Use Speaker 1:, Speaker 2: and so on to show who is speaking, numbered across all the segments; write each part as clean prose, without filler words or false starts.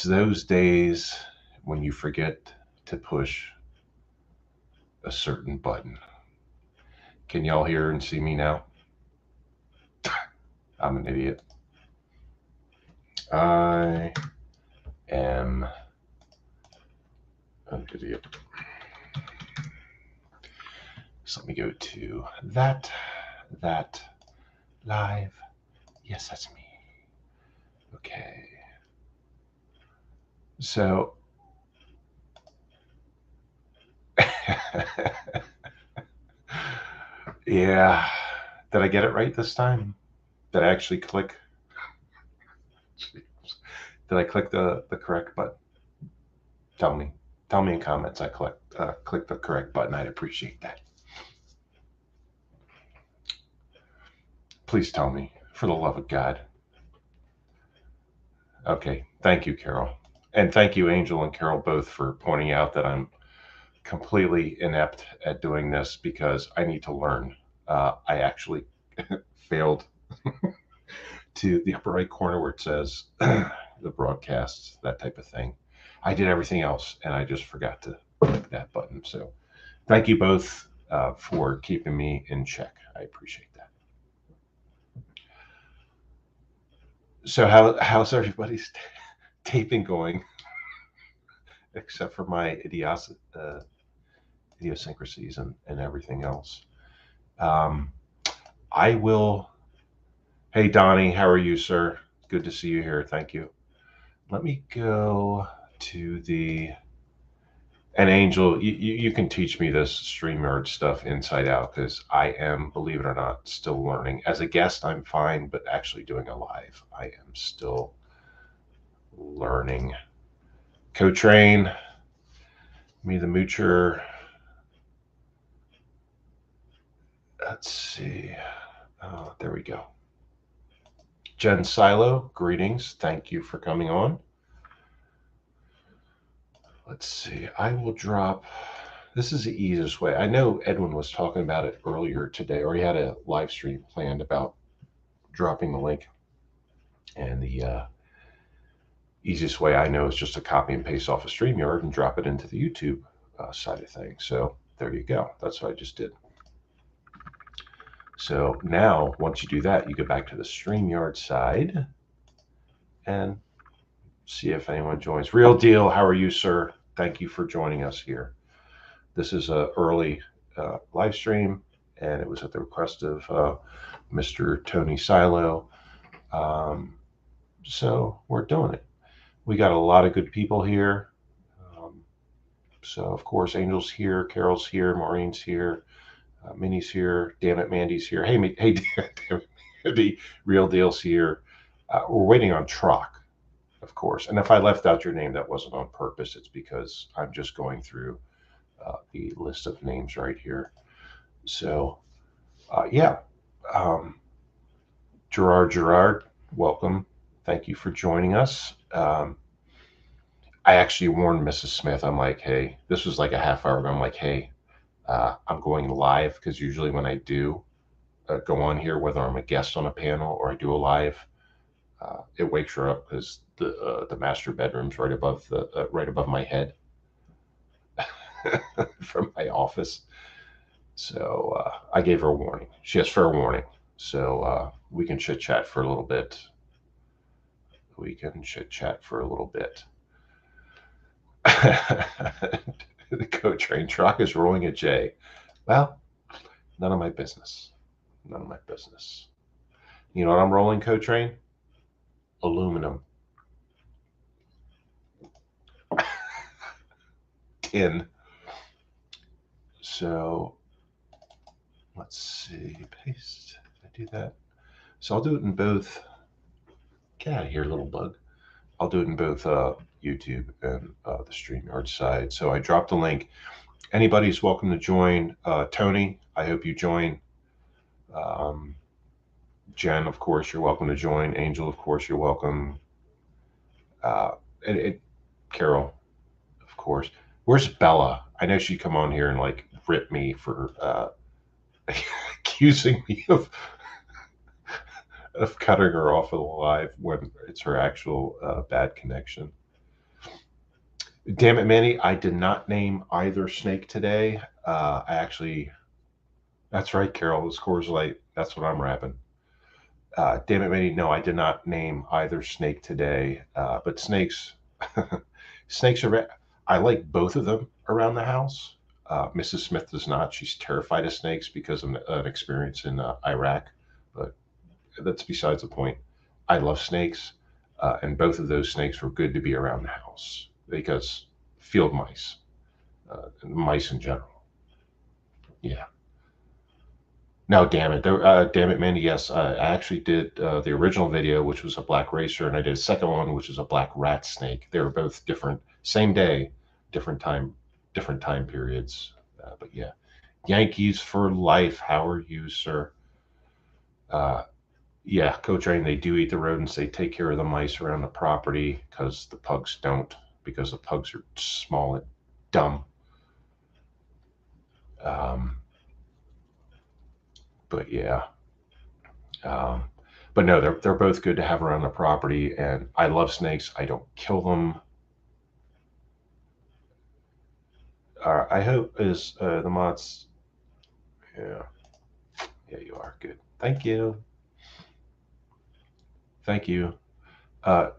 Speaker 1: those days when you forget to push a certain button. Can y'all hear and see me now? I'm an idiot. I am an idiot. So let me go to that live. Yes, that's me. Okay. So yeah, did I get it right this time? Did I actually click? Did I click the correct button? Tell me in comments I clicked the correct button. I'd appreciate that. Please tell me, for the love of God. Okay, thank you, Carol. And thank you, Angel and Carol, both for pointing out that I'm completely inept at doing this because I need to learn. I actually failed to the upper right corner where it says the broadcasts, that type of thing. I did everything else and I just forgot to click that button. So thank you both for keeping me in check. I appreciate that. So how's everybody's taping going? Except for my idiosyncrasies and everything else. I will. Hey, Donnie, how are you, sir? Good to see you here. Thank you. Let me go to the. And Angel, you can teach me this StreamYard stuff inside out because I am, believe it or not, still learning. As a guest, I'm fine, but actually doing a live, I am still learning. Co-train, me the moocher. Let's see. Oh, there we go. Jen Silo, greetings. Thank you for coming on. Let's see. I will drop. This is the easiest way. I know Edwin was talking about it earlier today, or he had a live stream planned about dropping the link. And the easiest way I know is just to copy and paste off a StreamYard and drop it into the YouTube side of things. So there you go. That's what I just did. So now, once you do that, you go back to the StreamYard side and see if anyone joins. Real deal. How are you, sir? Thank you for joining us here. This is an early live stream, and it was at the request of Mr. Tony Silo. So we're doing it. We got a lot of good people here. So, of course, Angel's here, Carol's here, Maureen's here, Minnie's here, damn it, Mandy's here. Hey, damn it, Mandy, Real Deal's here. We're waiting on Trock, of course. And if I left out your name, that wasn't on purpose. It's because I'm just going through the list of names right here. So, yeah. Gerard, welcome. Thank you for joining us. I actually warned Mrs. Smith. I'm like, hey, this was like a half hour ago. I'm like, hey, I'm going live because usually when I do go on here, whether I'm a guest on a panel or I do a live, it wakes her up because the master bedroom's right above my head from my office. So I gave her a warning. She has fair warning. So we can chit chat for a little bit. The co-train truck is rolling a J. Well, none of my business. None of my business. You know what I'm rolling, co-train? Aluminum. Tin. So let's see. Paste. Did I do that? So I'll do it in both. Get out of here, little bug. I'll do it in both YouTube and the StreamYard side. So I dropped the link. Anybody's welcome to join. Tony, I hope you join. Jen, of course, you're welcome to join. Angel, of course, you're welcome. Carol, of course. Where's Bella? I know she'd come on here and like rip me for accusing me of cutting her off of the live when it's her actual bad connection. Damn it, Manny, I did not name either snake today. That's right, Carol. The Coors Light. That's what I'm rapping. Damn it, Manny. No, I did not name either snake today. But snakes, snakes are. I like both of them around the house. Mrs. Smith does not. She's terrified of snakes because of an experience in Iraq. But that's besides the point. I love snakes, and both of those snakes were good to be around the house because field mice, and mice in general. Yeah. No, damn it. Damn it, Mandy. Yes, I actually did the original video, which was a black racer, and I did a second one, which is a black rat snake. They were both different, same day, different time periods. But yeah, Yankees for life. How are you, sir? Uh, yeah, Coach Rain, they do eat the rodents. They take care of the mice around the property because the pugs don't, because the pugs are small and dumb. Um, but yeah. Um, but no, they're both good to have around the property, and I love snakes. I don't kill them. I hope is the mods. Yeah, yeah, you are good. Thank you, thank you. Uh,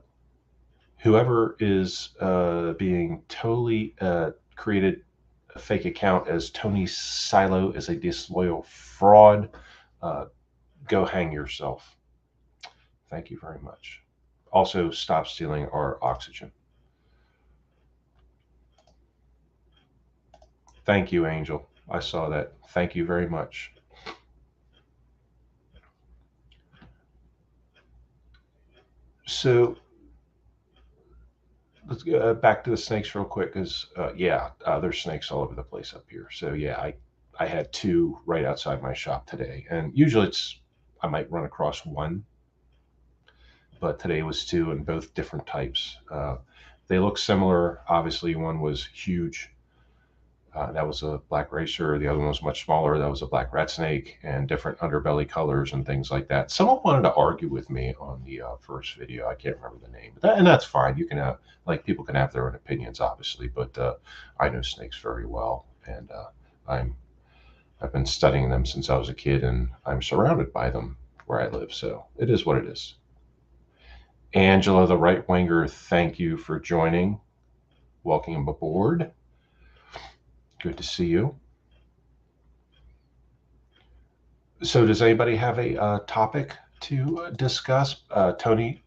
Speaker 1: Whoever is being totally created a fake account as Tony Silo is a disloyal fraud. Uh, go hang yourself. Thank you very much. Also, stop stealing our oxygen. Thank you, Angel. I saw that. Thank you very much. So let's go back to the snakes real quick, because yeah, there's snakes all over the place up here. So yeah, I had two right outside my shop today, and usually I might run across one, but today was two, and both different types. They look similar. Obviously, one was huge. That was a black racer. The other one was much smaller. That was a black rat snake, and different underbelly colors and things like that. Someone wanted to argue with me on the first video. I can't remember the name, and that's fine. You can have, like, people can have their own opinions, obviously, but I know snakes very well, and I've been studying them since I was a kid, and I'm surrounded by them where I live. So it is what it is. Angela, the right winger, thank you for joining. Welcome aboard. Good to see you. So does anybody have a topic to discuss? Tony,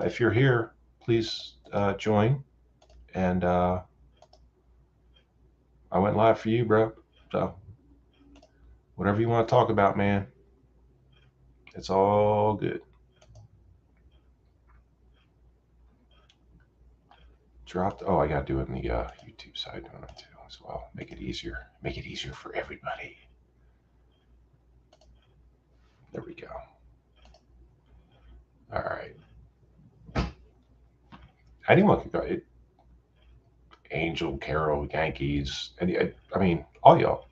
Speaker 1: if you're here, please join. And I went live for you, bro. So whatever you want to talk about, man, it's all good. Dropped. Oh, I got to do it in the YouTube side doing it too as well. Make it easier. Make it easier for everybody. There we go. All right. Anyone can go. Angel, Carol, Yankees. I mean, all y'all.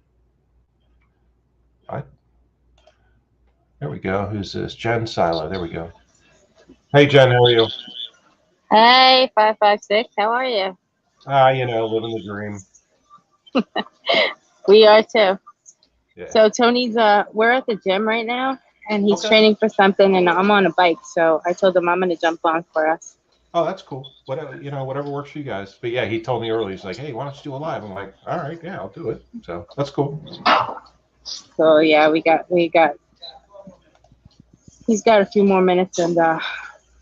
Speaker 1: There we go. Who's this? Jen Silo. There we go. Hey, Jen, how are you?
Speaker 2: Hey, 556, how are you?
Speaker 1: Living the dream.
Speaker 2: We are too.
Speaker 1: Yeah.
Speaker 2: So Tony's we're at the gym right now and he's
Speaker 1: Okay.
Speaker 2: training for something and I'm on a bike, so I told him I'm gonna jump on for us.
Speaker 1: Oh, that's cool. Whatever works for you guys. But yeah, he told me earlier, he's like, hey, why don't you do a live? I'm like, all right, yeah, I'll do it. So that's cool.
Speaker 2: So yeah, he's got a few more minutes and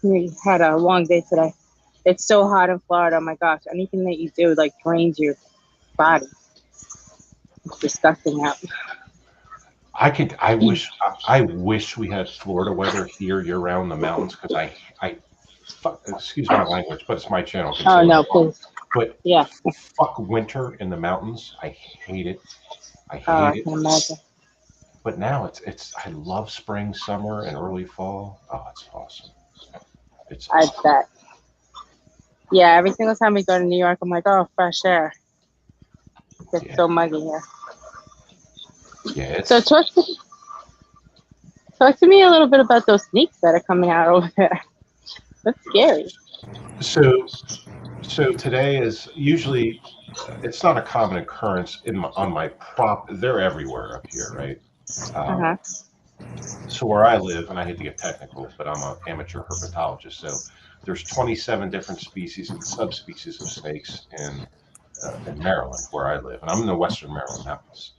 Speaker 2: we had a long day today. It's so hot in Florida, oh my gosh. Anything that you do like drains your body. It's disgusting out.
Speaker 1: I wish we had Florida weather here year round in the mountains, because excuse my language, but it's my channel.
Speaker 2: Oh no, please.
Speaker 1: But
Speaker 2: Yeah.
Speaker 1: fuck winter in the mountains. I hate it. I
Speaker 2: Oh,
Speaker 1: hate
Speaker 2: I
Speaker 1: it.
Speaker 2: can imagine.
Speaker 1: But now I love spring, summer, and early fall. Oh, it's awesome. It's
Speaker 2: I
Speaker 1: awesome.
Speaker 2: bet. Yeah, every single time we go to New York, I'm like, oh, fresh air. It's so muggy here.
Speaker 1: Yeah.
Speaker 2: So talk to me a little bit about those snakes that are coming out over there. That's scary.
Speaker 1: So So today is usually it's not a common occurrence on my prop. They're everywhere up here, right?
Speaker 2: Uh-huh.
Speaker 1: So where I live, and I hate to get technical, but I'm an amateur herpetologist. So there's 27 different species and subspecies of snakes in Maryland, where I live, and I'm in the Western Maryland mountains.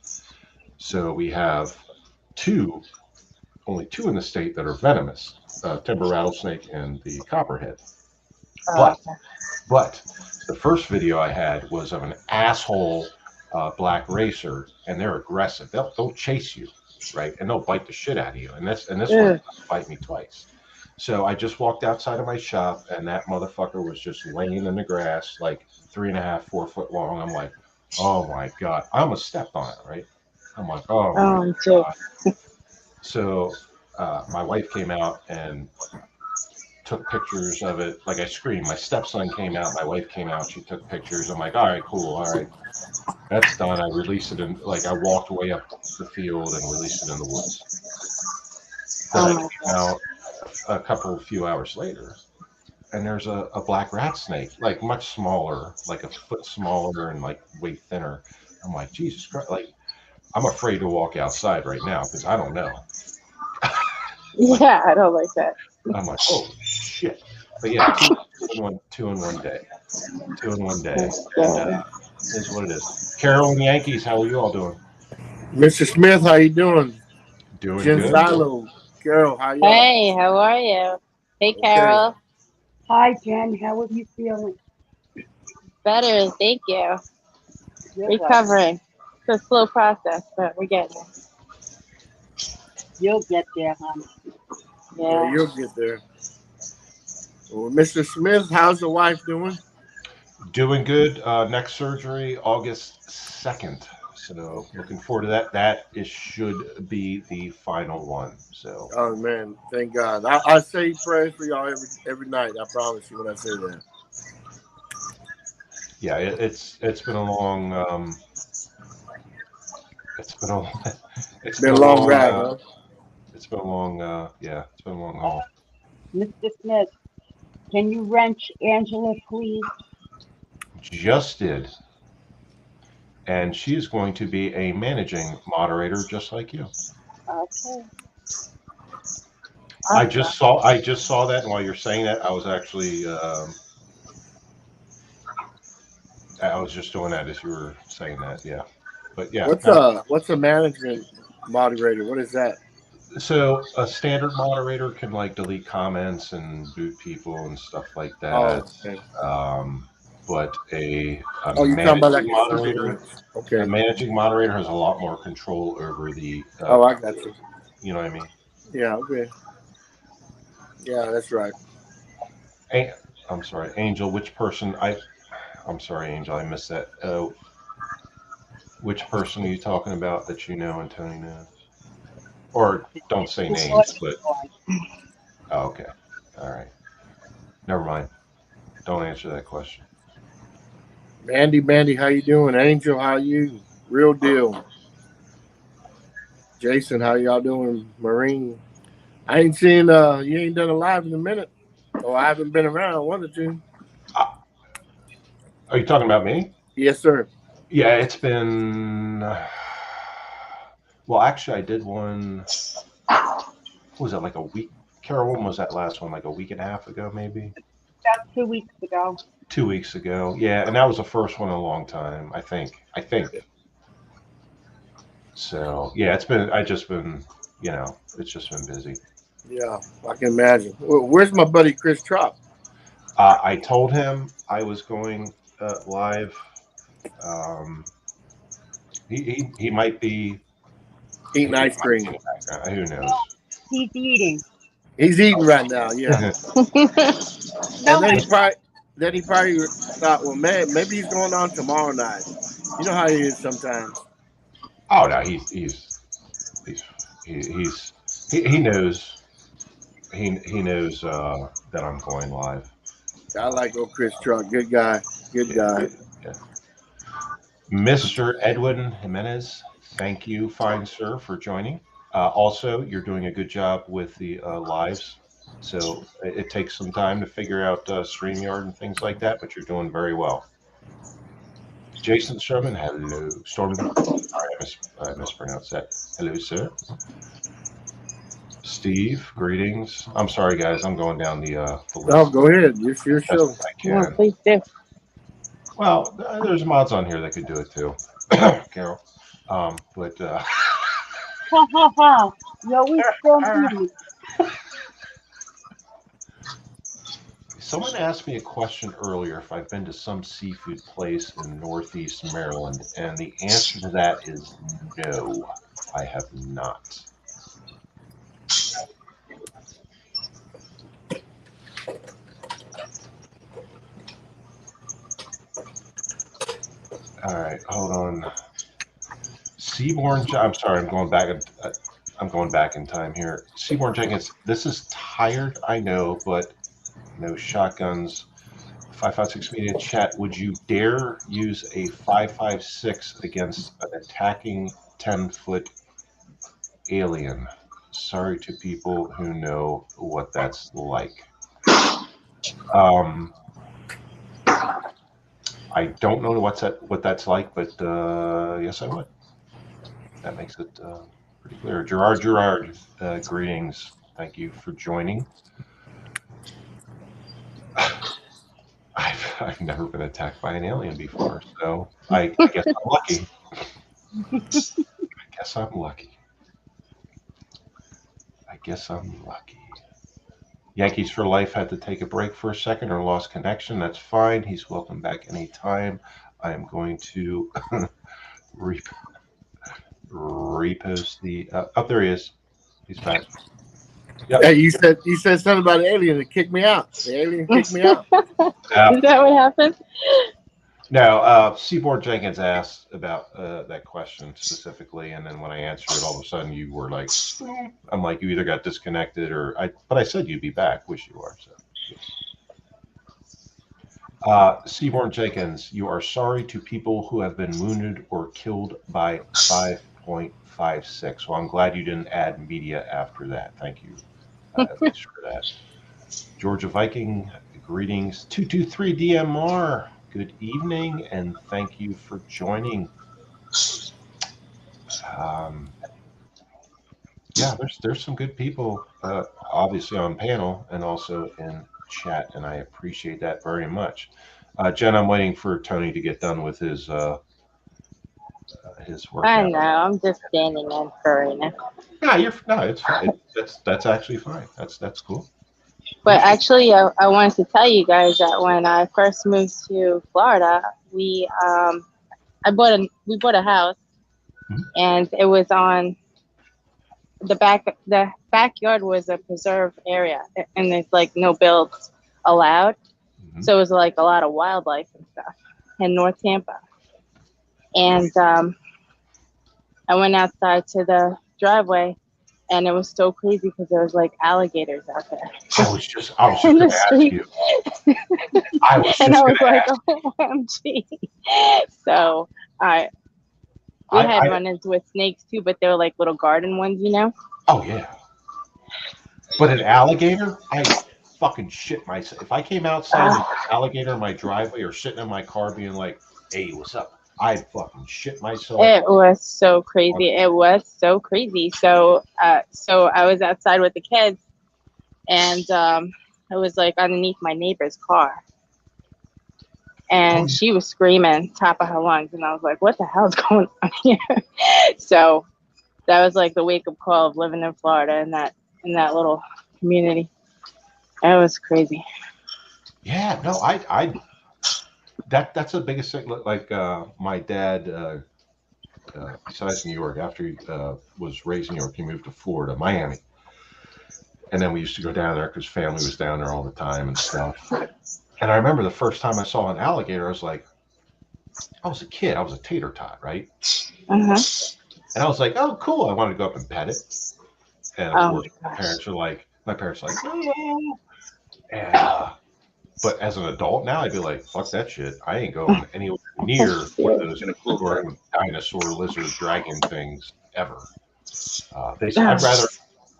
Speaker 1: So we have two, only two in the state that are venomous: timber rattlesnake and the copperhead.
Speaker 2: Oh,
Speaker 1: But
Speaker 2: okay.
Speaker 1: but the first video I had was of an asshole black racer, and they're aggressive. They'll chase you, right, and they'll bite the shit out of you. And this one
Speaker 2: Ugh.
Speaker 1: bite me twice. So I just walked outside of my shop, and that motherfucker was just laying in the grass, like 3.5, 4 foot long. I'm like, oh my god, I almost stepped on it, right? I'm like, oh my
Speaker 2: Too.
Speaker 1: god. So my wife came out and took pictures of it. Like I screamed. My stepson came out. My wife came out. She took pictures. I'm like, all right, cool. All right, that's done. I released it in, like, I walked way up the field and released it in the woods. Then
Speaker 2: Oh
Speaker 1: I
Speaker 2: my
Speaker 1: came
Speaker 2: god.
Speaker 1: out a few hours later, and there's a black rat snake, like much smaller, like a foot smaller and like way thinner. I'm like, Jesus Christ. Like, I'm afraid to walk outside right now because I don't know. Like,
Speaker 2: Yeah, I don't like that.
Speaker 1: I'm like, holy shit. But yeah, two in one day. 2 in 1 day.
Speaker 2: That's
Speaker 1: And
Speaker 2: scary.
Speaker 1: is what it is. Carol and Yankees, how are you all doing?
Speaker 3: Mr. Smith, how you doing?
Speaker 1: Doing
Speaker 3: Jen
Speaker 1: good.
Speaker 3: Silo, Carol, how y'all?
Speaker 2: Hey, how are you? Hey,
Speaker 3: Okay.
Speaker 2: Carol.
Speaker 4: Hi, Jen. How are you feeling?
Speaker 2: Better, thank you.
Speaker 4: Good.
Speaker 2: Recovering. It's a slow process, but we're getting
Speaker 4: You'll get there, hon.
Speaker 2: there.
Speaker 3: Yeah,
Speaker 2: Yeah.
Speaker 3: you'll get there. Well, Mr. Smith, how's the wife doing?
Speaker 1: Doing good. Next surgery, August 2nd. So looking forward to that. That is should be the final one. So
Speaker 3: Oh man, thank God. I say prayers for y'all every night. I promise you when I say that.
Speaker 1: yeah, it's been a long it's been a it's been
Speaker 3: Been
Speaker 1: a
Speaker 3: a long
Speaker 1: long
Speaker 3: ride, huh?
Speaker 1: it's been a long yeah, it's been a long haul.
Speaker 4: Mr. Smith, can you wrench Angela, please?
Speaker 1: Just did. And she is going to be a managing moderator just like you.
Speaker 4: Okay.
Speaker 2: Awesome.
Speaker 1: I just saw that, and while you're saying that, I was actually I was just doing that as you were saying that. Yeah, but yeah, no.
Speaker 3: What's a management moderator? What is that?
Speaker 1: So a standard moderator can like delete comments and boot people and stuff like
Speaker 3: Oh,
Speaker 1: that.
Speaker 3: okay.
Speaker 1: Um, but
Speaker 3: Oh, you're talking about like a super glitch.
Speaker 1: a
Speaker 3: Okay.
Speaker 1: managing moderator has a lot more control over the
Speaker 3: Oh, I got you.
Speaker 1: you know what I mean?
Speaker 3: Yeah, okay. Yeah, that's right.
Speaker 1: I'm sorry, Angel. I'm sorry, Angel. I missed that. Which person are you talking about that you know and Tony knows? Or don't say
Speaker 4: The
Speaker 1: names,
Speaker 4: naughty
Speaker 1: but
Speaker 4: one.
Speaker 1: oh, okay. All right. Never mind. Don't answer that question.
Speaker 3: Mandy, how you doing? Angel, how you? Real deal. Jason, how y'all doing? Marine. I ain't seen you ain't done a live in a minute. Oh, I haven't been around, one or two.
Speaker 1: Uh, are you talking about me?
Speaker 3: Yes, sir.
Speaker 1: Yeah, it's been. Well, actually, I did one. What was it, like a week? Carol, when was that last one? Like a week and a half ago, maybe?
Speaker 4: About 2 weeks ago.
Speaker 1: 2 weeks ago. Yeah, and that was the first one in a long time, I think. I think. So, yeah, I just been, it's just been busy.
Speaker 3: Yeah, I can imagine. Where's my buddy Chris Trop?
Speaker 1: I told him I was going live. Um, he might be
Speaker 3: Eating
Speaker 1: he
Speaker 3: ice
Speaker 1: might be in
Speaker 3: cream.
Speaker 1: the background. Who knows?
Speaker 4: He's eating.
Speaker 3: He's eating right now, yeah. And
Speaker 4: No,
Speaker 3: then
Speaker 4: I
Speaker 3: he probably thought, well, man, maybe he's going on tomorrow night. You know how he is sometimes.
Speaker 1: Oh no, he's he's he knows he knows that I'm going live.
Speaker 3: I like old Chris Trop. Good guy. Good
Speaker 1: Yeah,
Speaker 3: guy.
Speaker 1: yeah. Mr. Edwin Jimenez, thank you, fine sir, for joining. Also, you're doing a good job with the lives. So it takes some time to figure out StreamYard and things like that, but you're doing very well. Jason Sherman, hello. Stormy, sorry, I mispronounced that. Hello, sir. Steve, greetings. I'm sorry, guys. I'm going down the
Speaker 3: Oh,
Speaker 1: list
Speaker 3: go ahead. It's your
Speaker 1: best
Speaker 3: show.
Speaker 1: I
Speaker 2: Yeah,
Speaker 1: can.
Speaker 2: please do.
Speaker 1: Well, there's mods on here that could do it too, Carol. But
Speaker 4: Ha ha ha. You always storm me.
Speaker 1: someone asked me a question earlier if I've been to some seafood place in Northeast Maryland, and the answer to that is no, I have not. All right, hold on. Seaborn, I'm sorry, I'm going back. I'm going back in time here. Seaborn Jenkins, this is tired, I know, but no shotguns. 556 Media chat. Would you dare use a 556 against an attacking 10-foot alien? Sorry to people who know what that's like. Um, I don't know what that's like, but yes, I would. That makes it pretty clear. Gerard, greetings. Thank you for joining. I've never been attacked by an alien before, so I guess I'm lucky. I guess I'm lucky. Yankees for Life had to take a break for a second or lost connection. That's fine. He's welcome back anytime. I am going to repost the. Up there he is. He's back. Yep.
Speaker 3: Hey, you said something about an alien that kicked me out. The alien kicked me out.
Speaker 2: Is that what happened?
Speaker 1: No, Seaborn Jenkins asked about that question specifically, and then when I answered it, all of a sudden you were like, I'm like, you either got disconnected or but I said you'd be back. Wish you were. So, Seaborn Jenkins, you are sorry to people who have been wounded or killed by 5.56. Well, I'm glad you didn't add media after that. Thank you, at least for that. Georgia Viking, greetings. 223 DMR, good evening, and thank you for joining. Um, yeah, there's some good people, obviously on panel and also in chat, and I appreciate that very much. Jen, I'm waiting for Tony to get done with his
Speaker 2: I
Speaker 1: workout.
Speaker 2: know. I'm just standing in for right now.
Speaker 1: No, it's fine. That's actually fine. That's cool.
Speaker 2: But actually, I wanted to tell you guys that when I first moved to Florida, we bought a house,
Speaker 1: Mhm.
Speaker 2: and it was on the back. The backyard was a preserved area, and there's like no builds allowed.
Speaker 1: Mhm.
Speaker 2: So it was like a lot of wildlife and stuff in North Tampa. And I went outside to the driveway, and it was so crazy because there was like alligators out there
Speaker 1: I was just
Speaker 2: in
Speaker 1: going
Speaker 2: the
Speaker 1: to ask
Speaker 2: street.
Speaker 1: you. I was
Speaker 2: And I
Speaker 1: just going
Speaker 2: was
Speaker 1: to
Speaker 2: like,
Speaker 1: ask.
Speaker 2: OMG. So we had
Speaker 1: I
Speaker 2: run-ins with snakes too, but they were like little garden ones, you know?
Speaker 1: Oh yeah, but an alligator, I fucking shit myself. If I came outside and
Speaker 2: Uh,
Speaker 1: there's an alligator in my driveway or sitting in my car being like, "Hey, what's up?" I'd fucking shit myself.
Speaker 2: it was so crazy. It was so crazy. So I was outside with the kids, and I was like underneath my neighbor's car,
Speaker 1: Oh
Speaker 2: and
Speaker 1: yeah.
Speaker 2: she was screaming top of her lungs, and I was like, "What the hell's going on here?" So that was like the wake-up call of living in Florida in that little community. It was crazy.
Speaker 1: Yeah, no, that's the biggest thing. Like my dad, besides New York, after he was raised in New York, he moved to Florida, Miami, and then we used to go down there because family was down there all the time and stuff. And I remember the first time I saw an alligator, I was like, I was a kid, I was a tater tot, right?
Speaker 2: Uh-huh.
Speaker 1: And I was like, oh, cool. I wanted to go up and pet it. And of
Speaker 2: Oh
Speaker 1: course,
Speaker 2: my gosh.
Speaker 1: my parents are like, no. And, but as an adult now, I'd be like, fuck that shit. I ain't going anywhere near one of those full-grown dinosaur, lizard, dragon things ever. I'd rather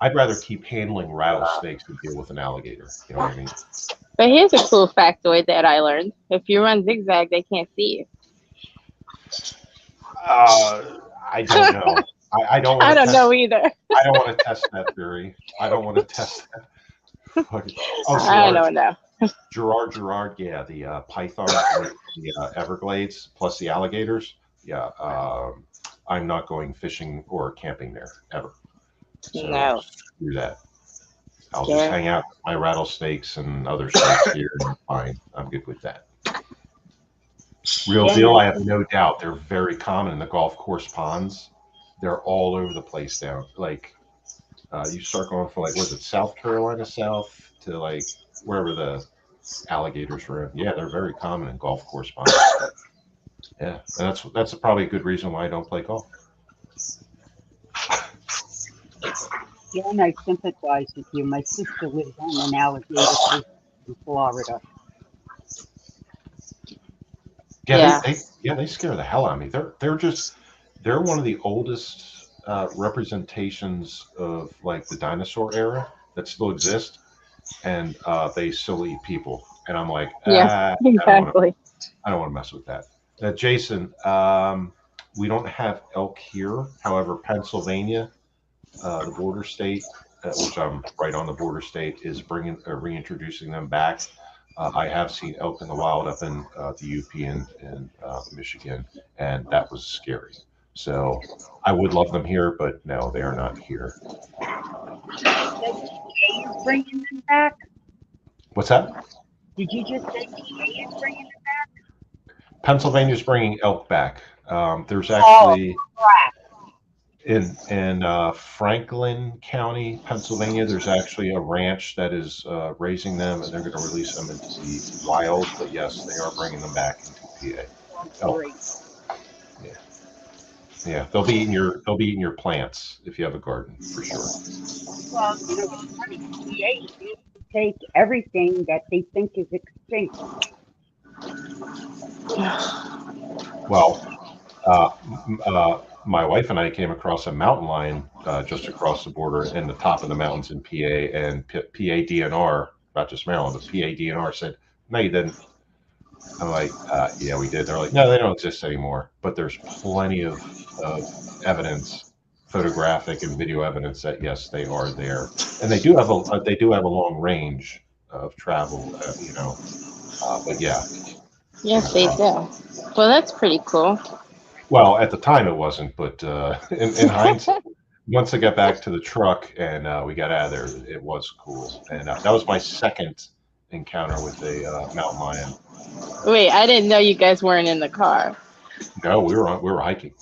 Speaker 1: I'd rather keep handling rattlesnakes than deal with an alligator. You know what I mean?
Speaker 2: But here's a cool factoid that I learned: if you run zigzag, they can't see
Speaker 1: Uh, I don't
Speaker 2: you.
Speaker 1: know. I don't want
Speaker 2: I
Speaker 1: to
Speaker 2: don't know
Speaker 1: test.
Speaker 2: either.
Speaker 1: I don't want to test that theory. I don't want to test that. Oh,
Speaker 2: I
Speaker 1: Gerard,
Speaker 2: don't know.
Speaker 1: Gerard. Yeah, the pythons in the Everglades plus the alligators. Yeah, I'm not going fishing or camping there ever. So
Speaker 2: No,
Speaker 1: screw that. I'll just
Speaker 2: scary.
Speaker 1: hang out with my rattlesnakes and other snakes here, and I'm fine. I'm good with that. Real
Speaker 4: Jen,
Speaker 1: deal.
Speaker 4: I
Speaker 1: I have
Speaker 4: think
Speaker 1: no doubt they're very common in the golf course ponds. They're all over the place down. Like you start going from like was it South Carolina South to like wherever the alligators roam. Yeah, they're very common in golf course ponds. Yeah, and that's probably a good reason why I don't play golf.
Speaker 4: Jen, I sympathize with you. My sister lives on an alligator coast in Florida.
Speaker 1: Yeah,
Speaker 2: Yeah,
Speaker 1: they scare the hell out of me. They're one of the oldest representations of like the dinosaur era that still exist, and they still eat people. And I'm like,
Speaker 2: yeah, exactly.
Speaker 1: I don't want to mess with that. Jason, we don't have elk here. However, Pennsylvania, the border state, which I'm right on the border state, is bringing reintroducing them back. I have seen elk in the wild up in the UP and Michigan, and that was scary. So I would love them here, but no, they are not here.
Speaker 4: PA is bringing them back?
Speaker 1: What's that?
Speaker 4: Did you just say PA is bringing them
Speaker 1: Pennsylvania's bringing elk back. There's
Speaker 4: back? Oh,
Speaker 1: actually
Speaker 4: crap.
Speaker 1: in Franklin County, Pennsylvania, there's actually a ranch that is raising them, and they're going to release them into the wild. But yes, they are bringing them back into PA.
Speaker 4: Oh,
Speaker 1: Elk,
Speaker 4: great.
Speaker 1: yeah, yeah, they'll be eating your plants if you have a garden for sure.
Speaker 4: Well, you know, it's funny. PA seems to take everything that they think is extinct.
Speaker 1: Well, my wife and I came across a mountain lion just across the border in the top of the mountains in PA, and PA DNR, not just Maryland, but PA DNR said, "No, you didn't." I'm like, yeah, we did. They're like, no, they don't exist anymore. But there's plenty of evidence, photographic and video evidence that yes, they are there, and they do have a long range of travel. But yeah, came
Speaker 2: Yes, they
Speaker 1: across.
Speaker 2: do. Well, that's pretty cool.
Speaker 1: Well, at the time it wasn't, but in hindsight, once I got back to the truck and we got out of there, it was cool. And that was my second encounter with a mountain lion.
Speaker 2: Wait, I didn't know you guys weren't in the car.
Speaker 1: No, we were hiking.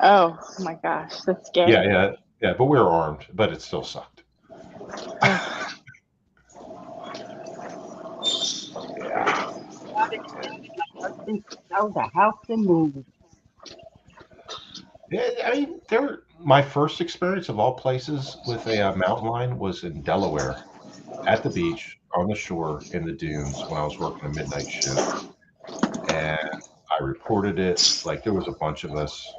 Speaker 2: Oh my gosh, that's
Speaker 1: Yeah,
Speaker 2: scary.
Speaker 1: yeah, yeah. But we were armed, but it still sucked. Yeah,
Speaker 4: Got it.
Speaker 1: yeah.
Speaker 4: My husband to sell the house and move.
Speaker 1: Yeah, I mean, my first experience of all places with a mountain lion was in Delaware at the beach on the shore in the dunes when I was working a midnight shift, and I reported it. Like there was a bunch of us.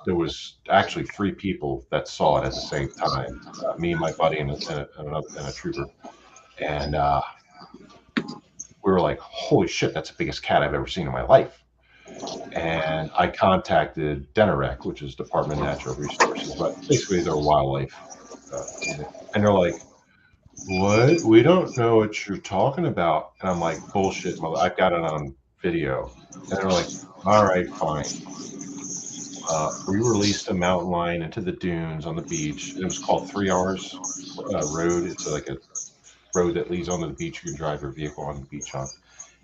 Speaker 1: There was actually three people that saw it at the same time. Me, my buddy, and a trooper, and we were like, "Holy shit, that's the biggest cat I've ever seen in my life." And I contacted DENEREC, which is Department of Natural Resources, but basically they're wildlife unit, and they're like, "What? We don't know what you're talking about." And I'm like, "Bullshit, mother! I've got it on video." And they're like, "All right, fine." We released a mountain lion into the dunes on the beach. It was called 3 Hours Road. It's like a road that leads onto the beach. You can drive your vehicle on the beach on.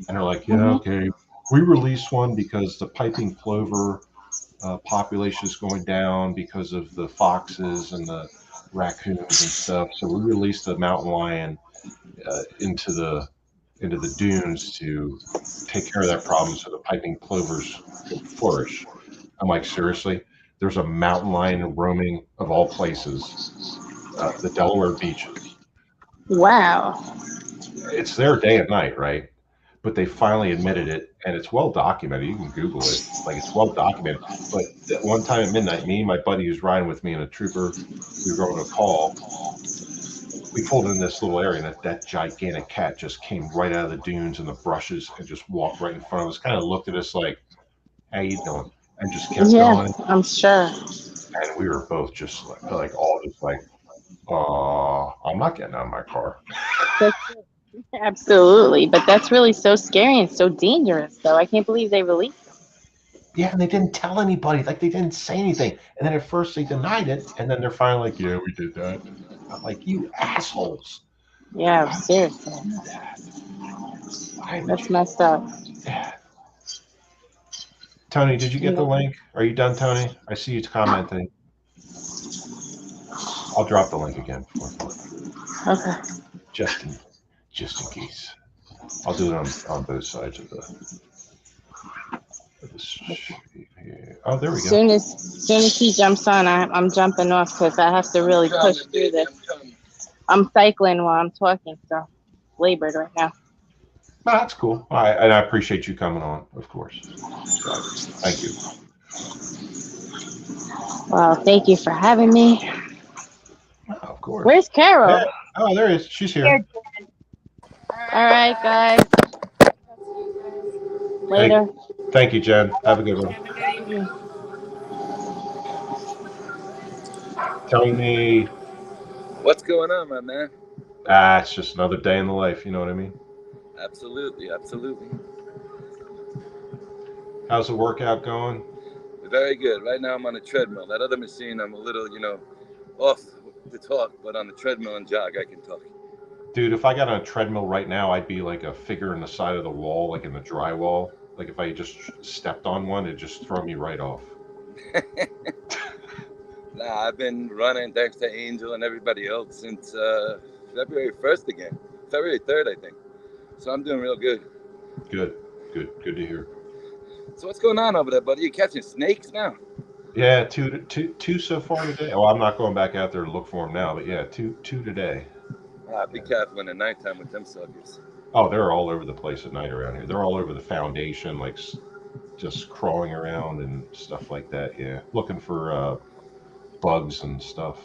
Speaker 1: And they're like, "Yeah,
Speaker 2: Hmm.
Speaker 1: okay." We released one because the piping plover population is going down because of the foxes and the raccoons and stuff. So we released the mountain lion into the dunes to take care of that problem, so the piping plovers could flourish. I'm like, seriously? There's a mountain lion roaming of all places, the Delaware beaches.
Speaker 2: Wow.
Speaker 1: It's there day and night, right? but they finally admitted it, and it's well documented. You can Google it, like it's well documented. But at one time at midnight, me and my buddy who's riding with me and a trooper, we were going to a call. We pulled in this little area, and that gigantic cat just came right out of the dunes and the brushes and just walked right in front of us. Kind of looked at us like, "How you doing?" and just kept
Speaker 2: Yeah,
Speaker 1: going.
Speaker 2: I'm sure.
Speaker 1: And we were both just like all just like, I'm not getting out of my car.
Speaker 2: That's absolutely, but that's really so scary and so dangerous, though. I can't believe they released them.
Speaker 1: Yeah, and they didn't tell anybody. Like they didn't say anything. And then at first they denied it, and then they're finally like, "Yeah, we did that." I'm like, "You assholes!
Speaker 2: Yeah,
Speaker 1: Why would you
Speaker 2: seriously,
Speaker 1: do that? Why would
Speaker 2: that's
Speaker 1: you do
Speaker 2: messed up.
Speaker 1: that?" Tony, did you get the
Speaker 2: Yeah.
Speaker 1: link? Are you done, Tony? I see you commenting. I'll drop the link again for
Speaker 2: Okay.
Speaker 1: just in just in case. I'll do it on both sides of the sheet here. Oh, there we go.
Speaker 2: Soon as he jumps on, I'm jumping off because I have to really push through this. I'm cycling while I'm talking, so labored right now.
Speaker 1: No, that's cool. And I appreciate you coming on, of course. So thank you.
Speaker 2: Well, thank you for having me.
Speaker 1: Oh, of course.
Speaker 2: Where's
Speaker 1: Yeah.
Speaker 2: Carol?
Speaker 1: Oh, there he is. She's
Speaker 4: Here,
Speaker 1: here.
Speaker 2: All right, guys.
Speaker 1: Hey,
Speaker 2: Later.
Speaker 1: thank you, Jen. Have a good one. Tony.
Speaker 5: What's going on, my man?
Speaker 1: It's just another day in the life. You know what I mean?
Speaker 5: Absolutely, absolutely.
Speaker 1: How's the workout going?
Speaker 5: Very good. Right now I'm on a treadmill. That other machine, I'm a little, off to talk, but on the treadmill and jog, I can talk.
Speaker 1: Dude, if I got on a treadmill right now, I'd be like a figure in the side of the wall, like in the drywall. Like if I just stepped on one, it'd just throw me right off.
Speaker 5: Nah, I've been running thanks to Angel and everybody else since February 1st again. February 3rd, I think. So I'm doing real good.
Speaker 1: Good to hear.
Speaker 5: So what's going on over there, buddy? You catching snakes now?
Speaker 1: Yeah, two so far today. Well, I'm not going back out there to look for them now, but yeah, two today.
Speaker 5: Be careful in the nighttime with them suckers.
Speaker 1: Oh, they're all over the place at night around here. They're all over the foundation, like just crawling around and stuff like that. Yeah, looking for bugs and stuff.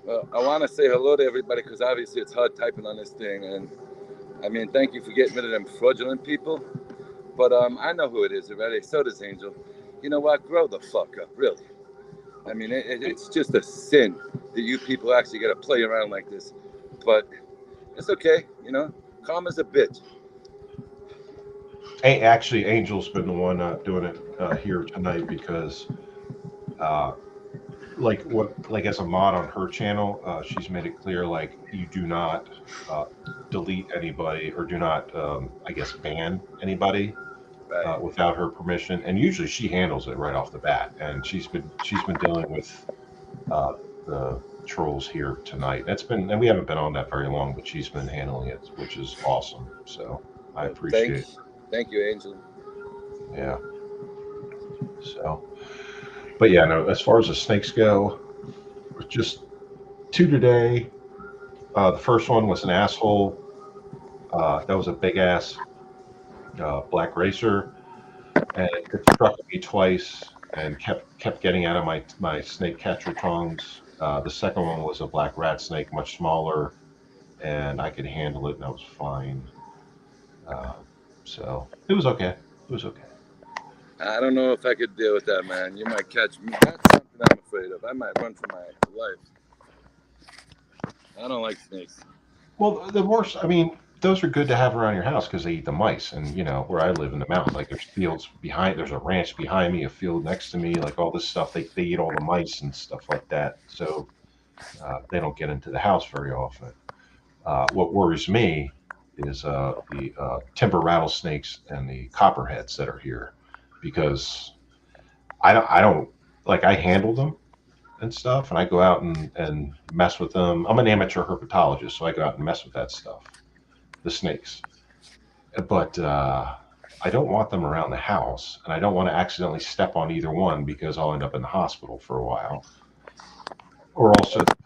Speaker 5: Well, I want to say hello to everybody because obviously it's hard typing on this thing. And I mean, thank you for getting rid of them fraudulent people. But I know who it is already. So does Angel. You know what? Grow the fuck up, really. I mean, it's just a sin that you people actually got to play around like this. But it's okay, Karma's a bitch.
Speaker 1: Actually, Angel's been the one doing it here tonight because, uh, like as a mod on her channel, she's made it clear like you do not uh, delete anybody or do not, I guess, ban anybody
Speaker 5: Right.
Speaker 1: without her permission. And usually she handles it right off the bat. And she's been dealing with uh, the trolls here tonight. And we haven't been on that very long, but she's been handling it, which is awesome. So I
Speaker 5: Well,
Speaker 1: appreciate.
Speaker 5: thank you, Angel.
Speaker 1: Yeah. So, but yeah, no. As far as the snakes go, just two today. The first one was an asshole. That was a big ass black racer, and it struck me twice and kept getting out of my snake catcher tongs. The second one was a black rat snake, much smaller, and I could handle it, and I was fine. So it was okay. It was okay.
Speaker 5: I don't know if I could deal with that, man. You might catch me. That's something I'm afraid of. I might run for my life. I don't like snakes.
Speaker 1: Well, the worst, I mean, those are good to have around your house because they eat the mice. And, where I live in the mountains, like there's fields behind, there's a ranch behind me, a field next to me, like all this stuff. They eat all the mice and stuff like that. So they don't get into the house very often. What worries me is the timber rattlesnakes and the copperheads that are here because I don't like, I handle them and stuff, and I go out and mess with them. I'm an amateur herpetologist, so I go out and mess with that stuff, the snakes. But I don't want them around the house, and I don't want to accidentally step on either one because I'll end up in the hospital for a while. Or also the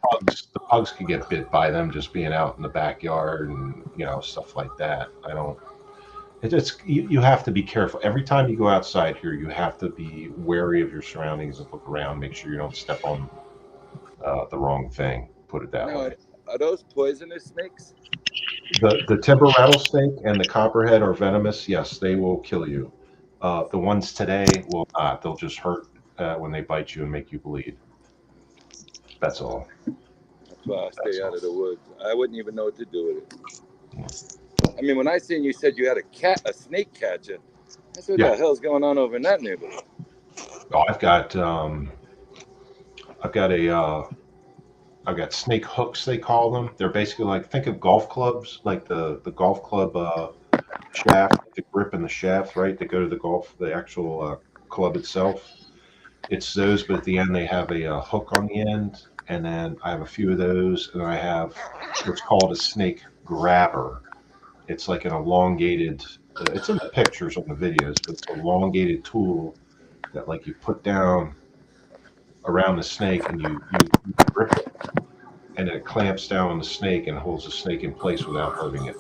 Speaker 1: pugs could get bit by them just being out in the backyard and stuff like that. I don't. You have to be careful. Every time you go outside here, you have to be wary of your surroundings and look around. Make sure you don't step on the wrong thing. Put it that
Speaker 5: Now,
Speaker 1: way.
Speaker 5: are those poisonous snakes?
Speaker 1: The timber rattlesnake and the copperhead are venomous. Yes, they will kill you. The ones today will not. They'll just hurt when they bite you and make you bleed. That's all.
Speaker 5: That's why I
Speaker 1: That's
Speaker 5: stay out
Speaker 1: all.
Speaker 5: of the woods. I wouldn't even know what to do with it.
Speaker 1: Yeah.
Speaker 5: I mean, when I seen you said you had a snake catcher, I said, what
Speaker 1: Yeah.
Speaker 5: the hell's going on over in that neighborhood?
Speaker 1: Oh, I've got a I've got snake hooks. They call them. They're basically like, think of golf clubs, like the golf club shaft, the grip and the shaft, right? They go to the actual club itself. It's those, but at the end they have a hook on the end, and then I have a few of those, and I have what's called a snake grabber. It's like an elongated. It's in the pictures on the videos, but it's an elongated tool that like you put down around the snake, and you grip it, and it clamps down on the snake and holds the snake in place without hurting it.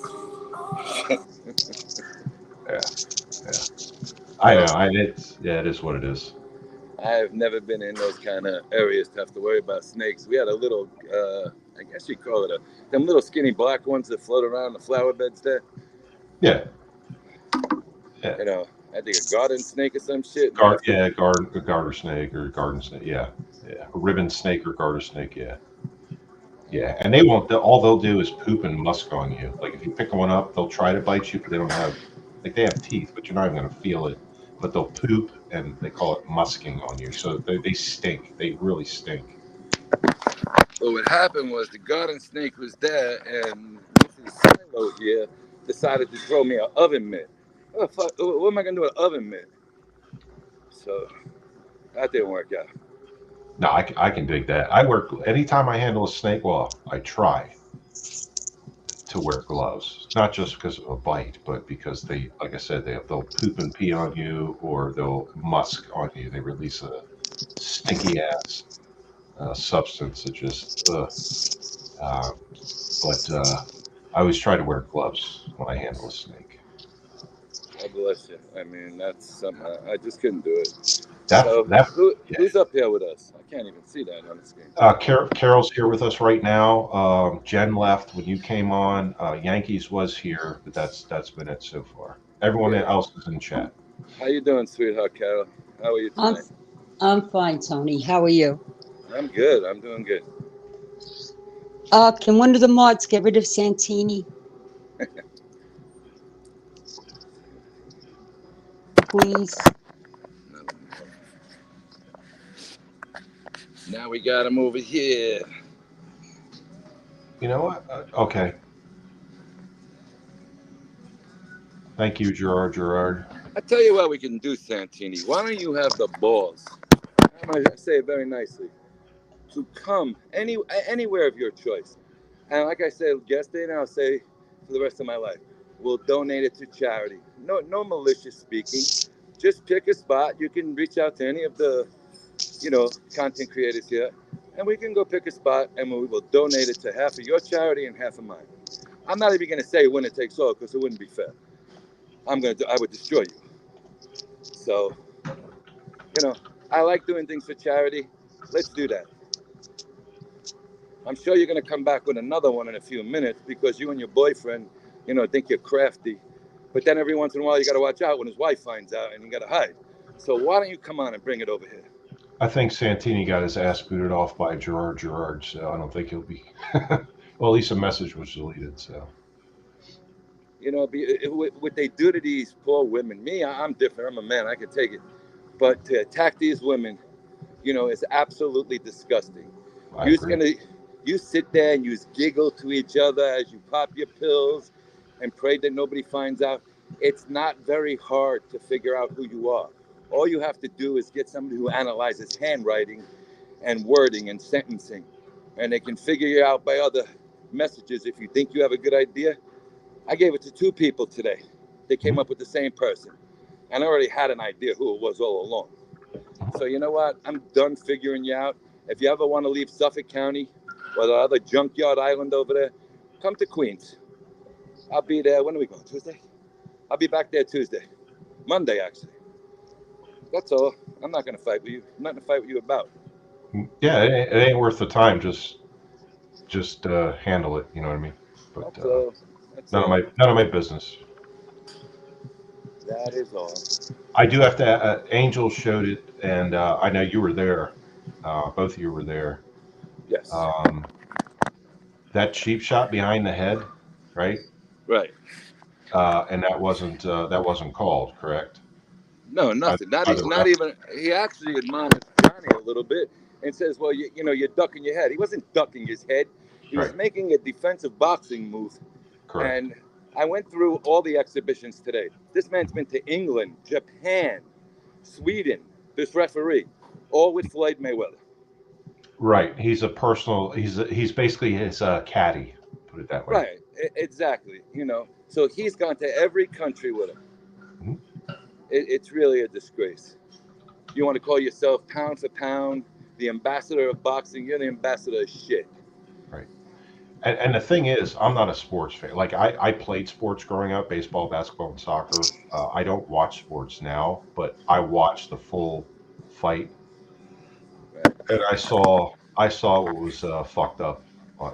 Speaker 1: Yeah, yeah. I
Speaker 5: Well,
Speaker 1: know. Yeah, it is what it is.
Speaker 5: I have never been in those kind of areas to have to worry about snakes. We had a little, I guess you call it them little skinny black ones that float around the flower beds there.
Speaker 1: Yeah, yeah.
Speaker 5: You know, I think a garden snake or some shit. And then after,
Speaker 1: A garter snake or garden snake. Yeah, yeah. A ribbon snake or garter snake. Yeah, yeah. And they won't. All they'll do is poop and musk on you. Like if you pick one up, they'll try to bite you, but they don't have like they have teeth, but you're not even going to feel it. But they'll poop and they call it musking on you. So they stink. They really stink.
Speaker 5: well, what happened was the garden snake was there, and Mrs. Silo here decided to throw me an oven mitt. What the fuck? What am I gonna do with an oven mitt? So that didn't work out.
Speaker 1: No, I can dig that. I work anytime I handle a snake. Well, I try to wear gloves, not just because of a bite, but because they, like I said, they'll poop and pee on you, or they'll musk on you. They release a stinky ass substance that just. Uh, but I always try to wear gloves when I handle a snake.
Speaker 5: God bless you. I mean, that's something I just couldn't do it.
Speaker 1: That
Speaker 5: So
Speaker 1: that yeah.
Speaker 5: who's up here with us? I can't even see that on the screen.
Speaker 1: Carol's here with us right now. Jen left when you came on. Yankees was here, but that's been it so far. Everyone
Speaker 5: Yeah.
Speaker 1: else is in chat.
Speaker 5: How you doing, sweetheart Carol? How are you
Speaker 4: I'm
Speaker 5: tonight?
Speaker 4: I'm fine, Tony. How are you?
Speaker 5: I'm good. I'm doing good.
Speaker 4: Can one of the mods get rid of Santini, please?
Speaker 5: Now we got him over here.
Speaker 1: You know what? Okay. Thank you, Gerard. Gerard.
Speaker 5: I tell you what we can do, Santini. Why don't you have the balls? I might say it very nicely. To come anywhere of your choice. And like I said yesterday, and I'll say for the rest of my life, we'll donate it to charity. No malicious speaking. Just pick a spot. You can reach out to any of the, content creators here, and we can go pick a spot, and we will donate it to half of your charity and half of mine. I'm not even gonna say winner takes all because it wouldn't be fair. I would destroy you. So, I like doing things for charity. Let's do that. I'm sure you're going to come back with another one in a few minutes because you and your boyfriend, think you're crafty. But then every once in a while, you got to watch out when his wife finds out and you got to hide. So why don't you come on and bring it over here?
Speaker 1: I think Santini got his ass booted off by Gerard. Gerard, so I don't think he'll be. Well, at least a message was deleted. So.
Speaker 5: What they do to these poor women. Me, I'm different. I'm a man. I can take it. But to attack these women, is absolutely disgusting.
Speaker 1: I agree.
Speaker 5: You sit there and you giggle to each other as you pop your pills and pray that nobody finds out. It's not very hard to figure out who you are. All you have to do is get somebody who analyzes handwriting and wording and sentencing, and they can figure you out by other messages. If you think you have a good idea, I gave it to 2 people today. They came up with the same person, and I already had an idea who it was all along. So you know what? I'm done figuring you out. If you ever want to leave Suffolk County or the other junkyard island over there, come to Queens. I'll be there. When are we going? Tuesday? I'll be back there Tuesday, Monday actually. That's all. I'm not gonna fight with you. I'm not gonna fight with you about.
Speaker 1: Yeah, it ain't worth the time. Just handle it. You know what I mean? But
Speaker 5: That's all. That's
Speaker 1: none of
Speaker 5: all.
Speaker 1: my business.
Speaker 5: That is all.
Speaker 1: I do have to. Angel showed it, and I know you were there. Both of you were there.
Speaker 5: Yes.
Speaker 1: Um, that cheap shot behind the head, right?
Speaker 5: Right.
Speaker 1: And that wasn't called, correct?
Speaker 5: No,
Speaker 1: By,
Speaker 5: nothing. Not
Speaker 1: by the
Speaker 5: not
Speaker 1: ref,
Speaker 5: even. He actually admonished Johnny a little bit and says, "Well, you know, you're ducking your head." He wasn't ducking his head. He was
Speaker 1: right?
Speaker 5: making a defensive boxing move.
Speaker 1: Correct.
Speaker 5: And I went through all the exhibitions today. This man's
Speaker 1: Mhm.
Speaker 5: been to England, Japan, Sweden. This referee, all with Floyd Mayweather.
Speaker 1: Right. He's a personal. He's basically his caddy. Put it that way.
Speaker 5: Right. Exactly. You know. So he's gone to every country with him.
Speaker 1: Mhm.
Speaker 5: It's really a disgrace. You want to call yourself pound for pound the ambassador of boxing? You're the ambassador of shit.
Speaker 1: Right. And the thing is, I'm not a sports fan. Like I played sports growing up, baseball, basketball, and soccer. I don't watch sports now, but I watched the full fight,
Speaker 5: Right.
Speaker 1: and I saw what was fucked up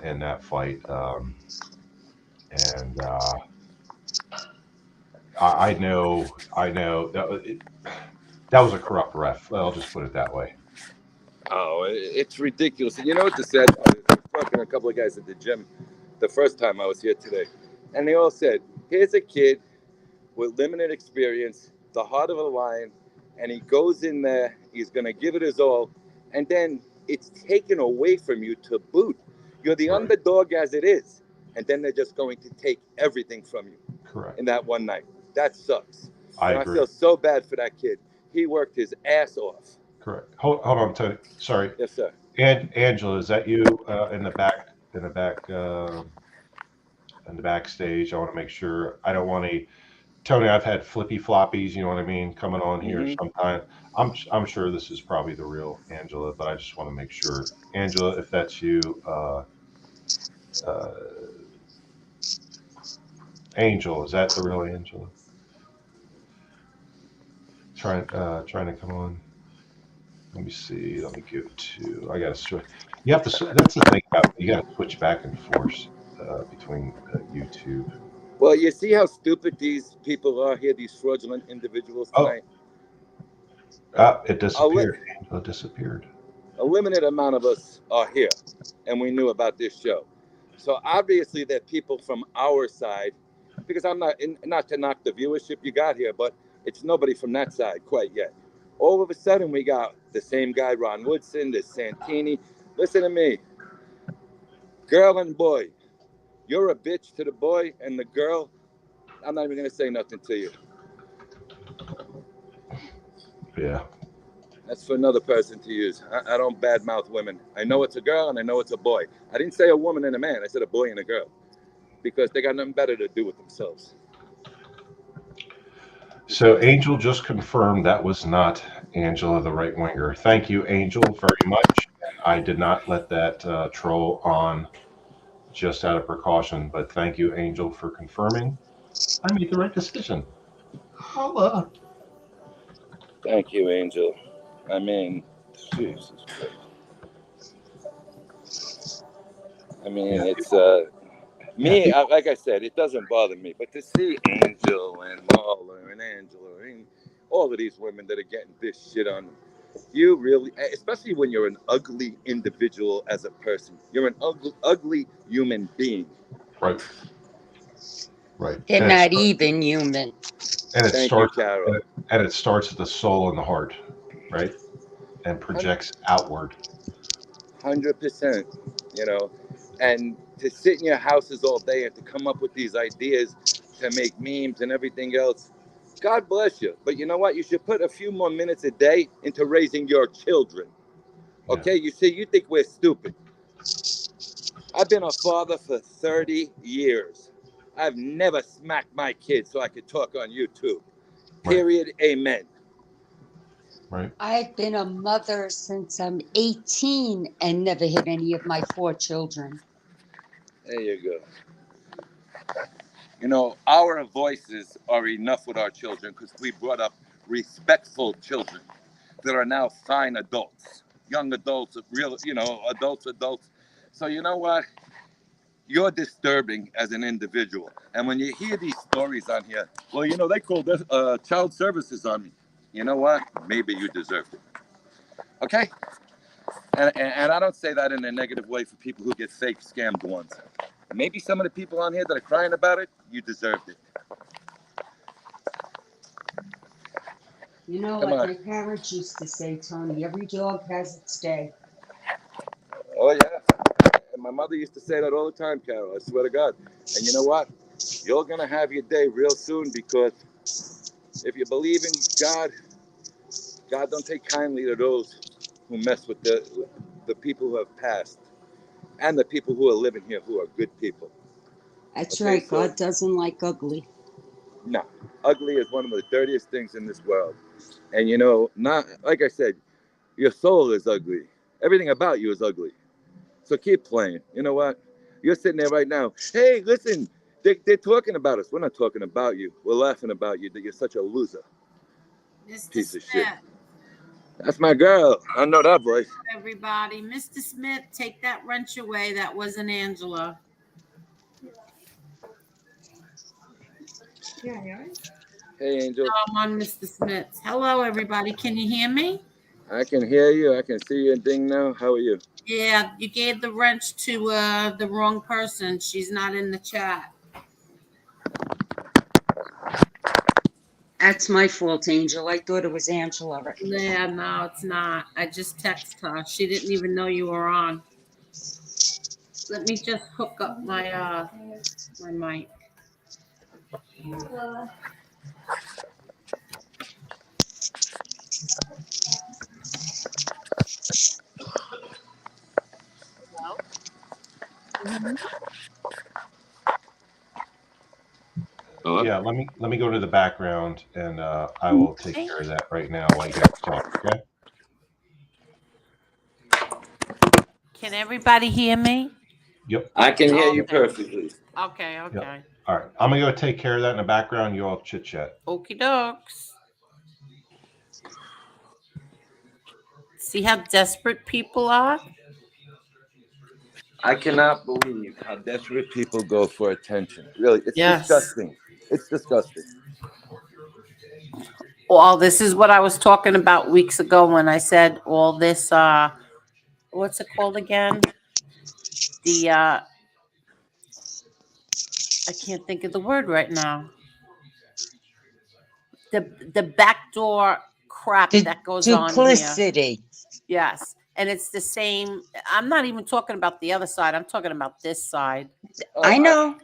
Speaker 1: in that fight. And I know that was a corrupt ref. I'll just put it that way.
Speaker 5: Oh, it's ridiculous. And you know what the sad part is? I was talking to a couple of guys at the gym the first time I was here today, and they all said, "Here's a kid with limited experience, the heart of a lion, and he goes in there, he's going to give it his all, and then it's taken away from you to boot. You're the
Speaker 1: Right.
Speaker 5: underdog as it is, and then they're just going to take everything from you
Speaker 1: Correct.
Speaker 5: in that one night. That sucks.
Speaker 1: I
Speaker 5: And I
Speaker 1: agree.
Speaker 5: feel so bad for that kid. He worked his ass off.
Speaker 1: Correct. Hold on, Tony. Sorry.
Speaker 5: Yes, sir.
Speaker 1: And Angela, is that you in the backstage? I want to make sure. I don't want any Tony. I've had flippy floppies. You know what I mean? Coming on here
Speaker 5: Mm-hmm.
Speaker 1: sometime. I'm sure this is probably the real Angela, but I just want to make sure. Angela, if that's you, uh, Angel, is that the real Angela? Trying to come on. Let me see. Let me go to. I gotta switch. You have to. That's the thing about you got to switch back and forth between YouTube.
Speaker 5: Well, you see how stupid these people are here, these fraudulent individuals
Speaker 1: Oh,
Speaker 5: tonight?
Speaker 1: it
Speaker 5: A, li-
Speaker 1: disappeared. Angela disappeared.
Speaker 5: a limited amount of us are here, and we knew about this show. So obviously, there are people from our side, because I'm not to knock the viewership you got here, but it's nobody from that side quite yet. All of a sudden, we got the same guy, Ron Woodson, this Santini. Listen to me, girl and boy. You're a bitch to the boy, and the girl, I'm not even going to say nothing to you.
Speaker 1: Yeah.
Speaker 5: That's for another person to use. I don't badmouth women. I know it's a girl and I know it's a boy. I didn't say a woman and a man. I said a boy and a girl because they got nothing better to do with themselves.
Speaker 1: So
Speaker 5: Disgusting.
Speaker 1: Angel just confirmed that was not Angela, the right winger. Thank you, Angel, very much. I did not let that troll on just out of precaution, but thank you, Angel, for confirming. I made the right decision. Holla.
Speaker 5: Thank you, Angel. I mean, Jesus Christ. I mean,
Speaker 1: Yeah.
Speaker 5: it's
Speaker 1: Yeah.
Speaker 5: me. Like I said, it doesn't bother me, but to see Angel and Marla and Angela and all of these women that are getting this shit on them, you really, especially when you're an ugly individual as a person, you're an ugly human being.
Speaker 1: Right. Right.
Speaker 4: They're not even human.
Speaker 1: And it
Speaker 5: Thank you,
Speaker 1: starts
Speaker 5: Carol.
Speaker 1: and it starts at the soul and the heart, right? And projects outward.
Speaker 5: 100%, you know, and to sit in your houses all day and to come up with these ideas to make memes and everything else, God bless you. But you know what? You should put a few more minutes a day into raising your children.
Speaker 1: Yeah.
Speaker 5: Okay? You see, you think we're stupid. I've been a father for 30 years. I've never smacked my kids so I could talk on YouTube.
Speaker 1: Right.
Speaker 5: Period. Amen.
Speaker 1: Right.
Speaker 4: I've been a mother since I'm 18 and never hit any of my 4 children.
Speaker 5: There you go. Our voices are enough with our children because we brought up respectful children that are now fine adults, young adults, real, adults. So you know what? You're disturbing as an individual. And when you hear these stories on here, well, they called child services on me. You know what? Maybe you deserved it. Okay? And I don't say that in a negative way for people who get fake scammed ones. Maybe some of the people on here that are crying about it, you deserved it.
Speaker 4: Like my parents used to say, Tony, every dog has its day.
Speaker 5: Oh, yeah. And my mother used to say that all the time, Carol. I swear to God. And you know what? You're going to have your day real soon because if you believe in God, God don't take kindly to those who mess with the people who have passed and the people who are living here who are good people.
Speaker 4: That's
Speaker 5: Okay,
Speaker 4: right.
Speaker 5: so
Speaker 4: God doesn't like ugly.
Speaker 5: no, ugly is one of the dirtiest things in this world. And not like I said, your soul is ugly. Everything about you is ugly. So keep playing. You know what? You're sitting there right now. Hey, listen, they're talking about us. We're not talking about you. We're laughing about you that you're such a loser.
Speaker 6: Mr.
Speaker 5: Piece of
Speaker 6: Smith.
Speaker 5: shit. That's my girl. I know that voice.
Speaker 6: Everybody, Mr. Smith, take that wrench away. That wasn't Angela.
Speaker 5: Hey, Angel.
Speaker 6: I'm on Mr. Smith's. Hello, everybody. Can you hear me?
Speaker 5: I can hear you. I can see your thing now. How are you?
Speaker 6: Yeah, you gave the wrench to the wrong person. She's not in the chat.
Speaker 4: That's my fault, Angel. I thought it was Angela.
Speaker 6: Yeah, no, it's not. I just texted her. She didn't even know you were on. Let me just hook up my mic.
Speaker 5: Hello?
Speaker 1: Yeah, let me go to the background, and I will take care of that right now while you guys talk. Okay.
Speaker 6: Can everybody hear me?
Speaker 1: Yep.
Speaker 5: I can hear you
Speaker 6: Okay.
Speaker 5: perfectly.
Speaker 6: Okay.
Speaker 1: Yep. All right. I'm gonna go take care of that in the background. You all chit chat.
Speaker 6: Okie dokes. See how desperate people are?
Speaker 5: I cannot believe how desperate people go for attention. Really, it's
Speaker 6: Yes.
Speaker 5: disgusting. It's disgusting.
Speaker 6: Well, this is what I was talking about weeks ago when I said all this what's it called again? The I can't think of the word right now. The backdoor crap
Speaker 4: The
Speaker 6: that goes on here.
Speaker 4: duplicity.
Speaker 6: Yes. And it's the same. I'm not even talking about the other side. I'm talking about this side.
Speaker 4: I know.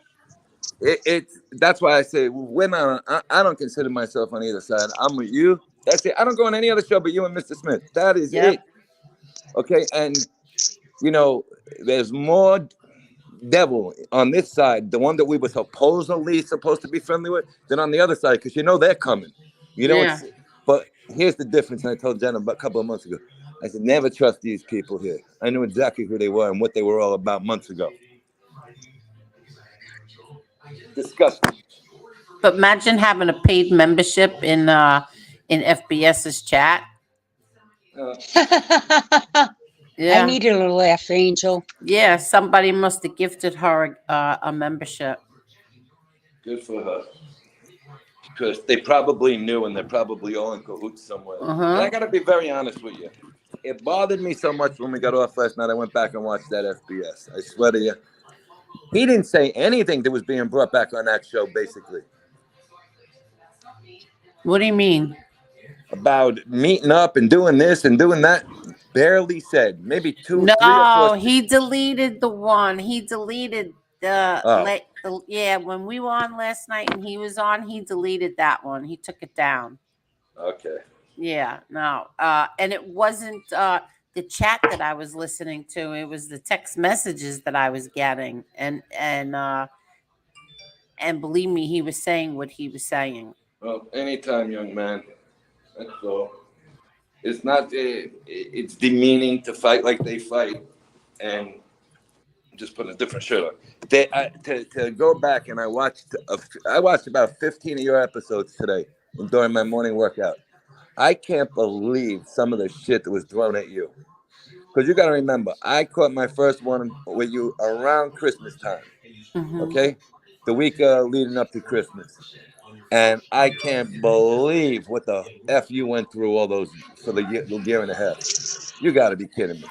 Speaker 5: It's that's why I say we're not. I don't consider myself on either side. I'm with you. That's it. I don't go on any other show but you and Mr. Smith. That is
Speaker 6: Yep.
Speaker 5: it. Okay, and there's more devil on this side, the one that we were supposedly supposed to be friendly with, than on the other side because they're coming.
Speaker 6: Yeah.
Speaker 5: But here's the difference. And I told Jenna a couple of months ago. I said never trust these people here. I knew exactly who they were and what they were all about months ago. Disgusting.
Speaker 6: But imagine having a paid membership in FBS's chat.
Speaker 4: I needed a laugh, Angel.
Speaker 6: Yeah, somebody must have gifted her a membership.
Speaker 5: Good for her. Because they probably knew and they're probably all in cahoots somewhere. And I got to be very honest with you. It bothered me so much when we got off last night. I went back and watched that FBS. I swear to you. He didn't say anything that was being brought back on that show, basically.
Speaker 6: What do you mean?
Speaker 5: About meeting up and doing this and doing that. Barely said. Maybe 2, 3, or 4.
Speaker 6: No, he deleted the one. He deleted the when we were on last night and he was on, he deleted that one. He took it down.
Speaker 5: Okay.
Speaker 6: Yeah, no. And it wasn't the chat that I was listening to. It was the text messages that I was getting. And believe me, he was saying what he was saying.
Speaker 5: Well, anytime, young man. That's all. It's not. It's demeaning to fight like they fight, and just putting a different shirt on. To go back and I watched about 15 of your episodes today during my morning workout. I can't believe some of the shit that was thrown at you. Because you got to remember, I caught my first one with you around Christmas time.
Speaker 6: Mhm.
Speaker 5: Okay, the week leading up to Christmas, and I can't believe what the f you went through all those for the year and a half. You got to be kidding me.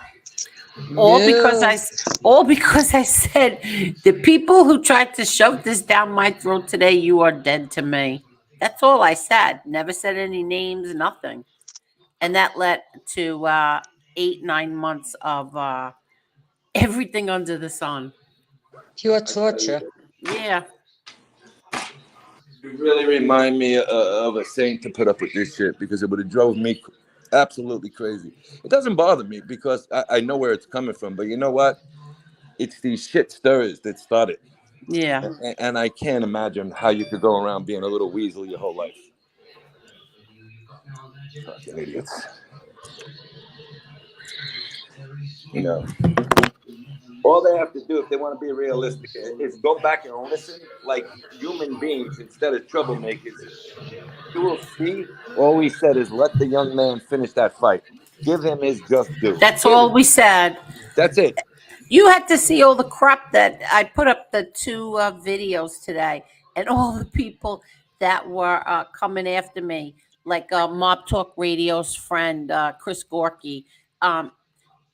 Speaker 6: All because
Speaker 3: Yeah.
Speaker 6: all because I said the people who tried to shove this down my throat today, you are dead to me. That's all I said. Never said any names, nothing. And that led to 8, 9 months of everything under the sun.
Speaker 4: Pure torture.
Speaker 6: Yeah.
Speaker 5: You really remind me of a saint to put up with this shit because it would have drove me absolutely crazy. It doesn't bother me because I know where it's coming from, but you know what? It's these shit stirrers that started,
Speaker 6: Yeah.
Speaker 5: and I can't imagine how you could go around being a little weasel your whole life. Fucking idiots. You know, all they have to do if they want to be realistic is go back and listen like human beings instead of troublemakers. You will see all we said is let the young man finish that fight. Give him his just due.
Speaker 6: That's all
Speaker 5: Period.
Speaker 6: we said.
Speaker 5: That's it.
Speaker 6: You had to see all the crap that I put up the 2 videos today, and all the people that were coming after me, like Mob Talk Radio's friend Chris Gorky. Um,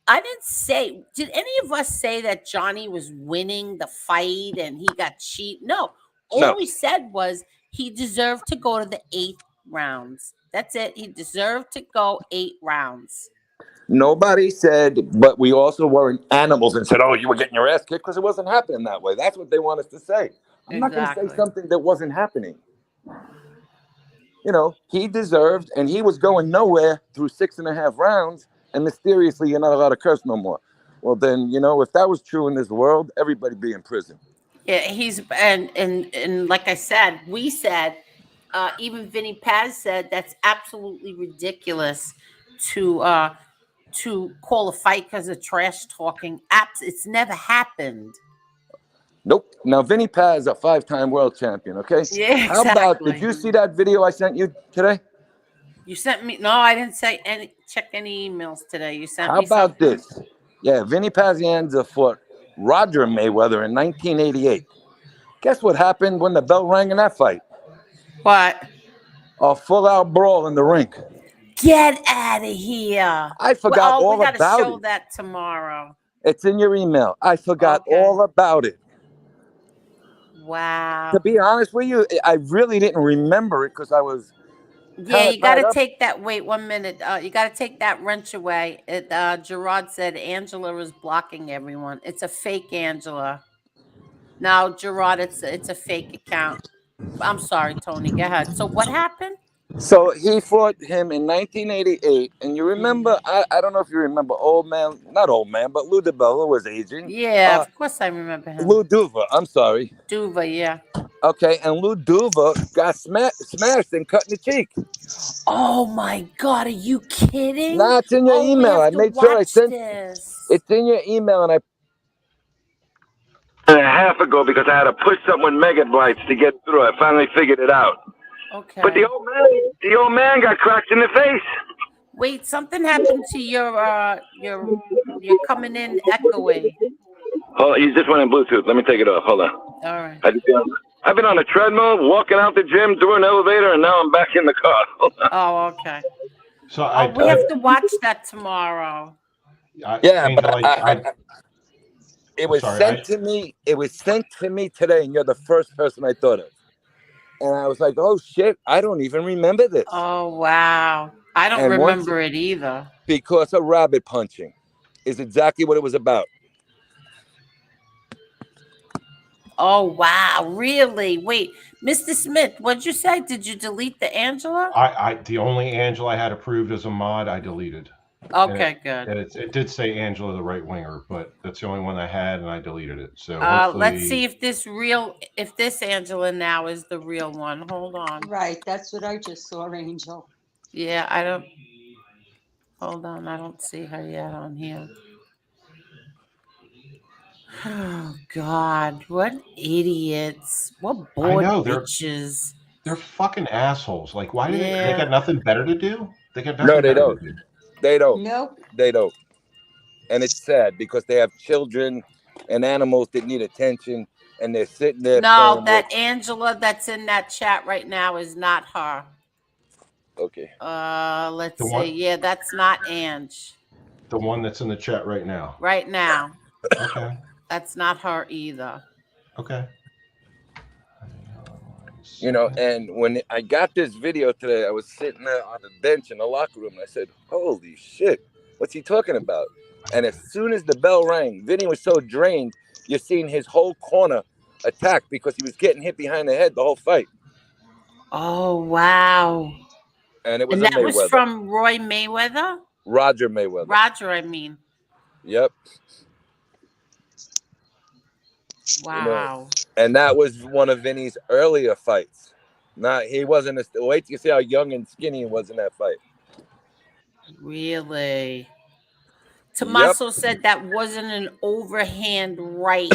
Speaker 6: I didn't say. Did any of us say that Johnny was winning the fight and he got cheat? No. All
Speaker 5: No,
Speaker 6: we said was he deserved to go to the 8 rounds. That's it. He deserved to go 8 rounds.
Speaker 5: nobody said, but we also weren't animals and said, oh, you were getting your ass kicked because it wasn't happening that way. That's what they want us to say. I'm not going to say
Speaker 6: Exactly.
Speaker 5: something that wasn't happening. You know, he deserved, and he was going nowhere through 6.5 rounds, and mysteriously, you're not allowed to curse no more. Well, then, you know, if that was true in this world, everybody'd be in prison.
Speaker 6: Yeah, he's and like I said, we said, even Vinny Paz said that's absolutely ridiculous to uh to call a fight because of trash talking. It's never happened.
Speaker 5: Nope. Now, Vinny Paz is a 5-time world champion, okay?
Speaker 6: Yeah,
Speaker 5: How about, did
Speaker 6: exactly.
Speaker 5: you see that video I sent you today?
Speaker 6: You sent me. No, I didn't say any. Check any emails today. You sent
Speaker 5: How
Speaker 6: me
Speaker 5: about
Speaker 6: something.
Speaker 5: this? Yeah, Vinny Pazienza fought Roger Mayweather in 1988. Guess what happened when the bell rang in that fight?
Speaker 6: What?
Speaker 5: A full-out brawl in the ring.
Speaker 6: Get out of here.
Speaker 5: I
Speaker 6: Well,
Speaker 5: forgot
Speaker 6: oh, we
Speaker 5: all
Speaker 6: got to
Speaker 5: about
Speaker 6: show
Speaker 5: it.
Speaker 6: that tomorrow.
Speaker 5: It's in your email. I forgot
Speaker 6: Okay.
Speaker 5: all about it. To
Speaker 6: Wow.
Speaker 5: be honest with you, I really didn't remember it because I was
Speaker 6: Yeah,
Speaker 5: kind of
Speaker 6: you got
Speaker 5: tied
Speaker 6: to
Speaker 5: up.
Speaker 6: take that. Wait 1 minute. You got to take that wrench away. Gerard said Angela is blocking everyone. It's a fake Angela. No, Gerard, it's a fake account. I'm sorry, Tony. Go ahead. So what happened?
Speaker 5: So he fought him in 1988. And you remember, I don't know if you remember old man, not old man, but Lou DeBell, who was aging.
Speaker 6: Yeah, of course I remember him.
Speaker 5: Lou Duva, I'm sorry.
Speaker 6: Duva, yeah.
Speaker 5: Okay, and Lou Duva got smashed and cut in the cheek.
Speaker 6: Oh my God, are you kidding?
Speaker 5: Nah, it's in your
Speaker 6: Oh, we
Speaker 5: email.
Speaker 6: have
Speaker 5: I
Speaker 6: to
Speaker 5: made sure I
Speaker 6: watch
Speaker 5: sent
Speaker 6: this.
Speaker 5: it's in your email, and and a half ago because I had to push something with megabytes to get through. I finally figured it out. But
Speaker 6: Okay.
Speaker 5: the old man got cracked in the face.
Speaker 6: Wait, something happened to you're coming in echoey.
Speaker 5: Oh, you just went in Bluetooth. Let me take it off. Hold on.
Speaker 6: All right.
Speaker 5: I've been on a treadmill, walking out the gym, through an elevator, and now I'm back in the car. Hold on.
Speaker 6: Oh, okay.
Speaker 1: So
Speaker 6: Oh, we have to watch that tomorrow.
Speaker 5: Yeah,
Speaker 1: Angel,
Speaker 5: but it was
Speaker 1: sorry,
Speaker 5: sent to me. It was sent to me today, and you're the first person I thought of. And I was like, "Oh shit, I don't even remember this."
Speaker 6: Oh, wow. I don't
Speaker 5: And once,
Speaker 6: remember it either.
Speaker 5: because of rabbit punching, is exactly what it was about.
Speaker 6: Oh, wow. Really? Wait, Mr. Smith, what'd you say? Did you delete the Angela?
Speaker 1: the only Angela I had approved as a mod, I deleted. And
Speaker 6: Okay, good.
Speaker 1: it did say Angela the right winger, but that's the only one I had, and I deleted it. So hopefully,
Speaker 6: Let's see if this Angela now is the real one. Hold on.
Speaker 4: Right, that's what I just saw, Angel.
Speaker 6: Yeah, hold on. I don't see her yet on here. Oh God, what idiots! What
Speaker 1: I
Speaker 6: bored
Speaker 1: know
Speaker 6: bitches!
Speaker 1: they're fucking assholes. Like, why do they
Speaker 6: Yeah.
Speaker 1: got nothing better to do? They got
Speaker 5: No,
Speaker 1: nothing
Speaker 5: they
Speaker 1: better to
Speaker 5: don't.
Speaker 1: do.
Speaker 5: They don't.
Speaker 6: Nope.
Speaker 5: They don't. And it's sad because they have children and animals that need attention, and they're sitting there
Speaker 6: No,
Speaker 5: playing with.
Speaker 6: that Angela that's in that chat right now is not her.
Speaker 5: Okay.
Speaker 6: Let's
Speaker 1: The
Speaker 6: see.
Speaker 1: one,
Speaker 6: Yeah, that's not Ange.
Speaker 1: the one that's in the chat right now.
Speaker 6: Right now,
Speaker 1: Okay,
Speaker 6: that's not her either.
Speaker 1: okay. Hang on one
Speaker 5: You know,
Speaker 1: second.
Speaker 5: and when I got this video today, I was sitting there on the bench in the locker room, and I said, "Holy shit, what's he talking about?" And as soon as the bell rang, Vinny was so drained, you're seeing his whole corner attack because he was getting hit behind the head the whole fight,
Speaker 6: Oh wow!
Speaker 5: and it was
Speaker 6: And
Speaker 5: a
Speaker 6: that was
Speaker 5: Mayweather,
Speaker 6: from Roy Mayweather.
Speaker 5: Roger Mayweather.
Speaker 6: Roger, I mean.
Speaker 5: Yep. You know,
Speaker 6: Wow.
Speaker 5: and that was one of Vinny's earlier fights. Not he wasn't. Wait till you see how young and skinny he was in that fight.
Speaker 6: Really?
Speaker 5: Yep.
Speaker 6: Tommaso said that wasn't an overhand right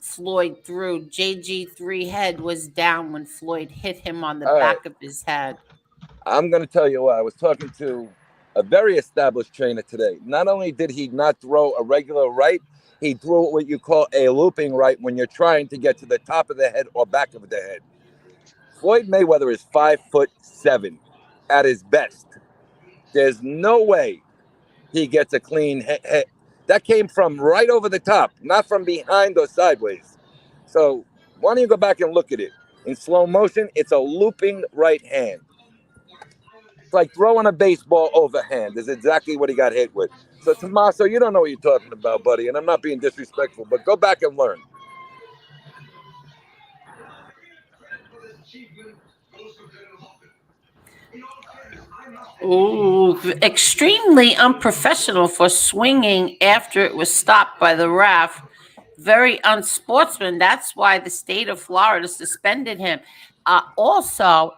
Speaker 6: Floyd threw. JG3 head was down when Floyd hit him on the
Speaker 5: All right.
Speaker 6: back of his head.
Speaker 5: I'm going to tell you what. I was talking to a very established trainer today. Not only did he not throw a regular right, he threw what you call a looping right when you're trying to get to the top of the head or back of the head. Floyd Mayweather is 5'7" at his best. There's no way he gets a clean hit. That came from right over the top, not from behind or sideways. So why don't you go back and look at it? In slow motion, it's a looping right hand. It's like throwing a baseball overhand is exactly what he got hit with. So Tommaso, you don't know what you're talking about, buddy, and I'm not being disrespectful, but go back and learn.
Speaker 6: Ooh, extremely unprofessional for swinging after it was stopped by the ref. Very unsportsman. That's why the state of Florida suspended him. Also,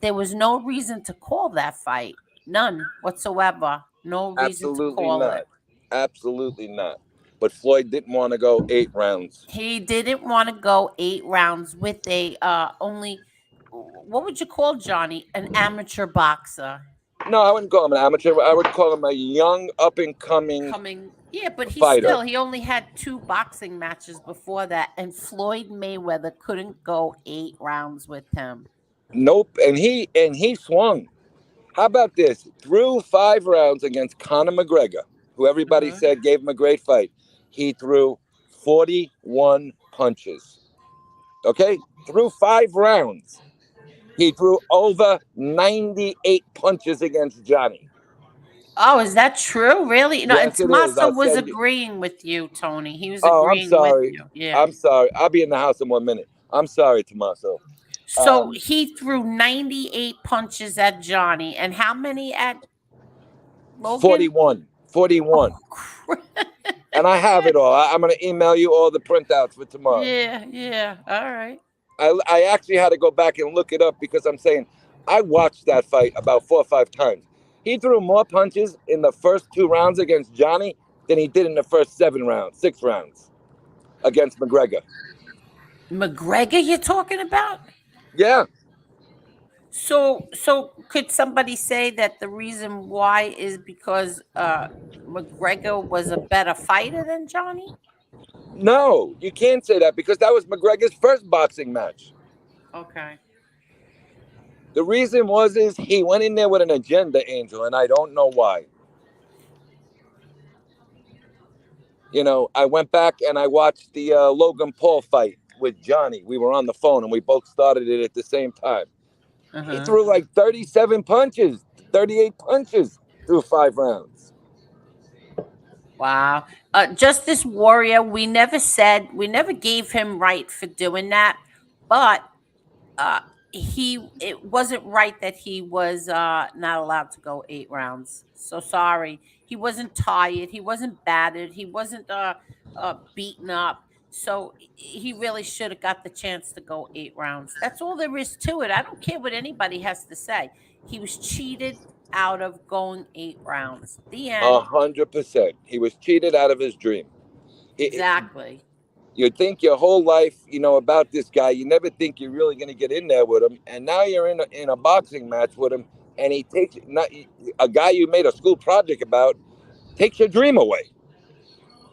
Speaker 6: there was no reason to call that fight. None whatsoever. No reason to
Speaker 5: Absolutely
Speaker 6: call it.
Speaker 5: not. Absolutely not. But Floyd didn't want to go 8 rounds.
Speaker 6: He didn't want to go 8 rounds with a only, what would you call Johnny? An amateur boxer.
Speaker 5: No, I wouldn't call him an amateur. I would call him a young, up and coming
Speaker 6: Coming, yeah, but
Speaker 5: fighter.
Speaker 6: he only had 2 boxing matches before that, and Floyd Mayweather couldn't go 8 rounds with him.
Speaker 5: Nope. And he swung. How about this? Threw 5 rounds against Conor McGregor, who everybody
Speaker 6: Uh-huh.
Speaker 5: said gave him a great fight. He threw 41 punches. Okay? Through 5 rounds. He threw over 98 punches against Johnny.
Speaker 6: Oh, is that true? Really? No, and
Speaker 5: Yes, it is.
Speaker 6: Tommaso
Speaker 5: I'll
Speaker 6: was
Speaker 5: send you.
Speaker 6: agreeing with you, Tony. He was
Speaker 5: Oh, I'm
Speaker 6: agreeing with
Speaker 5: sorry.
Speaker 6: you. Yeah.
Speaker 5: I'm sorry. I'll be in the house in 1 minute. I'm sorry, Tommaso.
Speaker 6: So he threw 98 punches at Johnny, and how many at Logan?
Speaker 5: 41. 41.
Speaker 6: Oh, crap.
Speaker 5: And I have it all. I'm going to email you all the printouts for tomorrow.
Speaker 6: Yeah, yeah. All right.
Speaker 5: I actually had to go back and look it up because I'm saying I watched that fight about 4 or 5 times. He threw more punches in the first 2 rounds against Johnny than he did in the first 7 rounds, 6 rounds against McGregor.
Speaker 6: McGregor, you're talking about?
Speaker 5: Yeah.
Speaker 6: So could somebody say that the reason why is because McGregor was a better fighter than Johnny?
Speaker 5: No, you can't say that because that was McGregor's first boxing match.
Speaker 6: Okay.
Speaker 5: The reason is he went in there with an agenda, Angel, and I don't know why. You know, I went back and I watched the Logan Paul fight with Johnny. We were on the phone and we both started it at the same time. He
Speaker 6: Uh-huh.
Speaker 5: threw like 37 punches, 38 punches through 5 rounds.
Speaker 6: Wow. Justice Warrior, we never gave him right for doing that, but uh it wasn't right that he was not allowed to go 8 rounds. So sorry. He wasn't tired, he wasn't battered, he wasn't beaten up. So he really should have got the chance to go 8 rounds. That's all there is to it. I don't care what anybody has to say. He was cheated out of going 8 rounds. The end.
Speaker 5: 100%. He was cheated out of his dream.
Speaker 6: Exactly.
Speaker 5: You think your whole life, about this guy. You never think you're really going to get in there with him, and now you're in a boxing match with him, and he takes not a guy you made a school project about takes your dream away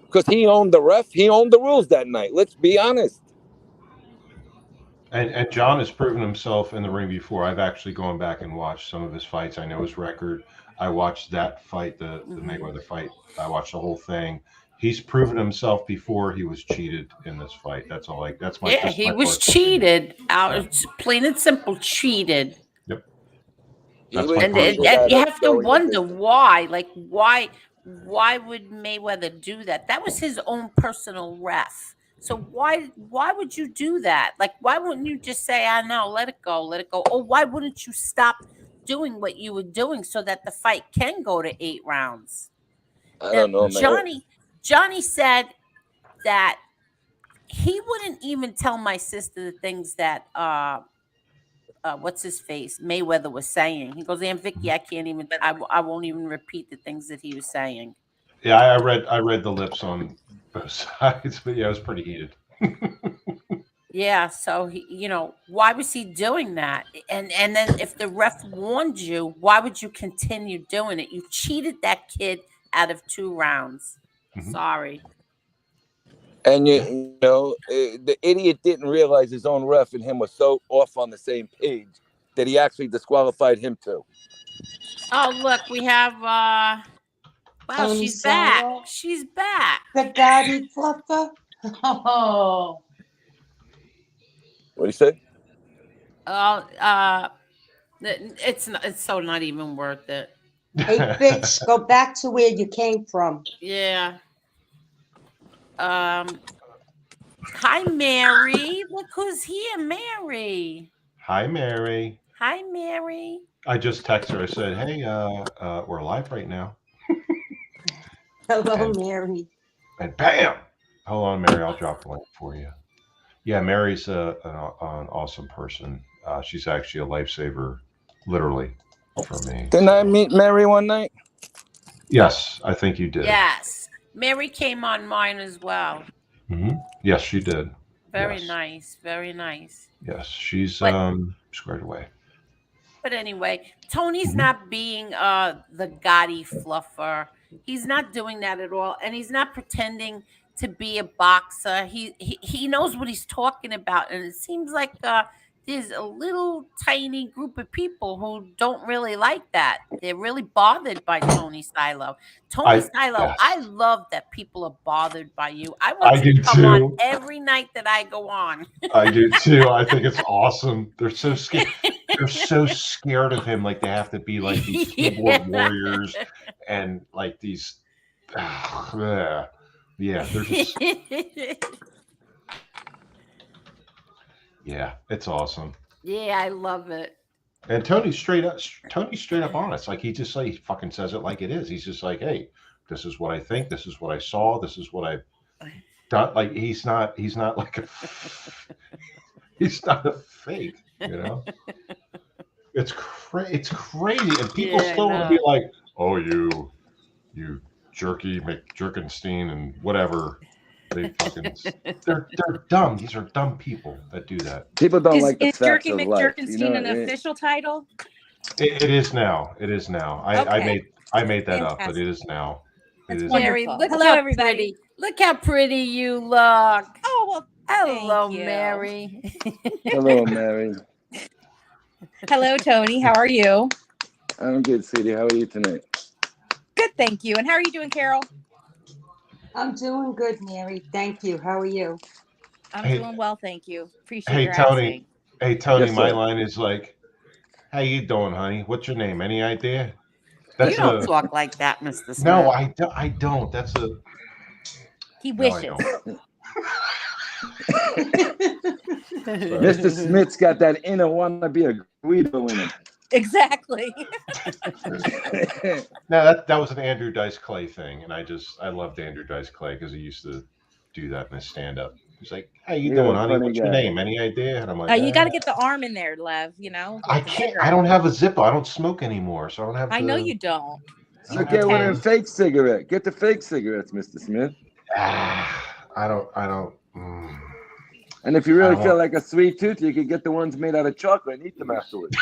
Speaker 5: because he owned the ref, he owned the rules that night. Let's be honest.
Speaker 1: And John has proven himself in the ring before. I've actually gone back and watched some of his fights. I know his record. I watched that fight, the Mayweather fight. I watched the whole thing. He's proven himself before he was cheated in this fight. That's all. That's my
Speaker 6: Yeah,
Speaker 1: just
Speaker 6: he
Speaker 1: my
Speaker 6: was
Speaker 1: personal opinion.
Speaker 6: cheated. Out,
Speaker 1: Yeah.
Speaker 6: it's plain and simple, cheated.
Speaker 1: Yep.
Speaker 5: He
Speaker 1: That's
Speaker 5: was
Speaker 1: my
Speaker 6: And,
Speaker 1: personal.
Speaker 6: and you
Speaker 5: cheated
Speaker 6: have to
Speaker 5: showing the
Speaker 6: wonder
Speaker 5: distance.
Speaker 6: why. Like, why would Mayweather do that? That was his own personal ref. So why would you do that? Like, why wouldn't you just say, "I know, let it go, let it go"? Or why wouldn't you stop doing what you were doing so that the fight can go to 8 rounds?
Speaker 5: I
Speaker 6: Now,
Speaker 5: don't know, man.
Speaker 6: Johnny said that he wouldn't even tell my sister the things that what's his face Mayweather was saying. He goes, "Aunt Vicky, I can't even. I won't even repeat the things that he was saying."
Speaker 1: Yeah, I read the lips on both sides, but yeah, it was pretty heated.
Speaker 6: Yeah, so why was he doing that? And then if the ref warned you, why would you continue doing it? You cheated that kid out of 2 rounds.
Speaker 1: Mhm.
Speaker 6: Sorry.
Speaker 5: And
Speaker 1: Yeah.
Speaker 5: the idiot didn't realize his own ref and him were so off on the same page that he actually disqualified him too.
Speaker 6: Oh, look, we have wow,
Speaker 7: Tony
Speaker 6: she's back.
Speaker 7: Silo,
Speaker 6: She's back.
Speaker 7: the daddy fluffer. Oh,
Speaker 5: What do you say?
Speaker 6: Oh, it's so not even worth it.
Speaker 7: hey, bitch, go back to where you came from.
Speaker 6: Yeah. Um Hi Mary. Look who's here, Mary.
Speaker 1: Hi, Mary.
Speaker 6: Hi Mary.
Speaker 1: I just texted her. I said, "Hey, we're live right now."
Speaker 7: Hello,
Speaker 1: And
Speaker 7: Mary.
Speaker 1: bam! Hold on, Mary. I'll drop the link for you. Yeah, Mary's an awesome person. She's actually a lifesaver, literally, for me.
Speaker 5: Didn't I
Speaker 1: So
Speaker 5: meet Mary one night?
Speaker 1: yes, I think you did.
Speaker 6: Yes. Mary came on mine as well.
Speaker 1: Yes, she did.
Speaker 6: Very
Speaker 1: Yes,
Speaker 6: nice. Very nice.
Speaker 1: yes, she's
Speaker 6: But
Speaker 1: squared away.
Speaker 6: But anyway, Tony's
Speaker 1: Mhm.
Speaker 6: not being the gaudy fluffer. He's not doing that at all, and he's not pretending to be a boxer. He knows what he's talking about, and it seems like there's a little tiny group of people who don't really like that. They're really bothered by Tony Silo. Tony
Speaker 1: I
Speaker 6: Silo,
Speaker 1: Yes,
Speaker 6: I love that people are bothered by you. I
Speaker 1: I
Speaker 6: want you to
Speaker 1: do
Speaker 6: come on
Speaker 1: too.
Speaker 6: every night that I go on.
Speaker 1: I do too. I think it's awesome. They're so scared. They're so scared of him. Like they have to be like these keyboard
Speaker 6: Yeah.
Speaker 1: warriors and like these. Yeah, yeah. They're just. Yeah, it's awesome.
Speaker 6: Yeah, I love it.
Speaker 1: And Tony's straight up. Tony's straight up honest. Like he just like he fucking says it like it is. He's just like, hey, this is what I think. This is what I saw. This is what I've done. Like he's not. He's not like a. He's not a fake. It's it's crazy, and people
Speaker 6: Yeah, I
Speaker 1: still want to be
Speaker 6: know.
Speaker 1: like, "Oh, you jerky McJerkenstein and whatever." They fucking they're dumb. These are dumb people that do that.
Speaker 5: People don't
Speaker 8: Is
Speaker 5: like the
Speaker 8: is
Speaker 5: facts
Speaker 8: Jerky
Speaker 5: of life.
Speaker 8: McJerkenstein an official title?
Speaker 1: It is now. It is now.
Speaker 8: Okay,
Speaker 1: I made that up, but it
Speaker 8: fantastic.
Speaker 1: is now. It
Speaker 8: That's
Speaker 1: is now.
Speaker 6: Mary,
Speaker 8: wonderful.
Speaker 6: look
Speaker 8: Hello,
Speaker 6: how
Speaker 8: everybody.
Speaker 6: pretty. Look how pretty you look.
Speaker 8: Oh, well,
Speaker 6: Hello,
Speaker 8: thank you.
Speaker 6: Mary.
Speaker 5: Hello, Mary.
Speaker 8: Hello, Tony. How are you?
Speaker 5: I'm good, sweetie. How are you tonight?
Speaker 8: Good, thank you. And how are you doing, Carol?
Speaker 7: I'm doing good, Mary. Thank you. How are you?
Speaker 8: I'm
Speaker 1: Hey,
Speaker 8: doing well, thank you. Appreciate
Speaker 1: hey,
Speaker 8: your
Speaker 1: Tony.
Speaker 8: asking.
Speaker 1: Hey, Tony.
Speaker 5: Yes,
Speaker 1: My
Speaker 5: sir.
Speaker 1: line is like, "How you doing, honey? What's your name? Any idea?"
Speaker 6: You
Speaker 1: That's
Speaker 6: don't
Speaker 1: a
Speaker 6: talk like that, Mr.
Speaker 1: no.
Speaker 6: Smith.
Speaker 1: I don't. That's a
Speaker 8: He
Speaker 1: no. I
Speaker 8: wishes.
Speaker 1: don't. Sorry.
Speaker 5: Mr. Smith's got that inner wanna be a Guido in him.
Speaker 8: Exactly.
Speaker 1: No, that was an Andrew Dice Clay thing, and I loved Andrew Dice Clay because he used to do that in his stand up. He's like, "How you
Speaker 5: You're
Speaker 1: doing,
Speaker 5: a
Speaker 1: honey?
Speaker 5: funny
Speaker 1: What's your
Speaker 5: guy.
Speaker 1: name? Any idea?" And I'm like,
Speaker 8: You got to get the arm in there, Lev, with
Speaker 1: I
Speaker 8: the
Speaker 1: can't. I
Speaker 8: cigarette.
Speaker 1: don't have a Zippo. I don't smoke anymore, so I don't have
Speaker 8: I
Speaker 1: the.
Speaker 8: know you don't.
Speaker 1: I
Speaker 5: So
Speaker 1: don't
Speaker 5: get
Speaker 1: have
Speaker 5: one of
Speaker 1: the.
Speaker 5: them fake cigarettes. Get the fake cigarettes, Mr. Smith.
Speaker 1: I don't.
Speaker 5: And if you
Speaker 1: I
Speaker 5: really
Speaker 1: don't
Speaker 5: feel
Speaker 1: want-
Speaker 5: like a sweet tooth, you could get the ones made out of chocolate and eat them afterwards.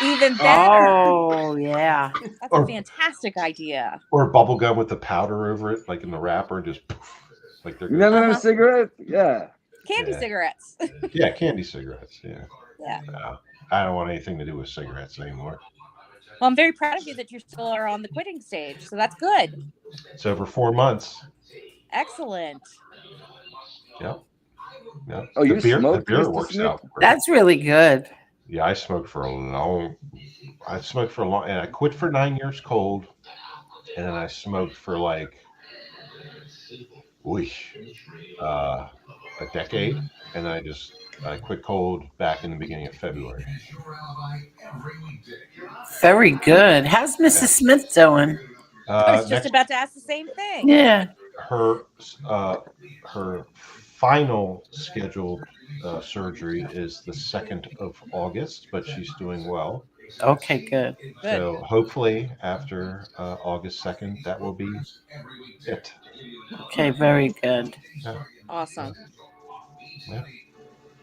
Speaker 8: Even better.
Speaker 6: Oh, yeah.
Speaker 8: That's a
Speaker 1: or
Speaker 8: fantastic idea.
Speaker 1: or bubble gum with the powder over it, like in the wrapper, just poof, like they're
Speaker 5: You
Speaker 1: good.
Speaker 5: never
Speaker 8: Uh-huh.
Speaker 5: have cigarettes? Yeah.
Speaker 8: Candy
Speaker 1: Yeah.
Speaker 8: cigarettes.
Speaker 1: Yeah, candy cigarettes. Yeah.
Speaker 8: Yeah.
Speaker 1: No, I don't want anything to do with cigarettes anymore.
Speaker 8: Well, I'm very proud of you that you still are on the quitting stage. So that's good.
Speaker 1: It's over 4 months.
Speaker 8: Excellent.
Speaker 1: Yep. Yep.
Speaker 5: Oh, you
Speaker 1: The
Speaker 5: smoked,
Speaker 1: beer
Speaker 5: Mr.
Speaker 1: works
Speaker 5: Smith?
Speaker 1: out great.
Speaker 6: That's really good.
Speaker 1: Yeah, I smoked for a long. I smoked for a long, and I quit for 9 years cold, and then I smoked for like, ooh, a decade, and then I quit cold back in the beginning of February.
Speaker 6: Very good. How's Mrs.
Speaker 1: Yeah.
Speaker 6: Smith doing?
Speaker 8: I was just
Speaker 1: Next,
Speaker 8: about to ask the same thing.
Speaker 6: Yeah.
Speaker 1: her her final scheduled surgery is the 2nd of August, but she's doing well.
Speaker 6: Okay, good.
Speaker 8: Good.
Speaker 1: So hopefully after August 2nd, that will be it.
Speaker 6: Okay, very good.
Speaker 1: Yeah,
Speaker 8: Awesome.
Speaker 1: yeah.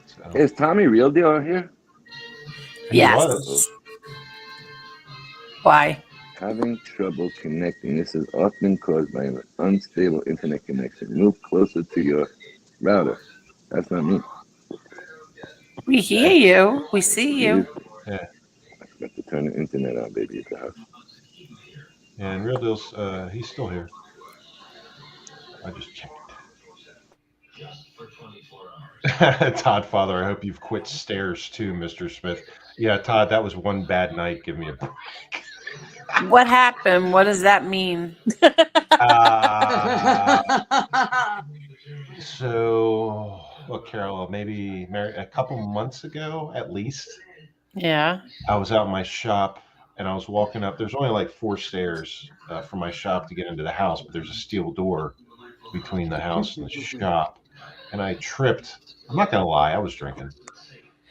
Speaker 1: So
Speaker 5: Is Tommy Real Deal here?
Speaker 1: he
Speaker 6: Yes.
Speaker 1: was.
Speaker 6: Why?
Speaker 5: Having trouble connecting. This is often caused by an unstable internet connection. Move closer to your router. That's not me.
Speaker 6: We hear you. We see you.
Speaker 5: You.
Speaker 1: Yeah,
Speaker 5: I forgot to turn the internet on, baby, at the house.
Speaker 1: and Real Deal's he's still here. I just checked. Todd Father, I hope you've quit stairs too, Mr. Smith. Yeah, Todd, that was one bad night. Give me a break.
Speaker 6: What happened? What does that mean?
Speaker 1: So, look, Carol, maybe a couple months ago at least,
Speaker 6: Yeah.
Speaker 1: I was out in my shop and I was walking up. There's only like 4 stairs from my shop to get into the house, but there's a steel door between the house and the shop. And I tripped. I'm not going to lie, I was drinking.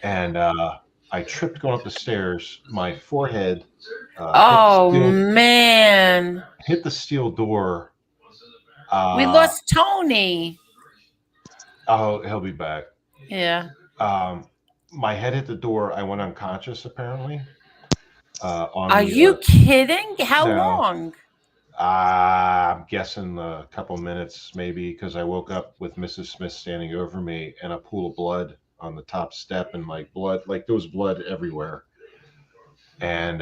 Speaker 1: And I tripped going up the stairs. My forehead
Speaker 6: Oh, man.
Speaker 1: hit the steel door.
Speaker 6: We lost Tony.
Speaker 1: Oh, he'll be back.
Speaker 6: Yeah.
Speaker 1: My head hit the door. I went unconscious, apparently.
Speaker 6: Are you kidding? How
Speaker 1: No.
Speaker 6: long?
Speaker 1: I'm guessing a couple minutes, maybe, because I woke up with Mrs. Smith standing over me and a pool of blood on the top step, and like blood, like there was blood everywhere. And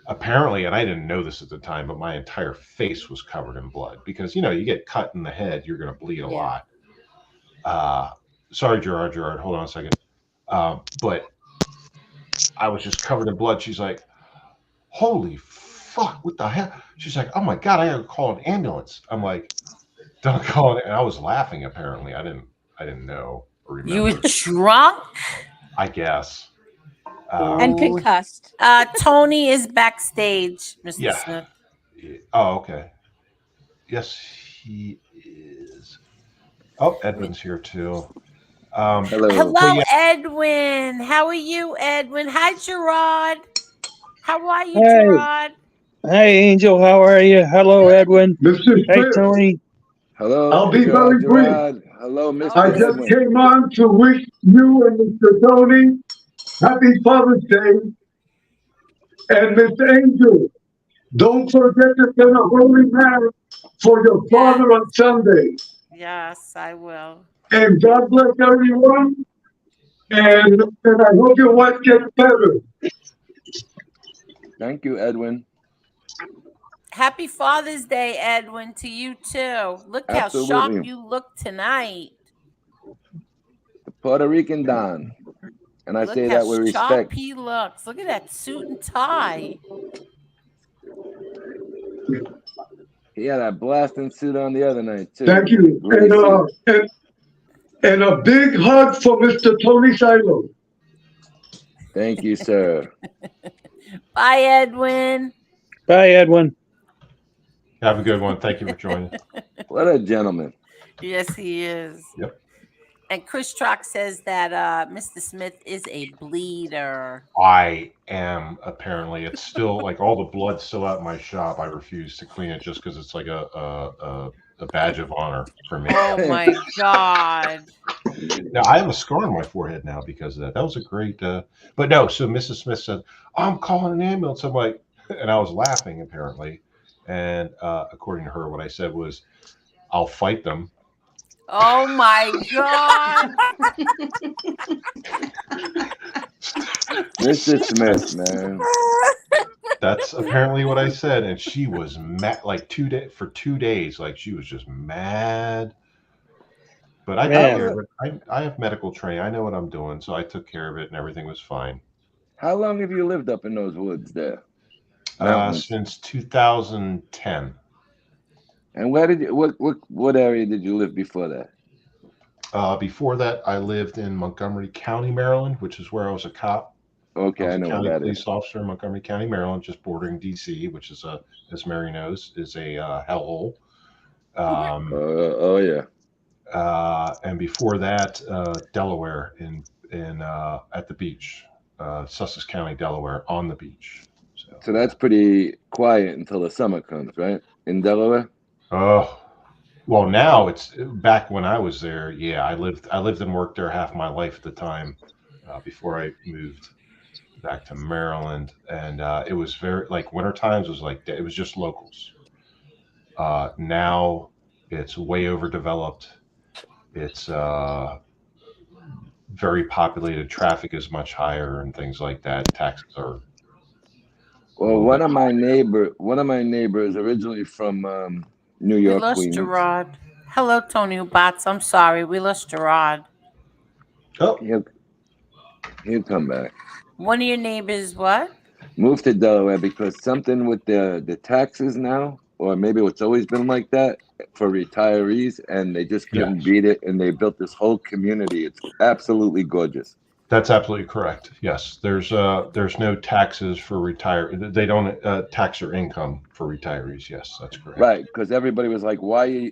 Speaker 1: apparently, and I didn't know this at the time, but my entire face was covered in blood because, you know, you get cut in the head, you're going to bleed a lot. Sorry, Gerard, hold on a second. But I was just covered in blood. She's like, holy fuck, what the hell? She's like, oh my God, I gotta call an ambulance. I'm like, don't call it. And I was laughing, apparently. I didn't know or remember.
Speaker 6: You were drunk?
Speaker 1: I guess.
Speaker 8: And concussed.
Speaker 6: Tony is backstage, Mr.
Speaker 1: Yeah.
Speaker 6: Smith.
Speaker 1: Oh, okay. Yes, he is. Oh, Edwin's here too.
Speaker 6: Hello, Edwin. How are you, Edwin? Hi, Gerard. How are you, Gerard?
Speaker 9: Hey, Angel. How are you? Hello, Edwin. Hey, Tony.
Speaker 5: Hello.
Speaker 10: I'll be very brief.
Speaker 5: Hello, Mr.
Speaker 10: I just came on to wish you and Mr. Tony happy Father's Day. And Miss Angel, don't forget to send a holy mass for your father on Sunday.
Speaker 6: Yes, I will.
Speaker 10: And God bless everyone. And I hope your wife gets better.
Speaker 5: Thank you, Edwin.
Speaker 6: Happy Father's Day, Edwin, to you too. Look how sharp you look tonight.
Speaker 5: The Puerto Rican Don. And I say that with respect.
Speaker 6: Look how sharp he looks. Look at that suit and tie.
Speaker 5: He had a blasting suit on the other night, too.
Speaker 10: Thank you. And a big hug for Mr. Tony Shiloh.
Speaker 5: Thank you, sir.
Speaker 6: Bye, Edwin.
Speaker 9: Bye, Edwin.
Speaker 1: Have a good one. Thank you for joining.
Speaker 5: What a gentleman.
Speaker 6: Yes, he is.
Speaker 1: Yep.
Speaker 6: And Chris Trock says that Mr. Smith is a bleeder.
Speaker 1: I am, apparently. It's still like all the blood's still out in my shop. I refuse to clean it just because it's like a a badge of honor for me.
Speaker 6: Oh my God.
Speaker 1: Now I have a scar on my forehead now because of that. That was a great. But no, so Mrs. Smith said, "I'm calling an ambulance." I'm like, and I was laughing apparently, and according to her, what I said was, "I'll fight them."
Speaker 6: Oh my God.
Speaker 5: Mr. Smith, man.
Speaker 1: That's apparently what I said, and she was mad like 2 days. Like she was just mad. But I took care
Speaker 9: Man,
Speaker 1: of it. I have medical training. I know what I'm doing, so I took care of it, and everything was fine.
Speaker 5: How long have you lived up in those woods there? Mountains.
Speaker 1: Since 2010.
Speaker 5: And where did you what area did you live before that?
Speaker 1: Before that, I lived in Montgomery County, Maryland, which is where I was a cop. I
Speaker 5: Okay,
Speaker 1: was
Speaker 5: I
Speaker 1: a
Speaker 5: know where
Speaker 1: county
Speaker 5: that is.
Speaker 1: police officer in Montgomery County, Maryland, just bordering D.C., which is as Mary knows, is a hellhole.
Speaker 5: Oh yeah.
Speaker 1: And before that, Delaware in at the beach, Sussex County, Delaware, on the beach.
Speaker 5: So that's pretty quiet until the summer comes, right? In Delaware?
Speaker 1: Oh, well, now it's back when I was there. Yeah, I lived and worked there half my life at the time before I moved back to Maryland, and it was very like winter times was like it was just locals. Now it's way overdeveloped. It's very populated. Traffic is much higher and things like that. Taxes are a
Speaker 5: Well,
Speaker 1: little bit
Speaker 5: one of my neighbors originally from New
Speaker 6: We
Speaker 5: York,
Speaker 6: lost
Speaker 5: Queens.
Speaker 6: Gerard. Hello, Tony Ubats. I'm sorry. We lost Gerard.
Speaker 1: Oh,
Speaker 5: He'll come back.
Speaker 6: One of your neighbors, what?
Speaker 5: Moved to Delaware because something with the taxes now, or maybe it's always been like that for retirees, and they just
Speaker 1: yes,
Speaker 5: couldn't beat it, and they built this whole community. It's absolutely gorgeous.
Speaker 1: that's absolutely correct. Yes, there's no taxes for retire. They don't tax your income for retirees. Yes, that's correct.
Speaker 5: Right, because everybody was like,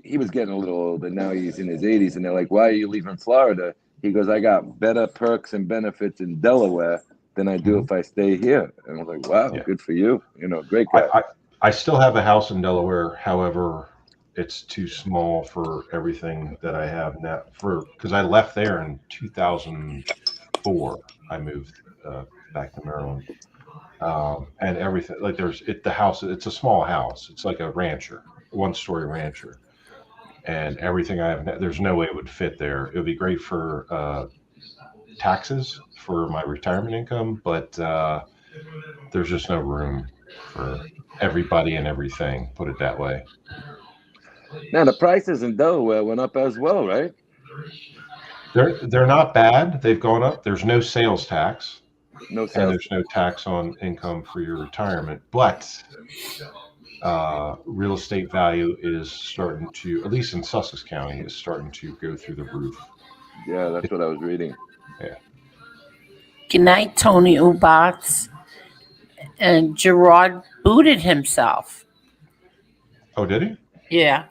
Speaker 5: he was getting a little older. Now he's in his 80s, and they're like, why are you leaving Florida? He goes, I got better perks and benefits in Delaware than I do
Speaker 1: Mhm.
Speaker 5: if I stay here. And I was like, wow,
Speaker 1: Yeah,
Speaker 5: good for you. Great
Speaker 1: I,
Speaker 5: guy.
Speaker 1: I I still have a house in Delaware. However, it's too small for everything that I have now. For because I left there in 2004. I moved back to Maryland. And everything like the house. It's a small house. It's like a rancher, 1-story rancher, and everything I have. There's no way it would fit there. It would be great for taxes for my retirement income, but there's just no room for everybody and everything. Put it that way.
Speaker 5: Now, the prices in Delaware went up as well, right?
Speaker 1: They're not bad. They've gone up. There's no sales tax,
Speaker 5: No
Speaker 1: and
Speaker 5: sales.
Speaker 1: there's no tax on income for your retirement, but real estate value is starting to, at least in Sussex County, is starting to go through the roof.
Speaker 5: Yeah, that's
Speaker 1: It,
Speaker 5: what I was reading.
Speaker 1: yeah.
Speaker 6: Good night, Tony Ubats. And Gerard booted himself.
Speaker 1: Oh, did he?
Speaker 6: Yeah.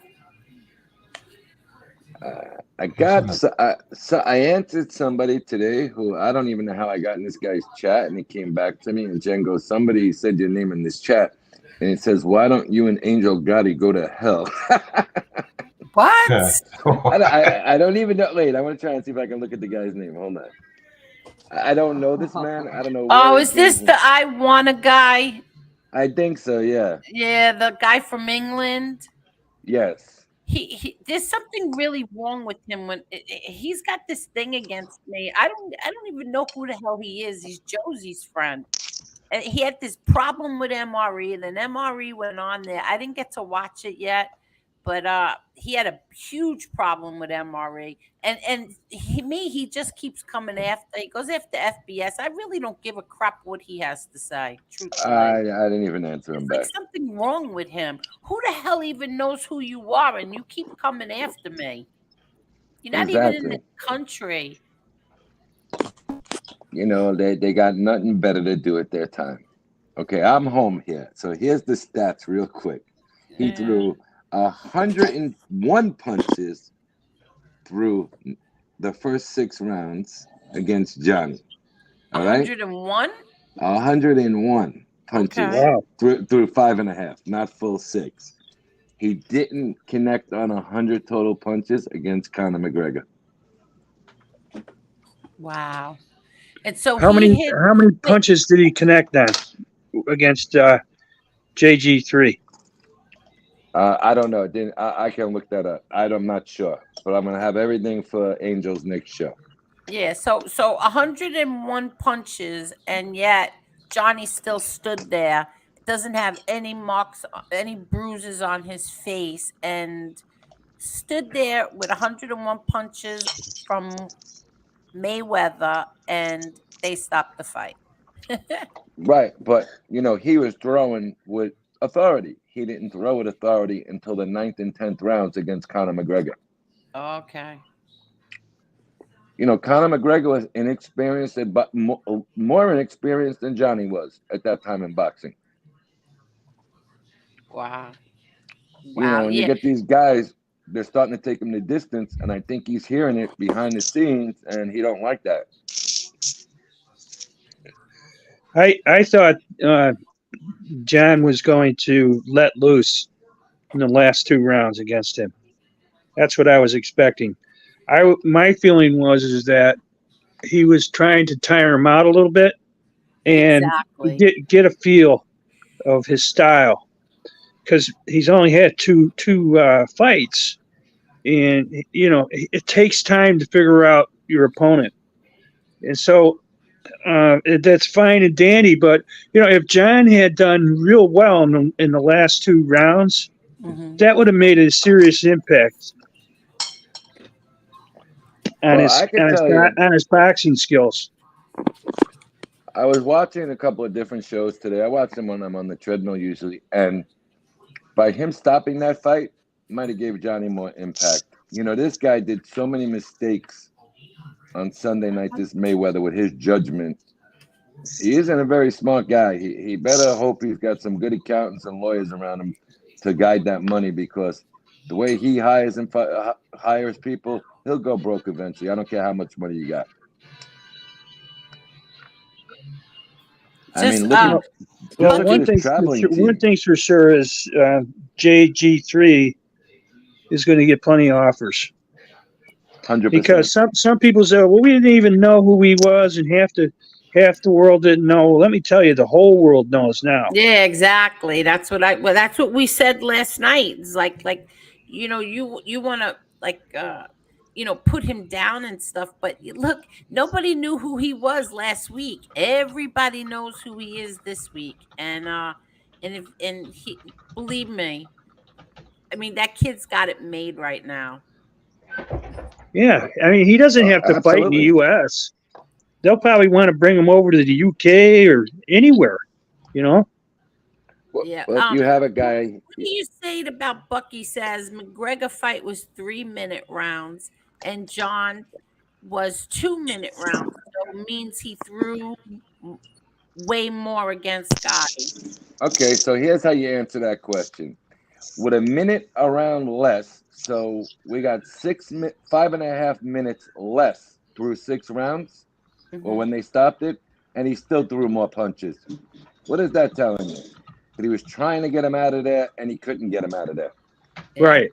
Speaker 5: I
Speaker 1: He's in
Speaker 5: got
Speaker 1: the.
Speaker 5: so I answered somebody today who I don't even know how I got in this guy's chat, and he came back to me, and Jen goes, somebody said your name in this chat, and it says, why don't you and Angel Gotti go to hell?
Speaker 6: What?
Speaker 5: I don't even know. Wait, I want to try and see if I can look at the guy's name. Hold on. I don't know this man. I don't know where
Speaker 6: Oh,
Speaker 5: he
Speaker 6: is this
Speaker 5: came
Speaker 6: the
Speaker 5: from.
Speaker 6: I Wanna guy?
Speaker 5: I think so. Yeah.
Speaker 6: Yeah, the guy from England.
Speaker 5: Yes.
Speaker 6: He there's something really wrong with him when he's got this thing against me. I don't even know who the hell he is. He's Josie's friend. And he had this problem with MRE, and then MRE went on there. I didn't get to watch it yet, but he had a huge problem with MRE. And he just keeps coming after. He goes after FBS. I really don't give a crap what he has to say, truthfully.
Speaker 5: I didn't even answer him
Speaker 6: It's like
Speaker 5: back.
Speaker 6: something wrong with him. Who the hell even knows who you are? And you keep coming after me. You're not even in the
Speaker 5: Exactly.
Speaker 6: country.
Speaker 5: They got nothing better to do at their time. Okay, I'm home here. So here's the stats real quick. He
Speaker 6: Yeah.
Speaker 5: threw 101 punches through the first 6 rounds against Johnny. All right?
Speaker 6: 101?
Speaker 5: 101 punches
Speaker 6: Okay.
Speaker 9: wow.
Speaker 5: through 5.5, not full 6. he didn't connect on 100 total punches against Conor McGregor.
Speaker 6: Wow. And so
Speaker 9: How
Speaker 6: he
Speaker 9: many
Speaker 6: hit.
Speaker 9: how many
Speaker 6: Wait,
Speaker 9: punches did he connect on against JG3?
Speaker 5: I don't know. I can look that up. I'm not sure, but I'm gonna have everything for Angel's next show.
Speaker 6: yeah. So 101 punches, and yet Johnny still stood there. Doesn't have any marks, any bruises on his face, and stood there with 101 punches from Mayweather, and they stopped the fight.
Speaker 5: Right, but he was throwing with authority. He didn't throw with authority until the ninth and 10th rounds against Conor McGregor.
Speaker 6: Okay.
Speaker 5: Conor McGregor was inexperienced, but more inexperienced than Johnny was at that time in boxing.
Speaker 6: Wow. Wow.
Speaker 5: And you
Speaker 6: Yeah.
Speaker 5: get these guys, they're starting to take him the distance, and I think he's hearing it behind the scenes, and he don't like that.
Speaker 9: I thought John was going to let loose in the last 2 rounds against him. That's what I was expecting. My feeling was is that he was trying to tire him out a little bit and
Speaker 6: Exactly.
Speaker 9: get a feel of his style because he's only had two fights, and it takes time to figure out your opponent, and so that's fine and dandy. But if John had done real well in the last 2 rounds,
Speaker 6: Hmm.
Speaker 9: that would have made a serious impact on
Speaker 5: Well,
Speaker 9: his
Speaker 5: I could tell you,
Speaker 9: on his boxing skills.
Speaker 5: I was watching a couple of different shows today. I watch them when I'm on the treadmill usually, and by him stopping that fight, might have gave Johnny more impact. This guy did so many mistakes on Sunday night, this Mayweather, with his judgment. He isn't a very smart guy. He better hope he's got some good accountants and lawyers around him to guide that money, because the way he hires people, he'll go broke eventually. I don't care how much money you got. I
Speaker 6: Just
Speaker 5: mean, look at just
Speaker 9: Well,
Speaker 5: look at
Speaker 6: Bucky.
Speaker 5: his traveling
Speaker 9: one
Speaker 5: team.
Speaker 9: thing's for sure is JG3 is going to get plenty of offers
Speaker 5: 100%.
Speaker 9: because some people say, well, we didn't even know who he was, and half the world didn't know. Well, let me tell you, the whole world knows now.
Speaker 6: Yeah, exactly. That's what we said last night. It's like you want to put him down and stuff, but look, nobody knew who he was last week. Everybody knows who he is this week. And he, believe me, I mean, that kid's got it made right now.
Speaker 9: Yeah, I mean, he doesn't have to fight in the
Speaker 5: Absolutely.
Speaker 9: U.S. They'll probably want to bring him over to the UK or anywhere. You know.
Speaker 6: Yeah.
Speaker 5: Well, you have a
Speaker 6: What
Speaker 5: guy.
Speaker 6: do you say about Bucky says McGregor fight was 3-minute rounds and John was 2-minute rounds? So it means he threw way more against Gotti.
Speaker 5: Okay, so here's how you answer that question. With a minute around less, so we got 5.5 minutes less through 6 rounds, or
Speaker 6: Hmm.
Speaker 5: when they stopped it, and he still threw more punches. What is that telling you? That he was trying to get him out of there, and he couldn't get him out of there.
Speaker 6: Yeah.
Speaker 9: Right.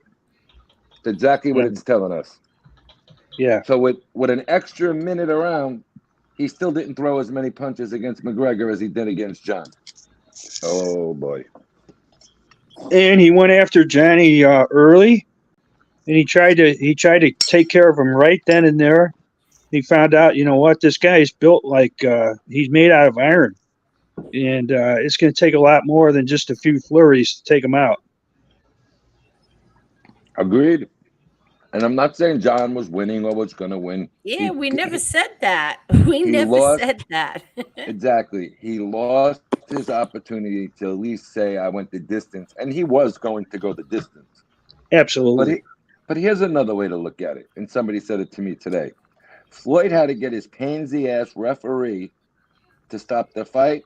Speaker 5: That's exactly what
Speaker 9: Yeah.
Speaker 5: it's telling us.
Speaker 9: Yeah.
Speaker 5: So with an extra minute around, he still didn't throw as many punches against McGregor as he did against John. Oh boy.
Speaker 9: And he went after Johnny early, and he tried to take care of him right then and there. He found out, you know what, this guy is built like he's made out of iron, and it's going to take a lot more than just a few flurries to take him out.
Speaker 5: Agreed. And I'm not saying John was winning or was going to win.
Speaker 6: Yeah,
Speaker 5: He,
Speaker 6: we never
Speaker 5: he
Speaker 6: said that. We
Speaker 5: he
Speaker 6: never
Speaker 5: lost.
Speaker 6: said that.
Speaker 5: Exactly. He lost his opportunity to at least say I went the distance, and he was going to go the distance. But
Speaker 9: Absolutely.
Speaker 5: here's another way to look at it. And somebody said it to me today. Floyd had to get his pansy ass referee to stop the fight.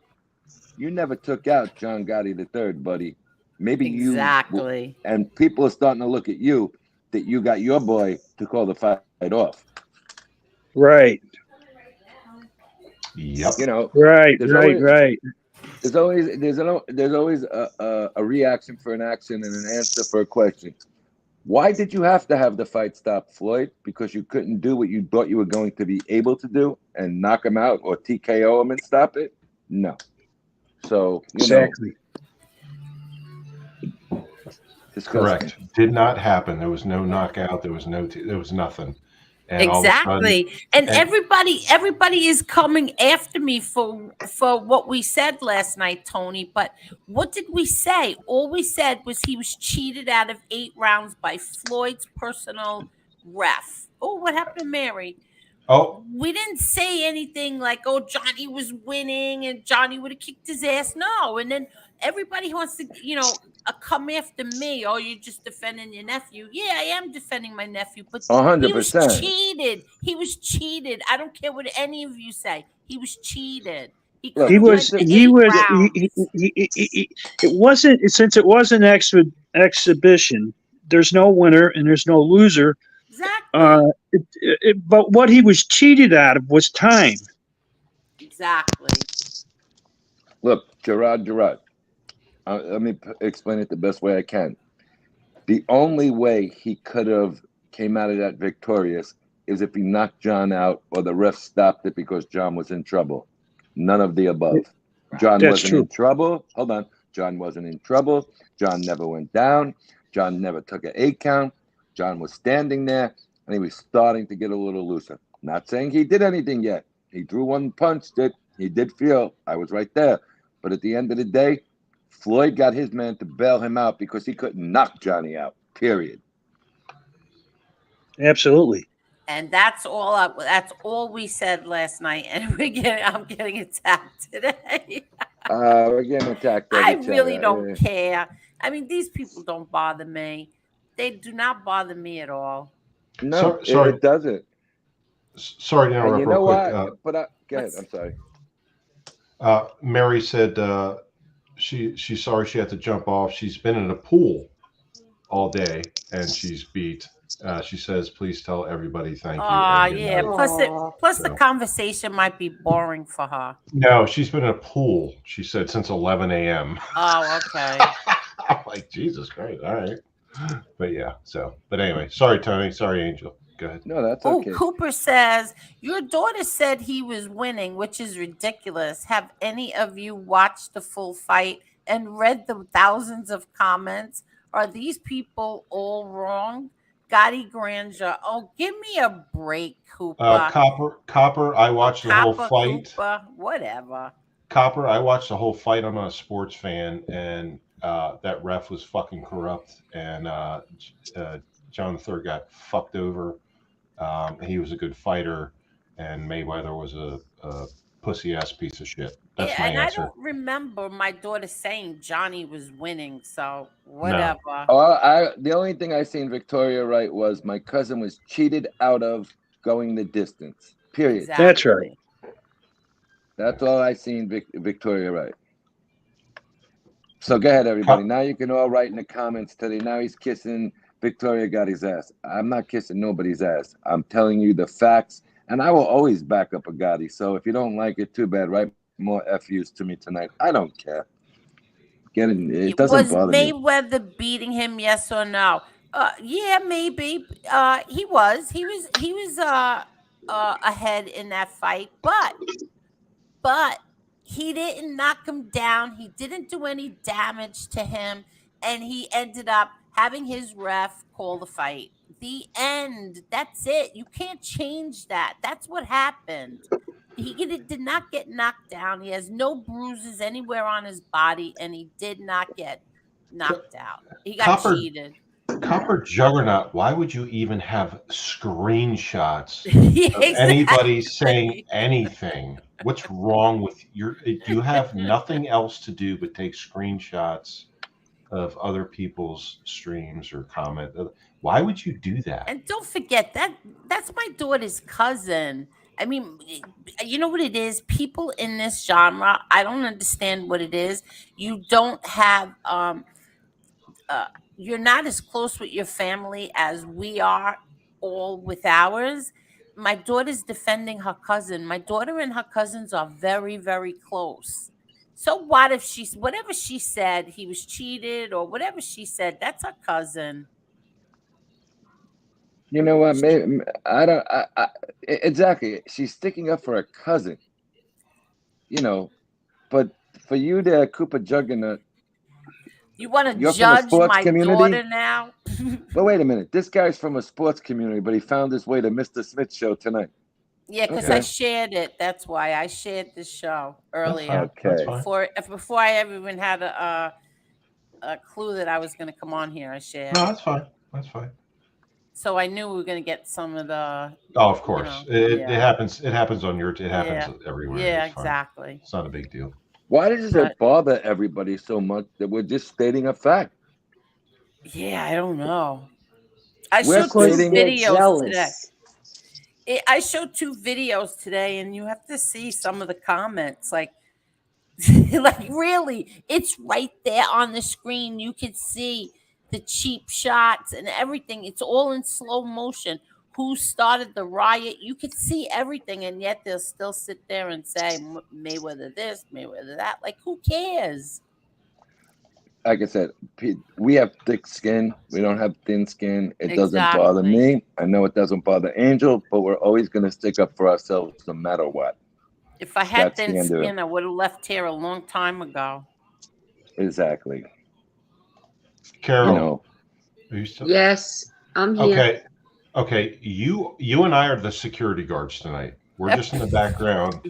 Speaker 5: You never took out John Gotti III, buddy. Maybe
Speaker 6: Exactly.
Speaker 5: and people are starting to look at you that you got your boy to call the fight off.
Speaker 9: Right.
Speaker 1: Yep.
Speaker 5: You know,
Speaker 9: Right.
Speaker 5: there's
Speaker 9: Right.
Speaker 5: always
Speaker 9: Right.
Speaker 5: there's always a reaction for an action and an answer for a question. Why did you have to have the fight stop, Floyd? Because you couldn't do what you thought you were going to be able to do and knock him out or TKO him and stop it? No. So,
Speaker 9: Exactly.
Speaker 5: disgusting.
Speaker 1: Correct. Did not happen. There was no knockout. There was there was nothing. And all of a sudden,
Speaker 6: Exactly. And
Speaker 1: and
Speaker 6: everybody is coming after me for what we said last night, Tony. But what did we say? All we said was he was cheated out of 8 rounds by Floyd's personal ref. Oh, what happened to Mary?
Speaker 1: oh,
Speaker 6: We didn't say anything like, oh, Johnny was winning and Johnny would have kicked his ass. No. And then everybody wants to, come after me. Oh, you're just defending your nephew. Yeah, I am defending my nephew, but he was
Speaker 5: 100%.
Speaker 6: cheated. He was cheated. I don't care what any of you say. He was cheated. He
Speaker 5: Look,
Speaker 6: could
Speaker 9: He
Speaker 6: have went
Speaker 9: was.
Speaker 5: just
Speaker 6: to
Speaker 9: He
Speaker 6: eight
Speaker 9: was.
Speaker 6: rounds.
Speaker 9: It wasn't, since it was an exhibition. There's no winner and there's no loser. Uh,
Speaker 6: Exactly.
Speaker 9: but what he was cheated out of was time.
Speaker 6: Exactly.
Speaker 5: look, Gerard. Let me explain it the best way I can. The only way he could have came out of that victorious is if he knocked John out or the ref stopped it because John was in trouble. None of the above. John
Speaker 9: That's
Speaker 5: wasn't in
Speaker 9: true.
Speaker 5: trouble. Hold on. John wasn't in trouble. John never went down. John never took an 8 count. John was standing there and he was starting to get a little looser. Not saying he did anything yet. He drew one punch that he did feel. I was right there. But at the end of the day, Floyd got his man to bail him out because he couldn't knock Johnny out. Period.
Speaker 9: Absolutely.
Speaker 6: And that's all we said last night. And I'm getting attacked today.
Speaker 5: We're getting attacked at
Speaker 6: I
Speaker 5: each
Speaker 6: really don't
Speaker 5: other.
Speaker 6: care. I mean, these people don't bother me. They do not bother me at all.
Speaker 5: No,
Speaker 1: sorry,
Speaker 5: it,
Speaker 1: sorry,
Speaker 5: it doesn't.
Speaker 1: sorry to
Speaker 5: And
Speaker 1: interrupt
Speaker 5: you
Speaker 1: real
Speaker 5: know
Speaker 1: quick.
Speaker 5: what? But go ahead.
Speaker 6: What's
Speaker 5: I'm sorry.
Speaker 1: Mary said she's sorry she had to jump off. She's been in a pool all day and she's beat. She says, "Please tell everybody thank you and good
Speaker 6: yeah.
Speaker 1: night."
Speaker 6: Plus the
Speaker 1: So
Speaker 6: conversation might be boring for her.
Speaker 1: no, she's been in a pool. She said since 11 a.m.
Speaker 6: Oh, okay.
Speaker 1: I'm like, Jesus Christ! All right, but yeah. So, but anyway, sorry, Tony. Sorry, Angel. Go ahead.
Speaker 5: No, that's
Speaker 6: Oh,
Speaker 5: okay.
Speaker 6: Cooper says your daughter said he was winning, which is ridiculous. Have any of you watched the full fight and read the thousands of comments? Are these people all wrong? Gotti Granger. Oh, give me a break, Cooper.
Speaker 1: Copper. I
Speaker 6: Or
Speaker 1: watched the whole
Speaker 6: Copper
Speaker 1: fight.
Speaker 6: Cooper. Whatever.
Speaker 1: Copper. I watched the whole fight. I'm not a sports fan, and that ref was fucking corrupt, and John III got fucked over. He was a good fighter, and Mayweather was a pussy ass piece of shit.
Speaker 6: Yeah,
Speaker 1: That's my
Speaker 6: and I
Speaker 1: answer.
Speaker 6: don't remember my daughter saying Johnny was winning, so
Speaker 1: No.
Speaker 6: whatever.
Speaker 5: Oh, the only thing I seen Victoria right was my cousin was cheated out of going the distance. Period.
Speaker 9: That's right.
Speaker 6: Exactly.
Speaker 5: That's all I seen Victoria right. So go ahead, everybody. Now you can all write in the comments today. Now he's kissing Victoria got his ass. I'm not kissing nobody's ass. I'm telling you the facts, and I will always back up a Gotti. So if you don't like it, too bad. Write more FUs to me tonight. I don't care. Get it? It doesn't
Speaker 6: Was
Speaker 5: bother me.
Speaker 6: Mayweather beating him? Yes or no? Yeah, maybe. He was. He was ahead in that fight, but he didn't knock him down. He didn't do any damage to him, and he ended up having his ref call the fight. The end. That's it. You can't change that. That's what happened. Did not get knocked down. He has no bruises anywhere on his body, and he did not get knocked out. He got
Speaker 1: Copper
Speaker 6: cheated.
Speaker 1: Copper Juggernaut. Why would you even have screenshots
Speaker 6: Yeah,
Speaker 1: of anybody saying
Speaker 6: exactly.
Speaker 1: anything? What's wrong with your? You have nothing else to do but take screenshots of other people's streams or comment. Why would you do that?
Speaker 6: And don't forget that's my daughter's cousin. I mean, you know what it is? People in this genre, I don't understand what it is. You don't have uh you're not as close with your family as we are all with ours. My daughter's defending her cousin. My daughter and her cousins are very, very close. So what if whatever she said, he was cheated or whatever she said, that's her cousin.
Speaker 5: You know what? Maybe I don't. Exactly. She's sticking up for her cousin. You know, but for you to Cooper Juggernaut,
Speaker 6: You want to
Speaker 5: you're from a
Speaker 6: judge
Speaker 5: sports
Speaker 6: my daughter
Speaker 5: community.
Speaker 6: now?
Speaker 5: But wait a minute. This guy's from a sports community, but he found his way to Mr. Smith's show tonight.
Speaker 6: Yeah, because I
Speaker 5: Okay.
Speaker 6: shared it. That's why I shared this show
Speaker 1: That's fine.
Speaker 6: earlier.
Speaker 1: That's
Speaker 5: Okay.
Speaker 1: fine.
Speaker 6: Before I ever even had a clue that I was going to come on here, I shared
Speaker 1: No,
Speaker 6: it.
Speaker 1: that's fine. That's fine.
Speaker 6: So I knew we were going to get some of the,
Speaker 1: Oh, of course. It
Speaker 6: yeah,
Speaker 1: happens. It happens on your. It happens
Speaker 6: yeah,
Speaker 1: everywhere.
Speaker 6: yeah,
Speaker 1: It's fine.
Speaker 6: exactly.
Speaker 1: It's not a big deal.
Speaker 5: Why does
Speaker 6: But
Speaker 5: it bother everybody so much that we're just stating a fact?
Speaker 6: yeah, I don't know. I
Speaker 5: We're
Speaker 6: showed two
Speaker 2: Because
Speaker 5: stating.
Speaker 2: they're
Speaker 6: videos today.
Speaker 2: jealous.
Speaker 6: I showed two videos today, and you have to see some of the comments. Like, like really, it's right there on the screen. You could see the cheap shots and everything. It's all in slow motion. Who started the riot? You could see everything, and yet they'll still sit there and say Mayweather this, Mayweather that. Like, who cares?
Speaker 5: Like I said, we have thick skin. We don't have thin skin. It doesn't bother
Speaker 6: Exactly.
Speaker 5: me. I know it doesn't bother Angel, but we're always going to stick up for ourselves no matter what.
Speaker 6: If I had
Speaker 5: That's the
Speaker 6: thin
Speaker 5: end of it.
Speaker 6: skin, I would have left here a long time ago.
Speaker 5: Exactly.
Speaker 1: Carol,
Speaker 5: You know,
Speaker 1: are you still?
Speaker 7: Yes, I'm here.
Speaker 1: Okay. Okay. You and I are the security guards tonight. We're just in the background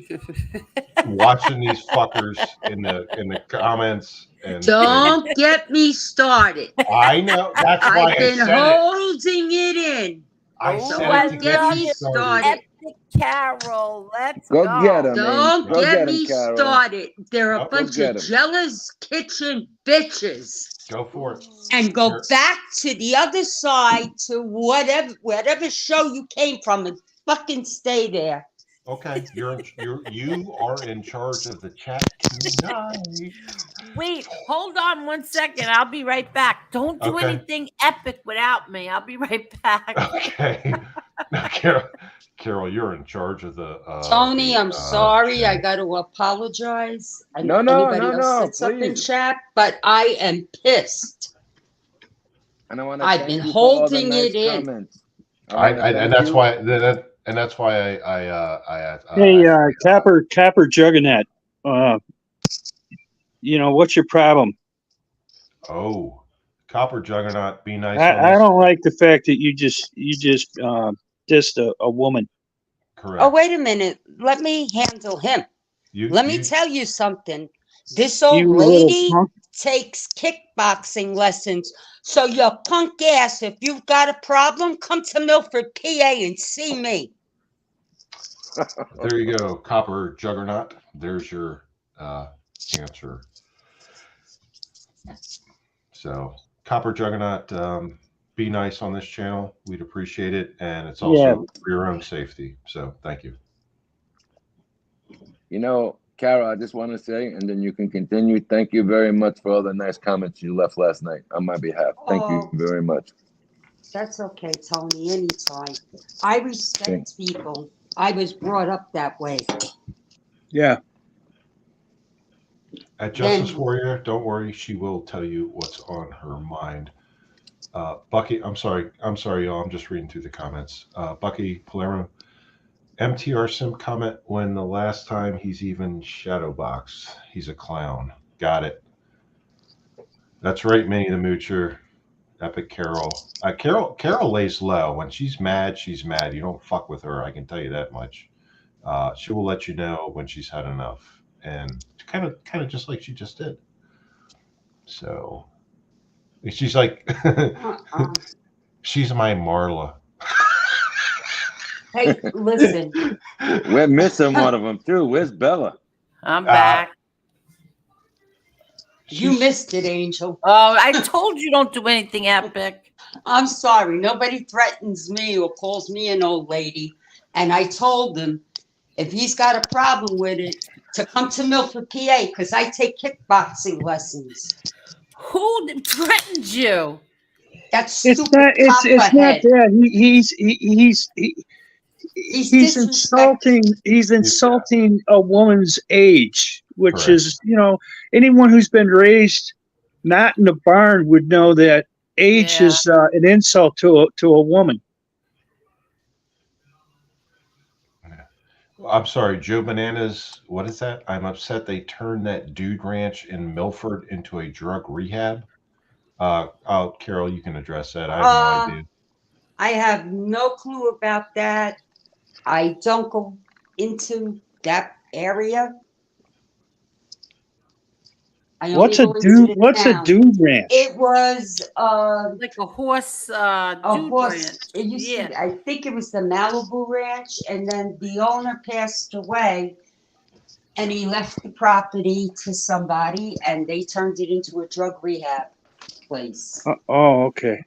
Speaker 1: watching these fuckers in the comments and
Speaker 7: Don't get me started.
Speaker 1: I know that's why
Speaker 7: I've
Speaker 1: I
Speaker 7: been
Speaker 1: said it.
Speaker 7: holding it in.
Speaker 1: I
Speaker 6: Oh,
Speaker 1: said
Speaker 6: I
Speaker 1: it to
Speaker 7: Don't get
Speaker 1: get
Speaker 6: love
Speaker 1: you
Speaker 7: me
Speaker 6: it.
Speaker 1: started.
Speaker 7: started.
Speaker 6: Epic Carol. Let's
Speaker 5: go get
Speaker 6: go.
Speaker 5: him,
Speaker 7: Don't
Speaker 5: Go
Speaker 7: get
Speaker 5: get him,
Speaker 7: me
Speaker 5: Carol.
Speaker 7: started. They're a
Speaker 1: Oh,
Speaker 5: Go
Speaker 7: bunch
Speaker 5: get
Speaker 7: of
Speaker 5: him.
Speaker 7: jealous kitchen bitches.
Speaker 1: Go for it.
Speaker 7: And go
Speaker 1: Here.
Speaker 7: back to the other side to whatever show you came from and fucking stay there.
Speaker 1: Okay. You are in charge of the chat tonight.
Speaker 6: Wait, hold on 1 second. I'll be right back. Don't do
Speaker 1: Okay.
Speaker 6: anything epic without me. I'll be right back.
Speaker 1: Okay. Now, Carol, you're in charge of the
Speaker 7: Tony, I'm sorry. I
Speaker 1: chat.
Speaker 7: got to apologize. And
Speaker 5: No,
Speaker 7: anybody else said something in
Speaker 5: please.
Speaker 7: chat, but I am pissed.
Speaker 5: And I want to
Speaker 7: I've
Speaker 5: thank
Speaker 7: been
Speaker 5: you for all the
Speaker 7: holding
Speaker 5: nice
Speaker 7: it in.
Speaker 5: comments.
Speaker 1: And that's why
Speaker 9: Hey, Copper Juggernaut, what's your problem?
Speaker 1: Oh, Copper Juggernaut, be nice on
Speaker 9: I
Speaker 1: this.
Speaker 9: don't like the fact that you just dissed a woman.
Speaker 1: Correct.
Speaker 7: Oh, wait a minute. Let me handle him. Let me tell you something. This old
Speaker 9: You little
Speaker 7: lady
Speaker 9: punk.
Speaker 7: takes kickboxing lessons. So your punk ass, if you've got a problem, come to Milford, PA and see me.
Speaker 1: There you go, Copper Juggernaut. There's your answer. So, Copper Juggernaut, be nice on this channel. We'd appreciate it, and it's also for your own safety. So, thank you.
Speaker 5: Carol, I just want to say, and then you can continue. Thank you very much for all the nice comments you left last night on my behalf. Thank you very much.
Speaker 7: That's okay, Tony, anytime. I respect people. I was brought up that way.
Speaker 9: Yeah.
Speaker 1: At Justice Warrior, don't worry, she will tell you what's on her mind. Bucky, I'm sorry, y'all. I'm just reading through the comments. Bucky Palermo, MTR Sim comment, when the last time he's even shadowboxed. He's a clown. Got it. That's right, Minnie the Moocher. Epic Carol. Carol lays low. When she's mad, she's mad. You don't fuck with her. I can tell you that much. She will let you know when she's had enough, and kind of just like she just did. So she's like, she's my Marla.
Speaker 7: Hey, listen.
Speaker 5: We're missing one of them too. Where's Bella?
Speaker 6: I'm back.
Speaker 7: You missed it, Angel.
Speaker 6: Oh, I told you don't do anything epic.
Speaker 7: I'm sorry. Nobody threatens me or calls me an old lady. And I told him if he's got a problem with it, to come to Milford, PA, because I take kickboxing lessons.
Speaker 6: Who threatened you?
Speaker 7: That stupid
Speaker 9: It's not that. He's insulting a woman's age which
Speaker 1: Correct.
Speaker 9: is, anyone who's been raised not in a barn would know that age
Speaker 6: Yeah.
Speaker 9: is an insult to a woman.
Speaker 1: Yeah. I'm sorry, Joe Bananas. What is that? I'm upset they turned that dude ranch in Milford into a drug rehab. Carol, you can address that. I have no
Speaker 7: Uh,
Speaker 1: idea.
Speaker 7: I have no clue about that. I don't go into that area. I only go into the
Speaker 9: What's a
Speaker 7: town.
Speaker 9: dude ranch?
Speaker 7: It was
Speaker 6: Like a horse
Speaker 7: a
Speaker 6: dude
Speaker 7: horse.
Speaker 6: ranch.
Speaker 7: It used to
Speaker 6: Yeah.
Speaker 7: be, I think it was the Malibu Ranch, and then the owner passed away, and he left the property to somebody, and they turned it into a drug rehab place.
Speaker 9: Oh, okay.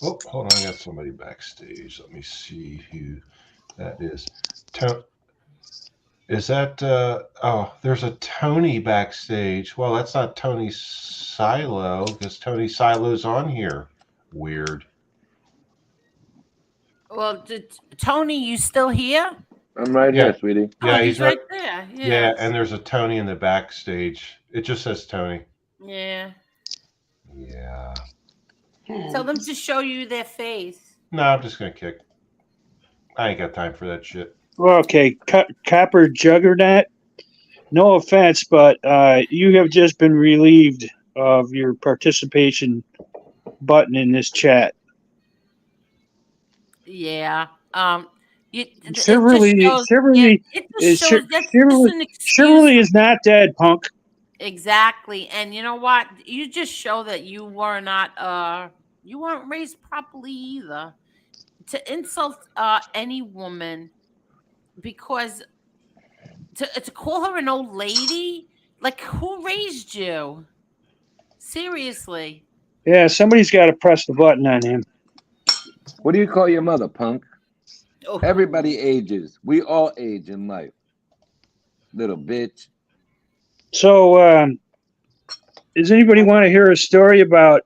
Speaker 1: Oh, hold on. I got somebody backstage. Let me see who that is. To- is that, oh, there's a Tony backstage. Well, that's not Tony Silo because Tony Silo's on here. Weird.
Speaker 6: Well, Tony, you still here?
Speaker 3: I'm right
Speaker 1: Yeah.
Speaker 3: here, sweetie.
Speaker 6: Oh,
Speaker 1: Yeah, he's
Speaker 6: he's
Speaker 1: right.
Speaker 6: right there.
Speaker 1: Yeah,
Speaker 6: Yes.
Speaker 1: and there's a Tony in the backstage. It just says Tony.
Speaker 6: Yeah.
Speaker 1: Yeah.
Speaker 6: Tell them to show you their face.
Speaker 1: No, I'm just gonna kick. I ain't got time for that shit.
Speaker 9: Okay, Copper Juggernaut. No offense, but you have just been relieved of your participation button in this chat.
Speaker 6: Yeah. It just
Speaker 9: Chivalry,
Speaker 6: shows. Yeah.
Speaker 9: chivalry
Speaker 6: It just
Speaker 9: is
Speaker 6: shows. That's just
Speaker 9: chivalry.
Speaker 6: an excuse
Speaker 9: Chivalry
Speaker 6: for
Speaker 9: is not dead, punk.
Speaker 6: exactly. And you know what? You just show that you weren't raised properly either. To insult any woman because to call her an old lady, like who raised you? Seriously.
Speaker 9: Yeah, somebody's got to press the button on him.
Speaker 5: What do you call your mother, punk?
Speaker 6: Oh.
Speaker 5: Everybody ages. We all age in life. Little bitch.
Speaker 9: So, does anybody want to hear a story about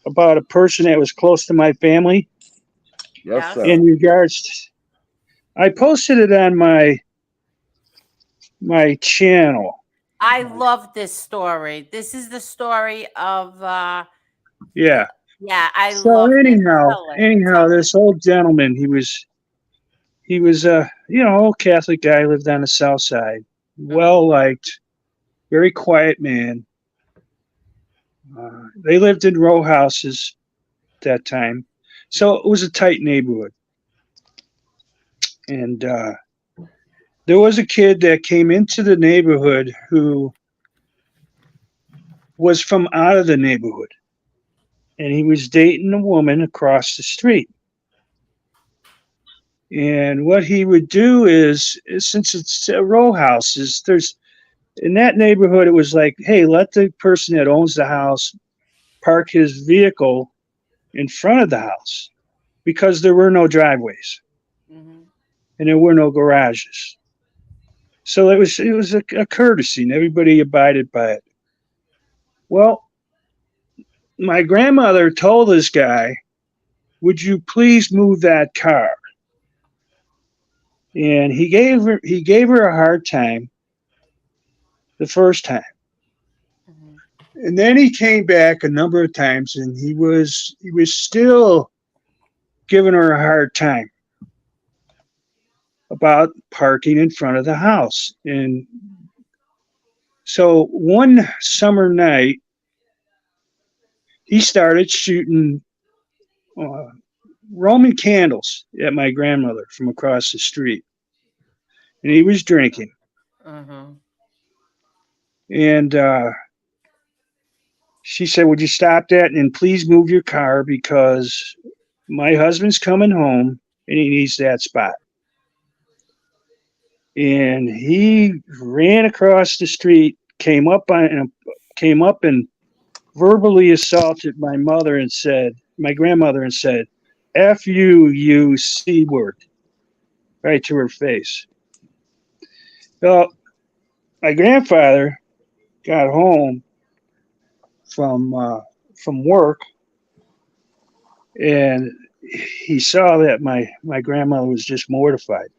Speaker 9: a person that was close to my family
Speaker 5: Yes,
Speaker 6: Yes.
Speaker 5: sir.
Speaker 9: in regards? I posted it on my channel.
Speaker 6: I love this story. This is the story of
Speaker 9: Yeah.
Speaker 6: yeah, I
Speaker 9: So
Speaker 6: love this.
Speaker 9: anyhow,
Speaker 6: Tell it.
Speaker 9: anyhow,
Speaker 6: Tell it.
Speaker 9: this old gentleman, he was a old Catholic guy, lived on the South Side, well
Speaker 6: Mhm.
Speaker 9: liked, very quiet man. They lived in row houses at that time, so it was a tight neighborhood. And there was a kid that came into the neighborhood who was from out of the neighborhood, and he was dating a woman across the street. And what he would do is since it's row houses, there's in that neighborhood, it was like, hey, let the person that owns the house park his vehicle in front of the house because there were no driveways
Speaker 6: Mhm.
Speaker 9: and there were no garages. So it was a courtesy, and everybody abided by it. Well, my grandmother told this guy, "Would you please move that car?" And he gave her a hard time the first time,
Speaker 6: Mhm.
Speaker 9: and then he came back a number of times, and he was still giving her a hard time about parking in front of the house. And so one summer night, he started shooting uh, Roman candles at my grandmother from across the street. And he was drinking.
Speaker 6: Mhm.
Speaker 9: And she said, "Would you stop that and please move your car because my husband's coming home and he needs that spot." And he ran across the street, came up and verbally assaulted my grandmother, and said, "F you, you C word," right to her face. Well, my grandfather got home from uh, from work, and he saw that my grandmother was just mortified.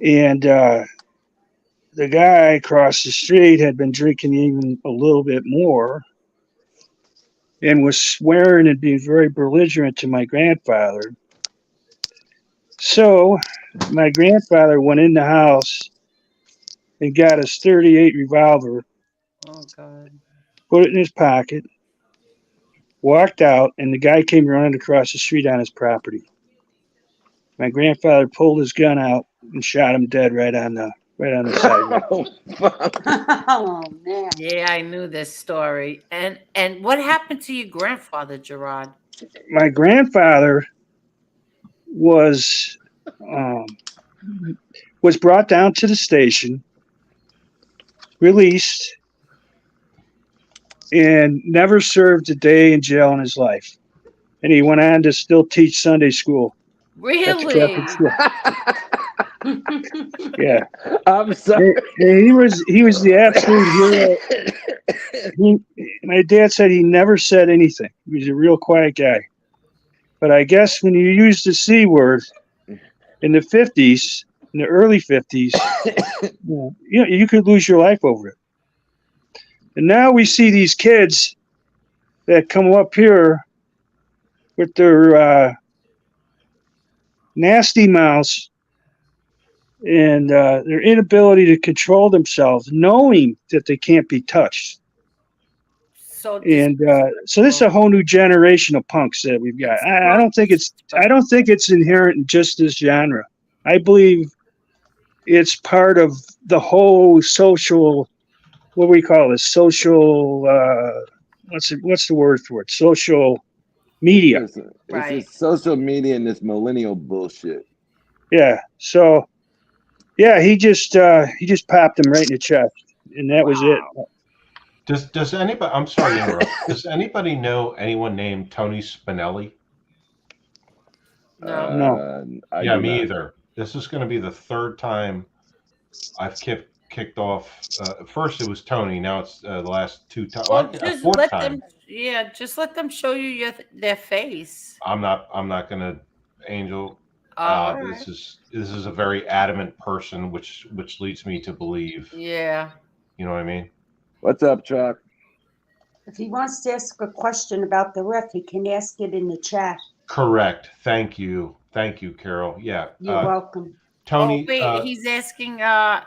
Speaker 9: And the guy across the street had been drinking even a little bit more and was swearing and being very belligerent to my grandfather. So my grandfather went in the house and got his 38 revolver,
Speaker 6: Oh God.
Speaker 9: put it in his pocket, walked out, and the guy came running across the street on his property. My grandfather pulled his gun out and shot him dead right on the sidewalk.
Speaker 3: Oh, fuck.
Speaker 7: Oh man.
Speaker 6: Yeah, I knew this story. And what happened to your grandfather, Gerard?
Speaker 9: My grandfather was um, was brought down to the station, released, and never served a day in jail in his life. And he went on to still teach Sunday school at the
Speaker 6: Really?
Speaker 9: Catholic school. Yeah,
Speaker 3: I'm sorry.
Speaker 9: and he was the absolute hero. My dad said he never said anything. He was a real quiet guy. But I guess when you use the C word in the 50s, in the early 50s, you could lose your life over it. And now we see these kids that come up here with their nasty mouths and their inability to control themselves, knowing that they can't be touched.
Speaker 6: So this
Speaker 9: And so this is a whole new generation of punks that we've got. I don't think it's inherent in just this genre. I believe it's part of the whole social. What do we call this? Social. What's the word for it? Social media.
Speaker 11: Listen, it's
Speaker 6: right.
Speaker 11: this social media and this millennial bullshit.
Speaker 9: Yeah. So yeah, he just popped him right in the chest, and that was it.
Speaker 6: Wow.
Speaker 1: Does anybody? I'm sorry to interrupt. Does anybody know anyone named Tony Spinelli?
Speaker 6: No.
Speaker 9: No.
Speaker 11: I
Speaker 1: Yeah,
Speaker 11: do
Speaker 1: me
Speaker 11: not.
Speaker 1: either. This is going to be the third time I've kicked off. First it was Tony. Now it's the last two times.
Speaker 6: Well,
Speaker 1: A
Speaker 6: just
Speaker 1: fourth
Speaker 6: let
Speaker 1: time.
Speaker 6: them. Yeah, just let them show you their face.
Speaker 1: I'm not going to, Angel.
Speaker 6: All right.
Speaker 1: This is a very adamant person, which leads me to believe.
Speaker 6: Yeah.
Speaker 1: You know what I mean?
Speaker 11: What's up, Chuck?
Speaker 7: If he wants to ask a question about the ref, he can ask it in the chat.
Speaker 1: Correct. Thank you, Carol. Yeah.
Speaker 7: You're welcome.
Speaker 6: Oh
Speaker 1: Tony.
Speaker 6: wait, he's asking.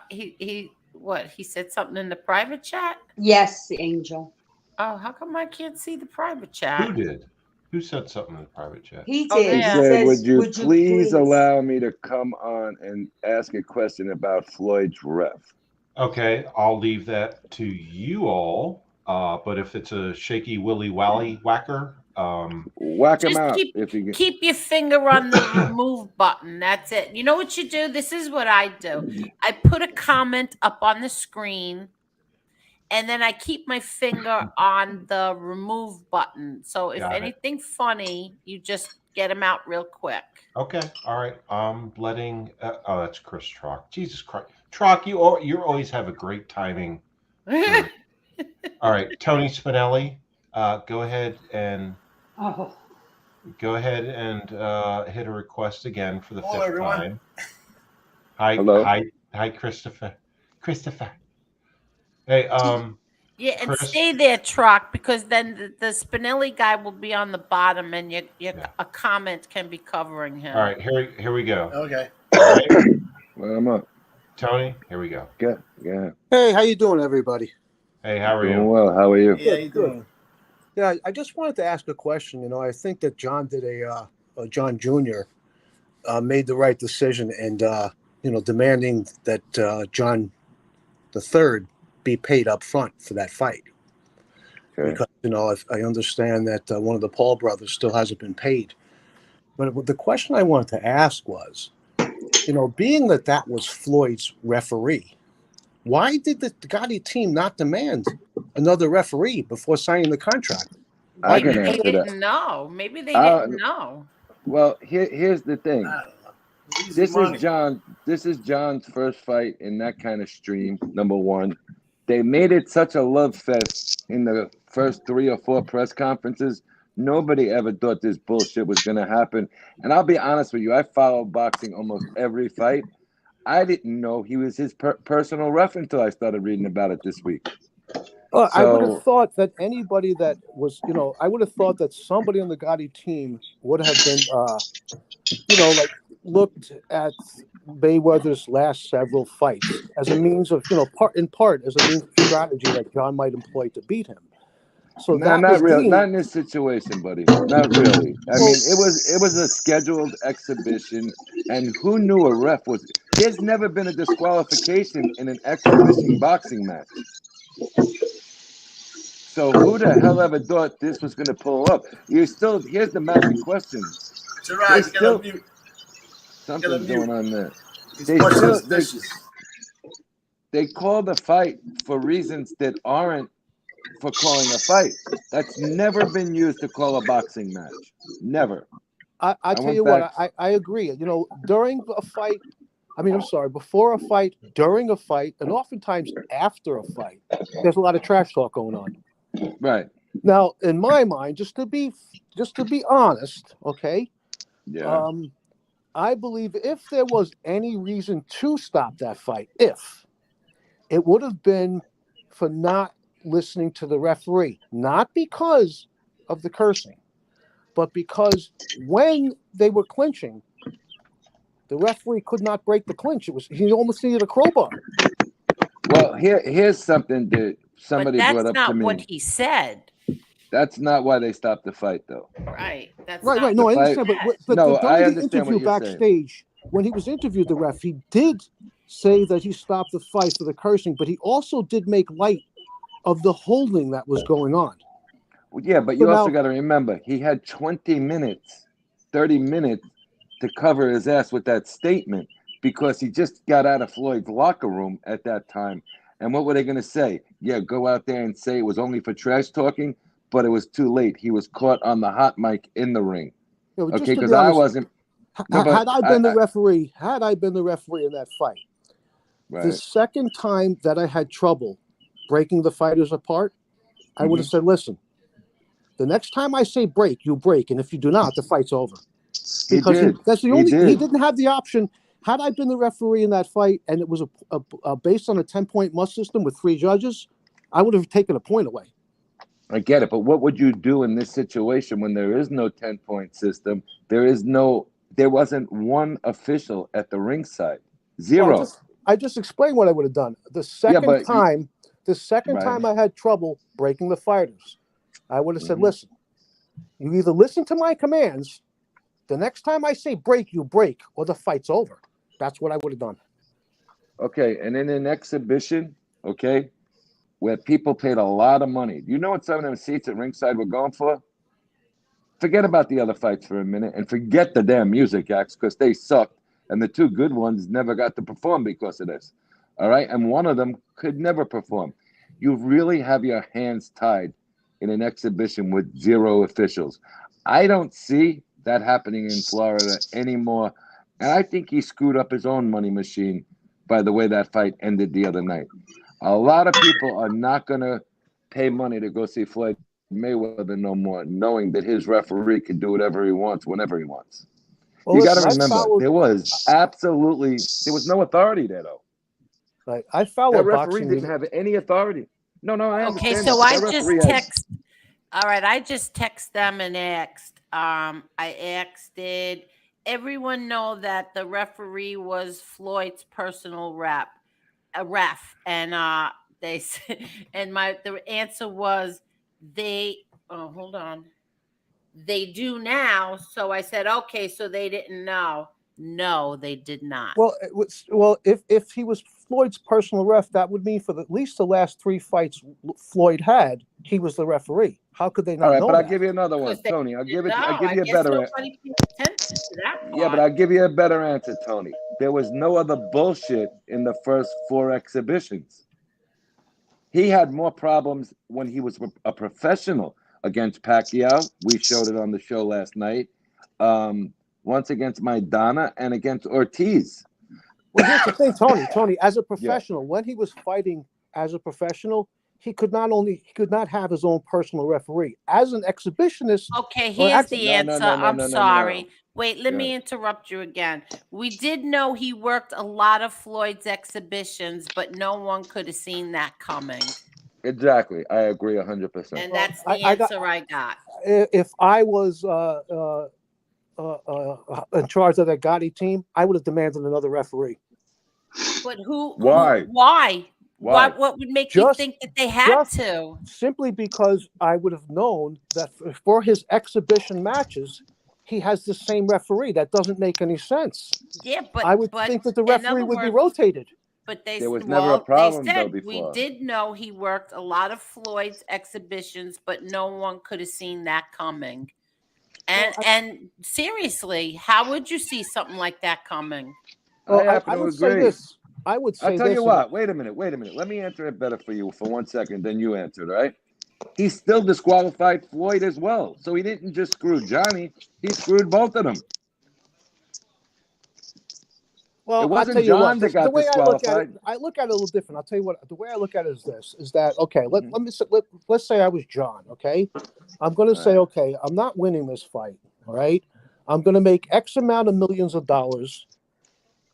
Speaker 6: He what? He said something in the private chat.
Speaker 7: Yes, Angel.
Speaker 6: Oh, how come I can't see the private
Speaker 1: Who
Speaker 6: chat?
Speaker 1: did? Who said something in the private chat?
Speaker 7: He
Speaker 6: Oh,
Speaker 7: did.
Speaker 11: He
Speaker 6: there.
Speaker 11: said,
Speaker 7: Says,
Speaker 11: would you please allow me to come on and ask a question about Floyd's ref?
Speaker 1: Okay, I'll leave that to you all. But if it's a shaky willy wally whacker,
Speaker 11: Whack him
Speaker 6: Just
Speaker 11: out
Speaker 6: keep
Speaker 11: if you can.
Speaker 6: keep your finger on the remove button. That's it. You know what you do? This is what I do. I put a comment up on the screen, and then I keep my finger on the remove button. So if
Speaker 1: Got it.
Speaker 6: anything funny, you just get them out real quick.
Speaker 1: Okay, all right. I'm letting. Oh, that's Chris Trock. Jesus Christ, Trock, you always have a great timing. All right, Tony Spinelli, go ahead and hit a request again for the fifth time. Hi,
Speaker 11: Hello.
Speaker 1: hi, Christopher. Hey,
Speaker 6: Yeah, and
Speaker 1: Chris.
Speaker 6: stay there, Trock, because then the Spinelli guy will be on the bottom, and a comment can be covering him.
Speaker 1: All right, here we go.
Speaker 3: Okay.
Speaker 1: All right,
Speaker 11: Well, I'm up.
Speaker 1: Tony, here we go.
Speaker 11: Yeah.
Speaker 12: Hey, how you doing, everybody?
Speaker 1: Hey, how are
Speaker 11: Doing
Speaker 1: you?
Speaker 11: well. How are you?
Speaker 3: Yeah, you doing?
Speaker 12: Yeah, I just wanted to ask a question. I think that John did John Jr. Made the right decision, and demanding that John the third be paid up front for that fight.
Speaker 11: Okay.
Speaker 12: Because I understand that one of the Paul brothers still hasn't been paid. But the question I wanted to ask was, being that was Floyd's referee, why did the Gotti team not demand another referee before signing the contract?
Speaker 6: Maybe they didn't know. Maybe they didn't know.
Speaker 11: Well, here's the thing. This is John's first fight in that kind of stream. Number one, they made it such a love fest in the first 3 or 4 press conferences. Nobody ever thought this bullshit was going to happen. And I'll be honest with you, I follow boxing almost every fight. I didn't know he was his personal ref until I started reading about it this week.
Speaker 12: I would have
Speaker 11: So
Speaker 12: thought that anybody that was, I would have thought that somebody on the Gotti team would have been, like looked at Mayweather's last several fights as a means of, part as a means of strategy that John might employ to beat him. So
Speaker 11: no,
Speaker 12: that
Speaker 11: not
Speaker 12: was
Speaker 11: real, not
Speaker 12: deemed.
Speaker 11: in this situation, buddy. Not really. I
Speaker 12: Well,
Speaker 11: mean, it was a scheduled exhibition, and who knew a ref was? There's never been a disqualification in an exhibition boxing match. So who the hell ever thought this was going to pull up? Here's the magic question. They
Speaker 3: Gerard, you gotta
Speaker 11: still
Speaker 3: mute. You gotta
Speaker 11: something's
Speaker 3: mute.
Speaker 11: going on there.
Speaker 3: He's
Speaker 11: They
Speaker 3: washing
Speaker 11: still
Speaker 3: his dishes.
Speaker 11: they call the fight for reasons that aren't for calling a fight. That's never been used to call a boxing match. Never.
Speaker 12: I
Speaker 11: I
Speaker 12: tell
Speaker 11: went
Speaker 12: you what,
Speaker 11: back.
Speaker 12: I agree. During a fight, I'm sorry, before a fight, during a fight, and oftentimes after a fight, there's a lot of trash talk going on.
Speaker 11: Right.
Speaker 12: Now, in my mind, just to be honest, okay,
Speaker 11: Yeah.
Speaker 12: I believe if there was any reason to stop that fight, if it would have been for not listening to the referee, not because of the cursing, but because when they were clinching, the referee could not break the clinch. He almost needed a crowbar.
Speaker 11: Well, here's something that
Speaker 6: But
Speaker 11: somebody brought
Speaker 6: that's
Speaker 11: up to
Speaker 6: not what
Speaker 11: me.
Speaker 6: he said.
Speaker 11: That's not why they stopped the fight, though.
Speaker 6: Right. That's
Speaker 12: Right.
Speaker 6: not
Speaker 12: No,
Speaker 11: The
Speaker 12: I
Speaker 6: what he
Speaker 11: fight.
Speaker 12: understand. But,
Speaker 6: said.
Speaker 12: but
Speaker 11: No,
Speaker 12: during
Speaker 11: I
Speaker 12: the
Speaker 11: understand what
Speaker 12: interview
Speaker 11: you're saying.
Speaker 12: backstage, when he was interviewed, the ref, he did say that he stopped the fight for the cursing, but he also did make light of the holding that was going on.
Speaker 11: Well, yeah, but
Speaker 12: So
Speaker 11: you also
Speaker 12: now,
Speaker 11: got to remember he had 20 minutes, 30 minutes to cover his ass with that statement because he just got out of Floyd's locker room at that time. And what were they going to say? Yeah, go out there and say it was only for trash talking, but it was too late. He was caught on the hot mic in the ring.
Speaker 12: just
Speaker 11: Okay,
Speaker 12: to be
Speaker 11: because I
Speaker 12: honest,
Speaker 11: wasn't. No, but
Speaker 12: had I been the referee, in that fight, the
Speaker 11: right.
Speaker 12: second time that I had trouble breaking the fighters apart, I would have said, listen, the next time I say break, you break. And if you do not, the fight's over.
Speaker 11: He
Speaker 12: Because
Speaker 11: did. He
Speaker 12: he
Speaker 11: did.
Speaker 12: didn't have the option. Had I been the referee in that fight and it was based on a 10-point must system with 3 judges, I would have taken a point away.
Speaker 11: I get it, but what would you do in this situation when there is no 10-point system? There wasn't one official at the ringside.
Speaker 12: Well,
Speaker 11: Zero.
Speaker 12: I just explained what I would have done. The
Speaker 11: Yeah,
Speaker 12: second
Speaker 11: but
Speaker 12: time
Speaker 11: right.
Speaker 12: I had trouble breaking the fighters, I would have said,
Speaker 11: Mhm.
Speaker 12: listen, you either listen to my commands, the next time I say break, you break, or the fight's over. That's what I would have done.
Speaker 11: Okay, and in an exhibition, okay, where people paid a lot of money. You know what some of them seats at ringside were going for? Forget about the other fights for a minute and forget the damn music acts because they sucked. And the 2 good ones never got to perform because of this. All right. And one of them could never perform. You really have your hands tied in an exhibition with 0 officials. I don't see that happening in Florida anymore. And I think he screwed up his own money machine by the way that fight ended the other night. A lot of people are not going to pay money to go see Floyd Mayweather no more, knowing that his referee can do whatever he wants, whenever he wants.
Speaker 12: Well,
Speaker 11: You got to
Speaker 12: listen,
Speaker 11: remember, there was no authority there, though.
Speaker 12: I
Speaker 11: That
Speaker 12: followed
Speaker 11: referee
Speaker 12: boxing.
Speaker 11: didn't have any authority. No, I
Speaker 6: Okay,
Speaker 11: understand that,
Speaker 6: so
Speaker 11: but
Speaker 6: I
Speaker 11: that
Speaker 6: just
Speaker 11: referee had.
Speaker 6: text. All right, I just text them and asked. I asked, did everyone know that the referee was Floyd's personal ref? And they said, and the answer was they. Oh, hold on. They do now. So I said, okay, so they didn't know. No, they did not.
Speaker 12: Well, if he was Floyd's personal ref, that would mean for at least the last 3 fights Floyd had, he was the referee. How could they
Speaker 11: All
Speaker 12: not
Speaker 11: right,
Speaker 12: know
Speaker 11: but I'll
Speaker 12: that?
Speaker 11: give you another one,
Speaker 6: Because they
Speaker 11: Tony. I'll
Speaker 6: didn't
Speaker 11: give it.
Speaker 6: know.
Speaker 11: I'll give
Speaker 6: I
Speaker 11: you a
Speaker 6: guess
Speaker 11: better.
Speaker 6: nobody paid attention to that
Speaker 11: Yeah, but
Speaker 6: part.
Speaker 11: I'll give you a better answer, Tony. There was no other bullshit in the first 4 exhibitions. He had more problems when he was a professional against Pacquiao. We showed it on the show last night. Once against Maidana and against Ortiz.
Speaker 12: Well, here's the thing, Tony, as a
Speaker 11: Yeah.
Speaker 12: professional, when he was fighting as a professional, he could not have his own personal referee. As an exhibitionist,
Speaker 6: Okay,
Speaker 12: or
Speaker 6: here's
Speaker 12: actually,
Speaker 6: the
Speaker 11: No,
Speaker 6: answer. I'm sorry. Wait, let me interrupt you again. We did know he worked a lot of Floyd's exhibitions, but no one could have seen that coming.
Speaker 11: Exactly. I agree 100%.
Speaker 6: And that's the answer I got.
Speaker 12: If I was in charge of that Gotti team, I would have demanded another referee.
Speaker 6: But who?
Speaker 11: Why?
Speaker 6: Why?
Speaker 11: Why?
Speaker 6: What would make you think that they had to?
Speaker 12: Simply because I would have known that for his exhibition matches, he has the same referee. That doesn't make any sense.
Speaker 6: Yeah, but
Speaker 12: I would think that the referee would be rotated.
Speaker 6: But
Speaker 11: there was never a problem though before.
Speaker 6: We did know he worked a lot of Floyd's exhibitions, but no one could have seen that coming. And seriously, how would you see something like that coming?
Speaker 11: I happen to agree.
Speaker 12: I would say
Speaker 11: I'll tell you what. Wait a minute. Let me answer it better for you for 1 second. Then you answer it, all right? He still disqualified Floyd as well. So he didn't just screw Johnny. He screwed both of them.
Speaker 12: Well,
Speaker 11: it wasn't John that got disqualified.
Speaker 12: I look at it a little different. I'll tell you what. The way I look at it is this: is that okay? Let's say I was John. Okay, I'm going to say, okay, I'm not winning this fight. All right, I'm going to make X amount of millions of dollars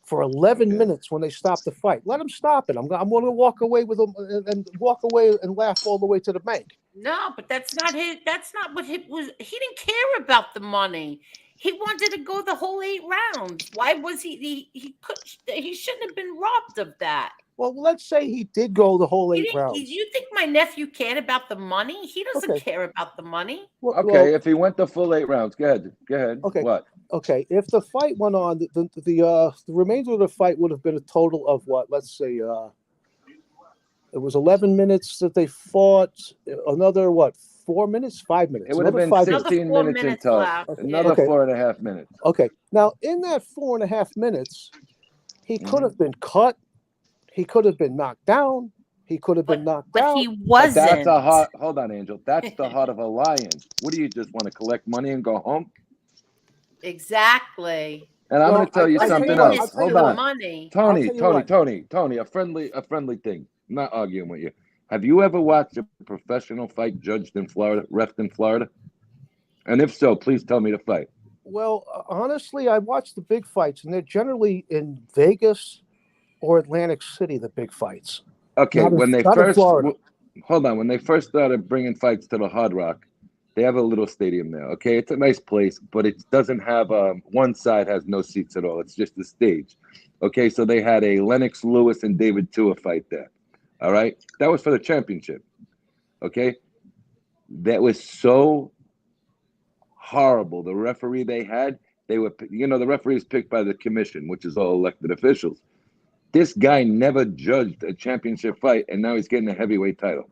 Speaker 12: for 11 minutes when they stop the fight. Let them stop it. I'm going to walk away with them and walk away and laugh all the way to the bank.
Speaker 6: No, but that's not his. That's not what he was. He didn't care about the money. He wanted to go the whole 8 rounds. Why was he shouldn't have been robbed of that.
Speaker 12: Well, let's say he did go the whole 8 rounds.
Speaker 6: You think my nephew cared about the money? He doesn't care about the money.
Speaker 11: Okay, if he went the full 8 rounds, go ahead.
Speaker 12: Okay.
Speaker 11: What?
Speaker 12: Okay, if the fight went on, the remainder of the fight would have been a total of what? Let's say it was 11 minutes that they fought. Another what? 4 minutes, 5 minutes.
Speaker 11: It would have been 16 minutes in total. Another 4.5 minutes.
Speaker 12: Okay. Now, in that 4.5 minutes, he could have been cut. He could have been knocked down. He could have been knocked out.
Speaker 6: But he wasn't.
Speaker 11: Hold on, Angel. That's the heart of a lion. What do you just want to collect money and go home?
Speaker 6: Exactly.
Speaker 11: And I'm going to tell you something else. Hold on.
Speaker 6: Money.
Speaker 11: Tony, a friendly thing. I'm not arguing with you. Have you ever watched a professional fight judged in Florida, ref in Florida? And if so, please tell me the fight.
Speaker 12: Well, honestly, I watch the big fights, and they're generally in Vegas or Atlantic City, the big fights.
Speaker 11: Okay, when they first started bringing fights to the Hard Rock, they have a little stadium there. Okay, it's a nice place, but it doesn't have one side has no seats at all. It's just a stage. Okay, so they had a Lennox Lewis and David Tua fight there. All right, that was for the championship. Okay, that was so horrible. The referee they had, the referee is picked by the commission, which is all elected officials. This guy never judged a championship fight, and now he's getting a heavyweight title.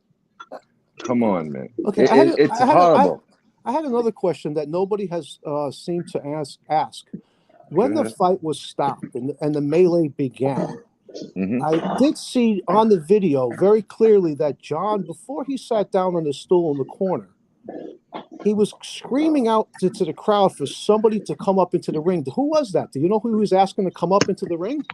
Speaker 11: Come on, man.
Speaker 12: Okay,
Speaker 11: it's horrible.
Speaker 12: I had another question that nobody has seemed to ask. When the fight was stopped and the melee began, I did see on the video very clearly that John, before he sat down on the stool in the corner, he was screaming out to the crowd for somebody to come up into the ring. Who was that? Do you know who he was asking to come up into the ring?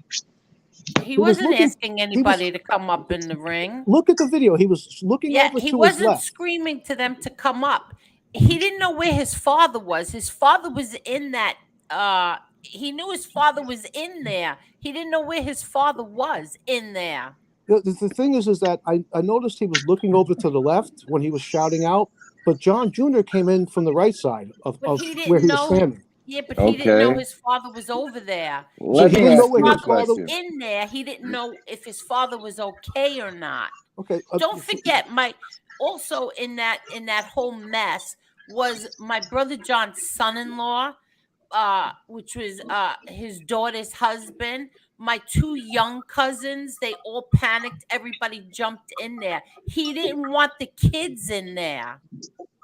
Speaker 6: He wasn't asking anybody to come up in the ring.
Speaker 12: Look at the video. He was looking over to his left.
Speaker 6: He wasn't screaming to them to come up. He didn't know where his father was. His father was in that. He knew his father was in there. He didn't know where his father was in there.
Speaker 12: The thing is that I noticed he was looking over to the left when he was shouting out, but John Jr. came in from the right side of where he was standing.
Speaker 6: Yeah, but he didn't know his father was over there.
Speaker 12: So he didn't know where his
Speaker 6: father was in there. He didn't know if his father was okay or not.
Speaker 12: Okay.
Speaker 6: Don't forget, also in that whole mess was my brother John's son-in-law, which was his daughter's husband. My 2 young cousins, they all panicked. Everybody jumped in there. He didn't want the kids in there.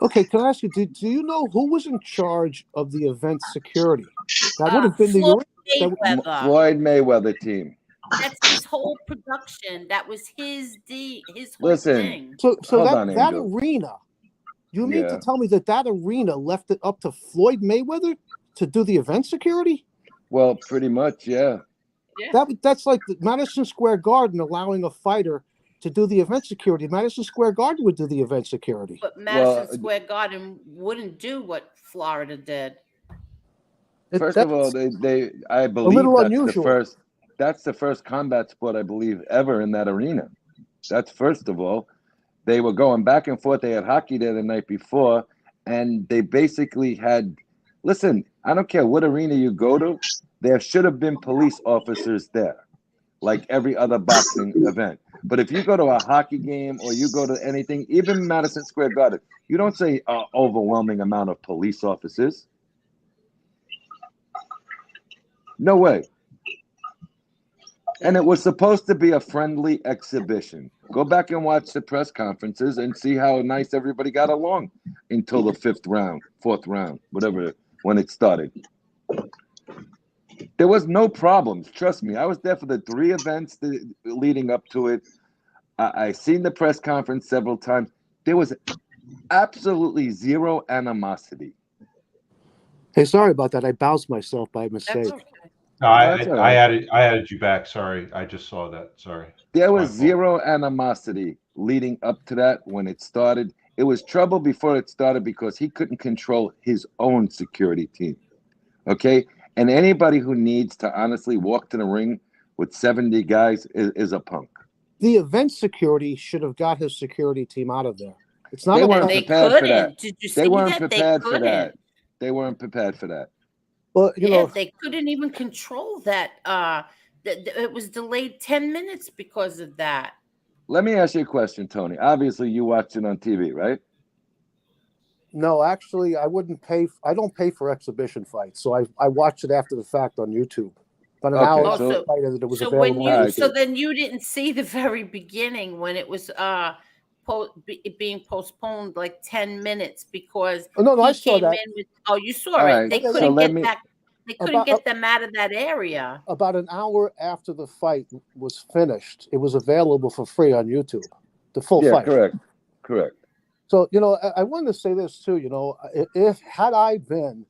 Speaker 12: Okay, can I ask you, do you know who was in charge of the event security? That would have been
Speaker 6: Floyd
Speaker 11: Mayweather team.
Speaker 6: That's his whole production. That was his whole
Speaker 11: Listen,
Speaker 6: thing.
Speaker 12: So that arena, you mean to tell me that arena left it up to Floyd Mayweather to do the event security?
Speaker 11: Well, pretty much, yeah.
Speaker 12: That's like the Madison Square Garden allowing a fighter to do the event security. Madison Square Garden would do the event security.
Speaker 6: But Madison Square Garden wouldn't do what Florida did.
Speaker 11: First of all, I
Speaker 12: a
Speaker 11: believe
Speaker 12: little
Speaker 11: that's
Speaker 12: unusual.
Speaker 11: the first combat sport I believe ever in that arena. That's first of all. They were going back and forth. They had hockey there the night before, and they basically had. Listen, I don't care what arena you go to, there should have been police officers there, like every other boxing event. But if you go to a hockey game or you go to anything, even Madison Square Garden, you don't say overwhelming amount of police officers. No way. And it was supposed to be a friendly exhibition. Go back and watch the press conferences and see how nice everybody got along until the fourth round, whatever, when it started. There was no problems. Trust me. I was there for the 3 events leading up to it. I seen the press conference several times. There was absolutely zero animosity.
Speaker 12: Hey, sorry about that. I bounced myself by mistake.
Speaker 6: That's okay.
Speaker 1: No,
Speaker 11: That's all right.
Speaker 1: I added you back. Sorry, I just saw that. Sorry.
Speaker 11: There
Speaker 1: It's
Speaker 11: was
Speaker 1: my fault.
Speaker 11: zero animosity leading up to that when it started. It was trouble before it started because he couldn't control his own security team. Okay? And anybody who needs to honestly walk to the ring with 70 guys is a punk.
Speaker 12: The event security should have got his security team out of there. It's not
Speaker 11: They
Speaker 12: a
Speaker 11: weren't
Speaker 6: They
Speaker 11: prepared for that.
Speaker 6: couldn't. Did you see
Speaker 11: They weren't
Speaker 6: that? They
Speaker 11: prepared for that.
Speaker 6: couldn't.
Speaker 11: They weren't prepared for that.
Speaker 12: Well,
Speaker 6: Yeah, they couldn't even control that. It was delayed 10 minutes because of that.
Speaker 11: Let me ask you a question, Tony. Obviously, you watched it on TV, right?
Speaker 12: No, actually, I wouldn't pay. I don't pay for exhibition fights, so I watched it after the fact on YouTube. But an hour after the fight, it was
Speaker 6: so
Speaker 12: available.
Speaker 6: when you
Speaker 12: on YouTube.
Speaker 6: so then you didn't see the very beginning when it was being postponed like 10 minutes because
Speaker 12: no, I
Speaker 6: he
Speaker 12: saw
Speaker 6: came
Speaker 12: that.
Speaker 6: in with you saw
Speaker 11: All
Speaker 6: it.
Speaker 11: right,
Speaker 6: They
Speaker 11: so
Speaker 6: couldn't
Speaker 11: let
Speaker 6: get
Speaker 11: me-
Speaker 6: that. They couldn't get them out of that area.
Speaker 12: About an hour after the fight was finished, it was available for free on YouTube. The full
Speaker 11: Yeah,
Speaker 12: fight.
Speaker 11: correct.
Speaker 12: So, I wanted to say this too. If had I been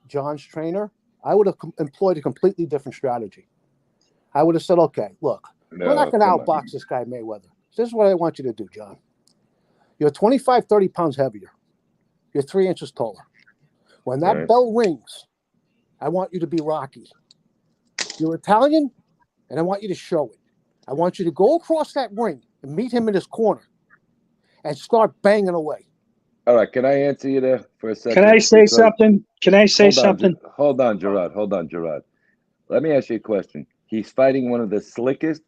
Speaker 12: John's trainer, I would have employed a completely different strategy. I would have said, "Okay, look, we're not going to outbox this guy Mayweather. This is what I want you to do, John. You're 25, 30 pounds heavier. You're 3 inches taller. When that bell rings, I want you to be Rocky. You're Italian, and I want you to show it. I want you to go across that ring and meet him in his corner and start banging away."
Speaker 11: All right, can I answer you there for a second?
Speaker 9: Can I say something? Can I say something?
Speaker 11: Hold on, Gerard. Let me ask you a question. He's fighting one of the slickest,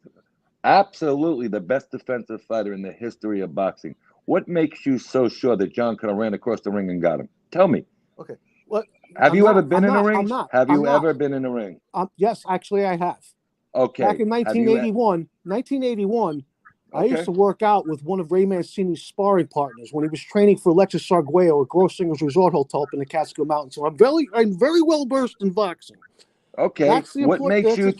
Speaker 11: absolutely the best defensive fighter in the history of boxing. What makes you so sure that John could have ran across the ring and got him? Tell me.
Speaker 12: Okay. Well,
Speaker 11: Have you ever been in a ring?
Speaker 12: I'm not.
Speaker 11: Have you ever been in a ring?
Speaker 12: Yes, actually, I have.
Speaker 11: Okay.
Speaker 12: Back in 1981, I used to work out with one of Ray Mancini's sparring partners when he was training for Alexis Arguello at Grossinger's Resort Hotel up in the Catskill Mountains. So I'm very well versed in boxing.
Speaker 11: Okay.
Speaker 12: That's the
Speaker 11: What makes you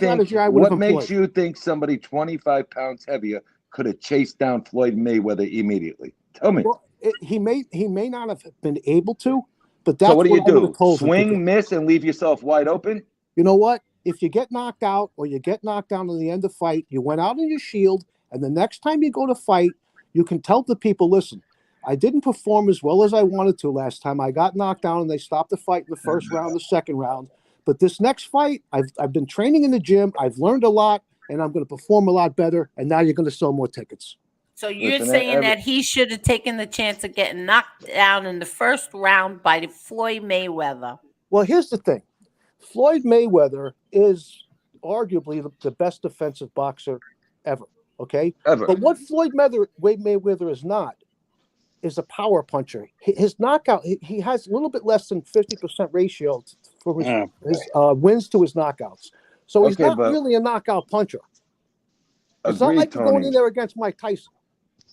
Speaker 11: think somebody 25 pounds heavier could have chased down Floyd Mayweather immediately? Tell me.
Speaker 12: Well, he may not have been able to, but that's
Speaker 11: so what do you
Speaker 12: I would have
Speaker 11: do?
Speaker 12: told him to do.
Speaker 11: Swing, miss, and leave yourself wide open?
Speaker 12: You know what? If you get knocked out or you get knocked down in the end of the fight, you went out on your shield, and the next time you go to fight, you can tell the people, listen, I didn't perform as well as I wanted to last time. I got knocked down and they stopped the fight in the first round, the second round. But this next fight, I've been training in the gym. I've learned a lot, and I'm going to perform a lot better. And now you're going to sell more tickets.
Speaker 6: So you're saying that he should have taken the chance of getting knocked down in the first round by Floyd Mayweather.
Speaker 12: Well, here's the thing. Floyd Mayweather is arguably the best defensive boxer ever. Okay?
Speaker 11: Ever.
Speaker 12: But what Floyd Mayweather is not is a power puncher. His knockout, he has a little bit less than 50% ratio for his wins to his knockouts. So he's not really a knockout puncher. It's not like you're going in there against Mike Tyson.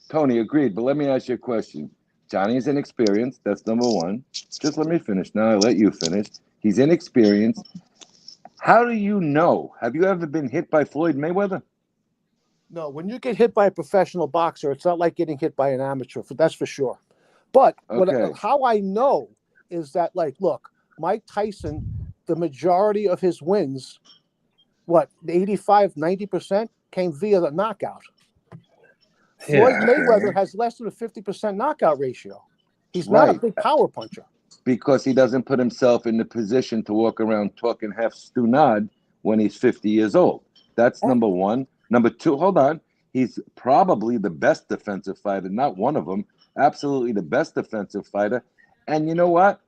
Speaker 11: Tony, agreed. But let me ask you a question. Johnny's inexperienced. That's number one. Just let me finish. Now I let you finish. He's inexperienced. How do you know? Have you ever been hit by Floyd Mayweather?
Speaker 12: No, when you get hit by a professional boxer, it's not like getting hit by an amateur. That's for sure. But how I know is that, look, Mike Tyson, the majority of his wins, 85, 90% came via the knockout. Floyd Mayweather has less than a 50% knockout ratio. He's not a big power puncher.
Speaker 11: because he doesn't put himself in the position to walk around talking half stunad when he's 50 years old. That's number one. Number two, hold on. He's probably the best defensive fighter, not one of them. Absolutely the best defensive fighter. And you know what?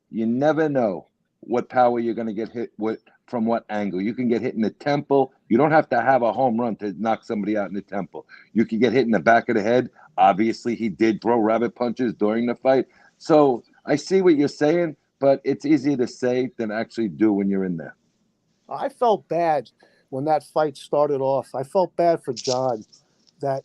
Speaker 11: You never know what power you're going to get hit with from what angle. You can get hit in the temple. You don't have to have a home run to knock somebody out in the temple. You can get hit in the back of the head. Obviously, he did throw rabbit punches during the fight. So I see what you're saying, but it's easier to say than actually do when you're in there.
Speaker 12: I felt bad when that fight started off. I felt bad for John that,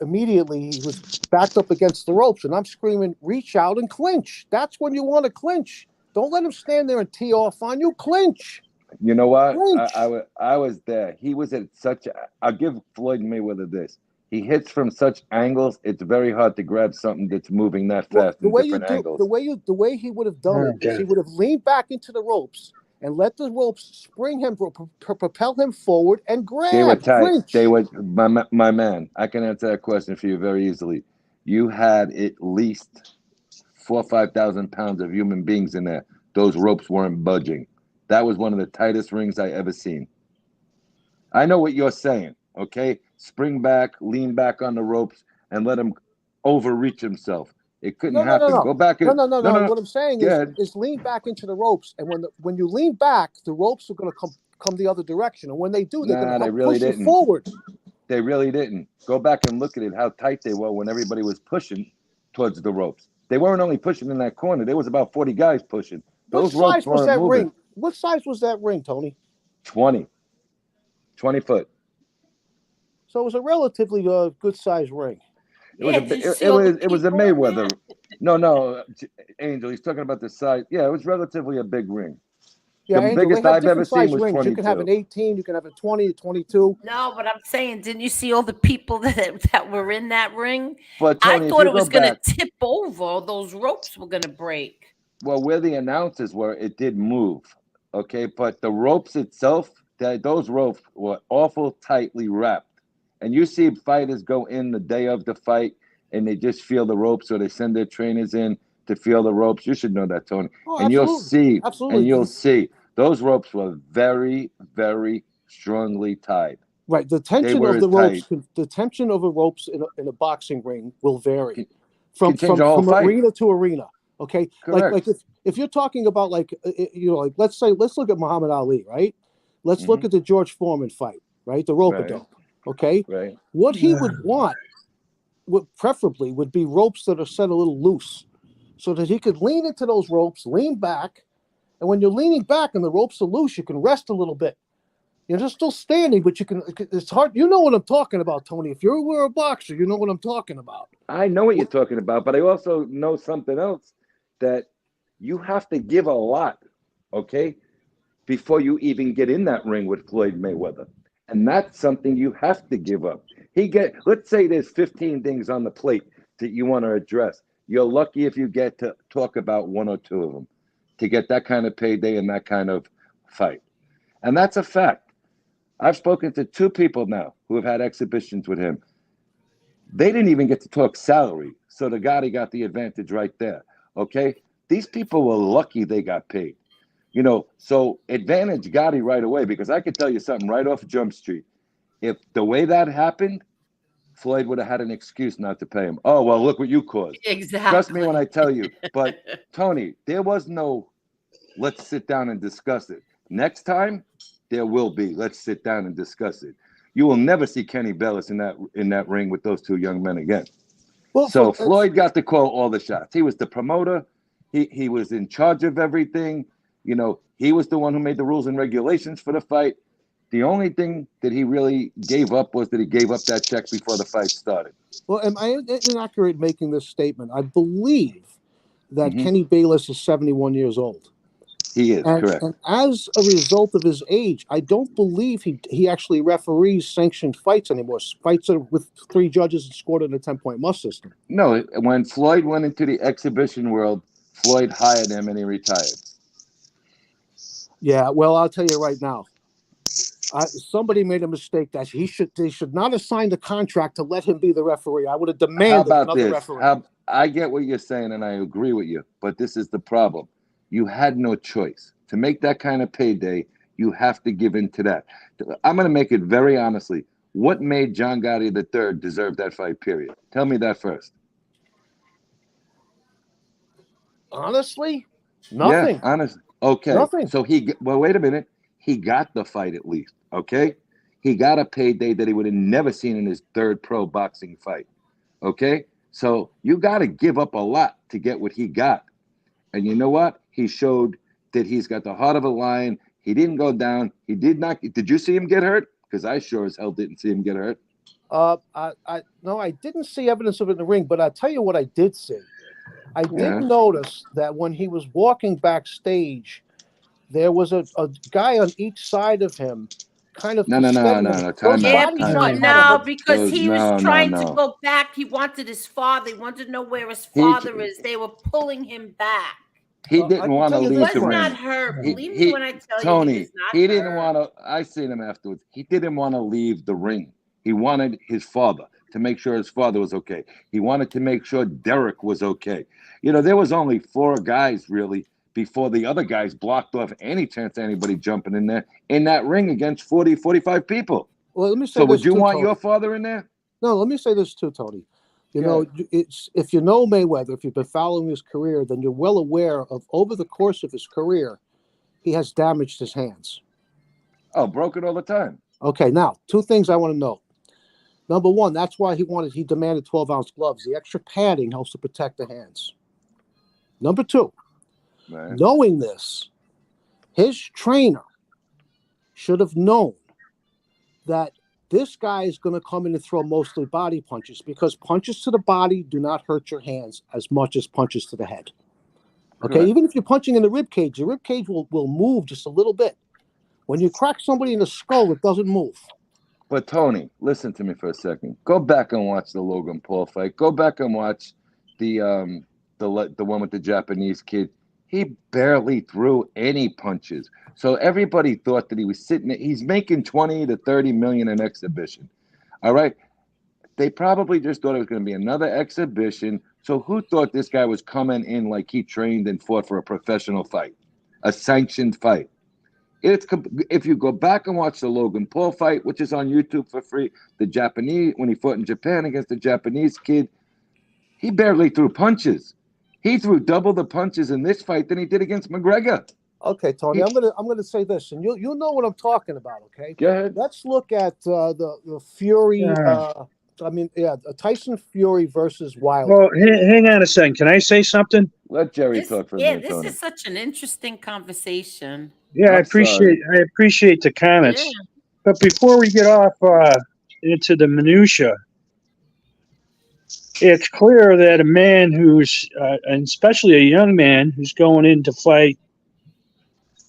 Speaker 12: immediately he was backed up against the ropes, and I'm screaming, reach out and clinch. That's when you want to clinch. Don't let him stand there and tee off on you. Clinch.
Speaker 11: You know what?
Speaker 12: Clinch.
Speaker 11: I was there. He was at such I'll give Floyd Mayweather this. He hits from such angles, it's very hard to grab something that's moving that fast in different angles.
Speaker 12: The way he would have done it is he would have leaned back into the ropes and let the ropes spring him, propel him forward and grab.
Speaker 11: They were tight.
Speaker 12: Clinch.
Speaker 11: They were, my man, I can answer that question for you very easily. You had at least 4,000 or 5,000 pounds of human beings in there. Those ropes weren't budging. That was one of the tightest rings I ever seen. I know what you're saying, okay? Spring back, lean back on the ropes, and let him overreach himself. It couldn't happen.
Speaker 12: No.
Speaker 11: Go back.
Speaker 12: No. What I'm saying is lean back into the ropes, and when you lean back, the ropes are going to come the other direction, and when they do, they're going to push you forward.
Speaker 11: They really didn't. Go back and look at it, how tight they were when everybody was pushing towards the ropes. They weren't only pushing in that corner. There was about 40 guys pushing. Those ropes weren't moving.
Speaker 12: Ring? What size was that ring, Tony?
Speaker 11: 20 foot.
Speaker 12: So it was a relatively good size ring.
Speaker 11: It was a Mayweather. No, Angel. He's talking about the size. Yeah, it was relatively a big ring.
Speaker 12: Yeah,
Speaker 11: the
Speaker 12: Angel,
Speaker 11: biggest I've ever seen was
Speaker 12: rings.
Speaker 11: 22.
Speaker 12: You can have an 18, you can have a 20, a 22.
Speaker 6: No, but I'm saying, didn't you see all the people that were in that ring?
Speaker 11: But Tony,
Speaker 6: I thought it was going to tip over. Those ropes were going to break.
Speaker 11: Well, where the announcers were, it did move. Okay, but the ropes itself, those ropes were awful tightly wrapped. And you see fighters go in the day of the fight and they just feel the ropes, or they send their trainers in to feel the ropes. You should know that, Tony.
Speaker 12: Oh,
Speaker 11: and
Speaker 12: absolutely.
Speaker 11: you'll see those ropes were very, very strongly tied.
Speaker 12: Right. The tension of the ropes, the tension of the ropes in a boxing ring will vary from arena to arena. Okay.
Speaker 11: Correct.
Speaker 12: Like if you're talking about let's look at Muhammad Ali, right? Let's look at the George Foreman fight, right? The rope-a-dope. Okay.
Speaker 11: Right.
Speaker 12: What he would want, preferably, would be ropes that are set a little loose, so that he could lean into those ropes, lean back, and when you're leaning back and the ropes are loose, you can rest a little bit. You're just still standing, but you can. It's hard. You know what I'm talking about, Tony. If you were a boxer, you know what I'm talking about.
Speaker 11: I know what you're talking about, but I also know something else, that you have to give a lot, okay, before you even get in that ring with Floyd Mayweather. And that's something you have to give up. Let's say there's 15 things on the plate that you want to address. You're lucky if you get to talk about one or two of them to get that kind of payday and that kind of fight. And that's a fact. I've spoken to 2 people now who have had exhibitions with him. They didn't even get to talk salary. So the guy got the advantage right there. Okay? These people were lucky they got paid. So advantage Gotti right away, because I could tell you something right off Jump Street. If the way that happened, Floyd would have had an excuse not to pay him. Oh, well, look what you caused.
Speaker 6: Exactly.
Speaker 11: Trust me when I tell you. But, Tony, there was no let's sit down and discuss it. Next time, there will be let's sit down and discuss it. You will never see Kenny Bellis in that ring with those 2 young men again. Well, so Floyd got to call all the shots. He was the promoter. He was in charge of everything. He was the one who made the rules and regulations for the fight. The only thing that he really gave up was that he gave up that check before the fight started.
Speaker 12: Well, am I inaccurate making this statement? I believe that Kenny Bayless is 71 years old.
Speaker 11: He is, correct.
Speaker 12: And as a result of his age, I don't believe he actually referees sanctioned fights anymore. Fights with 3 judges and scored in a 10-point must system.
Speaker 11: No, when Floyd went into the exhibition world, Floyd hired him and he retired.
Speaker 12: Yeah, well, I'll tell you right now. Somebody made a mistake that they should not have signed a contract to let him be the referee. I would have demanded another referee.
Speaker 11: I get what you're saying, and I agree with you. But this is the problem: you had no choice to make that kind of payday. You have to give in to that. I'm going to make it very honestly. What made John Gotti III deserve that fight? Period. Tell me that first.
Speaker 12: Honestly,
Speaker 11: Yeah,
Speaker 12: nothing.
Speaker 11: honestly. Okay.
Speaker 12: Nothing.
Speaker 11: So well, wait a minute. He got the fight at least. Okay. He got a payday that he would have never seen in his third pro boxing fight. Okay. So you got to give up a lot to get what he got. And you know what? He showed that he's got the heart of a lion. He didn't go down. He did not. Did you see him get hurt? Because I sure as hell didn't see him get hurt.
Speaker 12: No, I didn't see evidence of it in the ring, but I'll tell you what I did see. I did
Speaker 11: Yeah.
Speaker 12: notice that when he was walking backstage, there was a guy on each side of him, kind of
Speaker 11: No.
Speaker 12: steadying him.
Speaker 11: Time
Speaker 12: Those
Speaker 11: out.
Speaker 6: Yeah,
Speaker 12: body
Speaker 11: Time
Speaker 12: shots
Speaker 6: because
Speaker 11: out.
Speaker 12: had to
Speaker 6: no,
Speaker 12: hurt.
Speaker 6: because he was trying to
Speaker 11: No.
Speaker 6: go back. He wanted his father. He wanted to know where his
Speaker 11: He
Speaker 6: father is. They were pulling him back.
Speaker 11: he
Speaker 12: I
Speaker 11: didn't
Speaker 12: can
Speaker 11: want to
Speaker 12: tell you
Speaker 6: He
Speaker 11: leave
Speaker 12: this
Speaker 6: was
Speaker 11: the
Speaker 12: much.
Speaker 6: not
Speaker 11: ring.
Speaker 6: hurt.
Speaker 12: Yeah.
Speaker 6: Believe me when I tell you, he
Speaker 11: Tony,
Speaker 6: was not
Speaker 11: he didn't
Speaker 6: hurt.
Speaker 11: want to. I seen him afterwards. He didn't want to leave the ring. He wanted his father to make sure his father was okay. He wanted to make sure Derek was okay. You know, there was only 4 guys really before the other guys blocked off any chance of anybody jumping in there in that ring against 40, 45 people.
Speaker 12: Well, let me say
Speaker 11: So would
Speaker 12: this
Speaker 11: you
Speaker 12: too,
Speaker 11: want
Speaker 12: Tony.
Speaker 11: your father in there?
Speaker 12: No, let me say this too, Tony. You
Speaker 11: Go
Speaker 12: know,
Speaker 11: ahead.
Speaker 12: it's if you know Mayweather, if you've been following his career, then you're well aware of over the course of his career, he has damaged his hands.
Speaker 11: Oh, broke it all the time.
Speaker 12: Okay, now 2 things I want to note. Number 1, that's why he demanded 12-ounce gloves. The extra padding helps to protect the hands. Number 2,
Speaker 11: Right.
Speaker 12: knowing this, his trainer should have known that this guy is going to come in and throw mostly body punches, because punches to the body do not hurt your hands as much as punches to the head. Okay,
Speaker 11: Correct.
Speaker 12: even if you're punching in the rib cage, your rib cage will move just a little bit. When you crack somebody in the skull, it doesn't move.
Speaker 11: But Tony, listen to me for a second. Go back and watch the Logan Paul fight. Go back and watch the one with the Japanese kid. He barely threw any punches. So everybody thought that he was sitting there. He's making 20 to 30 million an exhibition. All right. They probably just thought it was going to be another exhibition. So who thought this guy was coming in like he trained and fought for a professional fight, a sanctioned fight? If you go back and watch the Logan Paul fight, which is on YouTube for free, the Japanese, when he fought in Japan against the Japanese kid, he barely threw punches. He threw double the punches in this fight than he did against McGregor.
Speaker 12: Okay, Tony,
Speaker 11: He,
Speaker 12: I'm gonna say this, and you know what I'm talking about. Okay,
Speaker 11: go ahead.
Speaker 12: let's look at the Fury. Tyson Fury versus Wilder.
Speaker 9: Well, hang on a second. Can I say something?
Speaker 11: Let Jerry talk for a minute,
Speaker 6: This
Speaker 11: Tony.
Speaker 6: is such an interesting conversation.
Speaker 9: Yeah,
Speaker 11: I'm sorry.
Speaker 9: I appreciate the comments.
Speaker 6: Yeah.
Speaker 9: But before we get off into the minutia, it's clear that a man who's, and especially a young man who's going in to fight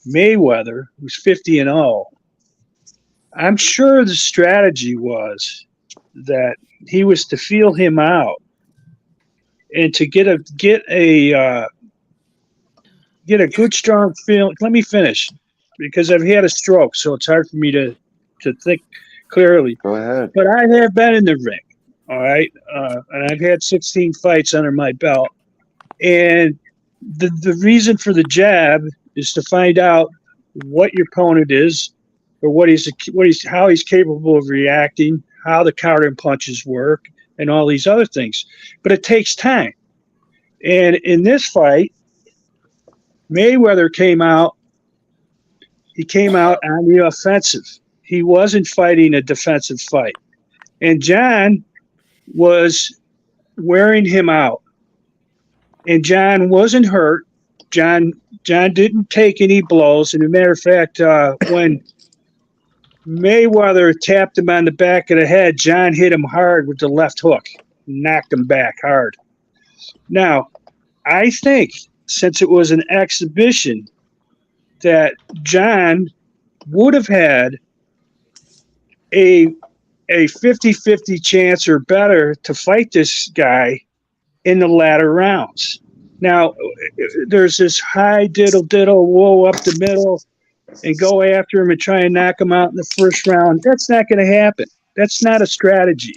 Speaker 9: Mayweather, who's 50-0, I'm sure the strategy was that he was to feel him out and to get a good strong feel. Let me finish, because I've had a stroke, so it's hard for me to think clearly.
Speaker 11: Go ahead.
Speaker 9: But I have been in the ring, all right, and I've had 16 fights under my belt. And the reason for the jab is to find out what your opponent is, or how he's capable of reacting, how the counter punches work, and all these other things. But it takes time. And in this fight, Mayweather came out. He came out on the offensive. He wasn't fighting a defensive fight. And John was wearing him out. And John wasn't hurt. John didn't take any blows. And as a matter of fact, when Mayweather tapped him on the back of the head, John hit him hard with the left hook, knocked him back hard. Now, I think since it was an exhibition, that John would have had a 50-50 chance or better to fight this guy in the latter rounds. Now, there's this high diddle, whoa, up the middle, and go after him and try and knock him out in the first round. That's not going to happen. That's not a strategy.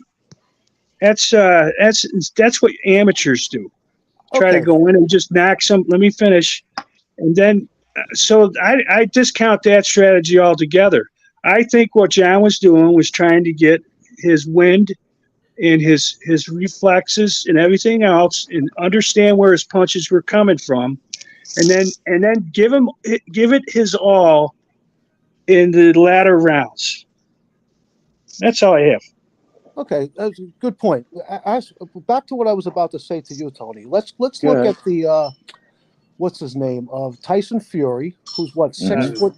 Speaker 9: That's what amateurs do. Try to
Speaker 12: Okay.
Speaker 9: go in and just knock some. Let me finish, and then so I discount that strategy altogether. I think what John was doing was trying to get his wind and his reflexes and everything else, and understand where his punches were coming from, and then give it his all in the latter rounds. That's all I have.
Speaker 12: Okay, that's a good point. Back to what I was about to say to you, Tony. Let's
Speaker 11: Go
Speaker 12: look
Speaker 11: ahead.
Speaker 12: at the what's his name of Tyson Fury, who's what 6'9",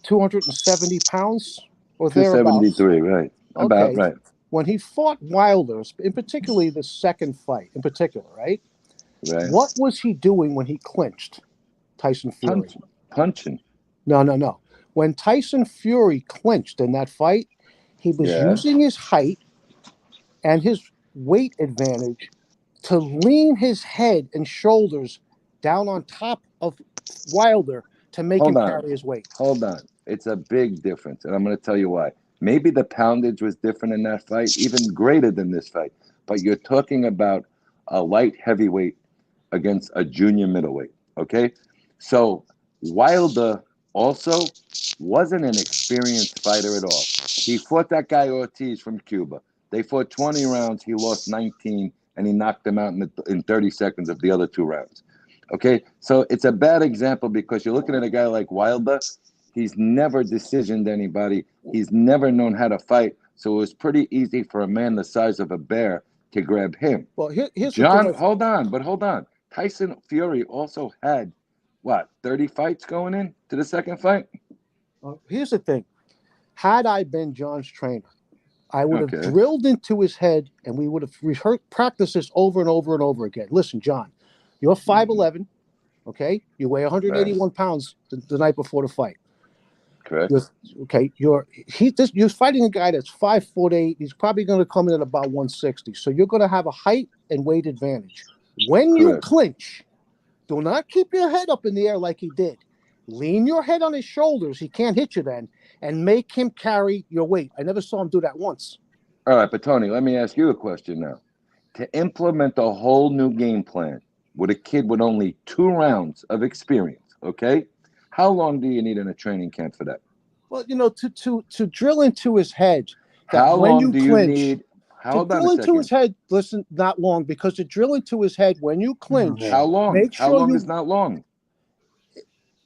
Speaker 12: 270 pounds or thereabouts.
Speaker 11: 273, right? About
Speaker 12: Okay,
Speaker 11: right.
Speaker 12: when he fought Wilder, in particularly the second fight, in particular, right?
Speaker 11: Right.
Speaker 12: What was he doing when he clinched Tyson Fury?
Speaker 11: Punching.
Speaker 12: No. When Tyson Fury clinched in that fight, he was
Speaker 11: Yeah.
Speaker 12: using his height and his weight advantage to lean his head and shoulders down on top of Wilder to make him
Speaker 11: Hold on.
Speaker 12: carry his weight.
Speaker 11: Hold on. It's a big difference, and I'm going to tell you why. Maybe the poundage was different in that fight, even greater than this fight. But you're talking about a light heavyweight against a junior middleweight. Okay, so Wilder also wasn't an experienced fighter at all. He fought that guy Ortiz from Cuba. They fought 20 rounds. He lost 19, and he knocked him out in 30 seconds of the other 2 rounds. Okay, so it's a bad example because you're looking at a guy like Wilder. He's never decisioned anybody. He's never known how to fight. So it was pretty easy for a man the size of a bear to grab him.
Speaker 12: Well, here's the
Speaker 11: John,
Speaker 12: thing.
Speaker 11: hold on. Tyson Fury also had, 30 fights going in to the second fight?
Speaker 12: Here's the thing. Had I been John's trainer, I would have
Speaker 11: Okay.
Speaker 12: drilled into his head and we would have practiced this over and over and over again. Listen, John, you're 5'11", okay? You weigh 181 pounds the night before the fight.
Speaker 11: Correct.
Speaker 12: You're fighting a guy that's 5'8". He's probably going to come in at about 160. So you're going to have a height and weight advantage. When you
Speaker 11: Correct.
Speaker 12: clinch, do not keep your head up in the air like he did. Lean your head on his shoulders. He can't hit you then, and make him carry your weight. I never saw him do that once.
Speaker 11: All right, but Tony, let me ask you a question now. To implement a whole new game plan with a kid with only 2 rounds of experience, okay? How long do you need in a training camp for that?
Speaker 12: Well, to drill into his head that
Speaker 11: How
Speaker 12: when
Speaker 11: long
Speaker 12: you
Speaker 11: do you
Speaker 12: clinch,
Speaker 11: need?
Speaker 12: to
Speaker 11: Hold on a
Speaker 12: drill into his
Speaker 11: second.
Speaker 12: head, listen, not long, because to drill into his head when you clinch,
Speaker 11: How long?
Speaker 12: make
Speaker 11: How
Speaker 12: sure
Speaker 11: long
Speaker 12: you.
Speaker 11: is not long?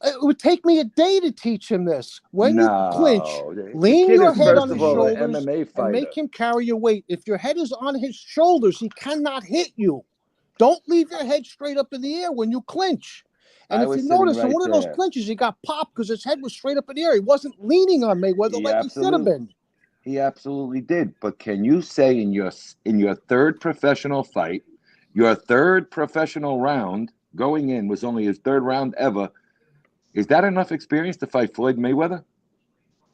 Speaker 12: It would take me a day to teach him this. When you clinch,
Speaker 11: No. The
Speaker 12: lean
Speaker 11: kid
Speaker 12: your
Speaker 11: is,
Speaker 12: head on
Speaker 11: first
Speaker 12: his
Speaker 11: of all, an
Speaker 12: shoulders
Speaker 11: MMA
Speaker 12: and
Speaker 11: fighter.
Speaker 12: make him carry your weight. If your head is on his shoulders, he cannot hit you. Don't leave your head straight up in the air when you clinch. And
Speaker 11: I
Speaker 12: if you
Speaker 11: was sitting
Speaker 12: notice, in
Speaker 11: right
Speaker 12: one of those
Speaker 11: there.
Speaker 12: clinches, he got popped because his head was straight up in the air. He wasn't leaning on Mayweather like he should have been.
Speaker 11: He absolutely did. But can you say in your third professional fight, your third professional round going in was only his 3rd round ever? Is that enough experience to fight Floyd Mayweather?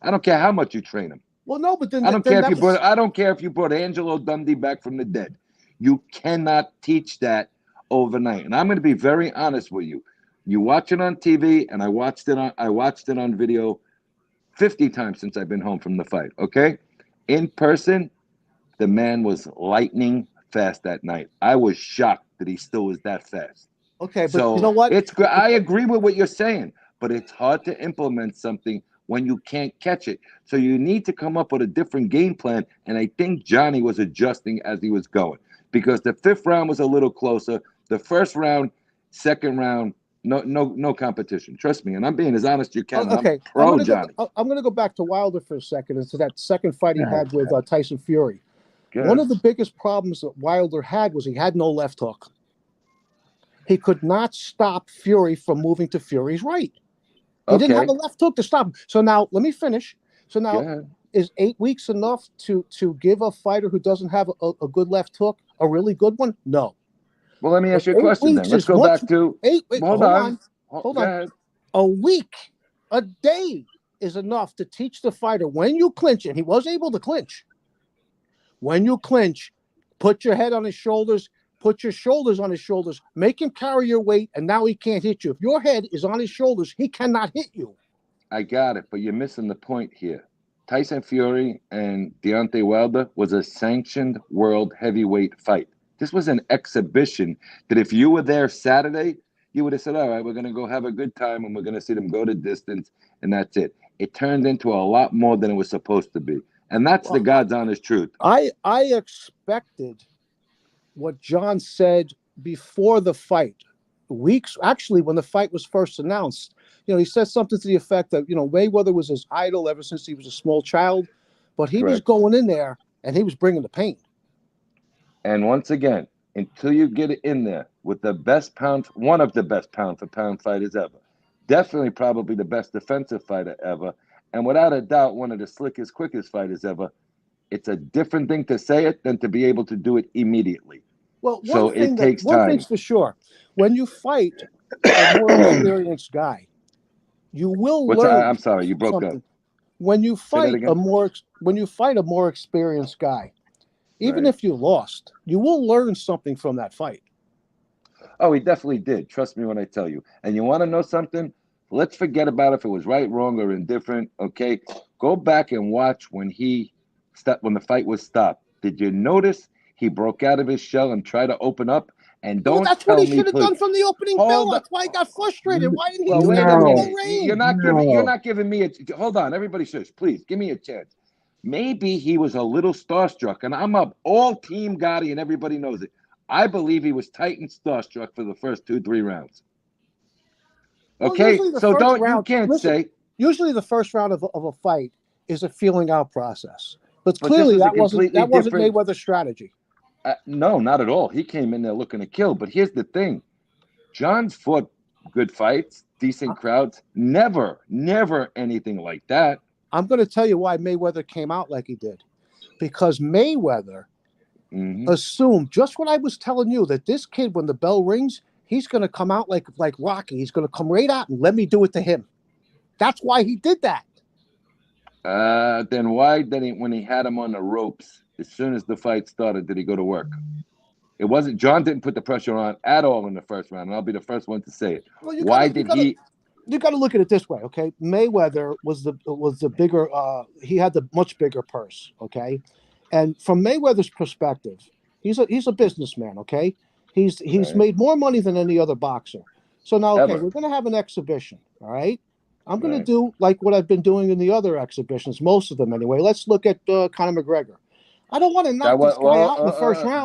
Speaker 11: I don't care how much you train him.
Speaker 12: Well, no, but then
Speaker 11: I don't care if
Speaker 12: that
Speaker 11: you
Speaker 12: was.
Speaker 11: brought. I don't care if you brought Angelo Dundee back from the dead. You cannot teach that overnight. And I'm going to be very honest with you. You watch it on TV, and I watched it on video 50 times since I've been home from the fight. Okay, in person, the man was lightning fast that night. I was shocked that he still was that fast.
Speaker 12: Okay, but
Speaker 11: So
Speaker 12: you know what?
Speaker 11: I agree with what you're saying, but it's hard to implement something when you can't catch it. So you need to come up with a different game plan. And I think Johnny was adjusting as he was going because the 5th round was a little closer. The 1st round, 2nd round, no competition. Trust me, and I'm being as honest as you can.
Speaker 12: Okay,
Speaker 11: I'm pro Johnny.
Speaker 12: I'm gonna go back to Wilder for a second and to that second fight he had with Tyson Fury. One of the biggest problems that Wilder had was he had no left hook. He could not stop Fury from moving to Fury's right. He didn't have a left hook to stop him. So now let me finish. So now is 8 weeks enough to give a fighter who doesn't have a good left hook a really good one? No.
Speaker 11: Well, let me ask you a question then. Let's go back to hold on.
Speaker 12: Hold on. A week, a day is enough to teach the fighter when you clinch, and he was able to clinch. When you clinch, put your head on his shoulders, put your shoulders on his shoulders, make him carry your weight, and now he can't hit you. If your head is on his shoulders, he cannot hit you.
Speaker 11: I got it, but you're missing the point here. Tyson Fury and Deontay Wilder was a sanctioned world heavyweight fight. This was an exhibition that if you were there Saturday, you would have said, all right, we're going to go have a good time and we're going to see them go the distance, and that's it. It turned into a lot more than it was supposed to be. And that's the God's honest truth.
Speaker 12: I expected what John said before the fight, weeks, actually, when the fight was first announced. He said something to the effect that, Mayweather was his idol ever since he was a small child, but he was going in there and he was bringing the pain.
Speaker 11: And once again, until you get it in there with the best one of the best pound for pound fighters ever, definitely probably the best defensive fighter ever, and without a doubt, one of the slickest, quickest fighters ever, it's a different thing to say it than to be able to do it immediately.
Speaker 12: Well,
Speaker 11: one
Speaker 12: thing's for sure. When you fight a more experienced guy, you will learn.
Speaker 11: I'm sorry, you broke
Speaker 12: something.
Speaker 11: up.
Speaker 12: When you fight a more experienced guy, even if you lost, you will learn something from that fight.
Speaker 11: Oh, he definitely did. Trust me when I tell you. And you want to know something? Let's forget about if it was right, wrong, or indifferent. Okay, go back and watch when when the fight was stopped. Did you notice he broke out of his shell and tried to open up? And don't
Speaker 12: that's
Speaker 11: tell
Speaker 12: what he
Speaker 11: me,
Speaker 12: should have
Speaker 11: please.
Speaker 12: done from the opening bell. That's why he got frustrated. Why didn't he do that
Speaker 11: a
Speaker 12: in
Speaker 11: minute.
Speaker 12: the ring?
Speaker 11: You're not giving me a. Hold on, everybody, shush, please. Give me a chance. Maybe he was a little starstruck, and I'm up all Team Gotti, and everybody knows it. I believe he was tight and starstruck for the first 2-3 rounds. Okay, so you can't say.
Speaker 12: Usually, the first round of a fight is a feeling out process, but clearly that wasn't Mayweather's strategy.
Speaker 11: No, not at all. He came in there looking to kill. But here's the thing: John's fought good fights, decent crowds. Never anything like that.
Speaker 12: I'm going to tell you why Mayweather came out like he did, because Mayweather assumed just what I was telling you, that this kid, when the bell rings, he's going to come out like Rocky. He's going to come right out and let me do it to him. That's why he did that.
Speaker 11: Then why did he, when he had him on the ropes, as soon as the fight started, did he go to work? It wasn't. John didn't put the pressure on at all in the first round, and I'll be the first one to say it.
Speaker 12: Well,
Speaker 11: You
Speaker 12: got to look at it this way, okay? Mayweather was the bigger. He had the much bigger purse, okay? And from Mayweather's perspective, he's a businessman, okay? He's made more money than any other boxer. So now, okay, we're going to have an exhibition, all right? I'm going to do like what I've been doing in the other exhibitions, most of them anyway. Let's look at Conor McGregor. I don't want to knock this guy out in the first round.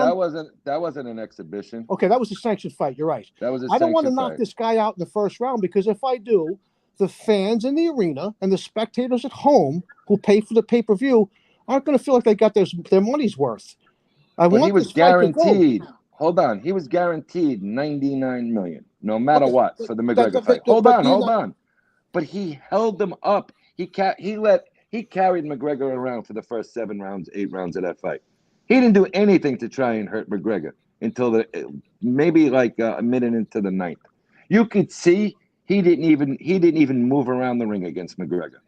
Speaker 11: That wasn't an exhibition.
Speaker 12: Okay, that was a sanctioned fight. You're right.
Speaker 11: That was a
Speaker 12: I don't want to
Speaker 11: sanctioned
Speaker 12: knock
Speaker 11: fight.
Speaker 12: this guy out in the first round, because if I do, the fans in the arena and the spectators at home who pay for the pay-per-view aren't going to feel like they got their money's worth.
Speaker 11: But he was guaranteed. Hold on, he was guaranteed $99 million, no matter what, for the McGregor fight. Hold on. But he held them up. He carried McGregor around for the first 7 rounds, 8 rounds of that fight. He didn't do anything to try and hurt McGregor until maybe like a minute into the 9th. You could see he didn't even move around the ring against McGregor.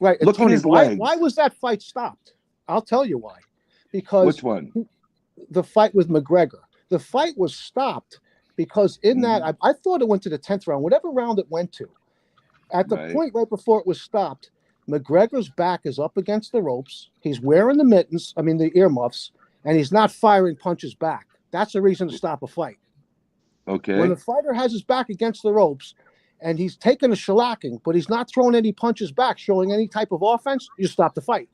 Speaker 12: Right.
Speaker 11: Look
Speaker 12: Tony,
Speaker 11: at his legs.
Speaker 12: Why was that fight stopped? I'll tell you why. Because
Speaker 11: which one?
Speaker 12: The fight with McGregor. The fight was stopped because in that I thought it went to the 10th round, whatever round it went to. At the point right before it was stopped, McGregor's back is up against the ropes. He's wearing the earmuffs, and he's not firing punches back. That's a reason to stop a fight.
Speaker 11: Okay.
Speaker 12: When the fighter has his back against the ropes and he's taking a shellacking, but he's not throwing any punches back, showing any type of offense, you stop the fight.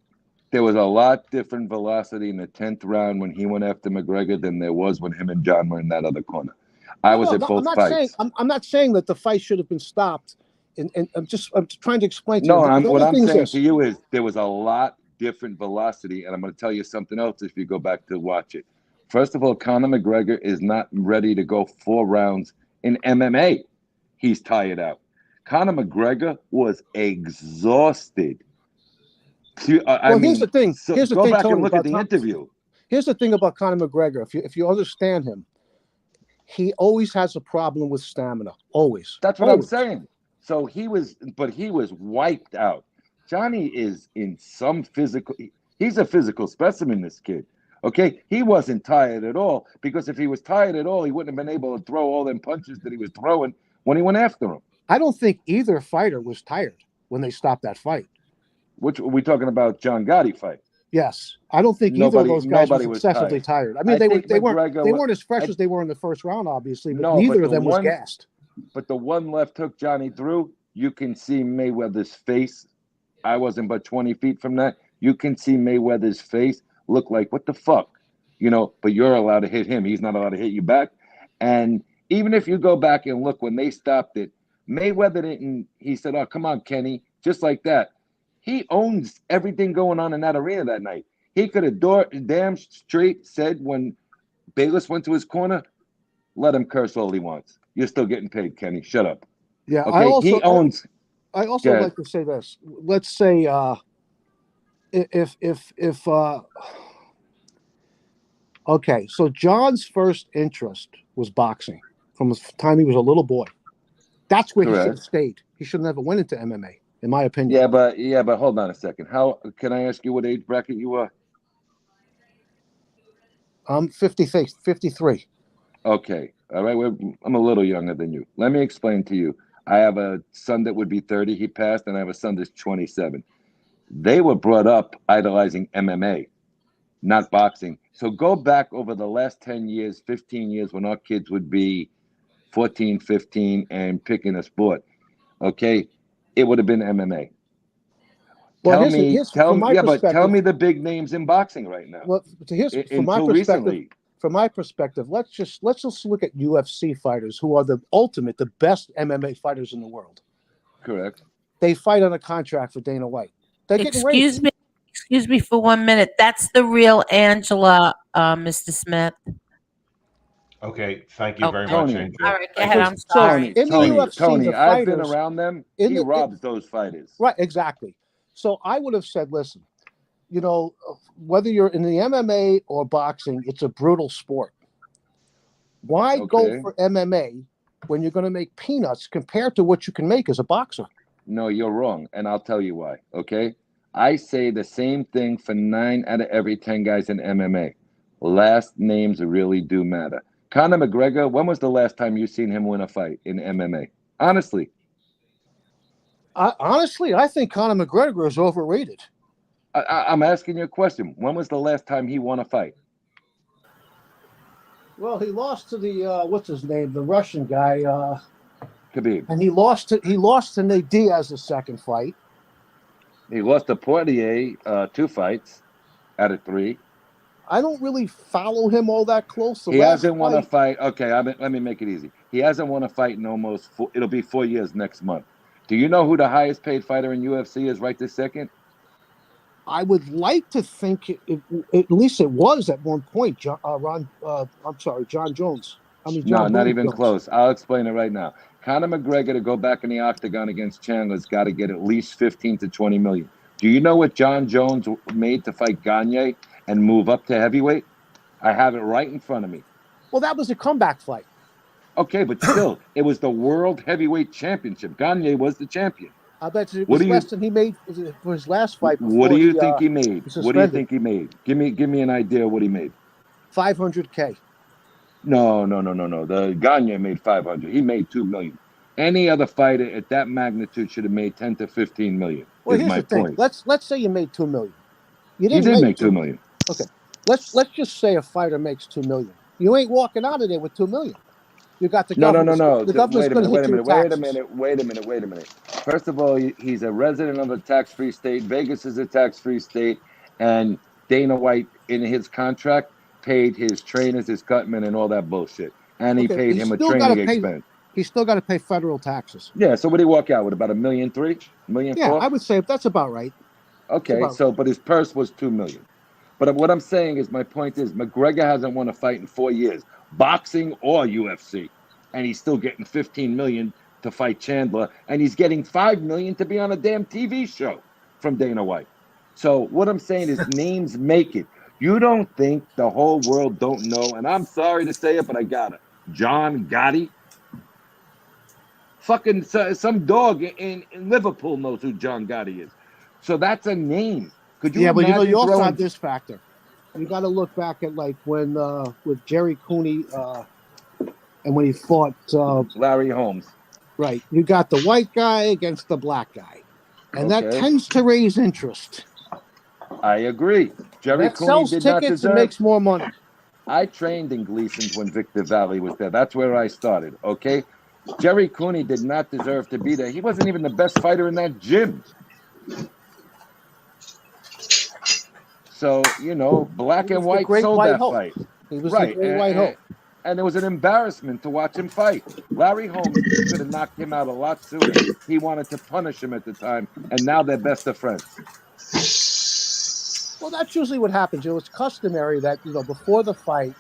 Speaker 11: There was a lot different velocity in the 10th round when he went after McGregor than there was when him and John were in that other corner. I was at both fights.
Speaker 12: I'm not saying that the fight should have been stopped. And I'm trying to explain to you.
Speaker 11: What I'm saying to you is there was a lot different velocity, and I'm going to tell you something else if you go back to watch it. First of all, Conor McGregor is not ready to go 4 rounds in MMA. He's tired out. Conor McGregor was exhausted.
Speaker 12: Here's the thing.
Speaker 11: Go back and look at the interview.
Speaker 12: Here's the thing about Conor McGregor. If you understand him, he always has a problem with stamina. Always.
Speaker 11: That's what I'm saying. So he was wiped out. Johnny is in some physical. He's a physical specimen, this kid. Okay, he wasn't tired at all, because if he was tired at all, he wouldn't have been able to throw all them punches that he was throwing when he went after him.
Speaker 12: I don't think either fighter was tired when they stopped that fight.
Speaker 11: Which are we talking about? John Gotti fight.
Speaker 12: Yes, I don't think either of those guys was
Speaker 11: Nobody was
Speaker 12: excessively
Speaker 11: tired.
Speaker 12: tired. I mean,
Speaker 11: I think McGregor.
Speaker 12: they weren't as fresh as they were in the first round, obviously, but
Speaker 11: No,
Speaker 12: neither
Speaker 11: but
Speaker 12: of
Speaker 11: the
Speaker 12: them was
Speaker 11: one,
Speaker 12: gassed.
Speaker 11: but the one left hook Johnny threw, you can see Mayweather's face. I wasn't but 20 feet from that. You can see Mayweather's face look like, what the fuck? But you're allowed to hit him. He's not allowed to hit you back. And even if you go back and look when they stopped it, Mayweather didn't, he said, oh, come on, Kenny, just like that. He owns everything going on in that arena that night. He could have damn straight said when Bayless went to his corner, let him curse all he wants. You're still getting paid, Kenny. Shut up.
Speaker 12: Yeah,
Speaker 11: Okay, he owns.
Speaker 12: I also like to say this. Let's say if okay, so John's first interest was boxing from the time he was a little boy. That's where he should have stayed. He should never went into MMA, in my opinion.
Speaker 11: Yeah, but hold on a second. How can I ask you what age bracket you are?
Speaker 12: I'm 53.
Speaker 11: Okay, all right. I'm a little younger than you. Let me explain to you. I have a son that would be 30. He passed, and I have a son that's 27. They were brought up idolizing MMA, not boxing. So go back over the last 10 years, 15 years when our kids would be 14, 15 and picking a sport. Okay, it would have been MMA.
Speaker 12: Well,
Speaker 11: Tell me, but tell me the big names in boxing right now.
Speaker 12: Well,
Speaker 11: Until recently.
Speaker 12: From my perspective, let's just look at UFC fighters who are the best MMA fighters in the world.
Speaker 11: Correct.
Speaker 12: They fight on a contract for Dana White.
Speaker 6: Excuse me for 1 minute. That's the real Angela, Mr. Smith.
Speaker 1: Okay, thank you very
Speaker 11: Tony.
Speaker 1: much, Angel.
Speaker 6: All right, go ahead. I'm sorry.
Speaker 11: Tony, I've been around them. He robs those fighters.
Speaker 12: Right, exactly. So I would have said, listen, whether you're in the MMA or boxing, it's a brutal sport. Why go for MMA when you're going to make peanuts compared to what you can make as a boxer?
Speaker 11: No, you're wrong, and I'll tell you why, okay? I say the same thing for 9 out of every 10 guys in MMA. Last names really do matter. Conor McGregor, when was the last time you seen him win a fight in MMA? Honestly.
Speaker 12: I think Conor McGregor is overrated.
Speaker 11: I'm asking you a question. When was the last time he won a fight?
Speaker 12: Well, he lost to the what's his name, the Russian guy,
Speaker 11: Khabib,
Speaker 12: and he lost to Nate Diaz the second fight.
Speaker 11: He lost to Poirier 2 fights out of 3.
Speaker 12: I don't really follow him all that close.
Speaker 11: He hasn't won a fight. Okay, let me make it easy. He hasn't won a fight in almost it'll be 4 years next month. Do you know who the highest paid fighter in UFC is right this second?
Speaker 12: I would like to think at least it was at one point. John Jones.
Speaker 11: No, not even close. I'll explain it right now. Conor McGregor to go back in the octagon against Chandler's got to get at least 15 to 20 million. Do you know what John Jones made to fight Gagne and move up to heavyweight? I have it right in front of me.
Speaker 12: Well, that was a comeback fight.
Speaker 11: Okay, but still, it was the World Heavyweight Championship. Gagne was the champion.
Speaker 12: I bet you it was less than he made for his last fight.
Speaker 11: What do you think he made? What do you think he made? Give me an idea of what he made.
Speaker 12: $500K.
Speaker 11: No. The Gagne made 500. He made 2 million. Any other fighter at that magnitude should have made 10 to 15 million.
Speaker 12: Well, here's the thing. Let's say you made 2 million.
Speaker 11: You did make 2 million.
Speaker 12: Okay. Let's just say a fighter makes 2 million. You ain't walking out of there with 2 million. You got the government.
Speaker 11: No.
Speaker 12: The government's going to hit you with taxes.
Speaker 11: Wait a minute. First of all, he's a resident of a tax-free state. Vegas is a tax-free state, and Dana White, in his contract, paid his trainers, his cutmen, and all that bullshit. And he paid him a training expense.
Speaker 12: He's still got to pay federal taxes.
Speaker 11: Yeah. So what did he walk out with? About $1.3 million, $1.4 million?
Speaker 12: Yeah, I would say that's about right.
Speaker 11: Okay. But his purse was $2 million. But what I'm saying is, my point is, McGregor hasn't won a fight in 4 years, boxing or UFC, and he's still getting $15 million to fight Chandler, and he's getting $5 million to be on a damn TV show from Dana White. So what I'm saying is, names make it. You don't think the whole world don't know, and I'm sorry to say it, but I got it. John Gotti? Fucking some dog in Liverpool knows who John Gotti is. So that's a name. Could you
Speaker 12: but you also have this factor. You got to look back at like when with Jerry Cooney and when he fought
Speaker 11: Larry Holmes.
Speaker 12: Right. You got the white guy against the black guy. and that
Speaker 11: Okay.
Speaker 12: tends to raise interest.
Speaker 11: I agree. Jerry
Speaker 12: That
Speaker 11: Cooney
Speaker 12: sells
Speaker 11: did not
Speaker 12: tickets and
Speaker 11: deserve.
Speaker 12: makes more money.
Speaker 11: I trained in Gleason's when Victor Valley was there. That's where I started. Okay. Jerry Cooney did not deserve to be there. He wasn't even the best fighter in that gym. So,
Speaker 12: He
Speaker 11: black and
Speaker 12: was the
Speaker 11: white
Speaker 12: great
Speaker 11: sold
Speaker 12: white
Speaker 11: that
Speaker 12: hope.
Speaker 11: fight.
Speaker 12: He was the
Speaker 11: Right.
Speaker 12: great white hope.
Speaker 11: And it was an embarrassment to watch him fight. Larry Holmes could have knocked him out a lot sooner. He wanted to punish him at the time, and now they're best of friends.
Speaker 12: Well, that's usually what happens. It was customary that, before the fight,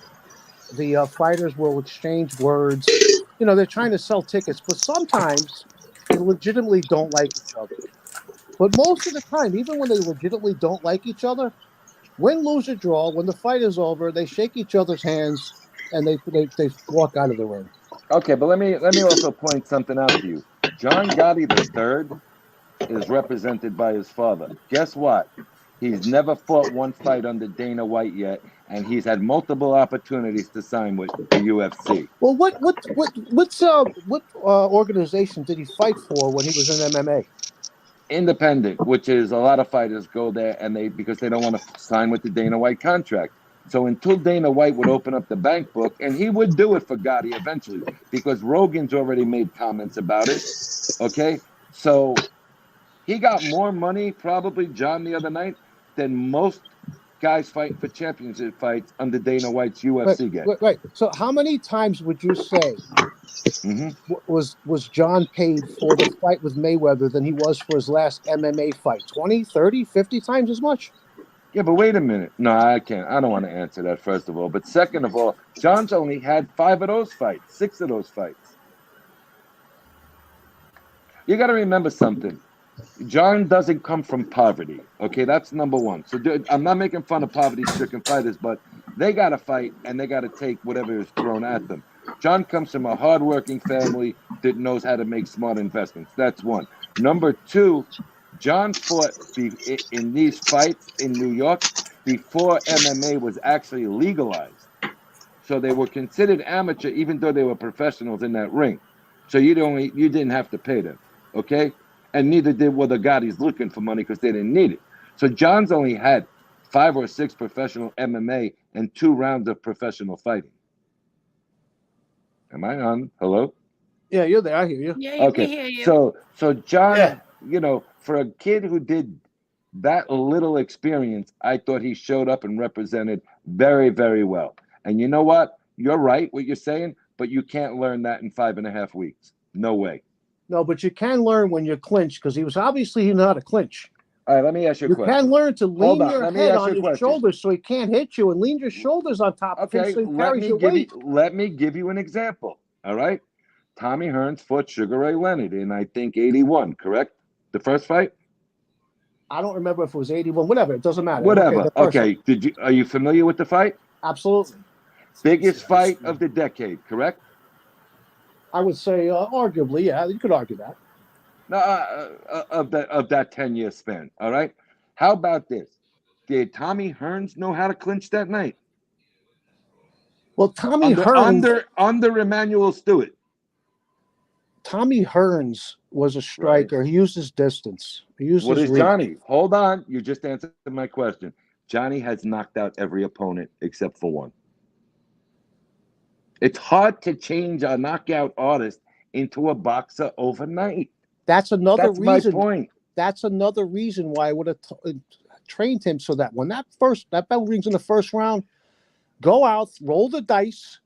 Speaker 12: the fighters will exchange words. They're trying to sell tickets, but sometimes they legitimately don't like each other. But most of the time, even when they legitimately don't like each other, win, lose, or draw, when the fight is over, they shake each other's hands and they walk out of the ring.
Speaker 11: Okay, but let me also point something out to you. John Gotti III is represented by his father. Guess what? He's never fought one fight under Dana White yet, and he's had multiple opportunities to sign with the UFC.
Speaker 12: Well, what organization did he fight for when he was in MMA?
Speaker 11: Independent, which is a lot of fighters go there and because they don't want to sign with the Dana White contract. So until Dana White would open up the bank book, and he would do it for Gotti eventually, because Rogan's already made comments about it. Okay, so he got more money, probably, John, the other night, than most guys fighting for championship fights under Dana White's UFC get.
Speaker 12: Right. So, how many times would you say
Speaker 11: Mm-hmm.
Speaker 12: was John paid for the fight with Mayweather than he was for his last MMA fight? 20, 30, 50 times as much?
Speaker 11: Yeah, but wait a minute. No, I can't. I don't want to answer that, first of all. But second of all, John's only had 5 of those fights, 6 of those fights. You got to remember something. John doesn't come from poverty. Okay, that's number one. So I'm not making fun of poverty-stricken fighters, but they got to fight and they got to take whatever is thrown at them. John comes from a hardworking family that knows how to make smart investments. That's one. Number two, John fought in these fights in New York before MMA was actually legalized. So they were considered amateur, even though they were professionals in that ring. So you didn't have to pay them, okay? And neither were the Gottis looking for money because they didn't need it. So John's only had 5 or 6 professional MMA and 2 rounds of professional fighting. Am I on? Hello?
Speaker 12: Yeah, you're there. I hear you.
Speaker 6: Yeah, we hear you.
Speaker 11: So John, for a kid who did that little experience, I thought he showed up and represented very, very well. And you know what? You're right, what you're saying, but you can't learn that in 5.5 weeks. No way.
Speaker 12: No, but you can learn when you clinch because he knew how to clinch.
Speaker 11: All right, let me ask you a question.
Speaker 12: You can learn to lean your
Speaker 11: let me
Speaker 12: head
Speaker 11: ask
Speaker 12: on
Speaker 11: you a
Speaker 12: his
Speaker 11: question.
Speaker 12: shoulders so he can't hit you, and lean your shoulders on top of him
Speaker 11: Okay,
Speaker 12: so he carries your weight.
Speaker 11: let me give you an example. All right, Tommy Hearns fought Sugar Ray Leonard in, I think, 81. Correct? The first fight.
Speaker 12: I don't remember if it was 81. Whatever, it doesn't matter.
Speaker 11: Whatever. Okay. Are you familiar with the fight?
Speaker 12: Absolutely.
Speaker 11: Biggest fight of the decade. Correct?
Speaker 12: I would say, arguably, yeah. You could argue that.
Speaker 11: No, of that 10-year span. All right. How about this? Did Tommy Hearns know how to clinch that night?
Speaker 12: Well, Tommy Hearns
Speaker 11: under Emmanuel Stewart.
Speaker 12: Tommy Hearns was a striker. Right. He used his distance. He used
Speaker 11: what
Speaker 12: his
Speaker 11: is Johnny? Hold on. You just answered my question. Johnny has knocked out every opponent except for one. It's hard to change a knockout artist into a boxer overnight.
Speaker 12: That's another reason.
Speaker 11: My point.
Speaker 12: That's another reason why I would have trained him so that when that bell rings in the first round, go out, roll the dice,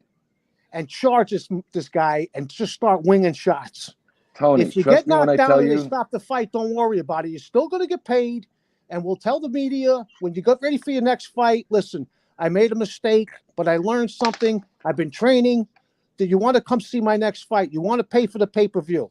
Speaker 12: and charge this guy and just start winging shots.
Speaker 11: Tony,
Speaker 12: if you get knocked down and they stop the fight, don't worry about it. You're still going to get paid, and we'll tell the media when you get ready for your next fight, listen, I made a mistake, but I learned something. I've been training. Do you want to come see my next fight? You want to pay for the pay-per-view?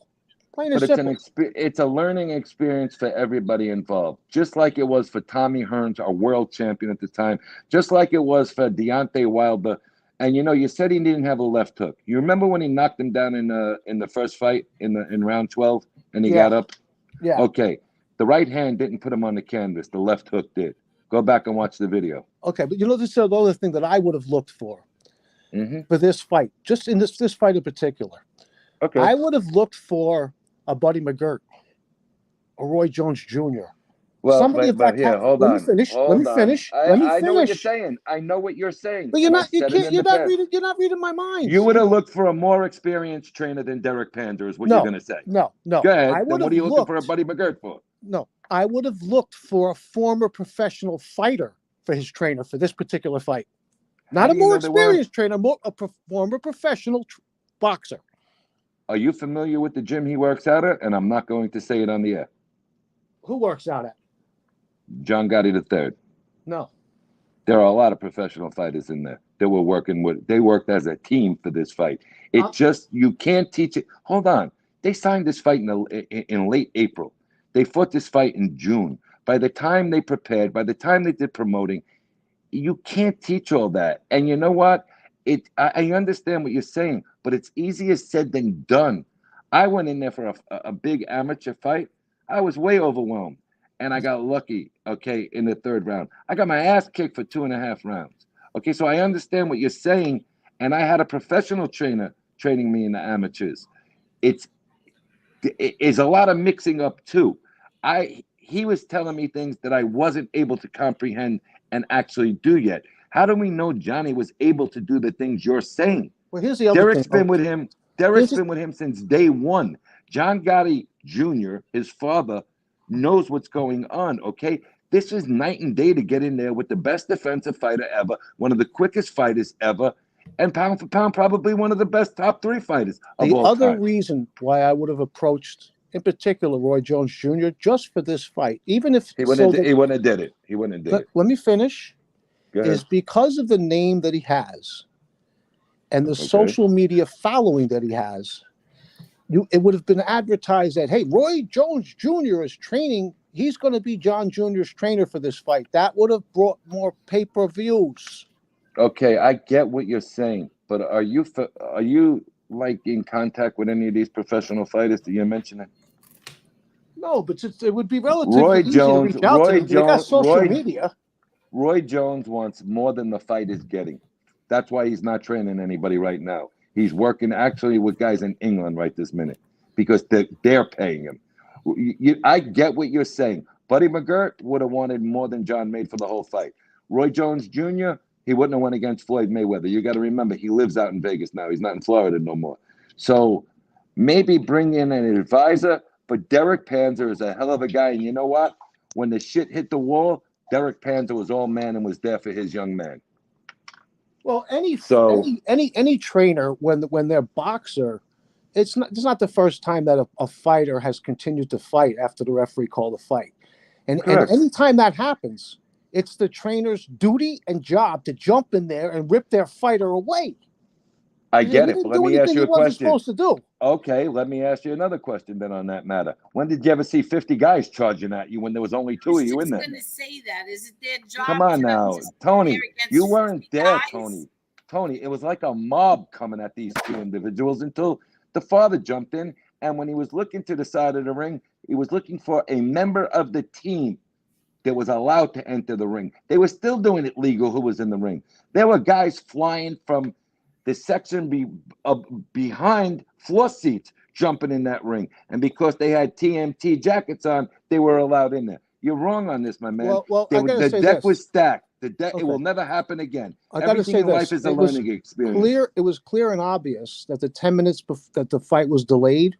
Speaker 12: Plain and simple.
Speaker 11: It's a learning experience for everybody involved, just like it was for Tommy Hearns, our world champion at the time, just like it was for Deontay Wilder. And you said he didn't have a left hook. You remember when he knocked him down in the first fight in round 12 and he got up?
Speaker 12: Yeah.
Speaker 11: Okay. The right hand didn't put him on the canvas. The left hook did. Go back and watch the video.
Speaker 12: Okay, but this is another thing that I would have looked for this fight, just in this fight in particular.
Speaker 11: Okay.
Speaker 12: I would have looked for a Buddy McGirt. or Roy Jones Jr.?
Speaker 11: Well,
Speaker 12: Somebody, in
Speaker 11: but
Speaker 12: fact,
Speaker 11: here, hold
Speaker 12: let me
Speaker 11: on,
Speaker 12: finish. Let me
Speaker 11: hold on.
Speaker 12: finish. Let me
Speaker 11: I know what you're
Speaker 12: finish.
Speaker 11: saying. I know what you're saying,
Speaker 12: But you're
Speaker 11: and I've
Speaker 12: not. You
Speaker 11: said it
Speaker 12: can't.
Speaker 11: in the past.
Speaker 12: You're not reading my mind.
Speaker 11: You would have looked for a more experienced trainer than Derek Panzer, is what you're
Speaker 12: No,
Speaker 11: going to say.
Speaker 12: no.
Speaker 11: Go ahead.
Speaker 12: I
Speaker 11: Then
Speaker 12: would
Speaker 11: what
Speaker 12: have
Speaker 11: are you looking for a
Speaker 12: looked.
Speaker 11: Buddy McGirt for?
Speaker 12: No, I would have looked for a former professional fighter for his trainer for this particular fight. Not a more experienced trainer, a former professional boxer.
Speaker 11: Are you familiar with the gym he works out at? And I'm not going to say it on the air.
Speaker 12: Who works out at?
Speaker 11: John Gotti III.
Speaker 12: No.
Speaker 11: There are a lot of professional fighters in there that were working with. They worked as a team for this fight. It just, you can't teach it. Hold on. They signed this fight in late April. They fought this fight in June. By the time they prepared, by the time they did promoting, you can't teach all that. And you know what? I understand what you're saying, but it's easier said than done. I went in there for a big amateur fight. I was way overwhelmed, and I got lucky, okay, in the third round. I got my ass kicked for 2.5 rounds. Okay, so I understand what you're saying, and I had a professional trainer training me in the amateurs. It is a lot of mixing up too. He was telling me things that I wasn't able to comprehend and actually do yet. How do we know Johnny was able to do the things you're saying?
Speaker 12: Well, here's the other
Speaker 11: Derek's
Speaker 12: thing.
Speaker 11: been with him. Derek's been with him since day one. John Gotti Jr., his father, knows what's going on. Okay, this is night and day to get in there with the best defensive fighter ever, one of the quickest fighters ever, and pound for pound, probably one of the best top 3 fighters of
Speaker 12: The
Speaker 11: all
Speaker 12: other
Speaker 11: time.
Speaker 12: reason why I would have approached, in particular, Roy Jones Jr. just for this fight, even if
Speaker 11: he wouldn't have did it. He wouldn't have did it.
Speaker 12: Let me finish.
Speaker 11: Go ahead.
Speaker 12: Is because of the name that he has and the social media following that he has. It would have been advertised that, hey, Roy Jones Jr. is training. He's going to be John Jr.'s trainer for this fight. That would have brought more pay-per-views.
Speaker 11: Okay, I get what you're saying, but are you like in contact with any of these professional fighters that you're mentioning?
Speaker 12: No, but it would be relatively easy to reach out to them. They got social media.
Speaker 11: Roy Jones wants more than the fight is getting. That's why he's not training anybody right now. He's working actually with guys in England right this minute because they're paying him. I get what you're saying. Buddy McGirt would have wanted more than John made for the whole fight. Roy Jones Jr., he wouldn't have went against Floyd Mayweather. You got to remember, he lives out in Vegas now. He's not in Florida no more. So maybe bring in an advisor, but Derek Panzer is a hell of a guy. And you know what? When the shit hit the wall, Derek Panzer was all man and was there for his young man.
Speaker 12: Well, any trainer when they're boxer, it's not the first time that a fighter has continued to fight after the referee called a fight, and any time that happens, it's the trainer's duty and job to jump in there and rip their fighter away.
Speaker 11: I get it.
Speaker 12: He
Speaker 11: But
Speaker 12: didn't do anything he wasn't supposed to do.
Speaker 11: Okay, let me ask you another question then on that matter. When did you ever see 50 guys charging at you when there was only 2 of you in there?
Speaker 6: I was just going to say that. Is it their job?
Speaker 11: Come on now, Tony. You weren't there,
Speaker 6: guys?
Speaker 11: Tony. Tony, it was like a mob coming at these 2 individuals until the father jumped in. And when he was looking to the side of the ring, he was looking for a member of the team that was allowed to enter the ring. They were still doing it legal who was in the ring. There were guys flying from the section behind floor seats jumping in that ring. And because they had TMT jackets on, they were allowed in there. You're wrong on this, my man.
Speaker 12: Well, I gotta say
Speaker 11: the deck
Speaker 12: this.
Speaker 11: was stacked. It will never happen again.
Speaker 12: I gotta say
Speaker 11: Everything in
Speaker 12: this.
Speaker 11: life is a learning experience.
Speaker 12: It was clear and obvious that the 10 minutes that the fight was delayed,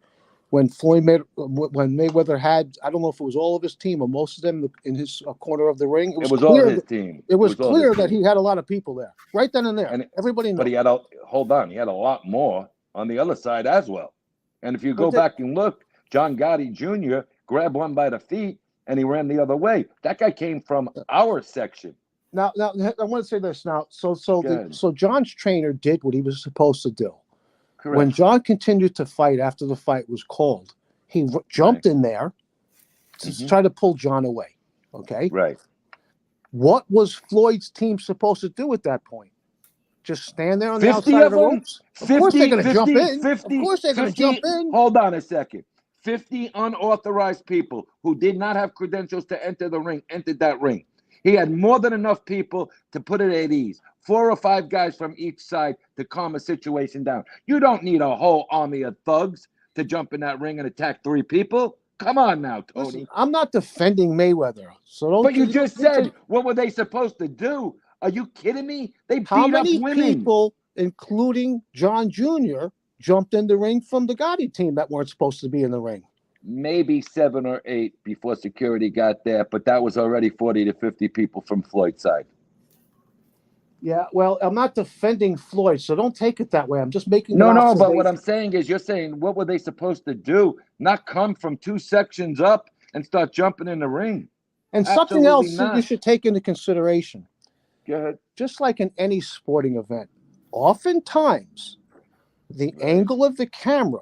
Speaker 12: when Mayweather had, I don't know if it was all of his team or most of them in his corner of the ring.
Speaker 11: It was all his team.
Speaker 12: It was clear that he had a lot of people there, right then and there. And everybody knows.
Speaker 11: But he had a lot more on the other side as well. And if you go back and look, John Gotti Jr. grabbed one by the feet and he ran the other way. That guy came from our section.
Speaker 12: Now, I want to say this now. So John's trainer did what he was supposed to do. Correct. When John continued to fight after the fight was called, he jumped in there to try to pull John away. Okay.
Speaker 11: Right.
Speaker 12: What was Floyd's team supposed to do at that point? Just stand there on the outside of the ropes? Of course they're going to jump in. Of course they're going to jump in.
Speaker 11: Hold on a second. 50 unauthorized people who did not have credentials to enter the ring entered that ring. He had more than enough people to put it at ease. 4 or 5 guys from each side to calm a situation down. You don't need a whole army of thugs to jump in that ring and attack 3 people. Come on now, Tony.
Speaker 12: Listen, I'm not defending Mayweather, so don't.
Speaker 11: But you just said, what were they supposed to do? Are you kidding me? They beat
Speaker 12: How
Speaker 11: up
Speaker 12: many
Speaker 11: women.
Speaker 12: people, including John Jr., jumped in the ring from the Gotti team that weren't supposed to be in the ring?
Speaker 11: Maybe 7 or 8 before security got there, but that was already 40 to 50 people from Floyd's side.
Speaker 12: Yeah, well, I'm not defending Floyd, so don't take it that way. I'm just making
Speaker 11: No,
Speaker 12: an
Speaker 11: no,
Speaker 12: observation.
Speaker 11: but what I'm saying is you're saying, what were they supposed to do? Not come from 2 sections up and start jumping in the ring.
Speaker 12: And something
Speaker 11: Absolutely
Speaker 12: else
Speaker 11: not.
Speaker 12: you should take into consideration.
Speaker 11: Go ahead.
Speaker 12: Just like in any sporting event, oftentimes the angle of the camera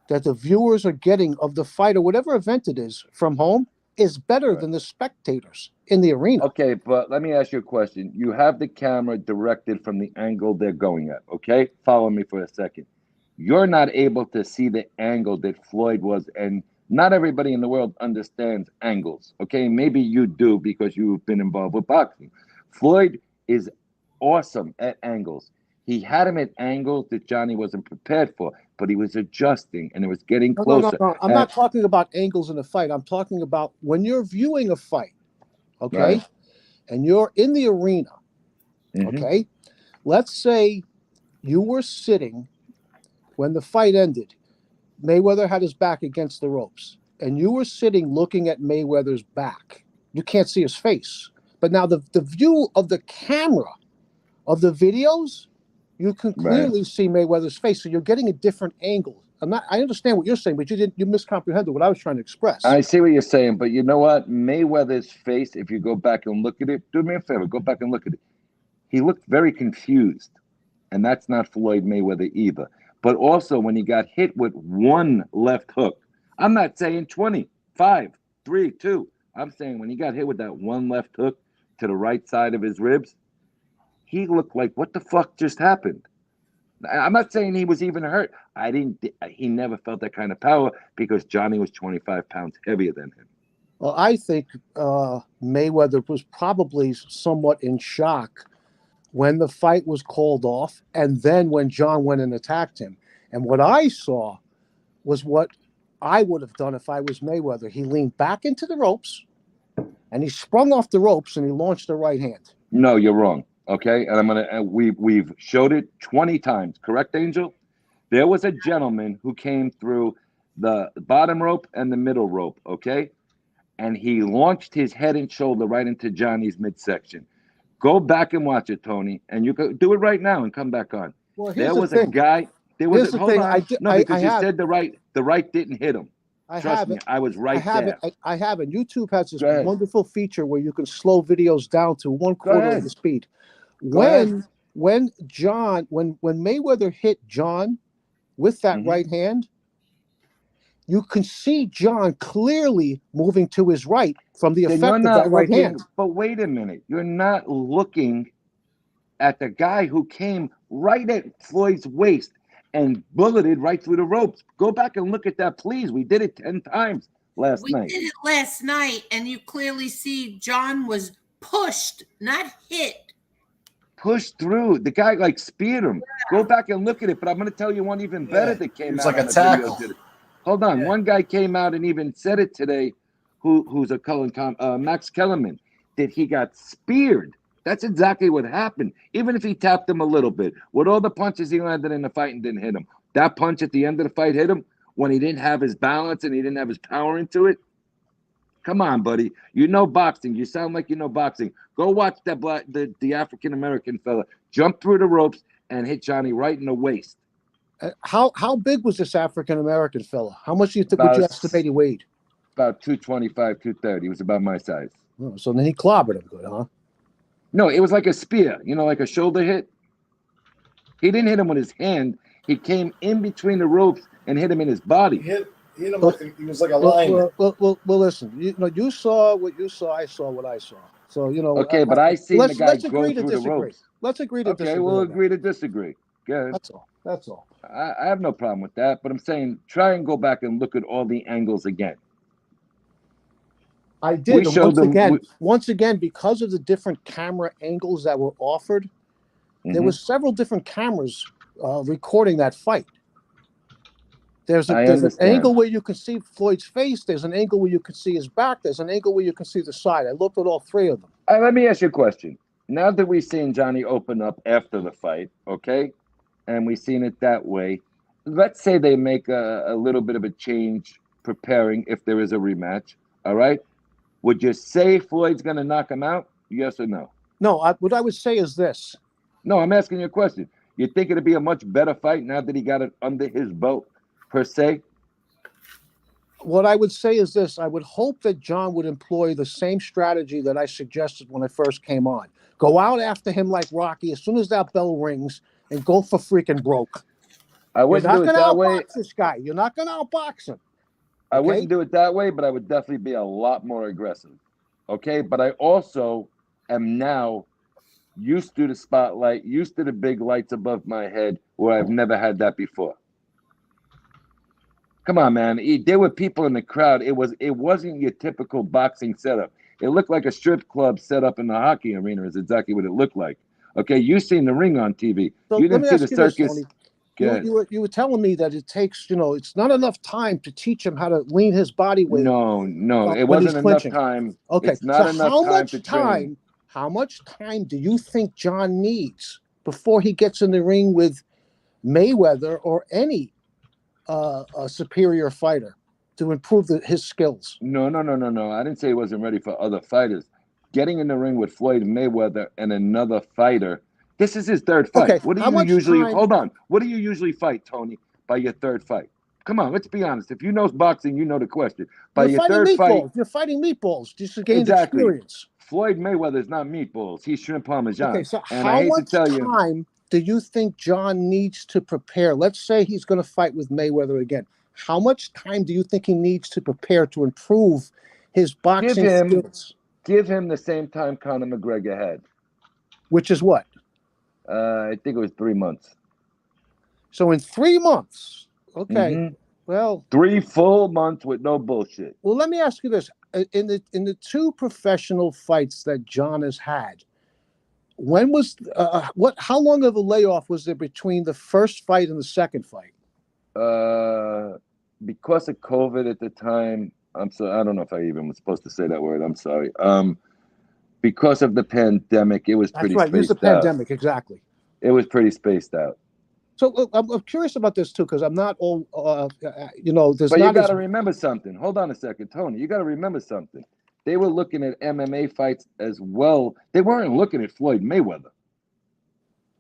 Speaker 12: that the viewers are getting of the fight or whatever event it is from home is better than the spectators in the arena.
Speaker 11: Okay, but let me ask you a question. You have the camera directed from the angle they're going at, okay? Follow me for a second. You're not able to see the angle that Floyd was, and not everybody in the world understands angles, okay? Maybe you do because you've been involved with boxing. Floyd is awesome at angles. He had him at angles that Johnny wasn't prepared for, but he was adjusting and it was getting closer.
Speaker 12: No. I'm not talking about angles in a fight. I'm talking about when you're viewing a fight, okay?
Speaker 11: Right.
Speaker 12: And you're in the arena, okay? Let's say you were sitting when the fight ended. Mayweather had his back against the ropes, and you were sitting looking at Mayweather's back. You can't see his face. But now the view of the camera of the videos, you can clearly see Mayweather's face. So you're getting a different angle. I understand what you're saying, but you miscomprehended what I was trying to express.
Speaker 11: I see what you're saying, but you know what? Mayweather's face, if you go back and look at it, do me a favor, go back and look at it. He looked very confused, and that's not Floyd Mayweather either. But also when he got hit with one left hook, I'm not saying 20, 5, 3, 2. I'm saying when he got hit with that one left hook to the right side of his ribs, he looked like, what the fuck just happened? I'm not saying he was even hurt. He never felt that kind of power because Johnny was 25 pounds heavier than him.
Speaker 12: Well, I think Mayweather was probably somewhat in shock when the fight was called off and then when John went and attacked him. And what I saw was what I would have done if I was Mayweather. He leaned back into the ropes and he sprung off the ropes and he launched a right hand.
Speaker 11: No, you're wrong. Okay, and we've showed it 20 times. Correct, Angel? There was a gentleman who came through the bottom rope and the middle rope. Okay, and he launched his head and shoulder right into Johnny's midsection. Go back and watch it, Tony, and you can do it right now and come back on.
Speaker 12: Well,
Speaker 11: there was a guy. There was
Speaker 12: hold on.
Speaker 11: No, because you said the right didn't hit him. Trust me, I was right there.
Speaker 12: I have it. YouTube has this wonderful feature where you can slow videos down to 1/4 of the speed. When Mayweather hit John with that right hand, you can see John clearly moving to his right from the effect of that right hand.
Speaker 11: But wait a minute, you're not looking at the guy who came right at Floyd's waist and bulleted right through the ropes. Go back and look at that, please. We did it 10 times last night.
Speaker 6: We did it last night, and you clearly see John was pushed, not hit.
Speaker 11: Pushed through. The guy like speared him. Yeah. Go back and look at it. But I'm going to tell you one even better that came out.
Speaker 13: It was like a tackle.
Speaker 11: Hold on. Yeah. One guy came out and even said it today, who's a Max Kellerman, that he got speared. That's exactly what happened. Even if he tapped him a little bit, with all the punches he landed in the fight and didn't hit him, that punch at the end of the fight hit him when he didn't have his balance and he didn't have his power into it. Come on, buddy. You know boxing. You sound like you know boxing. Go watch the African-American fella jump through the ropes and hit Johnny right in the waist.
Speaker 12: How big was this African-American fella? How much would you estimate he weighed?
Speaker 11: About 225, 230. He was about my size.
Speaker 12: Oh, so then he clobbered him good, huh?
Speaker 11: No, it was like a spear, like a shoulder hit. He didn't hit him with his hand. He came in between the ropes and hit him in his body.
Speaker 13: He hit him like he was like a lineman.
Speaker 12: Well, listen. You saw what you saw. I saw what I saw. So
Speaker 11: Okay, but I seen the guy go through the ropes.
Speaker 12: Let's agree to disagree.
Speaker 11: Okay, we'll agree to disagree. Good.
Speaker 12: That's all.
Speaker 11: I have no problem with that, but I'm saying try and go back and look at all the angles again.
Speaker 12: I did. Once again, because of the different camera angles that were offered, there was several different cameras recording that fight. There's
Speaker 11: I
Speaker 12: an angle
Speaker 11: understand.
Speaker 12: where you can see Floyd's face. There's an angle where you can see his back. There's an angle where you can see the side. I looked at all three of them.
Speaker 11: Let me ask you a question. Now that we've seen Johnny open up after the fight, okay, and we've seen it that way, let's say they make a little bit of a change preparing if there is a rematch, all right? Would you say Floyd's going to knock him out? Yes or no?
Speaker 12: No, what I would say is this.
Speaker 11: No, I'm asking you a question. You think it'd be a much better fight now that he got it under his belt, per se?
Speaker 12: What I would say is this. I would hope that John would employ the same strategy that I suggested when I first came on. Go out after him like Rocky as soon as that bell rings and go for freaking broke.
Speaker 11: I
Speaker 12: You're
Speaker 11: wouldn't
Speaker 12: not
Speaker 11: do it
Speaker 12: going to
Speaker 11: that way.
Speaker 12: outbox this guy. You're not going to outbox him.
Speaker 11: I
Speaker 12: Okay?
Speaker 11: wouldn't do it that way, but I would definitely be a lot more aggressive. Okay? But I also am now used to the spotlight, used to the big lights above my head, where I've never had that before. Come on, man. There were people in the crowd. It wasn't your typical boxing setup. It looked like a strip club set up in the hockey arena is exactly what it looked like. Okay, you seen the ring on TV.
Speaker 12: So
Speaker 11: You
Speaker 12: let
Speaker 11: didn't
Speaker 12: me
Speaker 11: see the
Speaker 12: ask you this,
Speaker 11: circus.
Speaker 12: Tony.
Speaker 11: Good.
Speaker 12: You were telling me that it takes, it's not enough time to teach him how to lean his body weight
Speaker 11: No, it
Speaker 12: when he's
Speaker 11: wasn't enough
Speaker 12: clinching.
Speaker 11: time.
Speaker 12: Okay,
Speaker 11: It's not
Speaker 12: so
Speaker 11: enough time to train.
Speaker 12: how much time do you think John needs before he gets in the ring with Mayweather or any a superior fighter to improve his skills?
Speaker 11: No. I didn't say he wasn't ready for other fighters. Getting in the ring with Floyd Mayweather and another fighter. This is his third fight.
Speaker 12: Okay,
Speaker 11: What do
Speaker 12: how
Speaker 11: you
Speaker 12: much
Speaker 11: usually
Speaker 12: time?
Speaker 11: hold on? What do you usually fight, Tony, by your third fight? Come on, let's be honest. If you know boxing, you know the question. By
Speaker 12: You're
Speaker 11: your
Speaker 12: fighting
Speaker 11: third fight,
Speaker 12: meatballs. You're fighting meatballs just to gain
Speaker 11: exactly.
Speaker 12: experience.
Speaker 11: Floyd Mayweather is not meatballs. He's shrimp parmesan.
Speaker 12: Okay, so
Speaker 11: And I
Speaker 12: how
Speaker 11: hate to
Speaker 12: much
Speaker 11: tell you,
Speaker 12: time do you think John needs to prepare? Let's say he's going to fight with Mayweather again. How much time do you think he needs to prepare to improve his boxing skills?
Speaker 11: give him the same time Conor McGregor had.
Speaker 12: Which is what?
Speaker 11: I think it was 3 months.
Speaker 12: So in 3 months, okay. Well,
Speaker 11: 3 full months with no bullshit.
Speaker 12: Well, let me ask you this: in the two professional fights that John has had, when was how long of a layoff was there between the first fight and the second fight?
Speaker 11: Because of COVID at the time, I'm sorry, I don't know if I even was supposed to say that word. I'm sorry. Because of the pandemic, it was pretty
Speaker 12: spaced out. Use the pandemic, exactly.
Speaker 11: It was pretty spaced out.
Speaker 12: So I'm curious about this too, because I'm not all, there's
Speaker 11: but
Speaker 12: not.
Speaker 11: You got to remember something. Hold on a second, Tony. You got to remember something. They were looking at MMA fights as well. They weren't looking at Floyd Mayweather.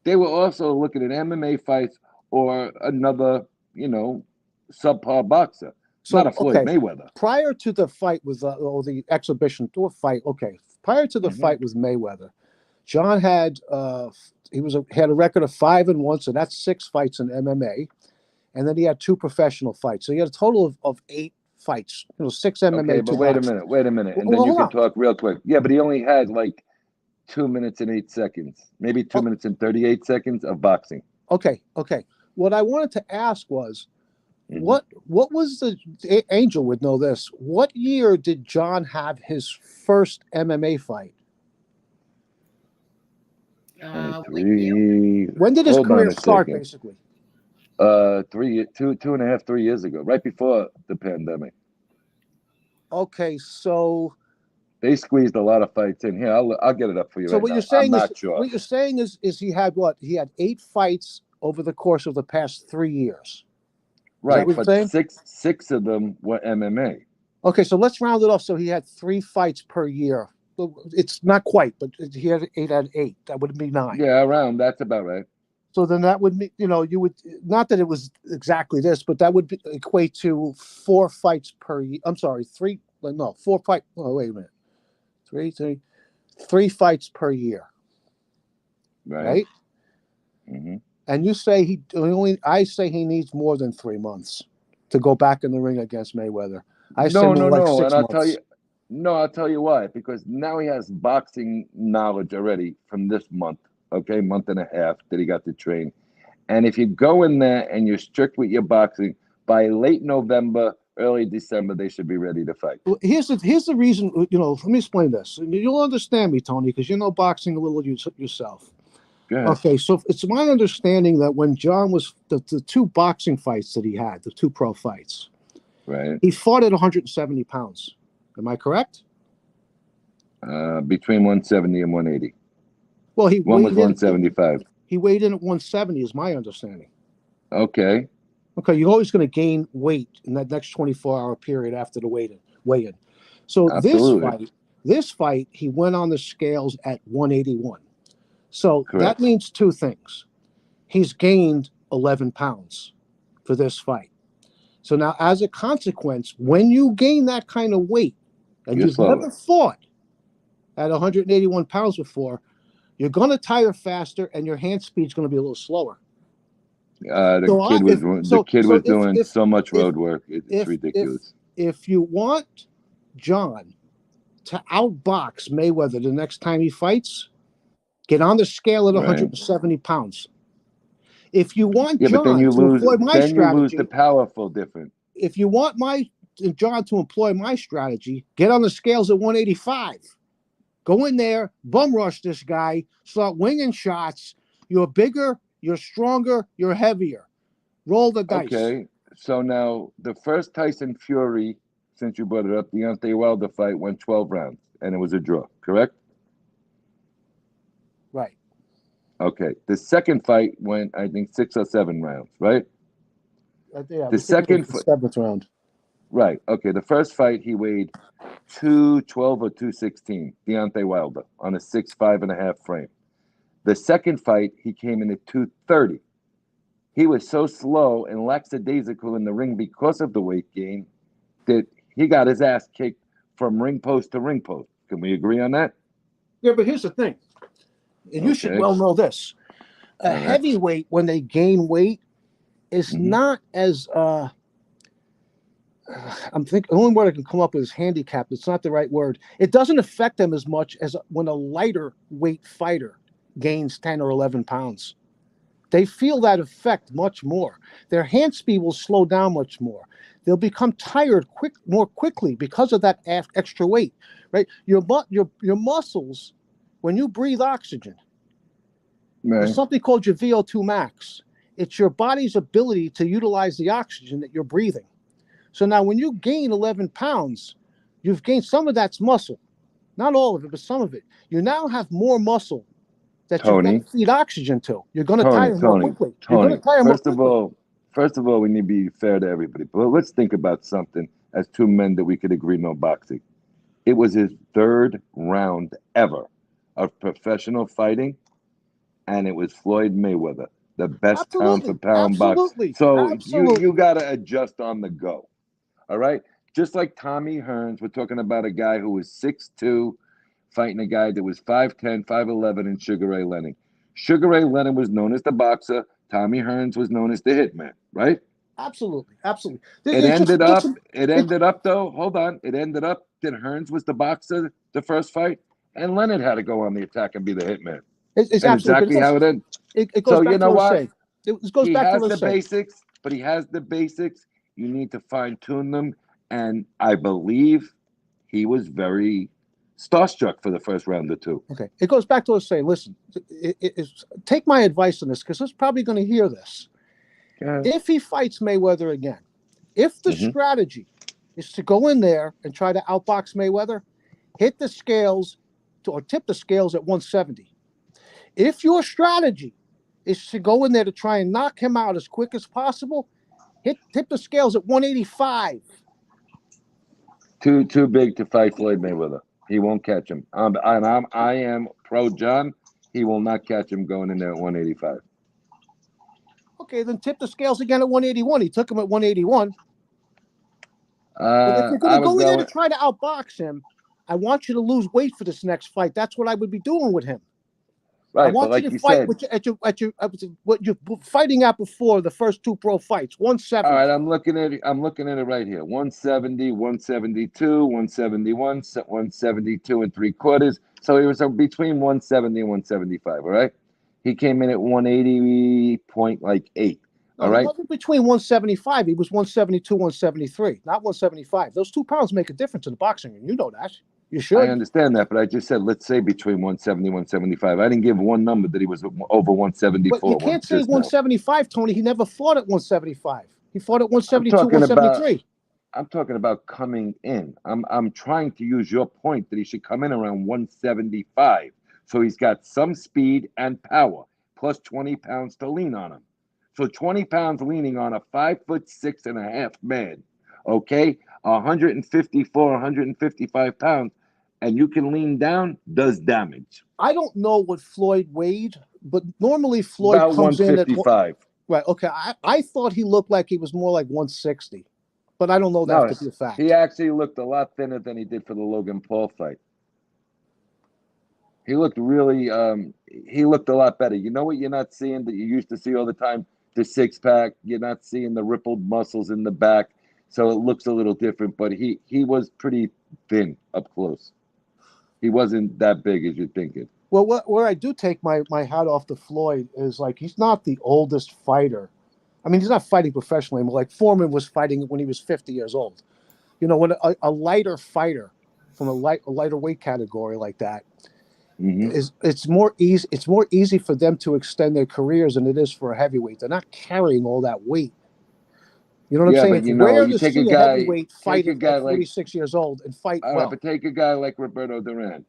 Speaker 11: They were also looking at MMA fights or another, subpar boxer. So, not a Floyd Mayweather.
Speaker 12: Prior to the fight with the exhibition tour fight, prior to the fight with Mayweather, John had had a record of 5-1, so that's 6 fights in MMA, and then he had 2 professional fights. So he had a total of 8 fights. 6 MMA.
Speaker 11: Okay, but wait a minute, and then you can talk real quick. Yeah, but he only had like 2 minutes and 8 seconds, maybe 2 minutes and 38 seconds of boxing.
Speaker 12: Okay. What I wanted to ask was, what was Angel would know this? What year did John have his first MMA fight?
Speaker 11: 23.
Speaker 12: When did his career start, basically?
Speaker 11: 2.5, 3 years ago, right before the pandemic.
Speaker 12: Okay, so
Speaker 11: they squeezed a lot of fights in here. I'll get it up for you.
Speaker 12: So
Speaker 11: right
Speaker 12: what
Speaker 11: now.
Speaker 12: you're saying
Speaker 11: I'm
Speaker 12: is,
Speaker 11: not sure.
Speaker 12: What you're saying is he had what? He had 8 fights over the course of the past 3 years.
Speaker 11: Right, but six of them were MMA.
Speaker 12: Okay, so let's round it off. So he had 3 fights per year. It's not quite, but he had 8. That would be 9.
Speaker 11: Yeah, around. That's about right.
Speaker 12: So then that would mean, you would, not that it was exactly this, but that would equate to 4 fights per year. I'm sorry, 4 fights. Oh, wait a minute. 3 fights per year. Right?
Speaker 11: Mm-hmm.
Speaker 12: And you say I say he needs more than 3 months to go back in the ring against Mayweather. I say more like 6 months.
Speaker 11: I'll tell you why. Because now he has boxing knowledge already from this month. Okay, month and a half that he got to train. And if you go in there and you're strict with your boxing, by late November, early December, they should be ready to fight.
Speaker 12: Well, here's the reason. Let me explain this. You'll understand me, Tony, because you know boxing a little yourself.
Speaker 11: Go ahead.
Speaker 12: Okay, so it's my understanding that when John was the two boxing fights that he had, the two pro fights,
Speaker 11: Right.
Speaker 12: he fought at 170 pounds. Am I correct?
Speaker 11: Between 170 and 180.
Speaker 12: Well, he
Speaker 11: One was
Speaker 12: weighed in.
Speaker 11: 175.
Speaker 12: He weighed in at 170, is my understanding.
Speaker 11: Okay.
Speaker 12: Okay, you're always going to gain weight in that next 24-hour period after the weigh-in. So
Speaker 11: Absolutely.
Speaker 12: this fight, he went on the scales at 181. So
Speaker 11: Correct.
Speaker 12: that means two things. He's gained 11 pounds for this fight. So now, as a consequence, when you gain that kind of weight, and
Speaker 11: You're
Speaker 12: you've
Speaker 11: slower.
Speaker 12: never fought at 181 pounds before, you're going to tire faster, and your hand speed's going to be a little slower.
Speaker 11: The kid was doing so much road work. It's ridiculous.
Speaker 12: If you want John to outbox Mayweather the next time he fights, get on the scale at 170 pounds. If you want
Speaker 11: but then you lose. Then you lose the powerful difference.
Speaker 12: If you want John to employ my strategy, get on the scales at 185. Go in there, bum rush this guy, start winging shots. You're bigger, you're stronger, you're heavier. Roll the dice.
Speaker 11: Okay, so now the first Tyson Fury, since you brought it up, Deontay Wilder fight went 12 rounds, and it was a draw, correct?
Speaker 12: Right.
Speaker 11: Okay, the second fight went, I think, 6 or 7 rounds, right?
Speaker 12: The second fight, 7th round.
Speaker 11: Right. Okay, the first fight he weighed 212 or 216, Deontay Wilder, on a 6'5.5" frame. The second fight, he came in at 230. He was so slow and lackadaisical in the ring because of the weight gain that he got his ass kicked from ring post to ring post. Can we agree on that?
Speaker 12: Yeah, but here's the thing. And you should well know this. A heavyweight, when they gain weight, is not as I'm thinking the only word I can come up with is handicapped. It's not the right word. It doesn't affect them as much as when a lighter weight fighter gains 10 or 11 pounds. They feel that effect much more. Their hand speed will slow down much more. They'll become tired more quickly because of that extra weight, right? Your muscles, when you breathe oxygen, there's something called your VO2 max. It's your body's ability to utilize the oxygen that you're breathing. So now when you gain 11 pounds, you've gained some of that's muscle. Not all of it, but some of it. You now have more muscle that you've got to feed oxygen to. You're going to tire more quickly. You're going to tire more quickly.
Speaker 11: First of all, we need to be fair to everybody. But let's think about something as two men that we could agree no boxing. It was his 3rd round ever of professional fighting, and it was Floyd Mayweather, the best pound for pound boxer. So you got to adjust on the go. All right? Just like Tommy Hearns, we're talking about a guy who was 6'2", fighting a guy that was 5'10", 5'11", and Sugar Ray Leonard. Sugar Ray Leonard was known as the boxer. Tommy Hearns was known as the hitman, right?
Speaker 12: Absolutely.
Speaker 11: It ended up though, hold on. It ended up that Hearns was the boxer the first fight, and Leonard had to go on the attack and be the hitman.
Speaker 12: It's
Speaker 11: exactly how it ended.
Speaker 12: It goes back to what I say. It goes back to what I say.
Speaker 11: Basics, but he has the basics. You need to fine-tune them, and I believe he was very starstruck for the first round or two.
Speaker 12: Okay. It goes back to what I was saying. Listen, take my advice on this, because he's probably going to hear this. If he fights Mayweather again, if the strategy is to go in there and try to outbox Mayweather, hit the scales or tip the scales at 170. If your strategy is to go in there to try and knock him out as quick as possible, tip the scales at 185.
Speaker 11: Too big to fight Floyd Mayweather. He won't catch him. I am pro John. He will not catch him going in there at 185.
Speaker 12: Okay, then tip the scales again at 181. He took him at 181. But if you're going to go in there to try to outbox him, I want you to lose weight for this next fight. That's what I would be doing with him.
Speaker 11: Right,
Speaker 12: I want
Speaker 11: but
Speaker 12: you to fight what you're fighting at before the first 2 pro fights. 170.
Speaker 11: All right, I'm looking at it right here. 170, 172, 171, 172 and 3/4. So he was between 170 and 175. All right, he came in at 180.8.
Speaker 12: No,
Speaker 11: all right,
Speaker 12: he wasn't between 175. He was 172, 173, not 175. Those 2 pounds make a difference in the boxing ring. You know that. You
Speaker 11: I
Speaker 12: should.
Speaker 11: understand that, but I just said, let's say between 170, 175. I didn't give one number that he was over
Speaker 12: But you
Speaker 11: 174
Speaker 12: can't say
Speaker 11: just now.
Speaker 12: 175, Tony. He never fought at 175. He fought at
Speaker 11: I'm
Speaker 12: 172,
Speaker 11: talking about
Speaker 12: 173.
Speaker 11: I'm talking about coming in. I'm trying to use your point that he should come in around 175. So he's got some speed and power, plus 20 pounds to lean on him. So 20 pounds leaning on a 5'6.5" man, okay, 154, 155 pounds, and you can lean down, does damage.
Speaker 12: I don't know what Floyd weighed, but normally Floyd
Speaker 11: About
Speaker 12: comes in at
Speaker 11: 155.
Speaker 12: right. Okay, I thought he looked like he was more like 160, but I don't know that
Speaker 11: No,
Speaker 12: to be a fact.
Speaker 11: he actually looked a lot thinner than he did for the Logan Paul fight. He looked really, he looked a lot better. You know what you're not seeing that you used to see all the time? The six pack. You're not seeing the rippled muscles in the back, so it looks a little different. But he was pretty thin up close. He wasn't that big as you're thinking.
Speaker 12: Well, where I do take my hat off to Floyd is like he's not the oldest fighter. I mean, he's not fighting professionally. Like Foreman was fighting when he was 50 years old. You know, when a lighter fighter from a lighter weight category like that is it's more easy for them to extend their careers than it is for a heavyweight. They're not carrying all that weight. You know what I'm
Speaker 11: Yeah,
Speaker 12: saying?
Speaker 11: but
Speaker 12: It's
Speaker 11: you know,
Speaker 12: rare
Speaker 11: you
Speaker 12: to
Speaker 11: take a
Speaker 12: see a
Speaker 11: guy,
Speaker 12: heavyweight fight at
Speaker 11: like
Speaker 12: 46 years old and fight
Speaker 11: all right,
Speaker 12: well.
Speaker 11: but take a guy like Roberto Duran.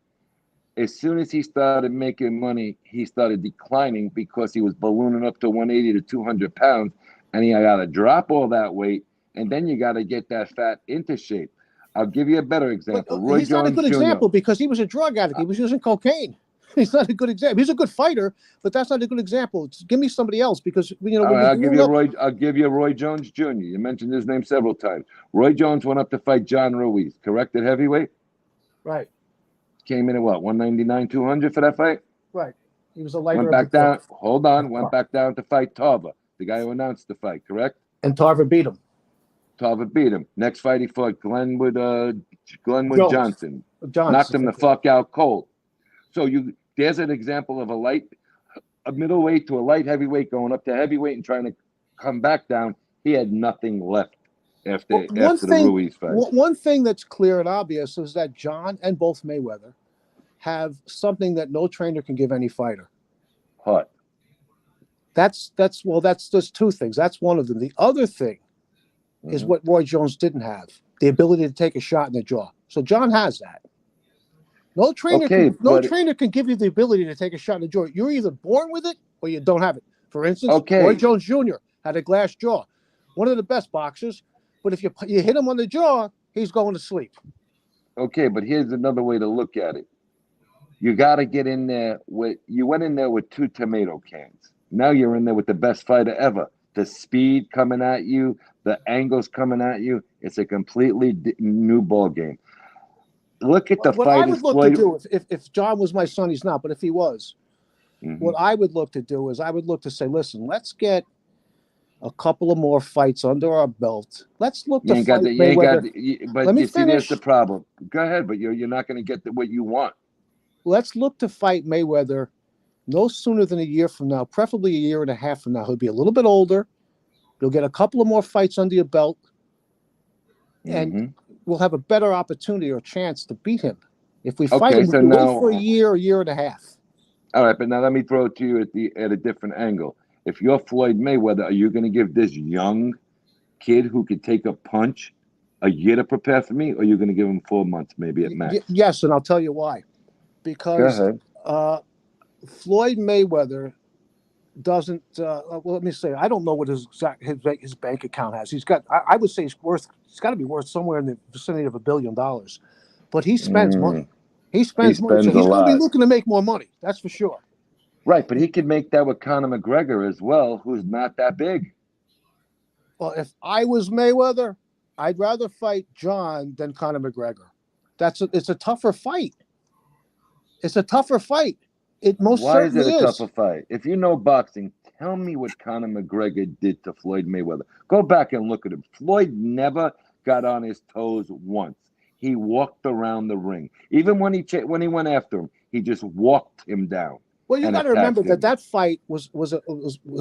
Speaker 11: As soon as he started making money, he started declining because he was ballooning up to 180 to 200 pounds, and he got to drop all that weight, and then you got to get that fat into shape. I'll give you a better example. Roy
Speaker 12: He's not a
Speaker 11: Jones
Speaker 12: good
Speaker 11: Jr.
Speaker 12: example because he was a drug addict. He was using cocaine. He's not a good example. He's a good fighter, but that's not a good example. Give me somebody else because when
Speaker 11: All right,
Speaker 12: you're
Speaker 11: I'll give you Roy Jones Jr. You mentioned his name several times. Roy Jones went up to fight John Ruiz, correct, at heavyweight?
Speaker 12: right,
Speaker 11: Came in at what, 199, 200 for that fight?
Speaker 12: right. He was a lighter
Speaker 11: Went
Speaker 12: of the
Speaker 11: back
Speaker 12: two.
Speaker 11: down. Hold on. Went back down to fight Tarver, the guy who announced the fight, correct?
Speaker 12: And Tarver beat him.
Speaker 11: Tarver beat him. Next fight, he fought Glenwood Johnson.
Speaker 12: Johnson.
Speaker 11: Knocked him the fuck out cold. So there's an example of a middleweight to a light heavyweight going up to heavyweight and trying to come back down. He had nothing left after the Ruiz fight.
Speaker 12: One thing that's clear and obvious is that John and both Mayweather have something that no trainer can give any fighter.
Speaker 11: What?
Speaker 12: That's there's two things. That's one of them. The other thing is what Roy Jones didn't have: the ability to take a shot in the jaw. So John has that. No trainer can give you the ability to take a shot in the jaw. You're either born with it or you don't have it. For instance, Roy Jones Jr. had a glass jaw, one of the best boxers. But if you hit him on the jaw, he's going to sleep.
Speaker 11: Okay, but here's another way to look at it. You got to get in there you went in there with 2 tomato cans. Now you're in there with the best fighter ever. The speed coming at you, the angles coming at you. It's a completely new ball game. Look at the
Speaker 12: what
Speaker 11: fighters.
Speaker 12: I would look to do if John was my son, he's not. But if he was, what I would look to do is I would look to say, listen, let's get a couple of more fights under our belt. Let's look to fight Mayweather.
Speaker 11: But
Speaker 12: Let me
Speaker 11: you see,
Speaker 12: finish.
Speaker 11: there's the problem. Go ahead, but you're not going to get what you want.
Speaker 12: Let's look to fight Mayweather no sooner than a year from now, preferably a year and a half from now. He'll be a little bit older. You'll get a couple of more fights under your belt, and we'll have a better opportunity or chance to beat him. If we fight him, we'll wait for a year and a half.
Speaker 11: All right, but now let me throw it to you at a different angle. If you're Floyd Mayweather, are you going to give this young kid who could take a punch a year to prepare for me, or are you going to give him 4 months, maybe at max?
Speaker 12: Yes, and I'll tell you why. Because Floyd Mayweather doesn't. Let me say, I don't know what his bank account has. He's got. I would say It's got to be worth somewhere in the vicinity of $1 billion. But he spends money. He spends money. So he's going to be looking to make more money. That's for sure.
Speaker 11: Right, but he could make that with Conor McGregor as well, who's not that big.
Speaker 12: Well, if I was Mayweather, I'd rather fight John than Conor McGregor. It's a tougher fight. It's a tougher fight. It most certainly is.
Speaker 11: Why is it a tougher fight? If you know boxing, tell me what Conor McGregor did to Floyd Mayweather. Go back and look at him. Floyd never got on his toes once. He walked around the ring. Even when he went after him, he just walked him down.
Speaker 12: Well, you got to remember that fight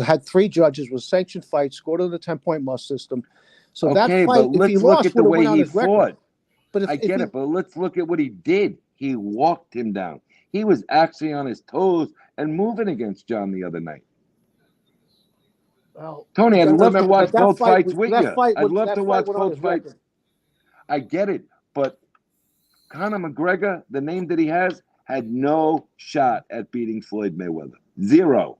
Speaker 12: had 3 judges, was sanctioned fight, scored on the 10-point must system. So that fight, if he lost, would have went on his record. But
Speaker 11: I get it, but let's look at what he did. He walked him down. He was actually on his toes and moving against John the other night.
Speaker 12: Well,
Speaker 11: Tony,
Speaker 12: you
Speaker 11: I'd
Speaker 12: got to
Speaker 11: love to
Speaker 12: remember
Speaker 11: watch
Speaker 12: that
Speaker 11: both fights with
Speaker 12: that
Speaker 11: you.
Speaker 12: fight
Speaker 11: I'd love to watch
Speaker 12: went on
Speaker 11: both
Speaker 12: his
Speaker 11: fights.
Speaker 12: record.
Speaker 11: I get it, but Conor McGregor, the name that he has, had no shot at beating Floyd Mayweather. Zero.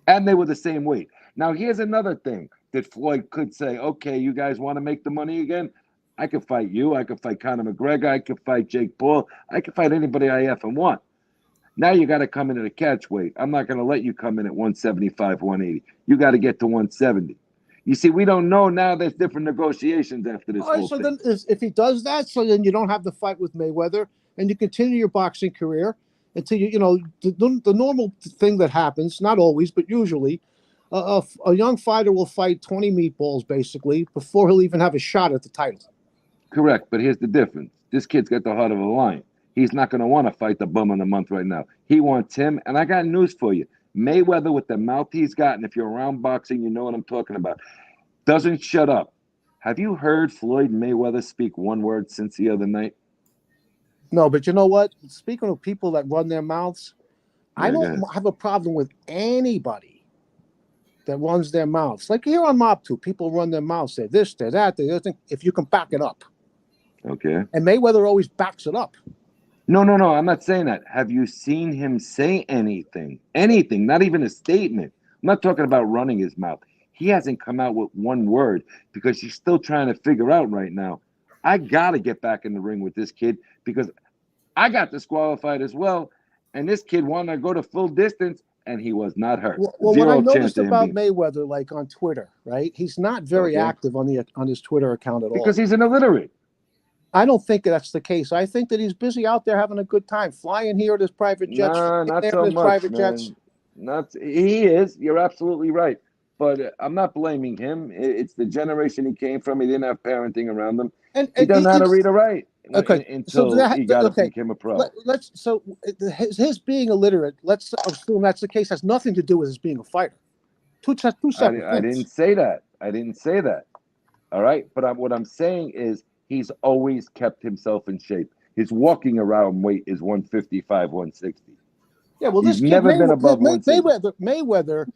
Speaker 11: And they were the same weight. Now, here's another thing that Floyd could say, okay, you guys want to make the money again? I could fight you. I could fight Conor McGregor. I could fight Jake Paul. I could fight anybody I effing want. Now you got to come in at a catch weight. I'm not going to let you come in at 175, 180. You got to get to 170. You see, we don't know now. There's different negotiations after this
Speaker 12: All right,
Speaker 11: whole
Speaker 12: so
Speaker 11: thing.
Speaker 12: then if he does that, so then you don't have the fight with Mayweather, and you continue your boxing career until the normal thing that happens, not always, but usually, a young fighter will fight 20 meatballs basically before he'll even have a shot at the title.
Speaker 11: Correct, but here's the difference. This kid's got the heart of a lion. He's not going to want to fight the bum of the month right now. He wants him, and I got news for you. Mayweather, with the mouth he's got, and if you're around boxing, you know what I'm talking about, doesn't shut up. Have you heard Floyd Mayweather speak one word since the other night?
Speaker 12: No, but you know what? Speaking of people that run their mouths, I
Speaker 11: Yeah, go
Speaker 12: don't
Speaker 11: ahead.
Speaker 12: have a problem with anybody that runs their mouths. Like here on Mob 2, people run their mouths, say this, say that, they think if you can back it up.
Speaker 11: Okay.
Speaker 12: And Mayweather always backs it up.
Speaker 11: No, I'm not saying that. Have you seen him say anything? Anything, not even a statement. I'm not talking about running his mouth. He hasn't come out with one word because he's still trying to figure out right now. I got to get back in the ring with this kid because I got disqualified as well. And this kid wanted to go to full distance and he was not hurt.
Speaker 12: Well, what I
Speaker 11: Zero chance
Speaker 12: noticed
Speaker 11: of him
Speaker 12: about
Speaker 11: being.
Speaker 12: Mayweather, like on Twitter, right? He's not very
Speaker 11: Okay.
Speaker 12: active on his Twitter account at all.
Speaker 11: Because he's an illiterate.
Speaker 12: I don't think that's the case. I think that he's busy out there having a good time, flying here with his private jets,
Speaker 11: Nah, not
Speaker 12: there
Speaker 11: so
Speaker 12: in his
Speaker 11: much,
Speaker 12: private
Speaker 11: man.
Speaker 12: jets.
Speaker 11: He is. You're absolutely right. But I'm not blaming him. It's the generation he came from. He didn't have parenting around him.
Speaker 12: And
Speaker 11: He doesn't know how to read or write
Speaker 12: okay, so
Speaker 11: until he became a pro.
Speaker 12: His being illiterate. Let's assume that's the case. Has nothing to do with his being a fighter. Two separate
Speaker 11: I
Speaker 12: things.
Speaker 11: didn't say that. I didn't say that. All right. But what I'm saying is he's always kept himself in shape. His walking around weight is 155, 160.
Speaker 12: Yeah, well,
Speaker 11: He's
Speaker 12: this kid
Speaker 11: never been above 160.
Speaker 12: Mayweather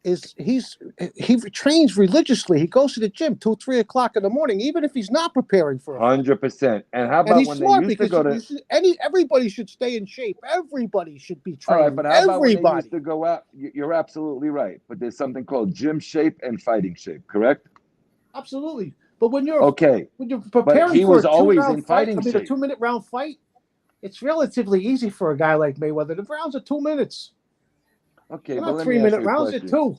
Speaker 12: he trains religiously. He goes to the gym 2-3 o'clock in the morning, even if he's not preparing for a fight.
Speaker 11: 100%. And how
Speaker 12: And
Speaker 11: about
Speaker 12: he's
Speaker 11: when they
Speaker 12: smart
Speaker 11: used to
Speaker 12: because
Speaker 11: go to?
Speaker 12: everybody should stay in shape. Everybody should be
Speaker 11: All right,
Speaker 12: training.
Speaker 11: but how about when they used
Speaker 12: Everybody.
Speaker 11: to go out? You're absolutely right. But there's something called gym shape and fighting shape, correct?
Speaker 12: Absolutely. But when you're
Speaker 11: Okay. But
Speaker 12: preparing
Speaker 11: he
Speaker 12: for
Speaker 11: was
Speaker 12: a
Speaker 11: always
Speaker 12: 2-round
Speaker 11: in
Speaker 12: fight,
Speaker 11: fighting
Speaker 12: a
Speaker 11: shape.
Speaker 12: 2-minute round fight, it's relatively easy for a guy like Mayweather. The rounds are 2 minutes.
Speaker 11: Okay,
Speaker 12: They're
Speaker 11: but
Speaker 12: not
Speaker 11: let me ask
Speaker 12: 3-minute
Speaker 11: you a
Speaker 12: rounds, they're
Speaker 11: question.
Speaker 12: 2.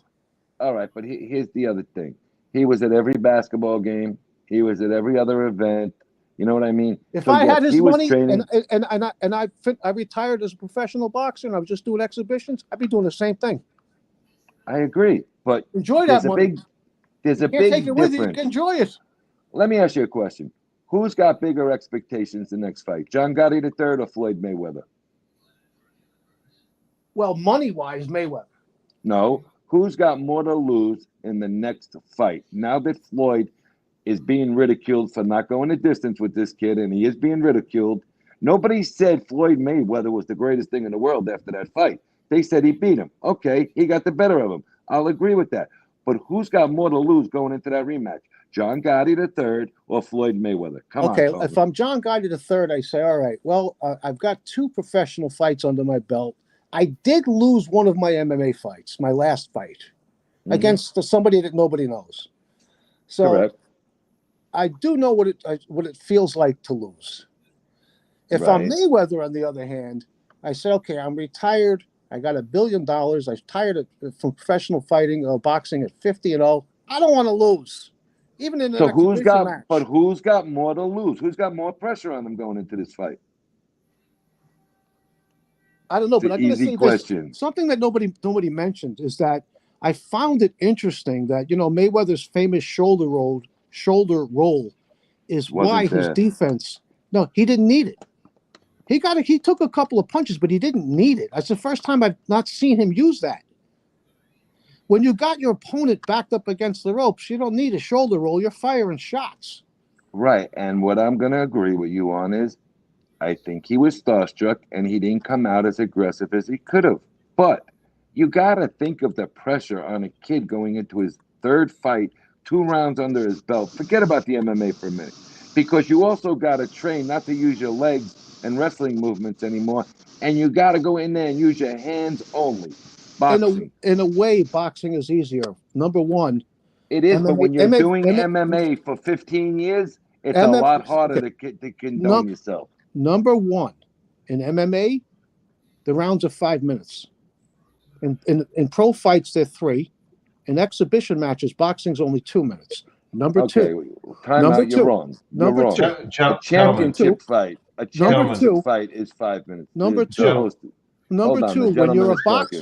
Speaker 11: All right, but here's the other thing. He was at every basketball game. He was at every other event. You know what I mean?
Speaker 12: If
Speaker 11: So
Speaker 12: I
Speaker 11: yes,
Speaker 12: had his
Speaker 11: he was
Speaker 12: money
Speaker 11: training.
Speaker 12: I retired as a professional boxer and I was just doing exhibitions, I'd be doing the same thing.
Speaker 11: I agree, but
Speaker 12: Enjoy
Speaker 11: there's
Speaker 12: that
Speaker 11: a
Speaker 12: money.
Speaker 11: big there's
Speaker 12: You
Speaker 11: a
Speaker 12: can't take
Speaker 11: big
Speaker 12: it with you. You
Speaker 11: difference.
Speaker 12: can enjoy it.
Speaker 11: Let me ask you a question. Who's got bigger expectations the next fight? John Gotti III or Floyd Mayweather?
Speaker 12: Well, money-wise, Mayweather.
Speaker 11: No. Who's got more to lose in the next fight? Now that Floyd is being ridiculed for not going the distance with this kid, and he is being ridiculed. Nobody said Floyd Mayweather was the greatest thing in the world after that fight. They said he beat him. Okay, he got the better of him. I'll agree with that. But who's got more to lose going into that rematch? John Gotti III or Floyd Mayweather? Come on,
Speaker 12: Okay,
Speaker 11: Tony.
Speaker 12: if I'm John Gotti III, I say, all right, well, I've got 2 professional fights under my belt. I did lose one of my MMA fights, my last fight, against somebody that nobody knows. So
Speaker 11: Correct.
Speaker 12: I do know what it feels like to lose. If I'm Mayweather, on the other hand, I say, okay, I'm retired. I got $1 billion. I'm tired from professional fighting, boxing at 50-0. I don't want to lose, even in an exhibition match.
Speaker 11: But who's got more to lose? Who's got more pressure on them going into this fight?
Speaker 12: I don't know,
Speaker 11: It's
Speaker 12: but
Speaker 11: an
Speaker 12: I'm going to
Speaker 11: easy
Speaker 12: say
Speaker 11: question.
Speaker 12: this. Something that nobody mentioned is that I found it interesting that Mayweather's famous shoulder roll is why his defense. No, he didn't need it. He took a couple of punches, but he didn't need it. That's the first time I've not seen him use that. When you got your opponent backed up against the ropes, you don't need a shoulder roll. You're firing shots.
Speaker 11: Right. And what I'm going to agree with you on is I think he was starstruck and he didn't come out as aggressive as he could have. But you got to think of the pressure on a kid going into his third fight, 2 rounds under his belt. Forget about the MMA for a minute, because you also got to train not to use your legs and wrestling movements anymore. And you got to go in there and use your hands only. Boxing.
Speaker 12: In a way, boxing is easier. Number one,
Speaker 11: It is, but when you're doing
Speaker 12: MMA,
Speaker 11: MMA for 15 years, it's a
Speaker 12: MF,
Speaker 11: lot harder
Speaker 12: okay,
Speaker 11: to condone yourself.
Speaker 12: number one, in MMA, the rounds are 5 minutes. In pro fights, they're 3. In exhibition matches, boxing's only 2 minutes. Number
Speaker 11: Okay,
Speaker 12: two,
Speaker 11: time
Speaker 12: number
Speaker 11: out. You're
Speaker 12: two,
Speaker 11: wrong. You're
Speaker 12: number
Speaker 11: wrong.
Speaker 12: two,
Speaker 11: A
Speaker 1: Gentlemen,
Speaker 11: championship fight. A
Speaker 12: number
Speaker 11: championship
Speaker 12: two,
Speaker 11: fight is 5 minutes.
Speaker 12: number
Speaker 11: The
Speaker 12: two,
Speaker 11: host.
Speaker 12: number
Speaker 11: Hold on. The
Speaker 12: two. When you're
Speaker 11: gentleman
Speaker 12: a
Speaker 11: is talking.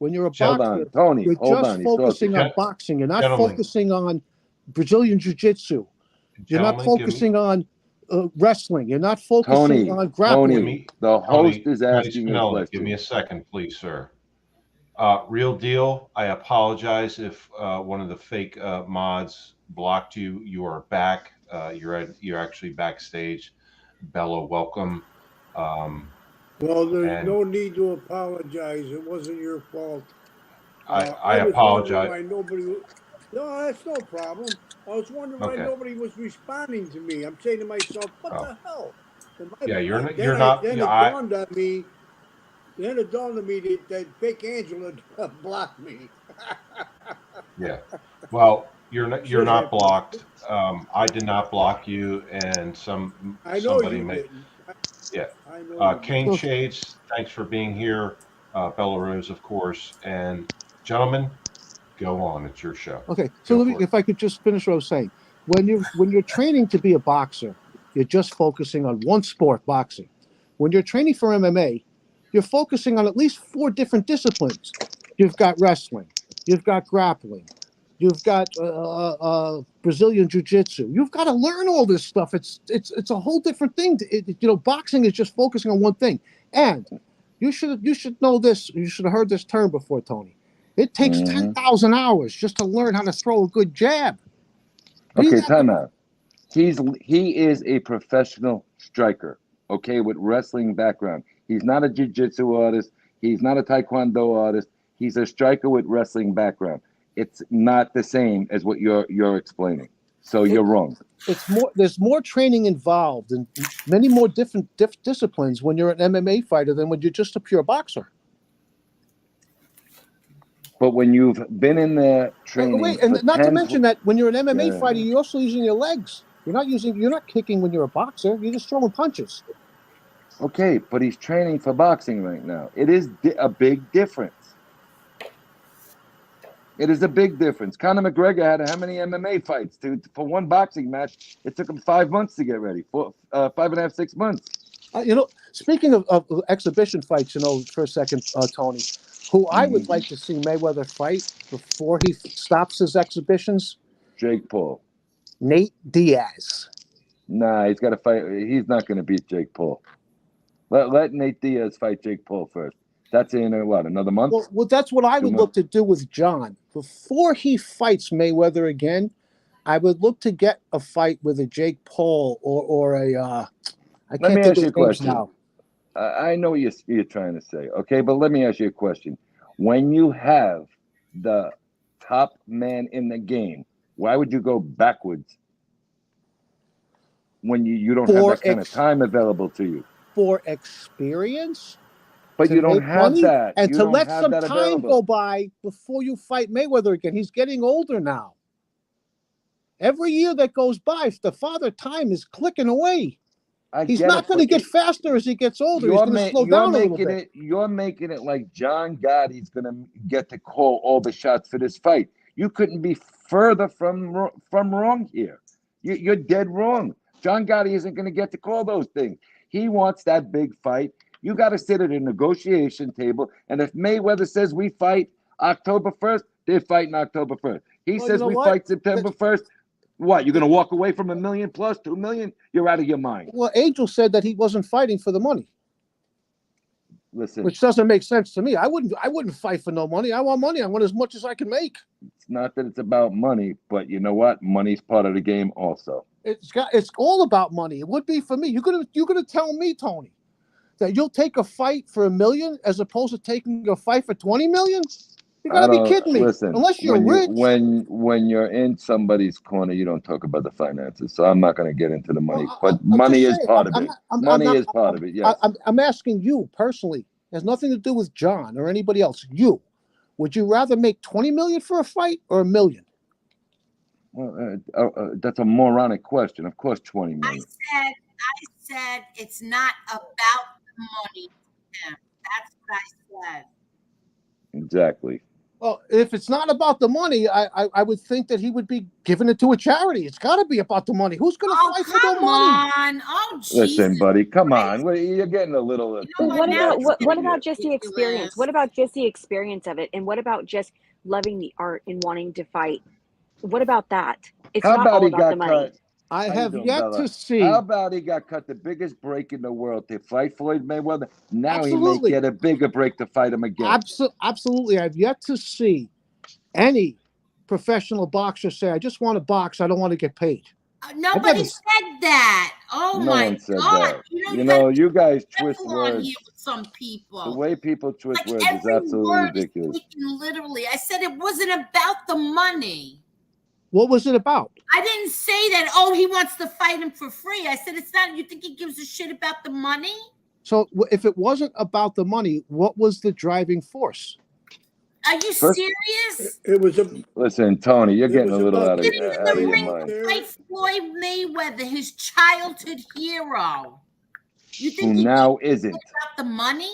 Speaker 11: Hold on,
Speaker 12: boxer,
Speaker 11: Tony.
Speaker 12: you're
Speaker 11: Hold
Speaker 12: just
Speaker 11: on. He's talking.
Speaker 12: focusing on boxing. You're not
Speaker 1: gentlemen,
Speaker 12: focusing on Brazilian jiu-jitsu. You're not
Speaker 1: gentlemen, give me
Speaker 12: focusing on wrestling. You're not focusing on
Speaker 1: give
Speaker 12: grappling.
Speaker 11: Tony. The host is
Speaker 1: Tony
Speaker 11: asking a
Speaker 1: Spinella. Give me
Speaker 11: question.
Speaker 1: a second, please, sir. Real deal. I apologize if one of the fake mods blocked you. You are back. You're actually backstage. Bella, welcome.
Speaker 14: Well, there's
Speaker 1: And
Speaker 14: no need to apologize. It wasn't your fault.
Speaker 1: I
Speaker 14: I was wondering
Speaker 1: apologize.
Speaker 14: why nobody. No, that's no problem. I was wondering why
Speaker 1: Okay.
Speaker 14: nobody was responding to me. I'm saying to myself, "What
Speaker 1: Oh,
Speaker 14: the hell?"
Speaker 1: yeah. You're
Speaker 14: Then
Speaker 1: not.
Speaker 14: then
Speaker 1: Yeah.
Speaker 14: it dawned on me. Then it dawned on me that fake Angela blocked me.
Speaker 1: Yeah. Well, you're
Speaker 14: Shit
Speaker 1: not
Speaker 14: happens.
Speaker 1: blocked. I did not block you, and
Speaker 14: I know
Speaker 1: somebody
Speaker 14: you
Speaker 1: may.
Speaker 14: didn't.
Speaker 1: Yeah.
Speaker 14: I know you
Speaker 1: Kane
Speaker 14: didn't.
Speaker 1: Shades, thanks for being here. Bella Rose, of course. And gentlemen, go on. It's your show.
Speaker 12: Okay, so
Speaker 1: Go
Speaker 12: let me,
Speaker 1: for it.
Speaker 12: if I could just finish what I was saying. When you're training to be a boxer, you're just focusing on one sport, boxing. When you're training for MMA, you're focusing on at least 4 different disciplines. You've got wrestling, you've got grappling, you've got Brazilian jiu-jitsu. You've got to learn all this stuff. It's a whole different thing. Boxing is just focusing on one thing. And you should know this. You should have heard this term before, Tony. It takes
Speaker 11: Mm-hmm.
Speaker 12: 10,000 hours just to learn how to throw a good jab. Be
Speaker 11: Okay,
Speaker 12: that
Speaker 11: time out. He is a professional striker, okay, with wrestling background. He's not a jiu-jitsu artist. He's not a taekwondo artist. He's a striker with wrestling background. It's not the same as what you're explaining. So
Speaker 12: it,
Speaker 11: you're wrong.
Speaker 12: it's more. There's more training involved and many more different disciplines when you're an MMA fighter than when you're just a pure boxer.
Speaker 11: But when you've been in the training
Speaker 12: Wait,
Speaker 11: for
Speaker 12: and not to
Speaker 11: 10,
Speaker 12: mention that when you're an MMA
Speaker 11: yeah,
Speaker 12: fighter, you're also using your legs. You're not kicking when you're a boxer. You're just throwing punches.
Speaker 11: okay, but he's training for boxing right now. It is a big difference. It is a big difference. Conor McGregor had how many MMA fights? For one boxing match, it took him 5 months to get ready. 5.5, 6 months.
Speaker 12: Speaking of exhibition fights, for a second, Tony, who I would like to see Mayweather fight before he stops his exhibitions?
Speaker 11: Jake Paul.
Speaker 12: Nate Diaz.
Speaker 11: Nah, he's got to fight. He's not going to beat Jake Paul. Let Nate Diaz fight Jake Paul first. That's in another month?
Speaker 12: Well, that's what I
Speaker 11: 2
Speaker 12: would
Speaker 11: months.
Speaker 12: look to do with John. Before he fights Mayweather again, I would look to get a fight with a Jake Paul or a I
Speaker 11: Let
Speaker 12: can't
Speaker 11: me
Speaker 12: think
Speaker 11: ask
Speaker 12: of
Speaker 11: you a
Speaker 12: the names
Speaker 11: question.
Speaker 12: now.
Speaker 11: I know what you're trying to say, okay? But let me ask you a question. When you have the top man in the game, why would you go backwards when you don't have that kind of time available to you?
Speaker 12: For experience,
Speaker 11: But
Speaker 12: to
Speaker 11: you don't
Speaker 12: make
Speaker 11: have
Speaker 12: money,
Speaker 11: that.
Speaker 12: and
Speaker 11: You
Speaker 12: to
Speaker 11: don't
Speaker 12: let
Speaker 11: have
Speaker 12: some
Speaker 11: that
Speaker 12: time
Speaker 11: available.
Speaker 12: go by before you fight Mayweather again. He's getting older now. Every year that goes by, the father time is clicking away. He's not going to get faster as he gets older. He's going to slow down a little bit.
Speaker 11: You're making it like John Gotti's going to get to call all the shots for this fight. You couldn't be further from wrong here. You're dead wrong. John Gotti isn't going to get to call those things. He wants that big fight. You got to sit at a negotiation table, and if Mayweather says we fight October 1st, they're fighting October 1st. He says we fight September 1st. What, you're going to walk away from $1 million plus, $2 million? You're out of your mind.
Speaker 12: Well, Angel said that he wasn't fighting for the money.
Speaker 11: Listen,
Speaker 12: which doesn't make sense to me. I wouldn't fight for no money. I want money. I want as much as I can make.
Speaker 11: It's not that it's about money, but you know what? Money's part of the game also.
Speaker 12: It's all about money. It would be for me. You're gonna tell me, Tony, that you'll take a fight for $1 million as opposed to taking a fight for 20 million? You
Speaker 11: I
Speaker 12: gotta be
Speaker 11: don't
Speaker 12: kidding me.
Speaker 11: listen.
Speaker 12: Unless you're rich.
Speaker 11: When you're in somebody's corner, you don't talk about the finances. So I'm not going to get into the money,
Speaker 12: Well,
Speaker 11: but
Speaker 12: I'm
Speaker 11: money
Speaker 12: just
Speaker 11: is
Speaker 12: saying.
Speaker 11: part of it.
Speaker 12: I'm
Speaker 11: Money
Speaker 12: not.
Speaker 11: is part of it. Yes.
Speaker 12: I'm asking you personally. It has nothing to do with John or anybody else. You, would you rather make 20 million for a fight or $1 million?
Speaker 11: Well, that's a moronic question. Of course, 20 million.
Speaker 6: I said it's not about the money to him. That's what I said.
Speaker 11: Exactly.
Speaker 12: Well, if it's not about the money, I would think that he would be giving it to a charity. It's got to be about the money. Who's going to fight for no money?
Speaker 6: On. Oh,
Speaker 11: Listen, buddy, come on. You're getting a little.
Speaker 8: But what
Speaker 6: now
Speaker 8: about
Speaker 6: it's
Speaker 8: what
Speaker 6: getting
Speaker 8: about just the experience?
Speaker 6: ridiculous.
Speaker 8: What about just the experience of it? And what about just loving the art and wanting to fight? What about that? It's
Speaker 11: How
Speaker 8: not
Speaker 11: about
Speaker 8: all
Speaker 11: he
Speaker 8: about the
Speaker 11: got
Speaker 8: money.
Speaker 11: cut?
Speaker 12: I
Speaker 11: How you
Speaker 12: have
Speaker 11: doing,
Speaker 12: yet
Speaker 11: Bella?
Speaker 12: to see.
Speaker 11: How about he got cut the biggest break in the world to fight Floyd Mayweather? Now he may
Speaker 12: Absolutely.
Speaker 11: get a bigger break to fight him again.
Speaker 12: Absolutely. I've yet to see any professional boxer say, I just want to box. I don't want to get paid.
Speaker 6: Nobody said that. Oh
Speaker 11: No
Speaker 6: my
Speaker 11: one said
Speaker 6: God!
Speaker 11: that.
Speaker 6: You gotta
Speaker 11: You guys
Speaker 6: be
Speaker 11: twist
Speaker 6: careful on here
Speaker 11: words.
Speaker 6: with some people.
Speaker 11: The way people twist
Speaker 6: Like
Speaker 11: words is
Speaker 6: every
Speaker 11: absolutely
Speaker 6: word
Speaker 11: ridiculous.
Speaker 6: is taken literally. I said it wasn't about the money.
Speaker 12: What was it about?
Speaker 6: I didn't say that. Oh, he wants to fight him for free. I said it's not. You think he gives a shit about the money?
Speaker 12: So if it wasn't about the money, what was the driving force?
Speaker 6: Are you serious?
Speaker 14: It was a.
Speaker 11: Listen, Tony, you're getting a little out of
Speaker 6: Get in the
Speaker 11: your
Speaker 6: ring
Speaker 11: mind.
Speaker 6: to fight Floyd Mayweather, his childhood hero. You think
Speaker 11: Who
Speaker 6: he
Speaker 11: now
Speaker 6: gives a
Speaker 11: isn't?
Speaker 6: shit about the money?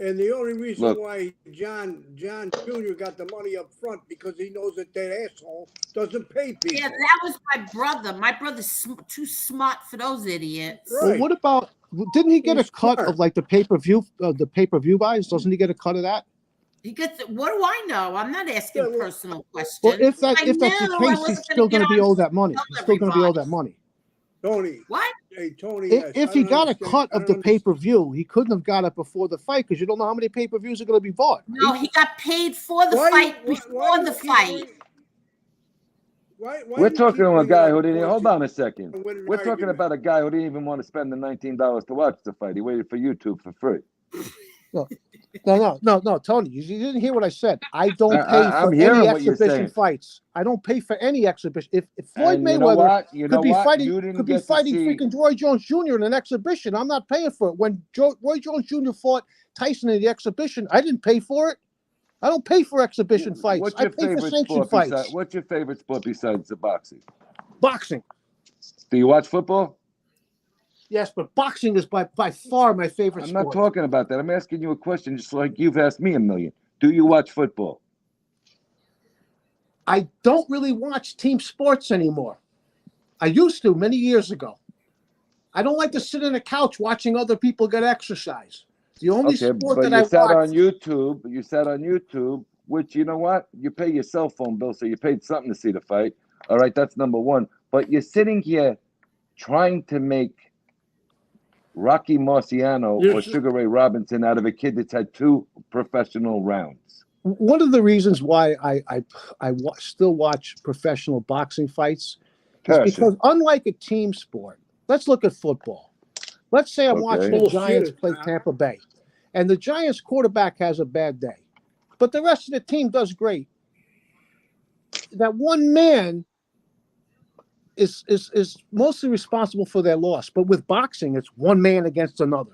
Speaker 14: And the only reason
Speaker 11: Look.
Speaker 14: why John Jr. got the money up front because he knows that asshole doesn't pay people.
Speaker 6: Yeah, that was my brother. My brother's too smart for those idiots.
Speaker 12: Well, what about? Didn't he get a cut of like the pay-per-view buys? Doesn't he get a cut of that?
Speaker 6: He gets. What do I know? I'm not asking personal questions.
Speaker 12: Well, if that's
Speaker 6: I
Speaker 12: the
Speaker 6: knew I
Speaker 12: case, he's
Speaker 6: wasn't
Speaker 12: still going to be
Speaker 6: on
Speaker 12: owed that money.
Speaker 6: tell
Speaker 12: He's still going to be owed that money.
Speaker 14: Tony.
Speaker 6: What?
Speaker 14: Hey, Tony.
Speaker 12: If he got a cut of the pay-per-view, he couldn't have got it before the fight because you don't know how many pay-per-views are going to be bought.
Speaker 6: No, he got paid for the fight before the fight.
Speaker 11: We're talking to a guy who didn't. Hold on a second. We're talking about a guy who didn't even want to spend the $19 to watch the fight. He waited for YouTube for free.
Speaker 12: No, Tony, you didn't hear what I said. I don't pay
Speaker 11: I'm
Speaker 12: for
Speaker 11: hearing
Speaker 12: any
Speaker 11: what you're
Speaker 12: exhibition
Speaker 11: saying.
Speaker 12: fights. I don't pay for any exhibition. If Floyd
Speaker 11: And you know
Speaker 12: Mayweather
Speaker 11: what? You know
Speaker 12: could be
Speaker 11: what?
Speaker 12: fighting,
Speaker 11: You didn't
Speaker 12: could be
Speaker 11: get to
Speaker 12: fighting
Speaker 11: see-
Speaker 12: freaking Roy Jones Jr. in an exhibition, I'm not paying for it. When Roy Jones Jr. fought Tyson in the exhibition, I didn't pay for it. I don't pay for exhibition fights.
Speaker 11: What's
Speaker 12: I
Speaker 11: your
Speaker 12: pay for
Speaker 11: favorite
Speaker 12: sanctioned
Speaker 11: sport
Speaker 12: fights.
Speaker 11: what's your favorite sport besides the boxing?
Speaker 12: Boxing.
Speaker 11: Do you watch football?
Speaker 12: Yes, but boxing is by far my favorite
Speaker 11: I'm
Speaker 12: sport.
Speaker 11: not talking about that. I'm asking you a question just like you've asked me a million. Do you watch football?
Speaker 12: I don't really watch team sports anymore. I used to many years ago. I don't like to sit on a couch watching other people get exercise. The only sport
Speaker 11: but
Speaker 12: that
Speaker 11: you
Speaker 12: I
Speaker 11: sat
Speaker 12: watch.
Speaker 11: on YouTube. You sat on YouTube, which you know what? You pay your cell phone bill, so you paid something to see the fight. All right, that's number one. But you're sitting here trying to make Rocky Marciano or Sugar Ray Robinson out of a kid that's had 2 professional rounds.
Speaker 12: One of the reasons why I still watch professional boxing fights is because, unlike a team sport, let's look at football. Let's say I'm watching the Giants play Tampa Bay, and the Giants quarterback has a bad day, but the rest of the team does great. That one man is mostly responsible for their loss, but with boxing, it's one man against another.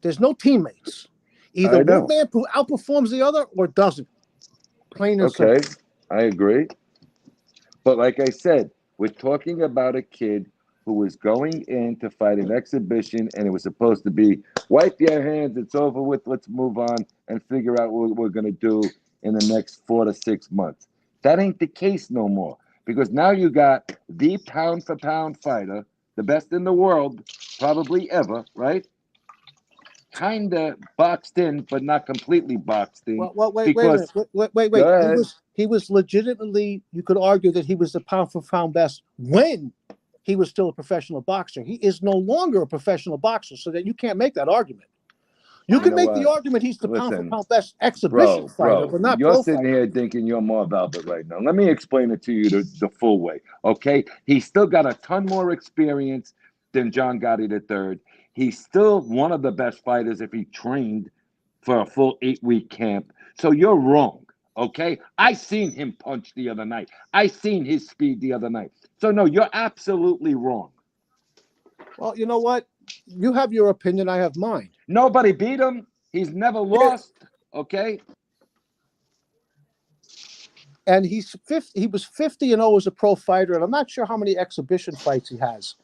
Speaker 12: There's no teammates. Either one man outperforms the other or doesn't. Plain and simple.
Speaker 11: I agree. But like I said, we're talking about a kid who was going in to fight an exhibition, and it was supposed to be wipe your hands, it's over with, let's move on and figure out what we're going to do in the next 4 to 6 months. That ain't the case no more, because now you got the pound-for-pound fighter, the best in the world, probably ever, right? Kind of boxed in, but not completely boxed in.
Speaker 12: Well, wait a minute. He was legitimately, you could argue that he was the pound for pound best when he was still a professional boxer. He is no longer a professional boxer, so that you can't make that argument. You
Speaker 11: You
Speaker 12: can
Speaker 11: know
Speaker 12: make the
Speaker 11: what?
Speaker 12: argument he's the pound for
Speaker 11: Listen,
Speaker 12: pound best exhibition fighter,
Speaker 11: bro,
Speaker 12: but not
Speaker 11: you're
Speaker 12: pro
Speaker 11: sitting
Speaker 12: fighter.
Speaker 11: here thinking you're Marv Albert right now. Let me explain it to you the full way, okay? He's still got a ton more experience than John Gotti III. He's still one of the best fighters if he trained for a full 8-week camp. So you're wrong, okay? I seen him punch the other night. I seen his speed the other night. So no, you're absolutely wrong.
Speaker 12: Well, you know what? You have your opinion. I have mine.
Speaker 11: Nobody beat him. He's never lost, okay?
Speaker 12: And he's 50. He was 50-0 as a pro fighter, and I'm not sure how many exhibition fights he has.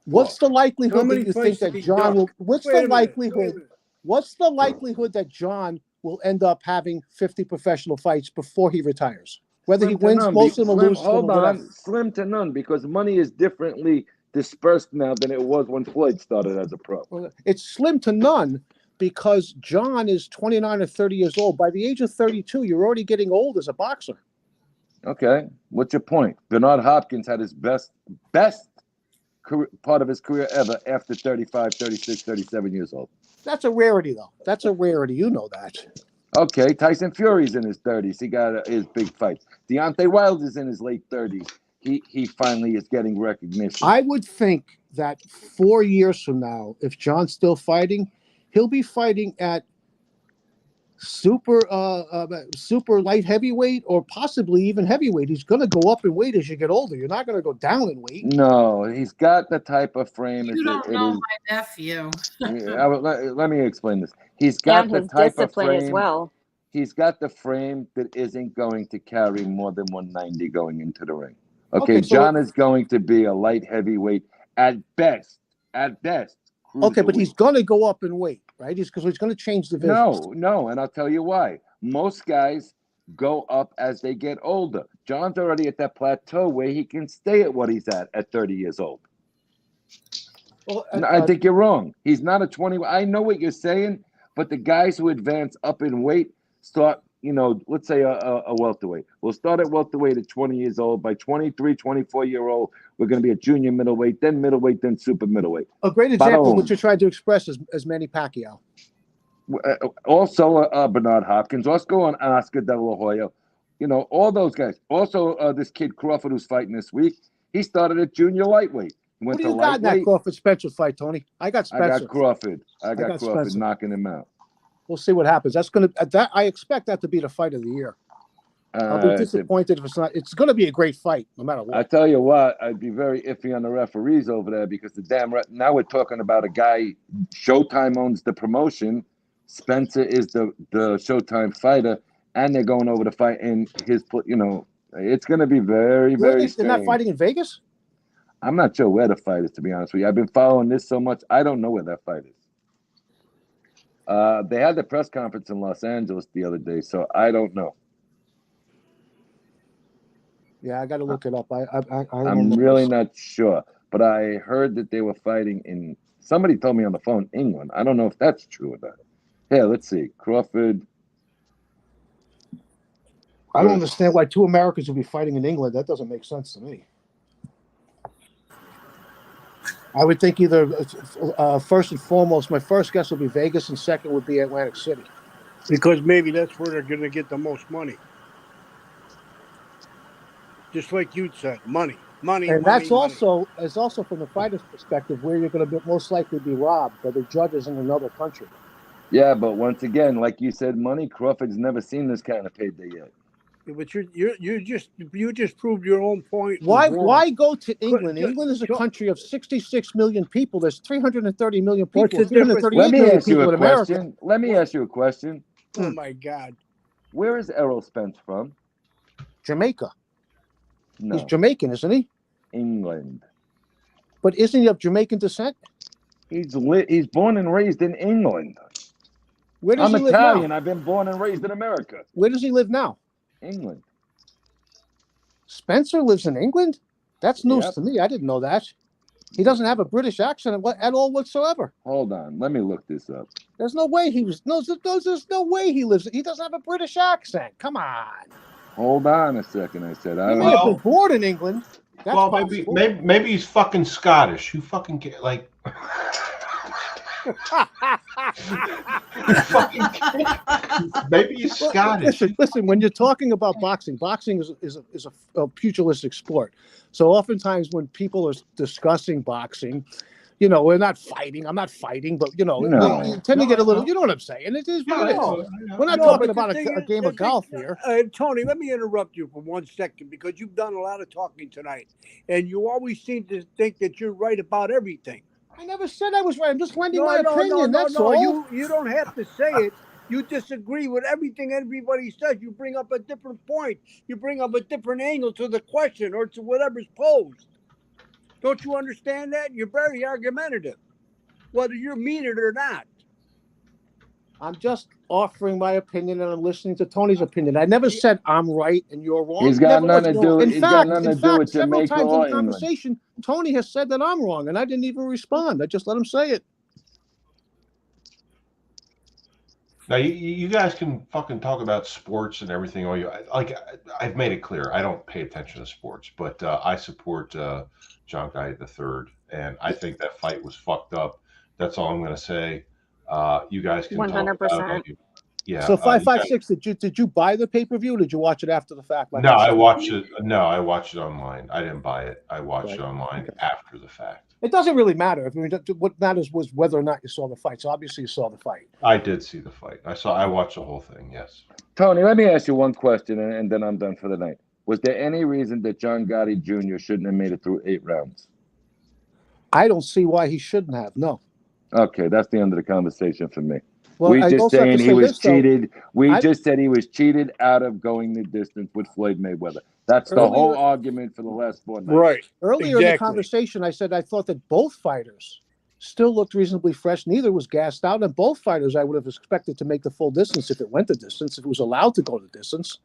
Speaker 12: What's the
Speaker 14: How
Speaker 12: likelihood that
Speaker 14: many
Speaker 12: you think
Speaker 14: fights did
Speaker 12: that
Speaker 14: he
Speaker 12: John will?
Speaker 14: duck?
Speaker 12: What's
Speaker 14: Wait
Speaker 12: the
Speaker 14: a minute.
Speaker 12: likelihood? What's the likelihood that John will end up having 50 professional fights before he retires? Whether he
Speaker 11: Slim to
Speaker 12: wins
Speaker 11: none.
Speaker 12: most of them or loses them or
Speaker 11: Hold
Speaker 12: whatever.
Speaker 11: on. Slim to none because money is differently dispersed now than it was when Floyd started as a pro.
Speaker 12: Well, it's slim to none because John is 29 or 30 years old. By the age of 32, you're already getting old as a boxer.
Speaker 11: Okay. What's your point? Bernard Hopkins had his best career, part of his career ever after 35, 36, 37 years old.
Speaker 12: That's a rarity, though. That's a rarity. You know that.
Speaker 11: Okay, Tyson Fury's in his 30s. He got his big fight. Deontay Wilder's in his late 30s. He finally is getting recognition.
Speaker 12: I would think that 4 years from now, if John's still fighting, he'll be fighting at super light heavyweight or possibly even heavyweight. He's going to go up in weight as you get older. You're not going to go down in weight.
Speaker 11: No, he's got the type of frame.
Speaker 6: You don't know my nephew.
Speaker 11: Let me explain this. He's got
Speaker 8: And
Speaker 11: the
Speaker 8: his
Speaker 11: type of
Speaker 8: discipline as
Speaker 11: frame.
Speaker 8: well.
Speaker 11: He's got the frame that isn't going to carry more than 190 going into the ring. Okay, so John is going to be a light heavyweight at best. At best.
Speaker 12: Okay, but he's going to go up in weight, right? He's going to change divisions.
Speaker 11: No, and I'll tell you why. Most guys go up as they get older. John's already at that plateau where he can stay at what he's at 30 years old.
Speaker 12: Well,
Speaker 11: No, I think you're wrong. He's not a 20. I know what you're saying, but the guys who advance up in weight start, let's say a welterweight. We'll start at welterweight at 20 years old. By 23, 24-year-old, we're going to be a junior middleweight, then super middleweight.
Speaker 12: A great example of what you're trying to express is Manny Pacquiao.
Speaker 11: Also, Bernard Hopkins. Also, Oscar De La Hoya. All those guys. Also, this kid Crawford who's fighting this week. He started at junior lightweight.
Speaker 12: What do you got in that Crawford Spencer fight, Tony? I got Spencer.
Speaker 11: I got Crawford. I got Crawford Spencer knocking him out.
Speaker 12: We'll see what happens. I expect that to be the fight of the year. I'll be disappointed if it's not. It's going to be a great fight, no matter what.
Speaker 11: I tell you what, I'd be very iffy on the referees over there because now we're talking about a guy. Showtime owns the promotion. Spencer is the Showtime fighter, and they're going over to fight in his. It's going to be very, very strange.
Speaker 12: They're not fighting in Vegas?
Speaker 11: I'm not sure where the fight is, to be honest with you. I've been following this so much, I don't know where that fight is. They had the press conference in Los Angeles the other day, so I don't know.
Speaker 12: Yeah, I got to look it up.
Speaker 11: I'm really not sure, but I heard that they were fighting in. Somebody told me on the phone, England. I don't know if that's true or not. Here, let's see. Crawford.
Speaker 12: I don't understand why two Americans would be fighting in England. That doesn't make sense to me. I would think either first and foremost, my first guess would be Vegas, and second would be Atlantic City,
Speaker 14: because maybe that's where they're going to get the most money. Just like you said, money.
Speaker 12: And that's also from the fighter's perspective where you're going to most likely be robbed by the judges in another country.
Speaker 11: Yeah, but once again, like you said, money. Crawford's never seen this kind of payday yet.
Speaker 14: Yeah, but you just proved your own point.
Speaker 12: Why go to England? England is a country of 66 million people. There's 330 million people.
Speaker 14: What's the difference?
Speaker 11: Let me ask you a question. Let me ask you a question.
Speaker 14: Oh my God!
Speaker 11: Where is Errol Spence from?
Speaker 12: Jamaica.
Speaker 11: No.
Speaker 12: He's Jamaican, isn't he?
Speaker 11: England.
Speaker 12: But isn't he of Jamaican descent?
Speaker 11: He's born and raised in England.
Speaker 12: Where does he live
Speaker 11: Italian.
Speaker 12: now?
Speaker 11: I've been born and raised in America.
Speaker 12: Where does he live now?
Speaker 11: England.
Speaker 12: Spencer lives in England? That's news to me. I didn't know that. He doesn't have a British accent at all whatsoever.
Speaker 11: Hold on. Let me look this up.
Speaker 12: There's no way there's no way he lives. He doesn't have a British accent. Come on.
Speaker 11: Hold on a second. I said
Speaker 12: He may have been born in England. That's
Speaker 1: maybe he's fucking Scottish. You fucking get Maybe he's Scottish.
Speaker 12: Listen. When you're talking about boxing, boxing is a pugilistic sport. So oftentimes when people are discussing boxing, you know, we're not fighting. I'm not fighting, but you know, you tend to get a little. You know what I'm saying? It is what it is. We're not talking about a game of golf here.
Speaker 14: Tony, let me interrupt you for 1 second because you've done a lot of talking tonight, and you always seem to think that you're right about everything.
Speaker 12: I never said I was right. I'm just lending my opinion. That's all.
Speaker 14: You don't have to say it. You disagree with everything everybody says. You bring up a different point. You bring up a different angle to the question or to whatever's posed. Don't you understand that? You're very argumentative, whether you mean it or not.
Speaker 12: I'm just offering my opinion, and I'm listening to Tony's opinion. I never said I'm right and you're wrong.
Speaker 11: He's got nothing to do.
Speaker 12: In
Speaker 11: He's got
Speaker 12: fact,
Speaker 11: nothing to do with
Speaker 12: several
Speaker 11: Jamaica
Speaker 12: times in
Speaker 11: or
Speaker 12: the conversation, Tony has said that I'm wrong, and I didn't even respond. I just let him say it.
Speaker 1: Now you guys can fucking talk about sports and everything. All you like, I've made it clear. I don't pay attention to sports, but I support John Guy III, and I think that fight was fucked up. That's all I'm going to say. You guys can
Speaker 8: 100%.
Speaker 1: Yeah.
Speaker 12: So 556. Did you buy the pay-per-view? Or did you watch it after the fact?
Speaker 1: No, I watched it. No, I watched it online. I didn't buy it. I watched it online after the fact.
Speaker 12: It doesn't really matter. I mean, what matters was whether or not you saw the fight. So obviously you saw the fight.
Speaker 1: I did see the fight. I watched the whole thing. Yes.
Speaker 11: Tony, let me ask you one question, and then I'm done for the night. Was there any reason that John Gotti Jr. shouldn't have made it through 8 rounds?
Speaker 12: I don't see why he shouldn't have. No.
Speaker 11: Okay, that's the end of the conversation for me.
Speaker 12: Well,
Speaker 11: we just saying he was cheated.
Speaker 12: We
Speaker 11: just said he was cheated out of going the distance with Floyd Mayweather. That's the whole argument for the last 4 nights.
Speaker 14: Right.
Speaker 12: Earlier in the conversation, I said I thought that both fighters still looked reasonably fresh. Neither was gassed out, and both fighters I would have expected to make the full distance if it went the distance, if it was allowed to go the distance.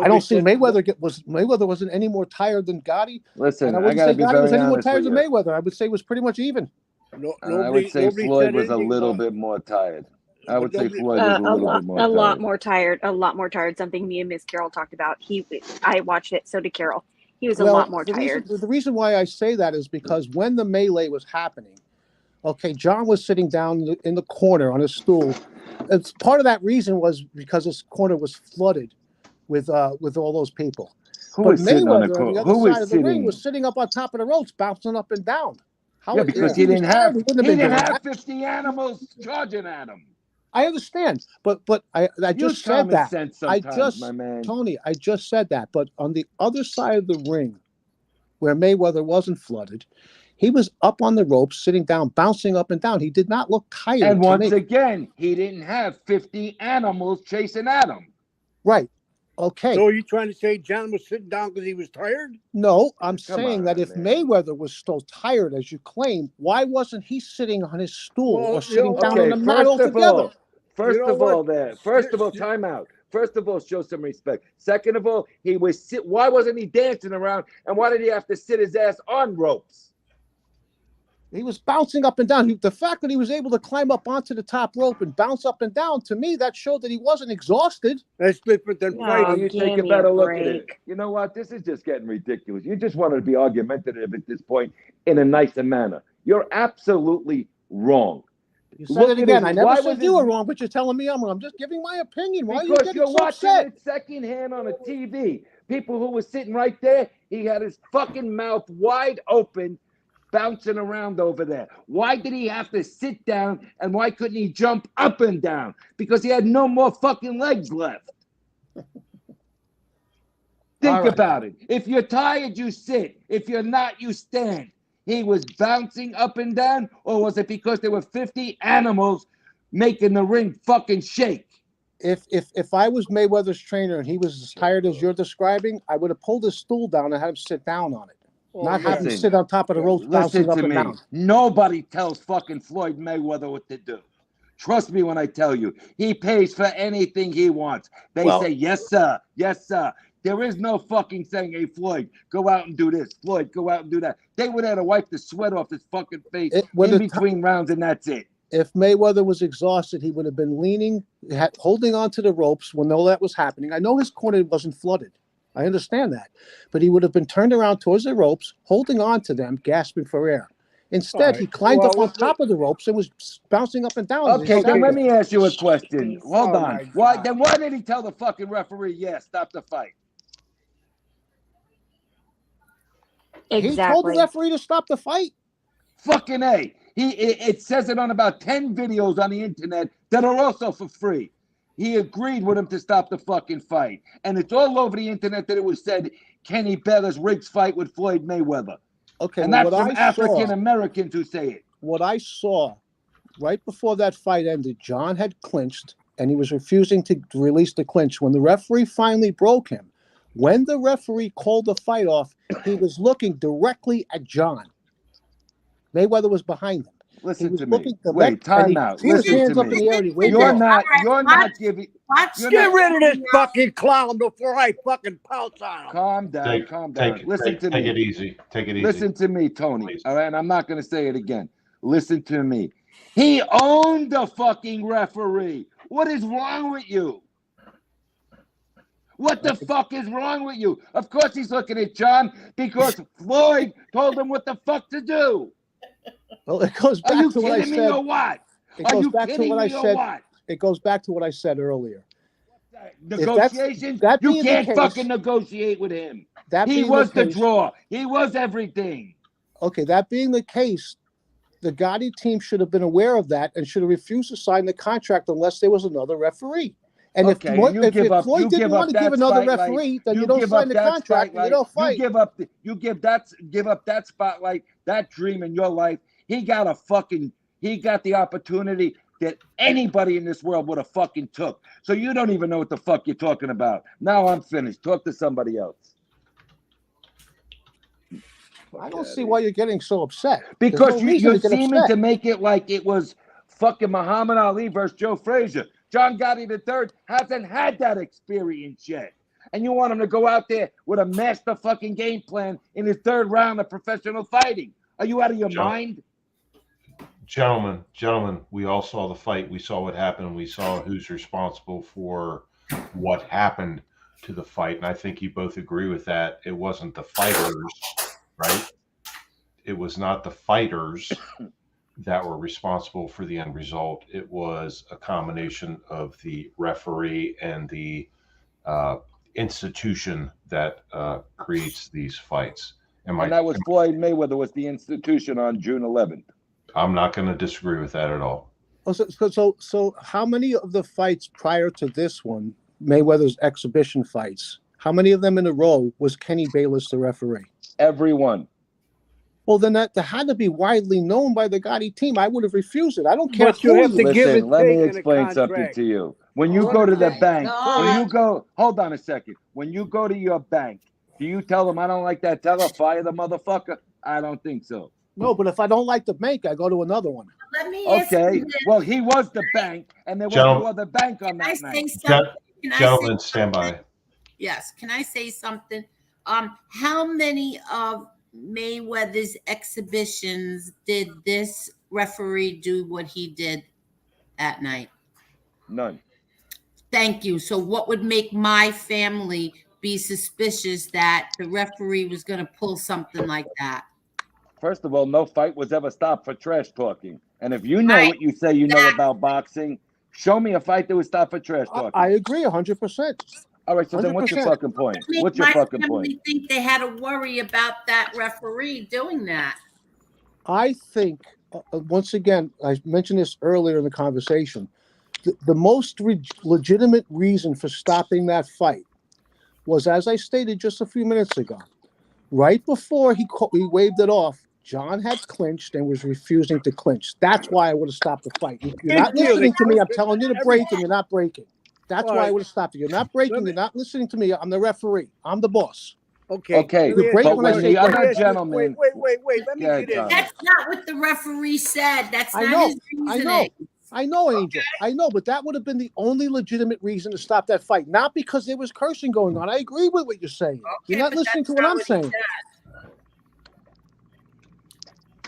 Speaker 12: I don't see Mayweather wasn't any more tired than Gotti.
Speaker 11: Listen,
Speaker 12: and I wouldn't say Gotti was any more tired than Mayweather. I would say it was pretty much even.
Speaker 11: I would say Floyd was a little bit more tired. I would say Floyd was a little bit more tired.
Speaker 8: A lot more tired. A lot more tired. Something me and Miss Carol talked about. I watched it. So did Carol. He was a lot more tired.
Speaker 12: The reason why I say that is because when the melee was happening, okay, John was sitting down in the corner on his stool. It's part of that reason was because his corner was flooded with all those people.
Speaker 11: But
Speaker 12: Mayweather on the other side of the ring was sitting up on top of the ropes, bouncing up and down.
Speaker 11: Because he didn't have 50 animals charging at him.
Speaker 12: I understand, but I just said that.
Speaker 11: Tony,
Speaker 12: I just said that. But on the other side of the ring, where Mayweather wasn't flooded, he was up on the ropes, sitting down, bouncing up and down. He did not look tired.
Speaker 11: And once again, he didn't have 50 animals chasing at him.
Speaker 12: Right. Okay.
Speaker 14: So are you trying to say John was sitting down because he was tired?
Speaker 12: No, I'm saying that if Mayweather was so tired as you claim, why wasn't he sitting on his stool or sitting down on the mat altogether?
Speaker 11: First of all, time out. First of all, show some respect. Second of all, why wasn't he dancing around, and why did he have to sit his ass on ropes?
Speaker 12: He was bouncing up and down. The fact that he was able to climb up onto the top rope and bounce up and down, to me, that showed that he wasn't exhausted.
Speaker 14: That's different than fighting.
Speaker 11: You take a better look at it. You know what? This is just getting ridiculous. You just wanted to be argumentative at this point in a nicer manner. You're absolutely wrong.
Speaker 12: You said it again. I never said you were wrong, but you're telling me I'm wrong. I'm just giving my opinion. Why are you getting so upset?
Speaker 11: You're watching it secondhand on a TV. People who were sitting right there, he had his fucking mouth wide open, bouncing around over there. Why did he have to sit down, and why couldn't he jump up and down? Because he had no more fucking legs left. Think about it. If you're tired, you sit. If you're not, you stand. He was bouncing up and down, or was it because there were 50 animals making the ring fucking shake?
Speaker 12: If I was Mayweather's trainer and he was as tired as you're describing, I would have pulled his stool down and had him sit down on it. Not have him sit on top of the ropes, bouncing up and down.
Speaker 11: Nobody tells fucking Floyd Mayweather what to do. Trust me when I tell you. He pays for anything he wants. They say, yes, sir. Yes, sir. There is no fucking saying, hey, Floyd, go out and do this. Floyd, go out and do that. They would have to wipe the sweat off his fucking face in between rounds, and that's it.
Speaker 12: If Mayweather was exhausted, he would have been leaning, holding on to the ropes when all that was happening. I know his corner wasn't flooded. I understand that. But he would have been turned around towards the ropes, holding on to them, gasping for air. Instead, he
Speaker 14: right.
Speaker 12: climbed up
Speaker 14: Well,
Speaker 12: on top of the ropes and was bouncing up and down. as he
Speaker 11: Okay,
Speaker 12: sat
Speaker 11: then let
Speaker 12: there.
Speaker 11: me ask you a question.
Speaker 8: Jeez.
Speaker 11: Hold
Speaker 14: Oh
Speaker 11: on.
Speaker 14: my
Speaker 11: Why
Speaker 14: God.
Speaker 11: then? Why did he tell the fucking referee, "Yeah, stop the fight"?
Speaker 12: He told the
Speaker 8: Exactly.
Speaker 12: referee to stop the fight.
Speaker 11: Fucking A. It says it on about 10 videos on the internet that are also for free. He agreed with him to stop the fucking fight. And it's all over the internet that it was said Kenny Bella's rigs fight with Floyd Mayweather.
Speaker 12: Okay,
Speaker 11: And
Speaker 12: well,
Speaker 11: that's from African Americans who say it.
Speaker 12: what I saw right before that fight ended, John had clinched and he was refusing to release the clinch. When the referee finally broke him, when the referee called the fight off, he was looking directly at John. Mayweather was behind him. He
Speaker 11: Listen
Speaker 12: was
Speaker 11: to me.
Speaker 12: looking
Speaker 11: Wait,
Speaker 12: and
Speaker 11: time out.
Speaker 12: he had his
Speaker 11: Listen to
Speaker 12: hands up
Speaker 11: me.
Speaker 12: in the air and he waved
Speaker 11: You're
Speaker 12: it off.
Speaker 11: not.
Speaker 6: All right,
Speaker 11: You're not giving.
Speaker 6: Watch
Speaker 11: You're
Speaker 14: Get
Speaker 11: not.
Speaker 14: rid of this fucking clown before I fucking pounce on him.
Speaker 11: Calm down. Calm down. Listen to
Speaker 1: Take
Speaker 11: me.
Speaker 1: it easy. Take it easy.
Speaker 11: Listen to me, Tony.
Speaker 1: Please.
Speaker 11: All right, and I'm not going to say it again. Listen to me. He owned the fucking referee. What is wrong with you? What the fuck is wrong with you? Of course he's looking at John because Floyd told him what the fuck to do.
Speaker 12: Well, it goes
Speaker 11: Are
Speaker 12: back
Speaker 11: you
Speaker 12: to what I
Speaker 11: kidding me
Speaker 12: said.
Speaker 11: or what?
Speaker 12: It
Speaker 11: Are
Speaker 12: goes
Speaker 11: you
Speaker 12: back to
Speaker 11: kidding
Speaker 12: what I
Speaker 11: me or
Speaker 12: said.
Speaker 11: what?
Speaker 12: It goes back to what I said earlier.
Speaker 11: Negotiations?
Speaker 12: That
Speaker 11: You
Speaker 12: being
Speaker 11: can't
Speaker 12: the case,
Speaker 11: fucking negotiate with him.
Speaker 12: that
Speaker 11: He
Speaker 12: being
Speaker 11: was the
Speaker 12: case,
Speaker 11: draw. He was everything.
Speaker 12: Okay, that being the case, the Gotti team should have been aware of that and should have refused to sign the contract unless there was another referee. And
Speaker 11: Okay, and you
Speaker 12: if
Speaker 11: give up.
Speaker 12: Floyd
Speaker 11: You
Speaker 12: didn't
Speaker 11: give
Speaker 12: want
Speaker 11: up
Speaker 12: to give
Speaker 11: that
Speaker 12: another
Speaker 11: spotlight.
Speaker 12: referee, then you
Speaker 11: You
Speaker 12: don't
Speaker 11: give
Speaker 12: sign
Speaker 11: up
Speaker 12: the
Speaker 11: that
Speaker 12: contract and you
Speaker 11: spotlight.
Speaker 12: don't
Speaker 11: You
Speaker 12: fight.
Speaker 11: give up. You give up that spotlight, that dream in your life. He got the opportunity that anybody in this world would have fucking took. So you don't even know what the fuck you're talking about. Now I'm finished. Talk to somebody else.
Speaker 12: I don't see why you're getting so upset.
Speaker 11: Because
Speaker 12: There's no reason
Speaker 11: you're
Speaker 12: to get
Speaker 11: seeming
Speaker 12: upset.
Speaker 11: to make it like it was fucking Muhammad Ali versus Joe Frazier. John Gotti III hasn't had that experience yet. And you want him to go out there with a master fucking game plan in his third round of professional fighting. Are you out of your mind?
Speaker 1: Gentlemen, we all saw the fight. We saw what happened. We saw who's responsible for what happened to the fight. And I think you both agree with that. It wasn't the fighters, right? It was not the fighters that were responsible for the end result. It was a combination of the referee and the institution that creates these fights.
Speaker 11: And that was Floyd Mayweather was the institution on June 11th.
Speaker 1: I'm not going to disagree with that at all.
Speaker 12: Oh, so how many of the fights prior to this one, Mayweather's exhibition fights, how many of them in a row was Kenny Bayless the referee?
Speaker 11: Every one.
Speaker 12: Well, then that had to be widely known by the Gotti team. I would have refused it. I don't care
Speaker 14: But you have to give
Speaker 11: Listen,
Speaker 14: and
Speaker 11: let
Speaker 14: take
Speaker 11: me
Speaker 14: in a
Speaker 11: explain something
Speaker 14: contract.
Speaker 11: to you. When you go to the bank, when you
Speaker 7: God.
Speaker 11: go, hold on a second. When you go to your bank, do you tell them I don't like that teller, fire the motherfucker? I don't think so.
Speaker 12: No, but if I don't like the bank, I go to another one.
Speaker 6: Let me ask
Speaker 11: Okay.
Speaker 6: you this.
Speaker 11: Well, he was the bank, and there was no other bank on
Speaker 6: Can I
Speaker 11: that
Speaker 6: say
Speaker 11: night.
Speaker 6: something? Can I say
Speaker 1: Gentlemen, stand by.
Speaker 6: Yes. Can I say something? How many of Mayweather's exhibitions did this referee do what he did at night?
Speaker 11: None.
Speaker 6: Thank you. So what would make my family be suspicious that the referee was going to pull something like that?
Speaker 11: First of all, no fight was ever stopped for trash talking. And if you know what you say you know about boxing, show me a fight that was stopped for trash talking.
Speaker 12: I agree 100%.
Speaker 11: All right, so then what's your fucking point? What's your fucking point?
Speaker 6: I think they had to worry about that referee doing that.
Speaker 12: I think, once again, I mentioned this earlier in the conversation, the most legitimate reason for stopping that fight was, as I stated just a few minutes ago, right before he waved it off, John had clinched and was refusing to clinch. That's why I would have stopped the fight. You're not listening to me. I'm telling you to break, and you're not breaking. That's why I would have stopped it. You're not breaking. You're not listening to me. I'm the referee. I'm the boss.
Speaker 11: Okay,
Speaker 12: You break
Speaker 11: but
Speaker 12: when I
Speaker 11: when
Speaker 12: say
Speaker 11: the
Speaker 12: break.
Speaker 11: other gentleman,
Speaker 14: Wait. Let me get in.
Speaker 11: Tommy.
Speaker 6: That's not what the referee said. That's
Speaker 12: I
Speaker 6: not
Speaker 12: know.
Speaker 6: his
Speaker 12: I
Speaker 6: reasoning.
Speaker 12: know. I know, Angel. I know, but that would have been the only legitimate reason to stop that fight, not because there was cursing going on. I agree with what you're saying. You're not listening to what I'm saying.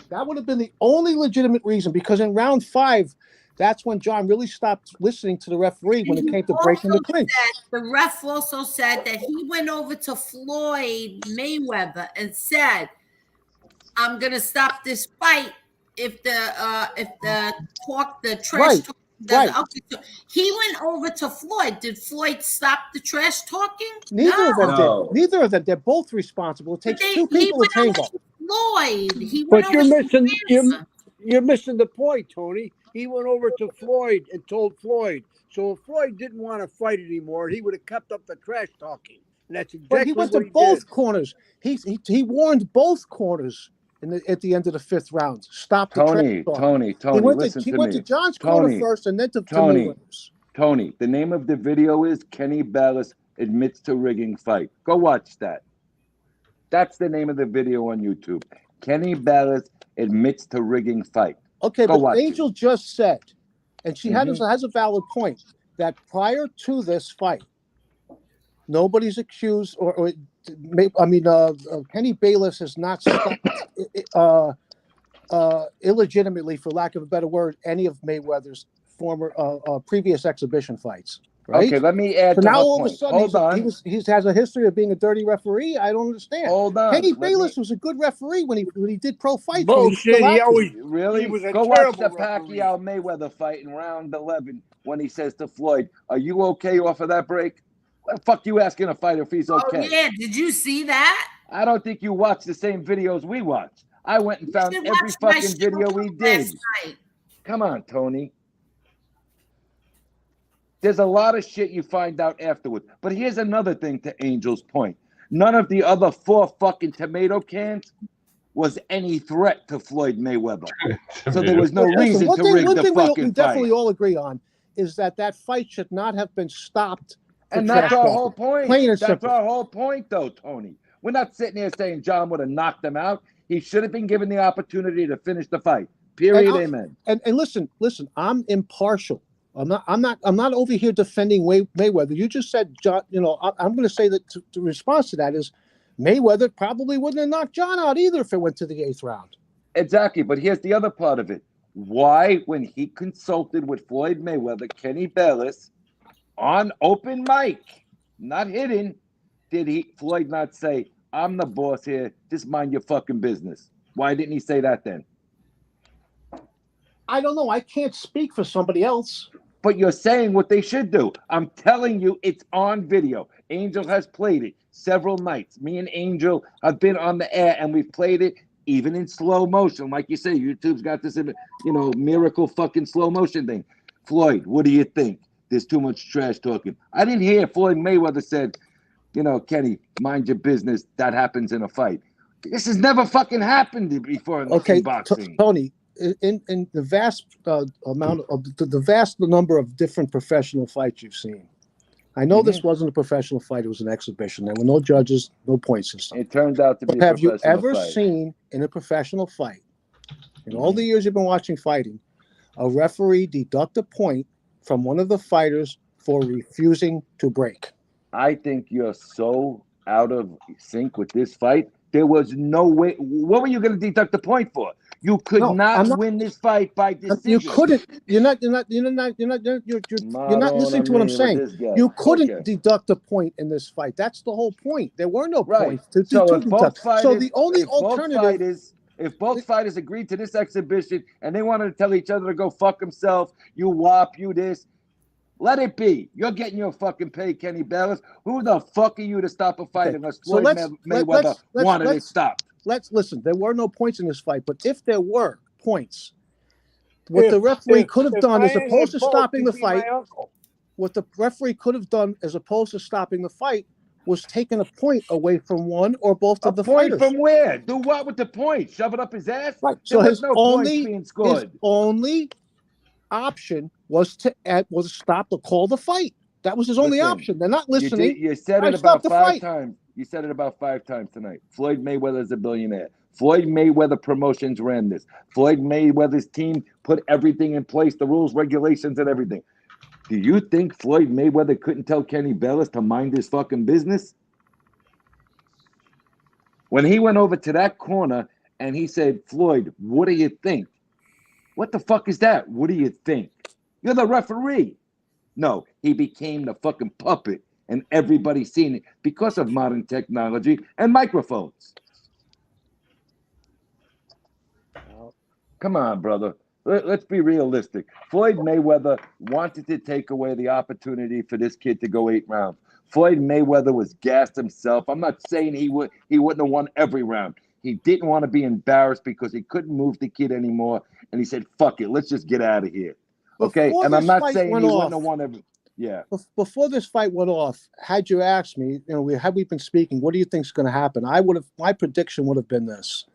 Speaker 12: That would have been the only legitimate reason, because in round 5, that's when John really stopped listening to the referee when it came to breaking the clinch.
Speaker 6: The ref also said that he went over to Floyd Mayweather and said, I'm gonna stop this fight if the trash
Speaker 14: Right,
Speaker 6: talk doesn't.
Speaker 14: right.
Speaker 6: Okay, so he went over to Floyd. Did Floyd stop the trash talking?
Speaker 14: Neither of them
Speaker 6: No.
Speaker 14: did.
Speaker 11: No.
Speaker 14: Neither of them. They're both responsible. It
Speaker 6: But
Speaker 14: takes two
Speaker 6: he
Speaker 14: people to
Speaker 6: went over
Speaker 14: tango.
Speaker 6: to Floyd. He went
Speaker 14: But
Speaker 6: over to Ransom.
Speaker 14: you're missing the point, Tony. He went over to Floyd and told Floyd. So if Floyd didn't want to fight anymore, he would have kept up the trash talking. And that's
Speaker 12: But he
Speaker 14: exactly
Speaker 12: went to
Speaker 14: what he did.
Speaker 12: both corners. He warned both corners at the end of the fifth round. Stop the trash talking. He
Speaker 11: Tony,
Speaker 12: went
Speaker 11: listen
Speaker 12: he
Speaker 11: to
Speaker 12: went to
Speaker 11: me.
Speaker 12: John's corner
Speaker 11: Tony,
Speaker 12: first, and then to
Speaker 11: Tony,
Speaker 12: Mayweather's.
Speaker 11: Tony, the name of the video is Kenny Ballas admits to rigging fight. Go watch that. That's the name of the video on YouTube. Kenny Ballas admits to rigging fight.
Speaker 12: Okay,
Speaker 11: Go
Speaker 12: but
Speaker 11: watch
Speaker 12: Angel just said, and she
Speaker 11: Mhm.
Speaker 12: has a valid point, that prior to this fight, nobody's accused, Kenny Bayless has not stopped illegitimately, for lack of a better word, any of Mayweather's former previous exhibition fights. Right.
Speaker 11: Okay, let me add
Speaker 12: So
Speaker 11: to
Speaker 12: now
Speaker 11: her
Speaker 12: all of a
Speaker 11: point.
Speaker 12: sudden
Speaker 11: Hold on.
Speaker 12: he has a history of being a dirty referee. I don't understand.
Speaker 11: Hold on.
Speaker 12: Kenny
Speaker 11: Let me
Speaker 12: Bayless was a good referee when he did pro fights.
Speaker 14: Bullshit.
Speaker 12: When he was
Speaker 14: He
Speaker 11: really
Speaker 14: was a
Speaker 11: go watch
Speaker 14: terrible
Speaker 11: the
Speaker 14: referee.
Speaker 11: Pacquiao Mayweather fight in round 11 when he says to Floyd, "Are you okay off of that break?" What the fuck you asking a fighter if he's okay?
Speaker 6: Oh yeah, did you see that?
Speaker 11: I don't think you watch the same videos we watch. I went and
Speaker 6: You
Speaker 11: found
Speaker 6: should
Speaker 11: every
Speaker 6: watch my
Speaker 11: fucking
Speaker 6: show
Speaker 11: video
Speaker 6: from
Speaker 11: we
Speaker 6: last
Speaker 11: did.
Speaker 6: night.
Speaker 11: Come on, Tony. There's a lot of shit you find out afterwards. But here's another thing to Angel's point. None of the other 4 fucking tomato cans was any threat to Floyd Mayweather. So there was no reason to rig the fucking
Speaker 12: we
Speaker 11: fight.
Speaker 12: definitely all agree on is that fight should not have been stopped.
Speaker 11: And that's our whole point.
Speaker 12: Plain and
Speaker 11: That's
Speaker 12: simple.
Speaker 11: our whole point, though, Tony. We're not sitting here saying John would have knocked him out. He should have been given the opportunity to finish the fight. Period. Amen.
Speaker 12: And listen, I'm impartial. I'm not over here defending Mayweather. You just said, John. I'm going to say that the response to that is Mayweather probably wouldn't have knocked John out either if it went to the 8th round.
Speaker 11: Exactly. But here's the other part of it. Why, when he consulted with Floyd Mayweather, Kenny Bayless, on open mic, not hidden, did Floyd not say, "I'm the boss here, just mind your fucking business"? Why didn't he say that then?
Speaker 12: I don't know. I can't speak for somebody else.
Speaker 11: But you're saying what they should do. I'm telling you, it's on video. Angel has played it several nights. Me and Angel have been on the air, and we've played it even in slow motion. Like you say, YouTube's got this, miracle fucking slow motion thing. Floyd, what do you think? There's too much trash talking. I didn't hear Floyd Mayweather said, Kenny, mind your business. That happens in a fight. This has never fucking happened before in boxing.
Speaker 12: Tony, in the vast amount of the vast number of different professional fights you've seen, I know this wasn't a professional fight; it was an exhibition. There were no judges, no point system.
Speaker 11: It turned out to be. But
Speaker 12: have you ever seen in a professional fight, in all the years you've been watching fighting, a referee deduct a point from one of the fighters for refusing to break?
Speaker 11: I think you're so out of sync with this fight. There was no way. What were you going to deduct the point for? You could not win this fight by decision.
Speaker 12: You couldn't. You're not listening to what I'm saying. You couldn't deduct a point in this fight. That's the whole point. There were no points to deduct. So the only alternative.
Speaker 11: If both fighters agreed to this exhibition and they wanted to tell each other to go fuck themselves, you whop, you this. Let it be. You're getting your fucking pay, Kenny Bayless. Who the fuck are you to stop a fight unless Floyd Mayweather wanted it stopped?
Speaker 12: Let's listen. There were no points in this fight, but if there were points, what the referee could have done as opposed to stopping the fight, what the referee could have done as opposed to stopping the fight was taking a point away from one or both of the fighters.
Speaker 11: From where? Do what with the point? Shove it up his ass?
Speaker 12: Right.
Speaker 11: So his
Speaker 12: only option was to stop or call the fight. That was his only option. They're not listening.
Speaker 11: You said it about 5 times. You said it about 5 times tonight. Floyd Mayweather is a billionaire. Floyd Mayweather Promotions ran this. Floyd Mayweather's team put everything in place, the rules, regulations, and everything. Do you think Floyd Mayweather couldn't tell Kenny Bayless to mind his fucking business? When he went over to that corner and he said, "Floyd, what do you think?" What the fuck is that? What do you think? You're the referee. No, he became the fucking puppet, and everybody's seen it because of modern technology and microphones. Come on, brother. Let's be realistic. Floyd Mayweather wanted to take away the opportunity for this kid to go 8 rounds. Floyd Mayweather was gassed himself. I'm not saying he wouldn't have won every round. He didn't want to be embarrassed because he couldn't move the kid anymore, and he said, "Fuck it, let's just get out of here." Okay,
Speaker 12: Before
Speaker 11: and I'm
Speaker 12: this
Speaker 11: not
Speaker 12: fight
Speaker 11: saying
Speaker 12: went
Speaker 11: he
Speaker 12: off,
Speaker 11: wouldn't have won every. Yeah.
Speaker 12: Before this fight went off, had you asked me, had we been speaking, what do you think is going to happen? My prediction would have been this: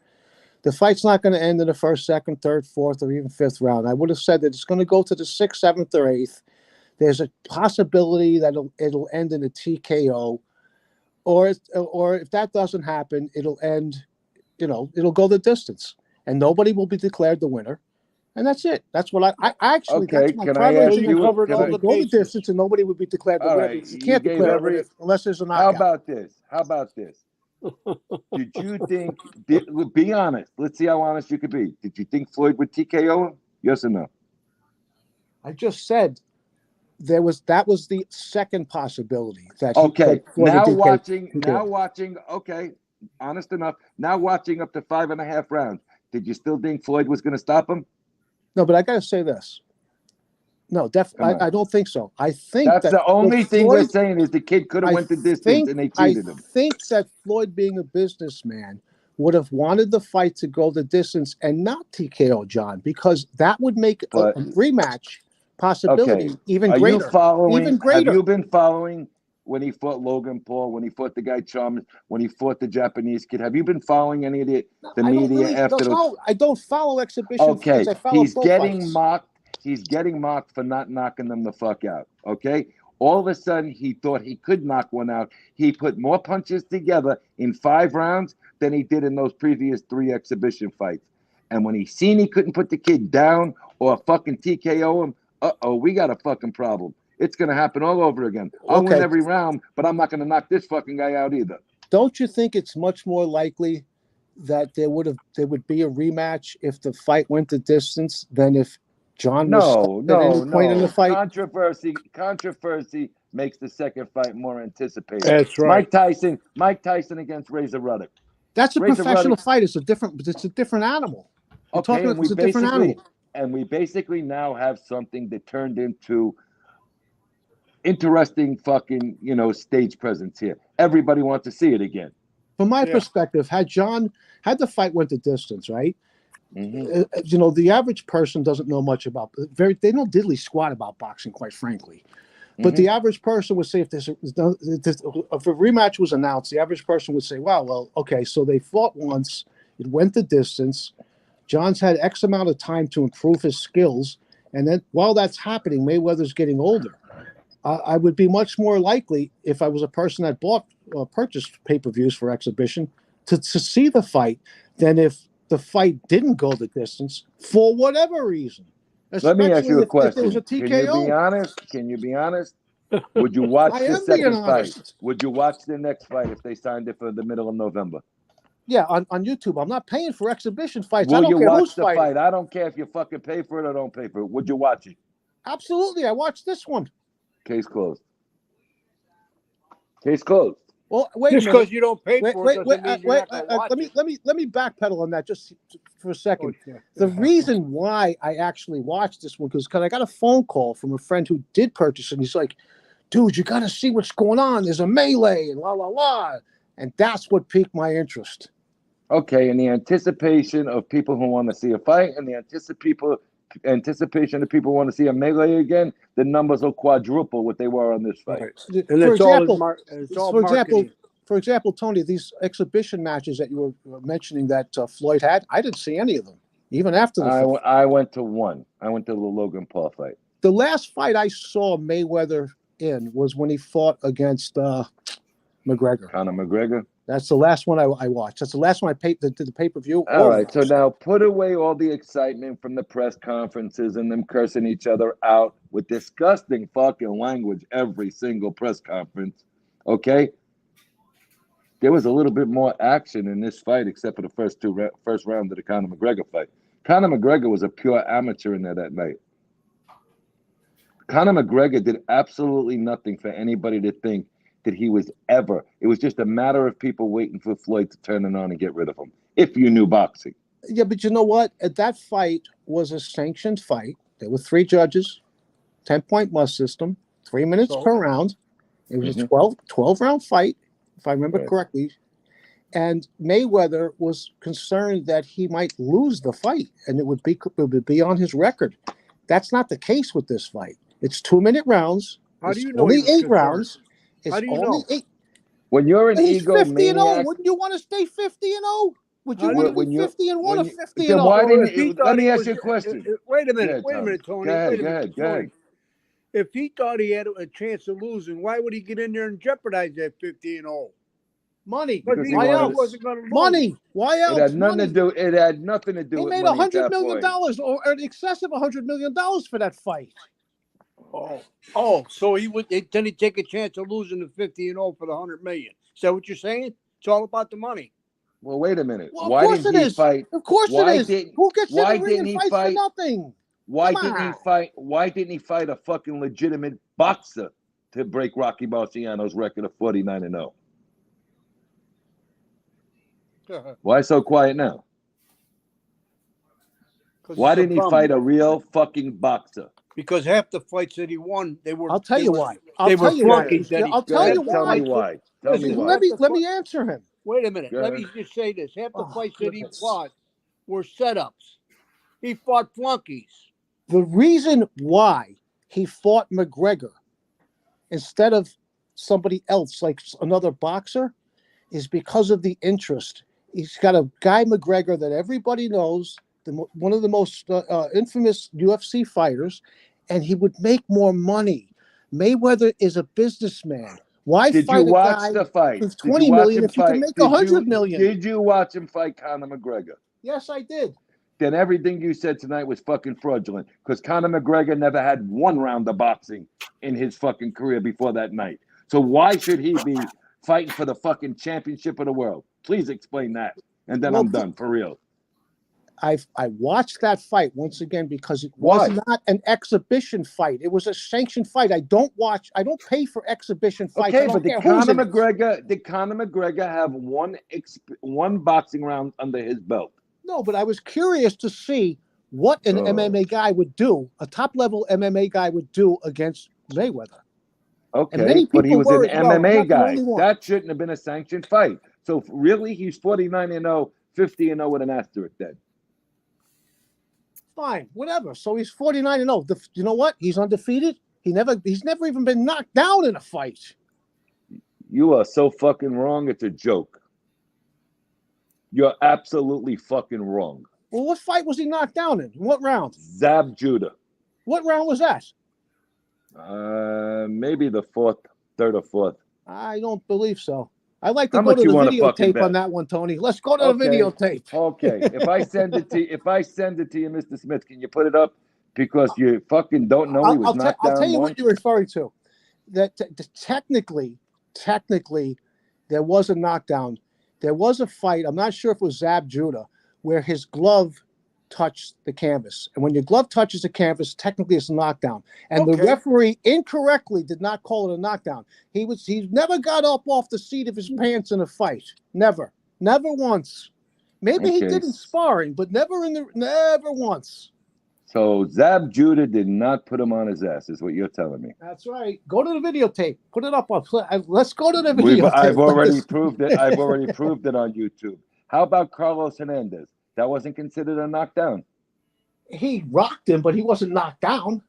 Speaker 12: the fight's not going to end in the first, second, third, fourth, or even fifth round. I would have said that it's going to go to the sixth, seventh, or eighth. There's a possibility that it'll end in a TKO, or if that doesn't happen, it'll end. It'll go the distance, and nobody will be declared the winner. And that's it. That's what I actually.
Speaker 11: Okay,
Speaker 12: That's my
Speaker 11: can I
Speaker 12: primary
Speaker 11: ask
Speaker 14: So
Speaker 12: thing.
Speaker 14: you
Speaker 11: you?
Speaker 14: covered all
Speaker 12: It'll
Speaker 14: the
Speaker 12: go the
Speaker 14: bases.
Speaker 12: distance, and nobody would be declared the
Speaker 11: All
Speaker 12: winner
Speaker 11: right,
Speaker 12: because you
Speaker 11: you
Speaker 12: can't
Speaker 11: gave
Speaker 12: declare a winner unless there's a knockout.
Speaker 11: How about this? Did you think? Be honest. Let's see how honest you could be. Did you think Floyd would TKO him? Yes or no?
Speaker 12: I just said that was the second possibility that
Speaker 11: Okay.
Speaker 12: Floyd would
Speaker 11: Now watching. Okay, honest enough. Now watching up to 5.5 rounds. Did you still think Floyd was going to stop him?
Speaker 12: No, but I got to say this. No, I don't think so. I think
Speaker 11: that's the only thing we're saying is the kid could have went the distance and they cheated him.
Speaker 12: I think that Floyd, being a businessman, would have wanted the fight to go the distance and not TKO John, because that would make a rematch possibility even greater.
Speaker 11: Are you following?
Speaker 12: Even greater.
Speaker 11: Have you been following when he fought Logan Paul, when he fought the guy Chalmers, when he fought the Japanese kid? Have you been following any of the media after those?
Speaker 12: No, I don't follow exhibition fights. I follow
Speaker 11: he's
Speaker 12: pro
Speaker 11: getting
Speaker 12: fights.
Speaker 11: mocked. He's getting mocked for not knocking them the fuck out. Okay? All of a sudden, he thought he could knock one out. He put more punches together in 5 rounds than he did in those previous 3 exhibition fights. And when he seen he couldn't put the kid down or fucking TKO him, we got a fucking problem. It's going to happen all over again. I'll win every round, but I'm not going to knock this fucking guy out either.
Speaker 12: Don't you think it's much more likely that there would be a rematch if the fight went the distance than if John was stopped at any point in the fight?
Speaker 11: Controversy makes the second fight more anticipated.
Speaker 14: That's right.
Speaker 11: Mike Tyson against Razor Ruddock.
Speaker 12: That's a professional fight. It's a different animal.
Speaker 11: It's a different animal. And we basically now have something that turned into interesting fucking, stage presence here. Everybody wants to see it again.
Speaker 12: From my perspective, had the fight went the distance, right? Mm-hmm. The average person doesn't know much about they know diddly squat about boxing, quite frankly. But the average person would say if a rematch was announced, the average person would say, wow, well, okay, so they fought once, it went the distance. John's had X amount of time to improve his skills. And then while that's happening, Mayweather's getting older. I would be much more likely, if I was a person that purchased pay-per-views for exhibition, to see the fight than if the fight didn't go the distance for whatever reason.
Speaker 11: Let me ask you a question.
Speaker 12: If there was a TKO.
Speaker 11: Can you be honest? Would you watch the second fight? Would you watch the next fight if they signed it for the middle of November?
Speaker 12: Yeah, on YouTube. I'm not paying for exhibition fights.
Speaker 11: I don't care who's fighting. Fight? I don't care if you fucking pay for it or don't pay for it. Would you watch it?
Speaker 12: Absolutely. I watched this one.
Speaker 11: Case closed. Case closed.
Speaker 12: Well, wait
Speaker 14: just because you don't pay for it doesn't mean you're not gonna watch it.
Speaker 12: Let me backpedal on that just for a second. The reason why I actually watched this one because I got a phone call from a friend who did purchase it. And he's like, "Dude, you got to see what's going on. There's a melee and la la la," and that's what piqued my interest.
Speaker 11: Okay, and the anticipation of people who want to see a fight, and the anticipation of people who want to see a melee again, the numbers will quadruple what they were on this fight.
Speaker 14: Right. And
Speaker 12: for example, Tony, these exhibition matches that you were mentioning that Floyd had, I didn't see any of them, even after the fight.
Speaker 11: I went to one. I went to the Logan Paul fight.
Speaker 12: The last fight I saw Mayweather in was when he fought against McGregor.
Speaker 11: Conor McGregor?
Speaker 12: That's the last one I watched. That's the last one I did the pay-per-view.
Speaker 11: All right, so now put away all the excitement from the press conferences and them cursing each other out with disgusting fucking language every single press conference, okay? There was a little bit more action in this fight except for the first round of the Conor McGregor fight. Conor McGregor was a pure amateur in there that night. Conor McGregor did absolutely nothing for anybody to think that he was ever. It was just a matter of people waiting for Floyd to turn it on and get rid of him, if you knew boxing.
Speaker 12: Yeah, but you know what? That fight was a sanctioned fight. There were 3 judges, 10-point must system, 3 minutes
Speaker 14: So
Speaker 12: per round. It was a 12 round fight, if I remember correctly. And Mayweather was concerned that he might lose the fight, and it would be on his record. That's not the case with this fight. It's 2-minute rounds.
Speaker 14: how do
Speaker 12: It's
Speaker 14: you know he
Speaker 12: only
Speaker 14: was
Speaker 12: 8
Speaker 14: concerned?
Speaker 12: rounds.
Speaker 14: How
Speaker 12: It's
Speaker 14: do you
Speaker 12: only
Speaker 14: know?
Speaker 12: 8.
Speaker 11: When you're an
Speaker 12: He's 50-0.
Speaker 11: egomaniac,
Speaker 12: Wouldn't you want to stay 50-0? Would you
Speaker 14: How do
Speaker 12: want to
Speaker 14: you?
Speaker 12: be
Speaker 11: when you
Speaker 12: 50-1
Speaker 11: when
Speaker 12: or
Speaker 11: you
Speaker 12: 50-0?
Speaker 11: then why
Speaker 14: So if
Speaker 11: didn't
Speaker 14: he
Speaker 11: let
Speaker 14: thought
Speaker 11: me
Speaker 14: he
Speaker 11: ask
Speaker 14: was,
Speaker 11: you a question?
Speaker 14: wait a
Speaker 11: Go
Speaker 14: minute,
Speaker 11: ahead,
Speaker 14: wait a
Speaker 11: Tommy.
Speaker 14: minute, Tony,
Speaker 11: Go ahead,
Speaker 14: wait a
Speaker 11: go
Speaker 14: minute,
Speaker 11: ahead, go
Speaker 14: Tony.
Speaker 11: ahead.
Speaker 14: If he thought he had a chance of losing, why would he get in there and jeopardize that 50-0?
Speaker 12: Money.
Speaker 14: Because
Speaker 11: Because
Speaker 14: he
Speaker 11: he
Speaker 12: Why
Speaker 14: knew he
Speaker 11: wanted
Speaker 12: else?
Speaker 14: wasn't going to lose.
Speaker 12: Money. Why
Speaker 11: it had
Speaker 12: else?
Speaker 11: nothing to
Speaker 12: Money.
Speaker 11: do. It had nothing to do
Speaker 12: He
Speaker 11: with
Speaker 12: made
Speaker 11: money at
Speaker 12: $100
Speaker 11: that
Speaker 12: million
Speaker 11: point.
Speaker 12: or in excess of $100 million for that fight.
Speaker 14: So he would then he take a chance of losing the 50-0 for the 100 million. Is that what you're saying? It's all about the money.
Speaker 11: Well, wait a minute.
Speaker 12: Well, of
Speaker 11: Why
Speaker 12: course
Speaker 11: didn't
Speaker 12: it
Speaker 11: he
Speaker 12: is.
Speaker 11: fight?
Speaker 12: Of course it
Speaker 11: Why
Speaker 12: is.
Speaker 11: didn't?
Speaker 12: Who gets in
Speaker 11: Why
Speaker 12: the ring
Speaker 11: didn't
Speaker 12: and
Speaker 11: he
Speaker 12: fights for
Speaker 11: fight?
Speaker 12: nothing?
Speaker 11: Why
Speaker 12: Come
Speaker 11: didn't he
Speaker 12: on.
Speaker 11: fight? Why didn't he fight a fucking legitimate boxer to break Rocky Marciano's record of 49-0? Why so quiet now? Why didn't he fight a real fucking boxer?
Speaker 14: Because half the fights that he won, they were.
Speaker 12: I'll tell you why.
Speaker 14: They were flunkies.
Speaker 12: I'll tell you
Speaker 11: Tell me
Speaker 12: why.
Speaker 11: why. Tell me
Speaker 14: Listen,
Speaker 11: why.
Speaker 12: Let me answer him.
Speaker 14: Wait a minute.
Speaker 11: Go
Speaker 14: Let
Speaker 11: ahead.
Speaker 14: me just say this. Half the
Speaker 12: Oh,
Speaker 14: fights that he
Speaker 12: goodness.
Speaker 14: fought were setups. He fought flunkies.
Speaker 12: The reason why he fought McGregor instead of somebody else, like another boxer, is because of the interest. He's got a guy, McGregor, that everybody knows, one of the most infamous UFC fighters, and he would make more money. Mayweather is a businessman. Why
Speaker 11: Did you
Speaker 12: fight a
Speaker 11: watch
Speaker 12: guy
Speaker 11: the fight?
Speaker 12: with
Speaker 11: Did you
Speaker 12: 20
Speaker 11: watch
Speaker 12: million
Speaker 11: him
Speaker 12: if you can
Speaker 11: fight?
Speaker 12: make 100 million?
Speaker 11: Did you watch him fight Conor McGregor?
Speaker 12: Yes, I did.
Speaker 11: Then everything you said tonight was fucking fraudulent because Conor McGregor never had 1 round of boxing in his fucking career before that night. So why should he be fighting for the fucking championship of the world? Please explain that. And then I'm done, for real.
Speaker 12: I watched that fight once again because it was not an exhibition fight. It was a sanctioned fight. I don't pay for exhibition fights.
Speaker 11: Okay,
Speaker 12: I don't
Speaker 11: but
Speaker 12: care who's in it.
Speaker 11: did Conor McGregor have one boxing round under his belt?
Speaker 12: No, but I was curious to see what an MMA guy would do, a top-level MMA guy would do against Mayweather.
Speaker 11: Okay, but he was an MMA guy.
Speaker 12: Well.
Speaker 11: That shouldn't have been a sanctioned fight. So really, he's 49-0, 50-0 with an asterisk then.
Speaker 12: Fine, whatever. So he's 49-0. You know what? He's undefeated. He's never even been knocked down in a fight.
Speaker 11: You are so fucking wrong. It's a joke. You're absolutely fucking wrong.
Speaker 12: Well, what fight was he knocked down in? What round?
Speaker 11: Zab Judah.
Speaker 12: What round was that?
Speaker 11: Maybe the third or fourth.
Speaker 12: I don't believe so. I'd like to
Speaker 11: How
Speaker 12: go
Speaker 11: much
Speaker 12: to
Speaker 11: you
Speaker 12: the
Speaker 11: wanna fucking
Speaker 12: videotape
Speaker 11: bet?
Speaker 12: on that one, Tony. Let's go to the videotape.
Speaker 11: Okay. If I send it to you, Mr. Smith, can you put it up? Because you fucking don't know he was knocked down
Speaker 12: I'll tell you
Speaker 11: once.
Speaker 12: what you're referring to. That technically, there was a knockdown. There was a fight. I'm not sure if it was Zab Judah, where his glove touched the canvas. And when your glove touches the canvas, technically it's a knockdown. And the referee incorrectly did not call it a knockdown. He never got up off the seat of his pants in a fight. Never once. Maybe he did in sparring, but never once.
Speaker 11: So Zab Judah did not put him on his ass, is what you're telling me.
Speaker 12: That's right. Go to the videotape. Put it up. Let's go to the videotape.
Speaker 11: I've already proved it. I've already proved it on YouTube. How about Carlos Hernandez? That wasn't considered a knockdown.
Speaker 12: He rocked him, but he wasn't knocked down.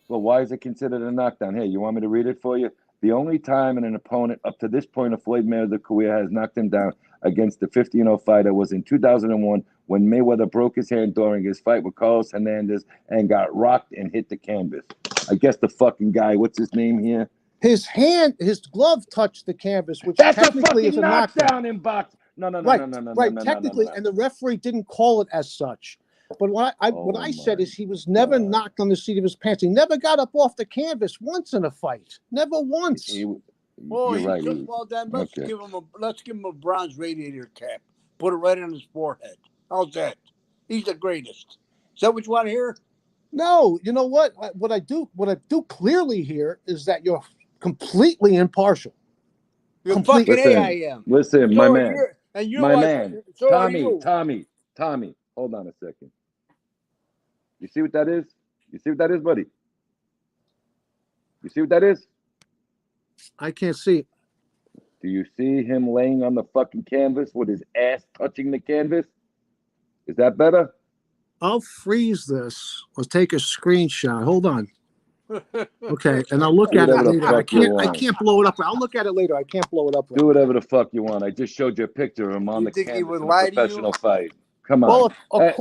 Speaker 11: Well, why is it considered a knockdown? Here, you want me to read it for you? The only time an opponent up to this point of Floyd Mayweather's career has knocked him down against the 50-0 fighter was in 2001 when Mayweather broke his hand during his fight with Carlos Hernandez and got rocked and hit the canvas. I guess the fucking guy, what's his name here?
Speaker 12: His glove touched the canvas, which
Speaker 11: that's
Speaker 12: technically
Speaker 11: a
Speaker 12: is a
Speaker 11: knockdown in boxing. No,
Speaker 12: technically, and the referee didn't call it as such. But what I said is he was never knocked on the seat of his pants. He never got up off the canvas once in a fight. Never once.
Speaker 11: You're right.
Speaker 14: Well, then let's give him a bronze radiator cap. Put it right on his forehead. How's that? He's the greatest. Is that what you want to hear?
Speaker 12: No. You know what? What I do clearly here is that you're completely impartial.
Speaker 14: You're fucking I am.
Speaker 11: Listen,
Speaker 14: so
Speaker 11: my man.
Speaker 14: And you
Speaker 11: my
Speaker 14: know
Speaker 11: man.
Speaker 14: so
Speaker 11: Tommy, hold Hold on a second. You see what that is? You see what that is, buddy? You see what that is?
Speaker 12: I can't see it.
Speaker 11: Do you see him laying on the fucking canvas with his ass touching the canvas? Is that better?
Speaker 12: I'll freeze this or take a screenshot. Hold on. Okay, and I'll look
Speaker 11: Do
Speaker 12: at it
Speaker 11: whatever the
Speaker 12: later.
Speaker 11: fuck you
Speaker 12: I
Speaker 11: want.
Speaker 12: can't blow it up. I'll look at it later. I can't blow it up.
Speaker 11: Do whatever the fuck you want. I just showed you a picture of him on
Speaker 3: You
Speaker 11: the
Speaker 3: think he
Speaker 11: canvas
Speaker 3: would
Speaker 11: in a
Speaker 3: lie to you?
Speaker 11: professional fight. Come on.
Speaker 12: Well,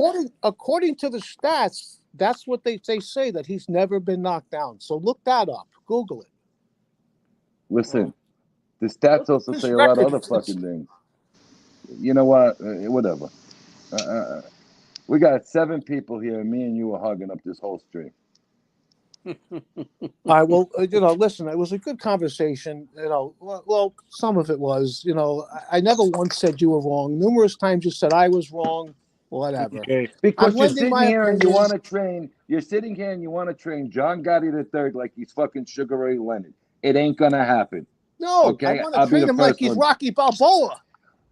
Speaker 12: according to the stats, that's what they say, that he's never been knocked down. So look that up. Google it.
Speaker 11: Listen, the stats also
Speaker 12: This
Speaker 11: say a lot of
Speaker 12: record,
Speaker 11: other
Speaker 12: it's-
Speaker 11: fucking things. You know what? Whatever. We got 7 people here, and me and you are hogging up this whole stream.
Speaker 12: All right. Well, listen, it was a good conversation. Well, some of it was. I never once said you were wrong. Numerous times you said I was wrong. Whatever.
Speaker 3: Okay.
Speaker 11: Because
Speaker 12: I'm
Speaker 11: you're
Speaker 12: lending
Speaker 11: sitting
Speaker 12: my
Speaker 11: here and you
Speaker 12: opinion.
Speaker 11: want to train. You're sitting here and you want to train John Gotti III like he's fucking Sugar Ray Leonard. It ain't gonna happen.
Speaker 12: No, I
Speaker 11: Okay,
Speaker 12: want to
Speaker 11: I'll be
Speaker 12: train
Speaker 11: the
Speaker 12: him like
Speaker 11: first
Speaker 12: he's
Speaker 11: one.
Speaker 12: Rocky Balboa.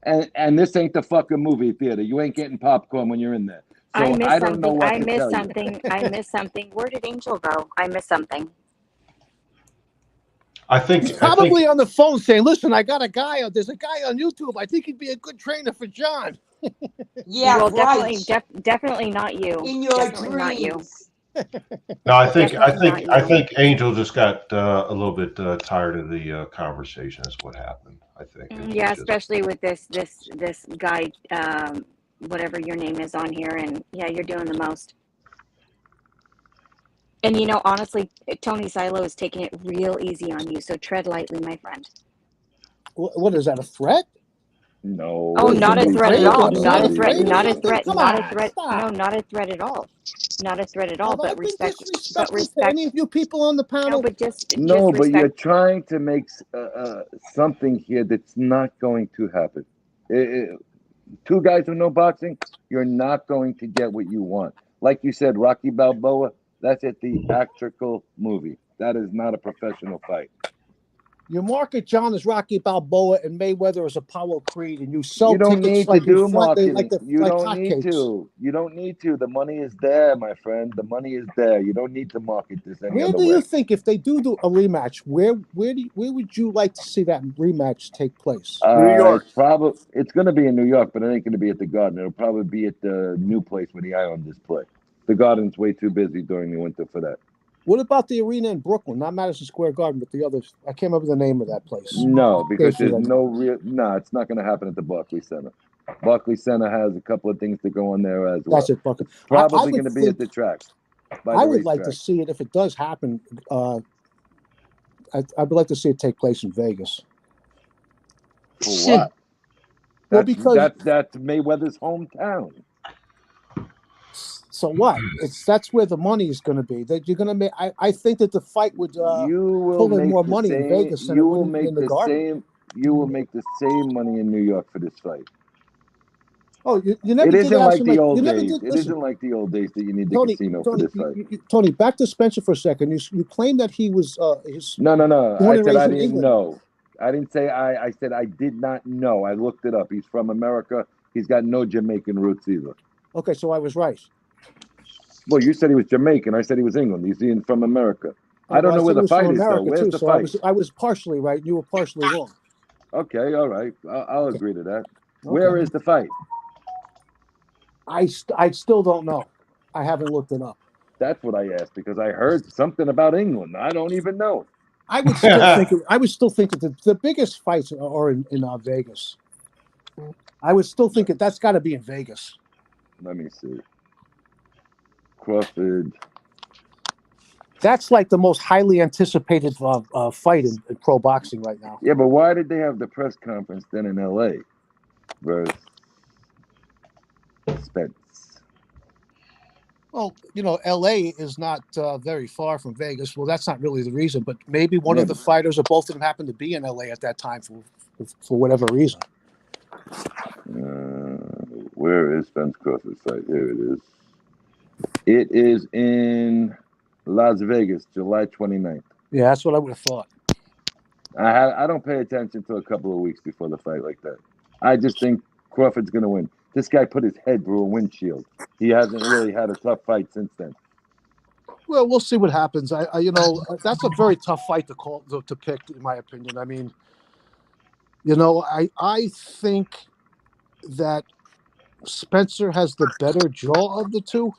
Speaker 11: And this ain't the fucking movie theater. You ain't getting popcorn when you're in there. So
Speaker 8: I missed
Speaker 11: I don't know
Speaker 8: something.
Speaker 11: what
Speaker 8: I
Speaker 11: to
Speaker 8: missed
Speaker 11: tell you.
Speaker 8: something. I missed something. Where did Angel go? I missed something.
Speaker 12: He's probably on the phone saying, "Listen, I got a guy. There's a guy on YouTube. I think he'd be a good trainer for John."
Speaker 7: Yeah,
Speaker 8: Well,
Speaker 7: right.
Speaker 8: definitely not you.
Speaker 7: In your
Speaker 8: Definitely not you.
Speaker 7: dreams.
Speaker 1: No, I think
Speaker 8: Definitely not you.
Speaker 1: Angel just got a little bit tired of the conversation. Is what happened. I think. And
Speaker 8: Yeah,
Speaker 1: he's just,
Speaker 8: especially with this guy, whatever your name is on here, and yeah, you're doing the most. And honestly, Tony Silo is taking it real easy on you, so tread lightly, my friend.
Speaker 12: What is that? A threat?
Speaker 11: No.
Speaker 8: Oh,
Speaker 12: What,
Speaker 8: not a
Speaker 12: you
Speaker 8: threat at
Speaker 12: afraid?
Speaker 8: all.
Speaker 12: Are you
Speaker 8: Not a threat.
Speaker 12: afraid or
Speaker 8: Not a
Speaker 12: something?
Speaker 8: threat.
Speaker 12: Come
Speaker 8: Not a
Speaker 12: on,
Speaker 8: threat.
Speaker 12: stop.
Speaker 8: No, not a threat at all. Not a threat at all.
Speaker 12: Have I
Speaker 8: But
Speaker 12: been
Speaker 8: respect. But
Speaker 12: disrespectful to
Speaker 8: respect.
Speaker 12: any of you people on the
Speaker 8: No,
Speaker 12: panel?
Speaker 8: but just
Speaker 11: No, but you're
Speaker 8: respect.
Speaker 11: trying to make something here that's not going to happen. 2 guys who know boxing, you're not going to get what you want. Like you said, Rocky Balboa, that's a theatrical movie. That is not a professional fight.
Speaker 12: You market John as Rocky Balboa and Mayweather as Apollo Creed, and you sell
Speaker 11: You don't
Speaker 12: tickets
Speaker 11: need to
Speaker 12: like
Speaker 11: do
Speaker 12: like
Speaker 11: marketing. You
Speaker 12: like
Speaker 11: don't need
Speaker 12: hotcakes.
Speaker 11: to. You don't need to. The money is there, my friend. The money is there. You don't need to market this any
Speaker 12: Where
Speaker 11: other
Speaker 12: do you
Speaker 11: way.
Speaker 12: think, if they do a rematch, where would you like to see that rematch take place?
Speaker 3: New York.
Speaker 11: It's going to be in New York, but it ain't going to be at the Garden. It'll probably be at the new place where the Islanders play. The Garden's way too busy during the winter for that.
Speaker 12: What about the arena in Brooklyn? Not Madison Square Garden, but the others. I can't remember the name of that place.
Speaker 11: No, because there's
Speaker 12: right
Speaker 11: no real. No, it's not going to happen at the Barclays Center. Barclays Center has a couple of things to go on there as well.
Speaker 12: That's it, Bucket.
Speaker 11: It's probably going to be at the track.
Speaker 12: I would like to see it if it does happen. I would like to see it take place in Vegas.
Speaker 11: For what?
Speaker 12: Well, because
Speaker 11: that's Mayweather's hometown.
Speaker 12: So what? That's where the money is going to be. That you're going to make. I think that the fight would pull in more money in Vegas than it would in the Garden.
Speaker 11: You will make the same money in New York for this fight.
Speaker 12: Oh, you never
Speaker 11: it
Speaker 12: did
Speaker 11: isn't
Speaker 12: ask
Speaker 11: like
Speaker 12: him,
Speaker 11: the old
Speaker 12: you never
Speaker 11: days.
Speaker 12: did,
Speaker 11: It
Speaker 12: listen,
Speaker 11: isn't like the old days that you need the
Speaker 12: Tony,
Speaker 11: casino for this fight.
Speaker 12: Tony, back to Spencer for a second. You claimed that he was
Speaker 11: No.
Speaker 12: born
Speaker 11: I
Speaker 12: and
Speaker 11: said
Speaker 12: raised
Speaker 11: I
Speaker 12: in
Speaker 11: didn't
Speaker 12: England.
Speaker 11: know. I didn't say I said I did not know. I looked it up. He's from America. He's got no Jamaican roots either.
Speaker 12: Okay, so I was right.
Speaker 11: Well, you said he was Jamaican. I said he was England. He's from America. I don't know where the fight is, though. Where's the fight?
Speaker 12: I was partially right. You were partially wrong.
Speaker 11: Okay, all right. I'll agree to that.
Speaker 12: Okay.
Speaker 11: Where is the fight?
Speaker 12: I still don't know. I haven't looked it up.
Speaker 11: That's what I asked because I heard something about England. I don't even know.
Speaker 12: I would still think that the biggest fights are in Vegas. I would still think that's got to be in Vegas.
Speaker 11: Let me see. Crawford.
Speaker 12: That's like the most highly anticipated fight in pro boxing right now.
Speaker 11: Yeah, but why did they have the press conference then in L.A. versus Spence?
Speaker 12: Well, L.A. is not very far from Vegas. Well, that's not really the reason, but maybe one of the fighters or both of them happened to be in L.A. at that time for whatever reason.
Speaker 11: Where is Spence Crawford's fight? Here it is. It is in Las Vegas, July 29th.
Speaker 12: Yeah, that's what I would have thought.
Speaker 11: I don't pay attention to a couple of weeks before the fight like that. I just think Crawford's going to win. This guy put his head through a windshield. He hasn't really had a tough fight since then.
Speaker 12: Well, we'll see what happens. That's a very tough fight to call to pick, in my opinion. I mean, I think that Spencer has the better jaw of the two.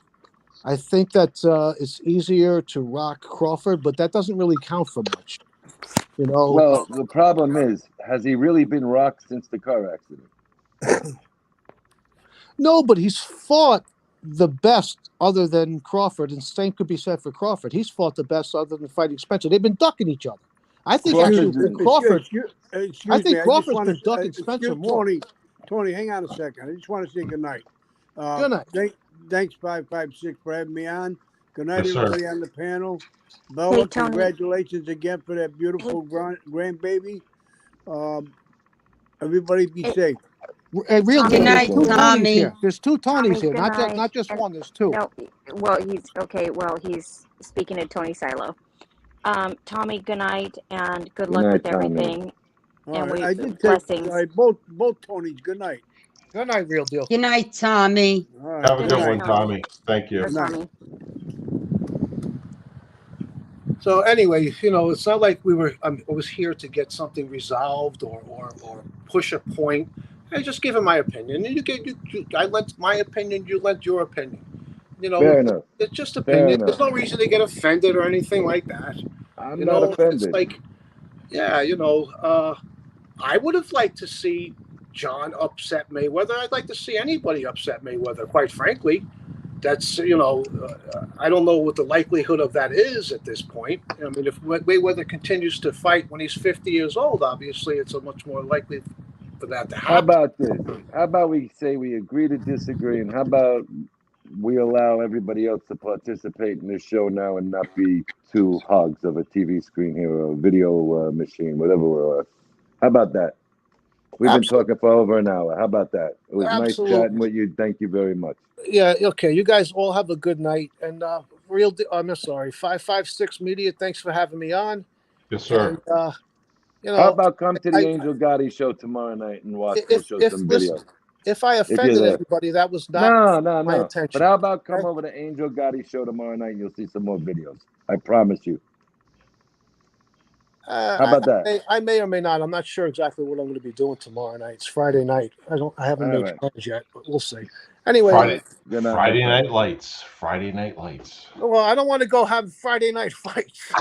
Speaker 12: I think that it's easier to rock Crawford, but that doesn't really count for much.
Speaker 11: Well, the problem is, has he really been rocked since the car accident?
Speaker 12: No, but he's fought the best other than Crawford, and same could be said for Crawford. He's fought the best other than fighting Spencer. They've been ducking each other. I think actually Crawford. I think Crawford's been ducking Spencer more.
Speaker 14: Tony, hang on a second. I just want to say good night.
Speaker 12: Good night.
Speaker 14: Thanks 556 for having me on. Good night,
Speaker 1: Yes, sir.
Speaker 14: everybody on the panel. Bella,
Speaker 8: Hey, Tony.
Speaker 14: congratulations again for that beautiful grandbaby. Everybody be safe.
Speaker 12: Real
Speaker 8: Tommy,
Speaker 12: deal.
Speaker 7: Good
Speaker 12: There's
Speaker 7: night,
Speaker 12: two Tonys
Speaker 7: Tommy.
Speaker 12: here. There's two Tonys
Speaker 8: Tommy,
Speaker 12: here,
Speaker 8: good
Speaker 12: not
Speaker 8: night.
Speaker 12: just
Speaker 8: And
Speaker 12: one. There's two.
Speaker 8: No, well, he's okay. Well, he's speaking to Tony Silo. Tommy, good night and good luck with everything.
Speaker 14: All right,
Speaker 8: And
Speaker 14: I did
Speaker 8: blessings.
Speaker 14: All right, both Tonys. Good night.
Speaker 12: Good night, real deal.
Speaker 7: Good night, Tommy.
Speaker 14: All right,
Speaker 1: Have a good one, Tommy. Thank you.
Speaker 8: Or Tommy.
Speaker 12: So anyway, it's not like I was here to get something resolved or push a point. I just give him my opinion, and I lent my opinion, you lent your opinion.
Speaker 11: Fair enough.
Speaker 12: It's just
Speaker 11: Fair
Speaker 12: opinion.
Speaker 11: enough.
Speaker 12: There's no reason to get offended or anything like that.
Speaker 11: I'm not offended.
Speaker 12: It's like, yeah, I would have liked to see John upset Mayweather. I'd like to see anybody upset Mayweather, quite frankly. That's, I don't know what the likelihood of that is at this point. I mean, if Mayweather continues to fight when he's 50 years old, obviously it's a much more likely for that to happen.
Speaker 11: How about this? How about we say we agree to disagree, and how about we allow everybody else to participate in this show now and not be two hogs of a TV screen here or a video machine, whatever we're on. How about that? We've been talking for over an hour. How about that? It was nice chatting with you. Thank you very much.
Speaker 12: Yeah, okay. You guys all have a good night. And I'm sorry, 556 Media, thanks for having me on.
Speaker 1: Yes, sir.
Speaker 12: And,
Speaker 11: how about come to the Angel Gotti show tomorrow night and watch we'll show some video.
Speaker 12: Listen, if I offended anybody, that was not my intention.
Speaker 11: But how about come over to Angel Gotti show tomorrow night and you'll see some more videos. I promise you. How about that?
Speaker 12: I may or may not. I'm not sure exactly what I'm going to be doing tomorrow night. It's Friday night. I haven't made plans yet, but we'll see. Anyway,
Speaker 1: Friday Night Lights. Friday Night Lights.
Speaker 12: Well, I don't want to go have Friday night fights.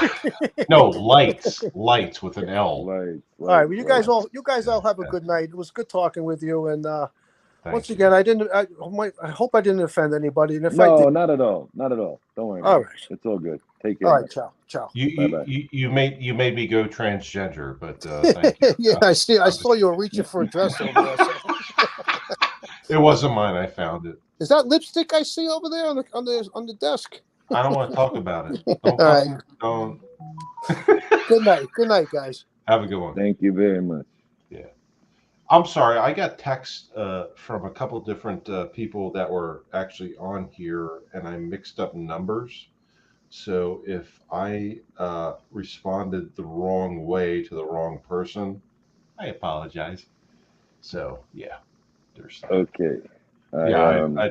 Speaker 1: No, lights with an L.
Speaker 11: Lights.
Speaker 12: All right. Well, you guys all have a good night. It was good talking with you. And once again, I hope I didn't offend anybody. And if I did,
Speaker 11: not at all. Not at all. Don't worry.
Speaker 12: All right.
Speaker 11: It's all good. Take care.
Speaker 12: All right. Ciao.
Speaker 1: You made me go transgender, but thank you.
Speaker 12: Yeah, I saw you were reaching for a dress over there. So.
Speaker 1: It wasn't mine. I found it.
Speaker 12: Is that lipstick I see over there on the desk?
Speaker 1: I don't want to talk about it. Don't.
Speaker 12: Good night, guys.
Speaker 1: Have a good one.
Speaker 11: Thank you very much.
Speaker 1: Yeah. I'm sorry. I got texts from a couple different people that were actually on here, and I mixed up numbers. So if I responded the wrong way to the wrong person, I apologize. So yeah, there's that.
Speaker 11: Okay.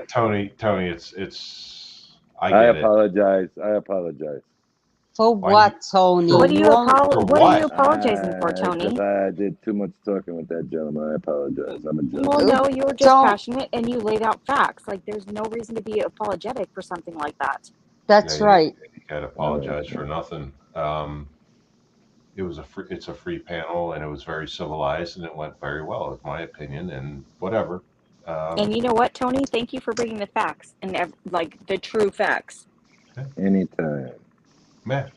Speaker 1: Tony, it's.
Speaker 11: I apologize.
Speaker 7: For what, Tony?
Speaker 8: What are you apologizing for, Tony?
Speaker 11: Because I did too much talking with that gentleman. I apologize. I'm a jerk.
Speaker 8: Well, no, you were just passionate and you laid out facts. Like, there's no reason to be apologetic for something like that.
Speaker 7: That's right.
Speaker 1: You got to apologize for nothing. It's a free panel, and it was very civilized, and it went very well, in my opinion, and whatever.
Speaker 8: And you know what, Tony? Thank you for bringing the facts and the true facts.
Speaker 11: Anytime.
Speaker 1: Man,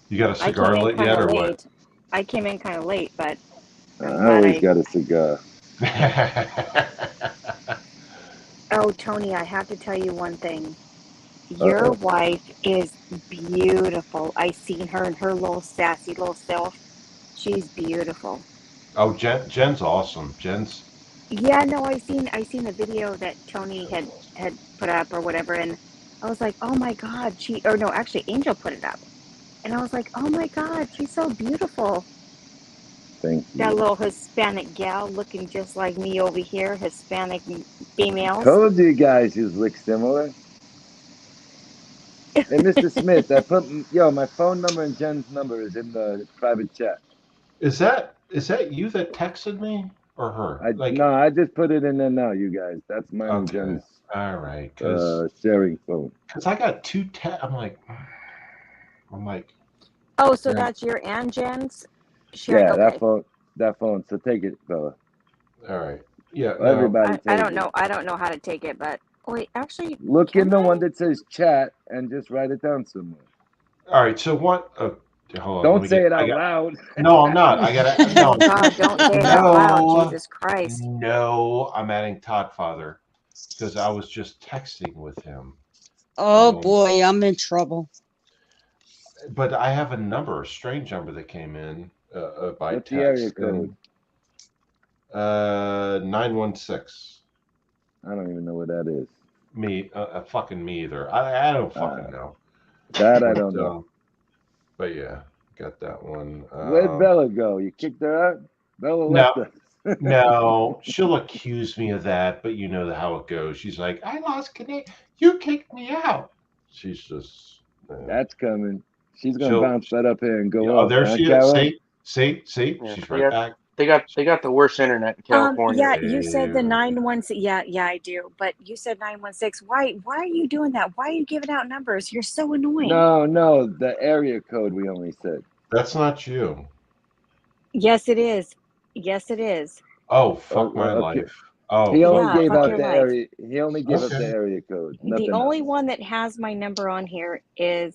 Speaker 1: you got a cigar lit yet, or what?
Speaker 8: I came in kind of late, but
Speaker 11: I always got a cigar.
Speaker 8: Oh, Tony, I have to tell you one thing. Your wife is beautiful. I seen her and her little sassy little self. She's beautiful.
Speaker 1: Oh, Jen's awesome.
Speaker 8: Yeah, no, I seen a video that Tony had put up or whatever, and I was like, oh my God, actually Angel put it up. And I was like, oh my God, she's so beautiful.
Speaker 11: Thank
Speaker 8: That
Speaker 11: you.
Speaker 8: little Hispanic gal looking just like me over here, Hispanic females.
Speaker 11: Told you guys you look similar. Hey, Mr. Smith, I put my phone number and Jen's number is in the private chat.
Speaker 1: Is that you that texted me or her?
Speaker 11: No, I just put it in there now, you guys. That's mine and
Speaker 1: Okay,
Speaker 11: Jen's
Speaker 1: all right, because
Speaker 11: sharing phone.
Speaker 1: I got two I'm like,
Speaker 8: Oh, so
Speaker 11: Yeah.
Speaker 8: that's your and Jen's sharing.
Speaker 11: Yeah,
Speaker 8: Okay.
Speaker 11: that phone. So take it, fella.
Speaker 1: all right, yeah,
Speaker 11: Well, everybody
Speaker 8: I
Speaker 11: take
Speaker 8: don't
Speaker 11: it.
Speaker 8: know. I don't know how to take it, but wait, actually,
Speaker 11: Look
Speaker 8: can
Speaker 11: in the
Speaker 8: I?
Speaker 11: one that says chat and just write it down somewhere.
Speaker 1: all right. So what? Hold on, let
Speaker 11: Don't
Speaker 1: me
Speaker 11: say
Speaker 1: get.
Speaker 11: it
Speaker 1: I
Speaker 11: out
Speaker 1: got.
Speaker 11: loud.
Speaker 1: No, I'm not. I gotta. No,
Speaker 8: Oh God, don't say it out loud. Jesus Christ.
Speaker 1: no. I'm adding Todd Father because I was just texting with him.
Speaker 7: Oh boy, I'm in trouble.
Speaker 1: But I have a strange number that came in by
Speaker 11: What's
Speaker 1: text.
Speaker 11: the area code?
Speaker 1: 916.
Speaker 11: I don't even know what that is.
Speaker 1: Fucking me either. I don't fucking know.
Speaker 11: That I don't know.
Speaker 1: But yeah, got that one.
Speaker 11: Where'd Bella go? You kicked her out? Bella
Speaker 1: No,
Speaker 11: left us.
Speaker 1: no, she'll accuse me of that, but you know how it goes. She's like, I lost connect. You kicked me out. She's just.
Speaker 11: That's coming. She's gonna bounce that up here and go off.
Speaker 1: There
Speaker 11: Huh,
Speaker 1: she is.
Speaker 11: Carol?
Speaker 1: See,
Speaker 15: Yeah,
Speaker 1: she's right back.
Speaker 15: They got the worst internet in California.
Speaker 8: Yeah, you said the 916. Yeah, I do. But you said 916. Why are you doing that? Why are you giving out numbers? You're so annoying.
Speaker 11: No, the area code we only said.
Speaker 1: That's not you.
Speaker 8: Yes, it is. Yes, it is.
Speaker 1: Oh, fuck my
Speaker 11: okay.
Speaker 1: life. Oh,
Speaker 11: he only
Speaker 8: Yeah,
Speaker 11: gave
Speaker 8: fuck
Speaker 11: out
Speaker 8: your
Speaker 11: the
Speaker 8: life.
Speaker 11: area. He only gave up the area code. Nothing
Speaker 8: The only
Speaker 11: else.
Speaker 8: one that has my number on here is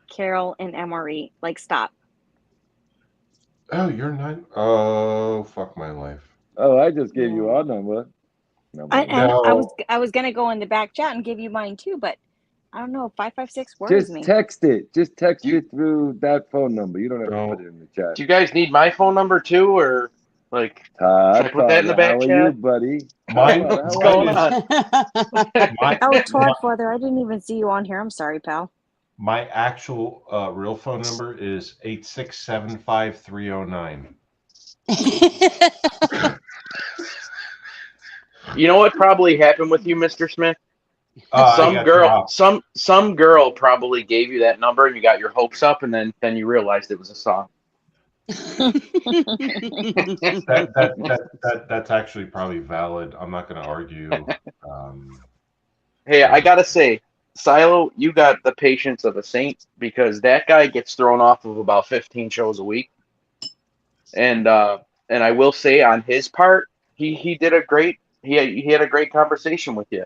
Speaker 8: Carol and MRE. Like, stop.
Speaker 1: Oh, you're not. Oh, fuck my life.
Speaker 11: Oh, I just gave you our number.
Speaker 8: I was gonna go in the back chat and give you mine too, but I don't know. 556 worries
Speaker 11: Just
Speaker 8: me.
Speaker 11: text it. Just text it through that phone number. You don't have to put it in the chat.
Speaker 15: Do you guys need my phone number too, or like
Speaker 11: Todd,
Speaker 15: should I put that in the back
Speaker 11: how are
Speaker 15: chat?
Speaker 11: you, buddy?
Speaker 15: What's going on?
Speaker 8: Oh, Todd Father, I didn't even see you on here. I'm sorry, pal.
Speaker 1: My actual real phone number is 8675309.
Speaker 15: You know what probably happened with you, Mr. Smith?
Speaker 1: I got dropped.
Speaker 15: Some girl probably gave you that number, and you got your hopes up, and then you realized it was a song.
Speaker 1: That's actually probably valid. I'm not going to argue.
Speaker 15: Hey, I gotta say, Silo, you got the patience of a saint, because that guy gets thrown off of about 15 shows a week, and I will say on his part, he did a great he had a great conversation with you.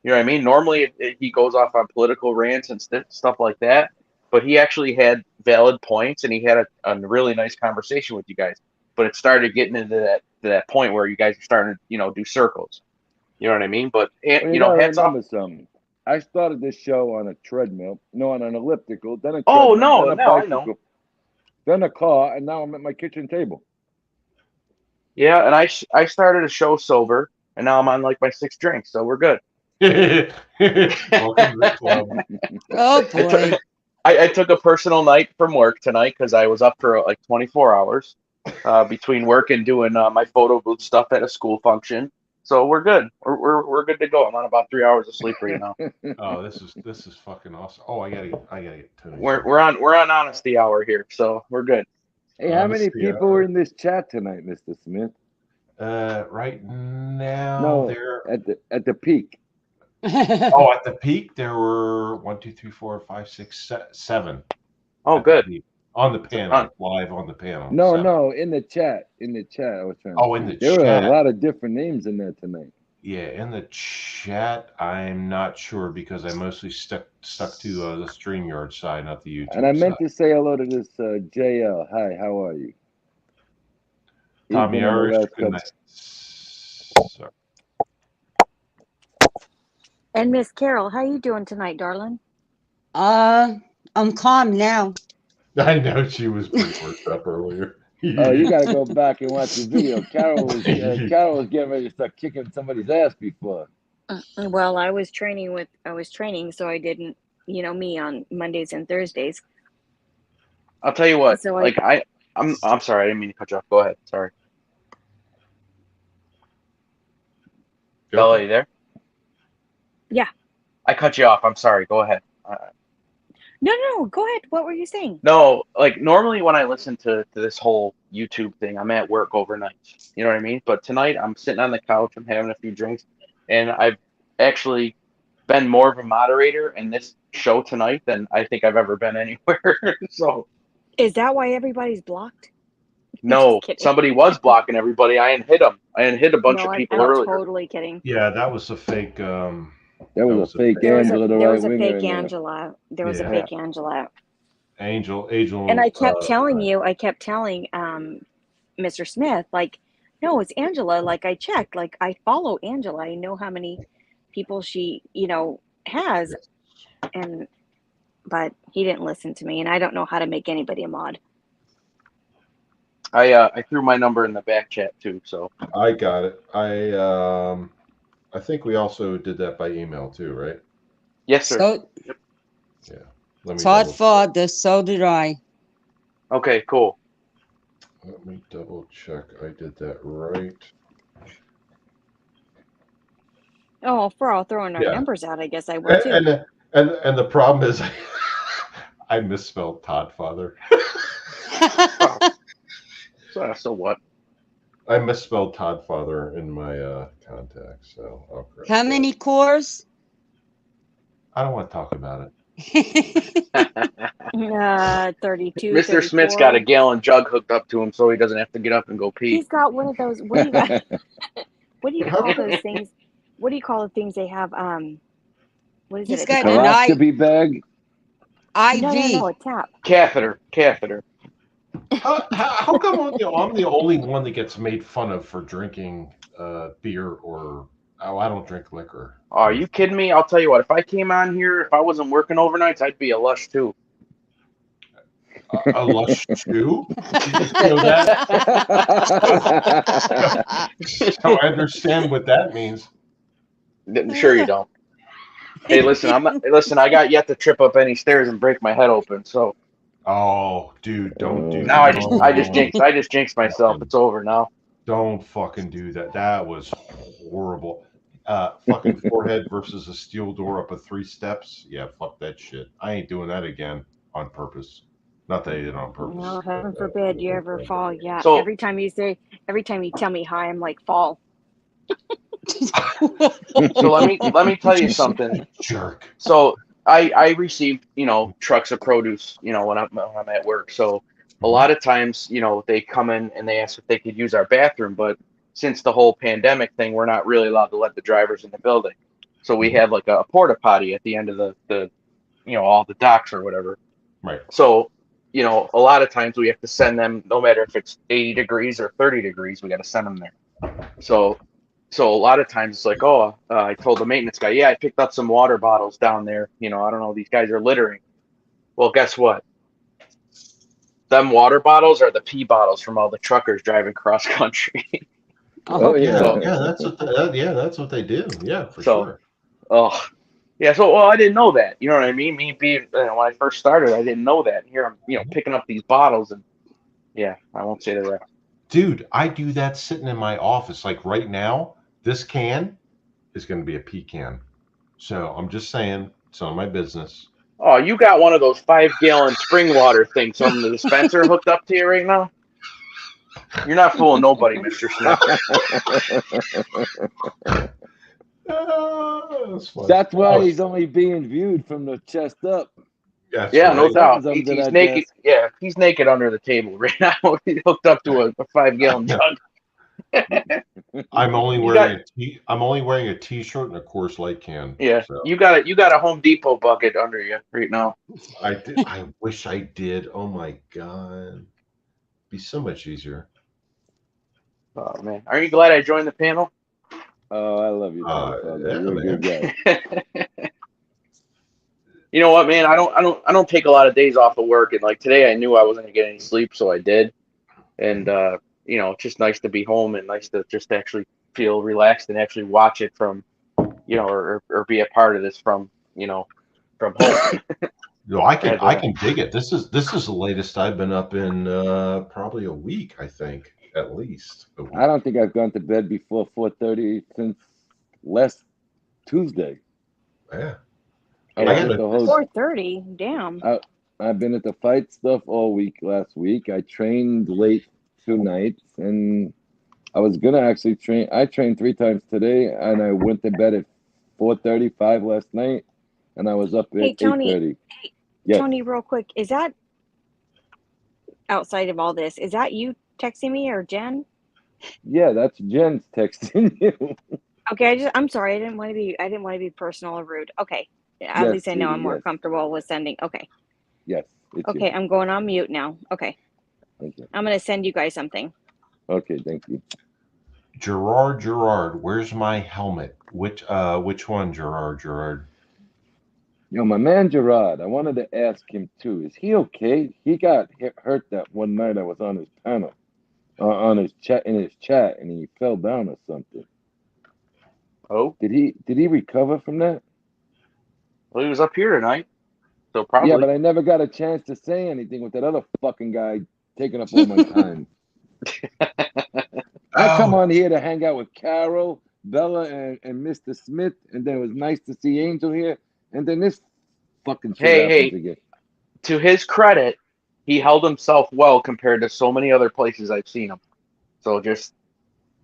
Speaker 15: You know what I mean? Normally he goes off on political rants and stuff like that, but he actually had valid points, and he had a really nice conversation with you guys. But it started getting into that point where you guys are starting to do circles. You know what I mean? But
Speaker 11: Well, you gotta
Speaker 15: hats off.
Speaker 11: remember something. I started this show on a treadmill, on an elliptical, then a
Speaker 15: Oh
Speaker 11: treadmill,
Speaker 15: no,
Speaker 11: then a
Speaker 15: no, I
Speaker 11: bicycle,
Speaker 15: know.
Speaker 11: then a car, and now I'm at my kitchen table.
Speaker 15: Yeah, and I started a show sober, and now I'm on like my 6th drink, so we're good.
Speaker 1: Welcome to the club.
Speaker 7: Oh boy.
Speaker 15: I took a personal night from work tonight because I was up for like 24 hours between work and doing my photo booth stuff at a school function. So we're good. We're good to go. I'm on about 3 hours of sleep right now.
Speaker 1: Oh, this is fucking awesome. Oh, I gotta get Tony's.
Speaker 15: We're on honesty hour here, so we're good.
Speaker 11: Hey, how many people are in this chat tonight, Mr. Smith?
Speaker 1: Right now,
Speaker 11: No,
Speaker 1: there
Speaker 11: at the peak.
Speaker 1: Oh, at the peak there were 1, 2, 3, 4, 5, 6, 7.
Speaker 15: Oh, good.
Speaker 1: On the panel, live on the panel.
Speaker 11: No, in the chat. In the chat, I was trying.
Speaker 1: Oh, in the
Speaker 11: there
Speaker 1: chat.
Speaker 11: were a lot of different names in there tonight.
Speaker 1: Yeah, in the chat, I'm not sure because I mostly stuck to the StreamYard side, not the YouTube.
Speaker 11: And I meant to say hello to this JL. Hi, how are you?
Speaker 1: Tommy Irish, good night. Sorry.
Speaker 8: And Miss Carol, how you doing tonight, darling?
Speaker 7: I'm calm now.
Speaker 1: I know she was pretty worked up earlier.
Speaker 11: Oh, you got to go back and watch the video. Carol was getting ready to start kicking somebody's ass before.
Speaker 8: Well, I was training, so I didn't, me on Mondays and Thursdays.
Speaker 15: I'll tell you what.
Speaker 8: So
Speaker 15: I'm sorry, I didn't mean to cut you off. Go ahead. Sorry. Bella, you there?
Speaker 8: Yeah.
Speaker 15: I cut you off. I'm sorry. Go ahead.
Speaker 8: No. Go ahead. What were you saying?
Speaker 15: No, like normally when I listen to this whole YouTube thing, I'm at work overnight. You know what I mean? But tonight I'm sitting on the couch, I'm having a few drinks, and I've actually been more of a moderator in this show tonight than I think I've ever been anywhere. So
Speaker 8: Is that why everybody's blocked?
Speaker 15: no,
Speaker 8: Just kidding.
Speaker 15: somebody was blocking everybody. I unhit them. I unhit a bunch
Speaker 8: No,
Speaker 15: of people
Speaker 8: I'm
Speaker 15: earlier.
Speaker 8: totally kidding.
Speaker 1: Yeah, that was a fake.
Speaker 11: That
Speaker 1: That
Speaker 11: was
Speaker 1: was
Speaker 11: a
Speaker 1: a
Speaker 11: fake
Speaker 1: fake.
Speaker 11: Angela, the
Speaker 8: There
Speaker 11: right
Speaker 8: was a
Speaker 11: winger
Speaker 8: fake
Speaker 11: in there.
Speaker 8: Angela. There was a
Speaker 1: Yeah,
Speaker 8: fake Angela.
Speaker 1: Angel.
Speaker 8: And I
Speaker 1: Angel.
Speaker 8: kept telling Mr. Smith, like, no, it's Angela. Like, I checked. Like, I follow Angela. I know how many people she, has.
Speaker 1: Yes.
Speaker 8: But he didn't listen to me, and I don't know how to make anybody a mod.
Speaker 15: I threw my number in the back chat too. So
Speaker 1: I got it. I think we also did that by email too, right?
Speaker 15: yes, sir.
Speaker 7: So
Speaker 1: Yeah. Let me
Speaker 7: Todd
Speaker 1: double.
Speaker 7: Father, so did I.
Speaker 15: Okay, cool.
Speaker 1: Let me double check. I did that right.
Speaker 8: Oh, for all throwing our
Speaker 1: Yeah.
Speaker 8: numbers out, I guess I would too.
Speaker 1: And the problem is, I misspelled Todd Father.
Speaker 15: Oh, so what?
Speaker 1: I misspelled Todd Father in my contacts. So I'll correct
Speaker 7: How
Speaker 1: that.
Speaker 7: many cores?
Speaker 1: I don't want to talk about it.
Speaker 8: 32,
Speaker 15: Mr. Smith's got a
Speaker 8: 34.
Speaker 15: gallon jug hooked up to him so he doesn't have to get up and go pee.
Speaker 8: He's got one of those. What do you got? What do you
Speaker 1: How
Speaker 8: call
Speaker 1: can-
Speaker 8: those things? What do you call the things they have? What is
Speaker 7: He's
Speaker 8: it? A
Speaker 7: got an
Speaker 8: tap?
Speaker 11: Colonoscopy bag.
Speaker 8: No,
Speaker 7: IV.
Speaker 8: a tap.
Speaker 15: Catheter.
Speaker 1: how come I'm the only one that gets made fun of for drinking beer or I don't drink liquor.
Speaker 15: Oh, are you kidding me? I'll tell you what. If I came on here, if I wasn't working overnights, I'd be a lush too.
Speaker 1: A lush stew? So that so I understand what that means.
Speaker 15: Sure you don't. Hey, listen, I'm not. Listen, I got yet to trip up any stairs and break my head open. So
Speaker 1: Oh, dude, don't do
Speaker 15: now I just
Speaker 1: no,
Speaker 15: jinxed myself. It's over now.
Speaker 1: don't fucking do that. That was horrible. Fucking forehead versus a steel door up a 3 steps. Yeah, fuck that shit. I ain't doing that again on purpose. Not that I did it on purpose.
Speaker 8: No, heaven forbid you ever fall. Yeah.
Speaker 15: So
Speaker 8: Every time you tell me hi, I'm like, fall.
Speaker 15: so let me tell you something.
Speaker 1: Jerk.
Speaker 15: So I received trucks of produce when I'm at work. So a lot of times they come in and they ask if they could use our bathroom, but since the whole pandemic thing, we're not really allowed to let the drivers in the building. So we have like a porta potty at the end of the all the docks or whatever.
Speaker 1: Right.
Speaker 15: So a lot of times we have to send them, no matter if it's 80 degrees or 30 degrees, we got to send them there. So a lot of times it's like, oh, I told the maintenance guy, yeah, I picked up some water bottles down there. I don't know, these guys are littering. Well, guess what? Them water bottles are the pee bottles from all the truckers driving cross country.
Speaker 11: Oh yeah.
Speaker 15: So,
Speaker 1: that's what they do. Yeah, for
Speaker 15: so,
Speaker 1: sure.
Speaker 15: oh, yeah. So, well, I didn't know that. You know what I mean? Me being when I first started, I didn't know that. Here I'm, picking up these bottles, and yeah, I won't say the rest.
Speaker 1: Dude, I do that sitting in my office. Like right now, this can is going to be a pecan. So I'm just saying, it's none of my business.
Speaker 15: Oh, you got one of those 5-gallon spring water things from the dispenser hooked up to you right now? You're not fooling nobody, Mr. Smith.
Speaker 11: That's why he's only being viewed from the chest up.
Speaker 1: That's
Speaker 15: Yeah,
Speaker 1: right.
Speaker 15: no doubt.
Speaker 11: Something's under
Speaker 15: He's
Speaker 11: that
Speaker 15: naked.
Speaker 11: desk.
Speaker 15: Yeah, he's naked under the table right now. He's hooked up to a 5-gallon jug.
Speaker 1: I'm only
Speaker 15: You
Speaker 1: wearing
Speaker 15: got-
Speaker 1: I'm only wearing a t-shirt and a Coors Light can.
Speaker 15: Yeah,
Speaker 1: So
Speaker 15: you got a Home Depot bucket under you right now.
Speaker 1: I wish I did. Oh my god. Be so much easier.
Speaker 15: Oh man, are you glad I joined the panel?
Speaker 11: Oh, I love you, Todd Father.
Speaker 1: Yeah,
Speaker 11: You're a good
Speaker 1: man.
Speaker 11: guy.
Speaker 15: You know what, man? I don't take a lot of days off of work, and like today, I knew I wasn't gonna get any sleep, so I did. And it's just nice to be home and nice to just actually feel relaxed and actually watch it from, or be a part of this from home.
Speaker 1: No, I
Speaker 15: I
Speaker 1: can
Speaker 15: had
Speaker 1: I
Speaker 15: to.
Speaker 1: can dig it. This is the latest I've been up in probably a week, I think, at least a
Speaker 11: I
Speaker 1: week.
Speaker 11: don't think I've gone to bed before 4:30 since last Tuesday.
Speaker 1: Yeah.
Speaker 11: I
Speaker 1: I
Speaker 11: was
Speaker 15: Yeah.
Speaker 1: got
Speaker 11: at
Speaker 1: a
Speaker 11: the whole.
Speaker 8: 4:30. Damn.
Speaker 11: I've been at the fight stuff all week last week. I trained late 2 nights, and I was gonna actually train. I trained 3 times today, and I went to bed at 4:35 last night, and I was up at
Speaker 8: Hey, Tony.
Speaker 11: 8:30. Yes,
Speaker 8: Tony, real quick, is that outside of all this? Is that you texting me or Jen?
Speaker 11: yeah, that's Jen's texting you.
Speaker 8: Okay, I'm sorry. I didn't want to be personal or rude. Okay. At
Speaker 11: Yes,
Speaker 8: least I know I'm
Speaker 11: sweetie.
Speaker 8: more
Speaker 11: Yes,
Speaker 8: comfortable with sending. Okay.
Speaker 11: yes, it's you.
Speaker 8: Okay, I'm going on mute now. Okay.
Speaker 11: Okay,
Speaker 8: I'm going to send you guys something.
Speaker 11: okay, thank you.
Speaker 1: Gerard, where's my helmet? Which one, Gerard?
Speaker 11: Yo, my man Gerard, I wanted to ask him too. Is he okay? He got hurt that one night I was on his panel, on his chat, and he fell down or something.
Speaker 15: Oh,
Speaker 11: Did he recover from that?
Speaker 15: well, he was up here tonight, so
Speaker 11: Yeah,
Speaker 15: probably.
Speaker 11: but I never got a chance to say anything with that other fucking guy taking up all my time. I come
Speaker 1: Oh,
Speaker 11: on here to hang out with Carol, Bella, and Mr. Smith, and then it was nice to see Angel here, and then this fucking shit happens
Speaker 15: Hey,
Speaker 11: again.
Speaker 15: to his credit, he held himself well compared to so many other places I've seen him. So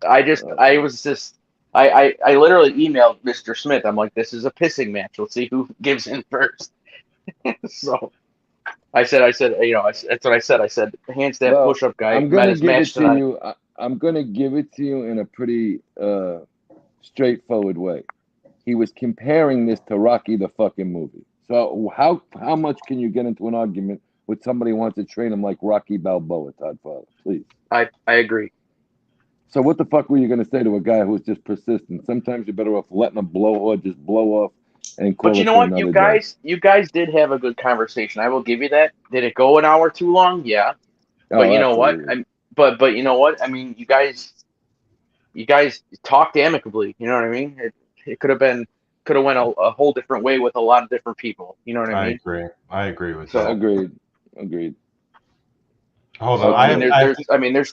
Speaker 15: I was just, I literally emailed Mr. Smith. I'm like, this is a pissing match. Let's see who gives in first. So that's what I said. I said, handstand
Speaker 11: Well,
Speaker 15: push up guy
Speaker 11: I'm
Speaker 15: met
Speaker 11: gonna
Speaker 15: his
Speaker 11: give
Speaker 15: match
Speaker 11: it to
Speaker 15: tonight.
Speaker 11: you. I'm gonna give it to you in a pretty straightforward way. He was comparing this to Rocky the fucking movie. So how much can you get into an argument with somebody who wants to train him like Rocky Balboa, Todd Fowler? Please.
Speaker 15: I agree.
Speaker 11: So what the fuck were you gonna say to a guy who's just persistent? Sometimes you're better off letting him blow or just blow off and
Speaker 15: But
Speaker 11: call
Speaker 15: you
Speaker 11: it
Speaker 15: know
Speaker 11: for
Speaker 15: what?
Speaker 11: another day.
Speaker 15: You guys did have a good conversation. I will give you that. Did it go an hour too long? Yeah. But
Speaker 11: Oh,
Speaker 15: you know what?
Speaker 11: absolutely.
Speaker 15: But you know what? I mean, you guys talked amicably. You know what I mean? It could have went a whole different way with a lot of different people. You know what I
Speaker 1: I
Speaker 15: mean?
Speaker 1: agree. I agree with that.
Speaker 15: So
Speaker 11: Agreed.
Speaker 1: Hold on.
Speaker 15: so I mean,
Speaker 1: I have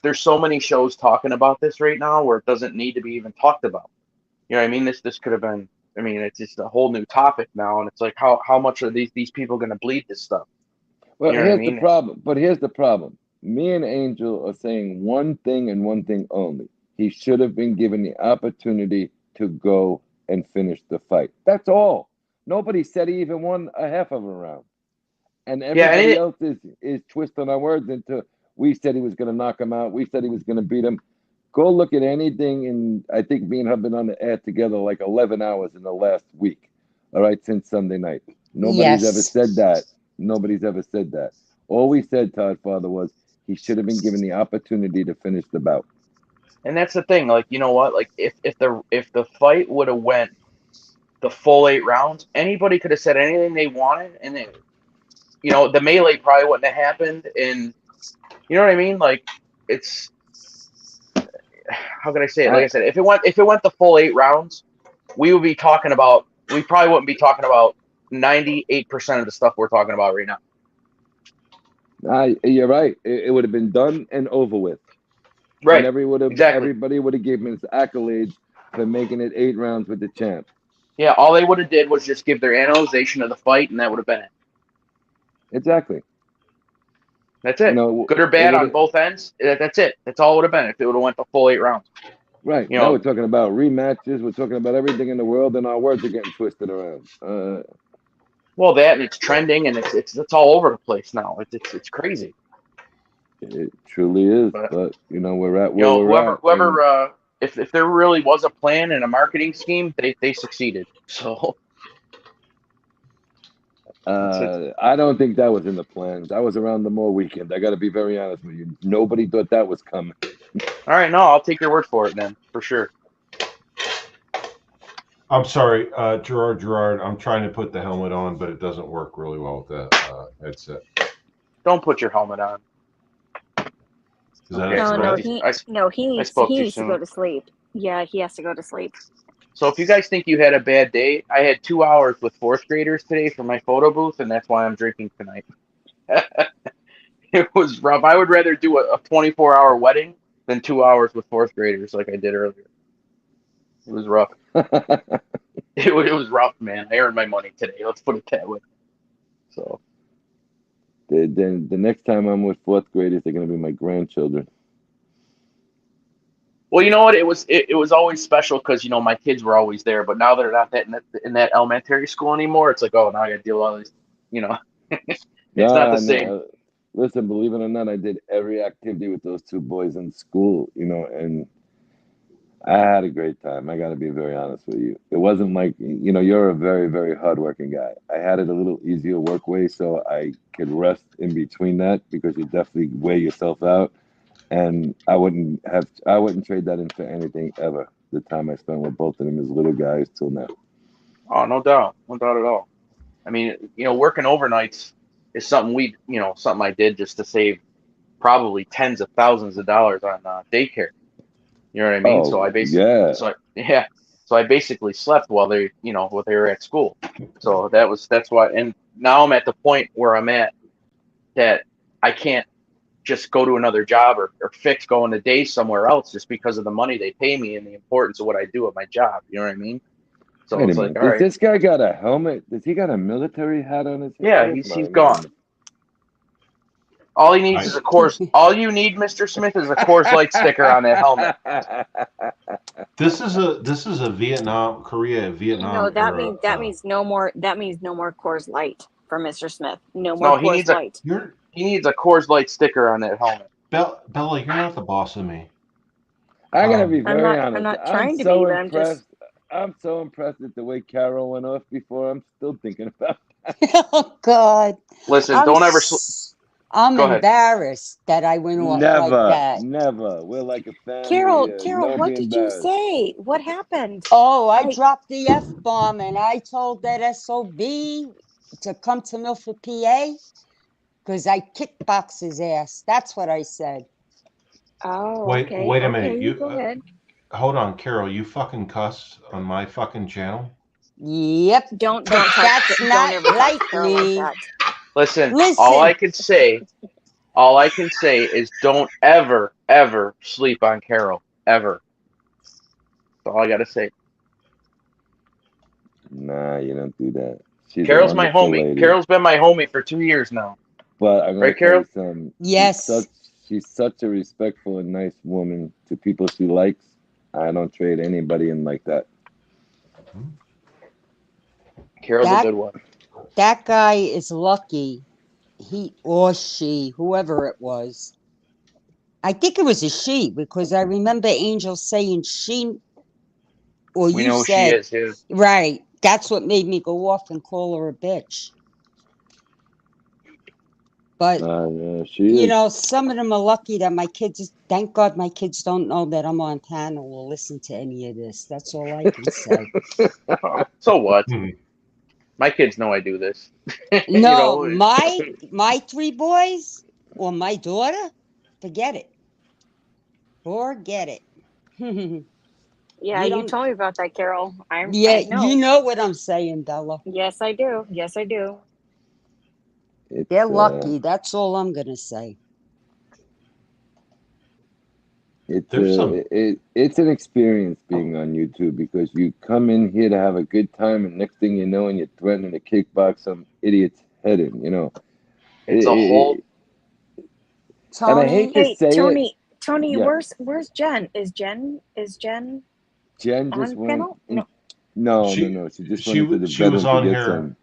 Speaker 15: there's so many shows talking about this right now where it doesn't need to be even talked about. You know what I mean? This could have been. I mean, it's just a whole new topic now, and it's like how much are these people going to bleed this stuff?
Speaker 11: Well,
Speaker 15: You know what I
Speaker 11: here's the
Speaker 15: mean?
Speaker 11: problem. But here's the problem. Me and Angel are saying one thing and one thing only. He should have been given the opportunity to go and finish the fight. That's all. Nobody said he even won a half of a round. And
Speaker 15: Yeah,
Speaker 11: everybody else is twisting our words into we said he was going to knock him out. We said he was going to beat him. Go look at anything, and I think me and her have been on the air together like 11 hours in the last week. All right, since Sunday night. Nobody's ever
Speaker 7: Yes.
Speaker 11: said that. Nobody's ever said that. All we said, Todd Father, was he should have been given the opportunity to finish the bout.
Speaker 15: and that's the thing. Like, you know what? Like, if the fight would have went the full 8 rounds, anybody could have said anything they wanted, and the melee probably wouldn't have happened. And you know what I mean? Like, it's how can I say it? Like
Speaker 11: I
Speaker 15: I said, if it went the full 8 rounds, we probably wouldn't be talking about 98% of the stuff we're talking about right now.
Speaker 11: you're right. It would have been done and over with. And
Speaker 15: Right? Exactly.
Speaker 11: everybody would have given him his accolades for making it 8 rounds with the champ.
Speaker 15: Yeah. All they would have did was just give their analyzation of the fight, and that would have been it.
Speaker 11: Exactly.
Speaker 15: That's it. Good or
Speaker 11: It
Speaker 15: bad
Speaker 11: would
Speaker 15: on
Speaker 11: have.
Speaker 15: both ends. That's it. That's all it would have been if it would have went the full 8 rounds.
Speaker 11: Right.
Speaker 15: You
Speaker 11: Now we're
Speaker 15: know,
Speaker 11: talking about rematches. We're talking about everything in the world, and our words are getting twisted around.
Speaker 15: well, that and it's trending, and it's all over the place now. It's crazy.
Speaker 11: It truly is.
Speaker 15: But
Speaker 11: But we're at where we're at,
Speaker 15: whoever if there really was a plan and a marketing scheme, they succeeded. So it's
Speaker 11: I don't think that was in the plans. I was around the Moore weekend. I got to be very honest with you. Nobody thought that was coming.
Speaker 15: all right. No, I'll take your word for it then, for sure.
Speaker 1: I'm sorry, Gerard. I'm trying to put the helmet on, but it doesn't work really well with that headset.
Speaker 15: Don't put your helmet on.
Speaker 1: Is that
Speaker 15: Okay,
Speaker 1: it?
Speaker 8: No,
Speaker 1: Go
Speaker 8: no,
Speaker 1: ahead.
Speaker 8: he
Speaker 15: I spoke
Speaker 8: he
Speaker 15: too
Speaker 8: needs to go
Speaker 15: soon.
Speaker 8: to sleep. Yeah, he has to go to sleep.
Speaker 15: So if you guys think you had a bad day, I had 2 hours with fourth graders today for my photo booth, and that's why I'm drinking tonight. It was rough. I would rather do a 24-hour wedding than 2 hours with fourth graders like I did earlier. It was rough. It was rough, man. I earned my money today. Let's put it that way. So
Speaker 11: the next time I'm with fourth graders, they're gonna be my grandchildren.
Speaker 15: well, you know what? It was always special because my kids were always there. But now they're not in that elementary school anymore. It's like, oh, now I got to deal with all these. You know, it's not the
Speaker 11: No,
Speaker 15: same.
Speaker 11: no. Listen, believe it or not, I did every activity with those two boys in school. And I had a great time. I got to be very honest with you. It wasn't like, you're a very, very hardworking guy. I had it a little easier work way, so I could rest in between that because you definitely weigh yourself out. And I wouldn't trade that in for anything ever. The time I spent with both of them as little guys till now.
Speaker 15: Oh, no doubt, no doubt at all. I mean, working overnights is something I did just to save probably tens of thousands of dollars on daycare. You know what I mean? So
Speaker 11: Oh yeah.
Speaker 15: yeah, so I basically slept while while they were at school. So that's why. And now I'm at the point where I'm at that I can't just go to another job or fix going to days somewhere else just because of the money they pay me and the importance of what I do at my job. You know what I mean? So
Speaker 11: Wait a
Speaker 15: it's like,
Speaker 11: minute.
Speaker 15: all
Speaker 11: Does
Speaker 15: right,
Speaker 11: this guy got a helmet? Does he got a military hat on his head?
Speaker 15: yeah,
Speaker 11: Where's
Speaker 15: he's
Speaker 11: my
Speaker 15: gone.
Speaker 11: man?
Speaker 15: All he needs
Speaker 1: I
Speaker 15: is a Coors. All you need, Mr. Smith, is a Coors Light sticker on that helmet.
Speaker 1: this is a Vietnam
Speaker 8: No, that
Speaker 1: era.
Speaker 8: means that means no more. That means no more Coors Light for Mr. Smith. No more
Speaker 15: No,
Speaker 8: Coors Light.
Speaker 1: You're
Speaker 15: he needs a Coors Light sticker on that helmet.
Speaker 1: Bella. You're not the boss of me.
Speaker 11: I gotta be
Speaker 1: Um,
Speaker 8: I'm
Speaker 11: very
Speaker 8: not. I'm
Speaker 11: honest.
Speaker 8: not trying to be, but I'm just.
Speaker 11: I'm so impressed at the way Carol went off before. I'm still thinking about
Speaker 7: Oh God,
Speaker 15: Listen,
Speaker 7: I'm
Speaker 15: don't ever.
Speaker 7: I'm
Speaker 15: Go ahead.
Speaker 7: embarrassed that I went off like
Speaker 11: Never,
Speaker 7: that.
Speaker 11: never. We're like a family
Speaker 8: Carol,
Speaker 11: here.
Speaker 8: Carol,
Speaker 11: Don't be
Speaker 8: what did you
Speaker 11: embarrassed.
Speaker 8: say? What happened?
Speaker 7: Oh, I
Speaker 8: I.
Speaker 7: dropped the F bomb and I told that SOB to come to Milford, PA, because I kickbox his ass. That's what I said.
Speaker 8: Oh, okay,
Speaker 1: wait a
Speaker 8: okay.
Speaker 1: minute.
Speaker 8: You
Speaker 1: You
Speaker 8: go ahead.
Speaker 1: hold on, Carol. You fucking cussed on my fucking channel.
Speaker 7: Yep, but
Speaker 8: Don't talk.
Speaker 7: that's
Speaker 8: Don't
Speaker 7: not
Speaker 8: ever talk to
Speaker 7: like
Speaker 8: Carol like
Speaker 7: me.
Speaker 8: that.
Speaker 15: Listen.
Speaker 7: Listen,
Speaker 15: All I can say is don't ever, ever sleep on Carol. Ever. That's all I gotta say.
Speaker 11: Nah, you don't do that. She's a
Speaker 15: Carol's my
Speaker 11: wonderful
Speaker 15: homie.
Speaker 11: lady.
Speaker 15: Carol's been my homie for 2 years now.
Speaker 11: But I'm gonna
Speaker 15: Right,
Speaker 11: tell
Speaker 15: Carol?
Speaker 11: you something.
Speaker 7: yes,
Speaker 11: She's such a respectful and nice woman to people she likes. I don't trade anybody in like that.
Speaker 15: Carol's a
Speaker 7: that
Speaker 15: good one.
Speaker 7: that guy is lucky. He or she, whoever it was. I think it was a she because I remember Angel saying she, or
Speaker 15: We
Speaker 7: you
Speaker 15: know who she
Speaker 7: said,
Speaker 15: is, yeah.
Speaker 7: right. That's what made me go off and call her a bitch. But
Speaker 11: Yeah, she is.
Speaker 7: some of them are lucky that my kids, thank God my kids don't know that I'm on panel or listen to any of this. That's all I can say.
Speaker 15: So what?
Speaker 1: Hmm.
Speaker 15: My kids know I do this.
Speaker 7: No, my three boys or my daughter, forget it. Forget it.
Speaker 8: Yeah,
Speaker 7: You
Speaker 8: you
Speaker 7: don't,
Speaker 8: told me about that, Carol.
Speaker 7: yeah,
Speaker 8: I
Speaker 7: you
Speaker 8: know.
Speaker 7: know what I'm saying, Bella.
Speaker 8: Yes, I do. Yes, I do.
Speaker 7: They're
Speaker 11: It's
Speaker 7: lucky. That's all I'm going to say.
Speaker 1: There's some.
Speaker 11: it's an experience being on YouTube because you come in here to have a good time, and next thing you know, and you're threatening to kickbox some idiot's head in.
Speaker 15: It's a whole.
Speaker 11: It, and I hate
Speaker 7: Tony,
Speaker 11: to
Speaker 8: Hey,
Speaker 11: say it.
Speaker 8: Tony,
Speaker 11: Yeah,
Speaker 8: where's Jen? Is Jen
Speaker 11: Jen just
Speaker 8: on
Speaker 11: went.
Speaker 8: panel? No.
Speaker 11: No, no,
Speaker 1: She
Speaker 11: no. She just went into the
Speaker 1: she was
Speaker 11: bedroom to
Speaker 1: on
Speaker 11: get
Speaker 1: here.
Speaker 11: some.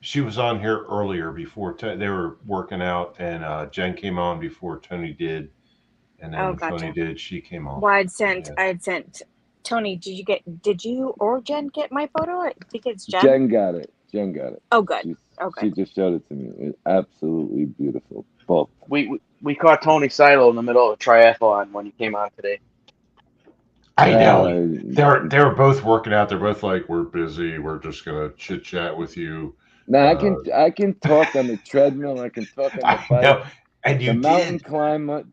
Speaker 1: She was on here earlier before they were working out, and Jen came on before Tony did, and then
Speaker 8: Oh,
Speaker 1: when Tony
Speaker 8: gotcha.
Speaker 1: did, she came on.
Speaker 8: Well,
Speaker 1: Yeah.
Speaker 8: I had sent Tony. Did you or Jen get my photo? I think it's Jen.
Speaker 11: Jen got it. Jen got it.
Speaker 8: Oh, good.
Speaker 11: She
Speaker 8: Oh,
Speaker 11: she
Speaker 8: good.
Speaker 11: just showed it to me. It's absolutely beautiful. Both.
Speaker 15: We caught Tony Silo in the middle of a triathlon when he came on today.
Speaker 1: I know.
Speaker 11: Uh,
Speaker 1: They're both working out. They're both like, we're busy. We're just gonna chit chat with you.
Speaker 11: Now
Speaker 1: Uh,
Speaker 11: I can talk on the treadmill. I can talk on the
Speaker 1: I
Speaker 11: bike.
Speaker 1: know, and you did.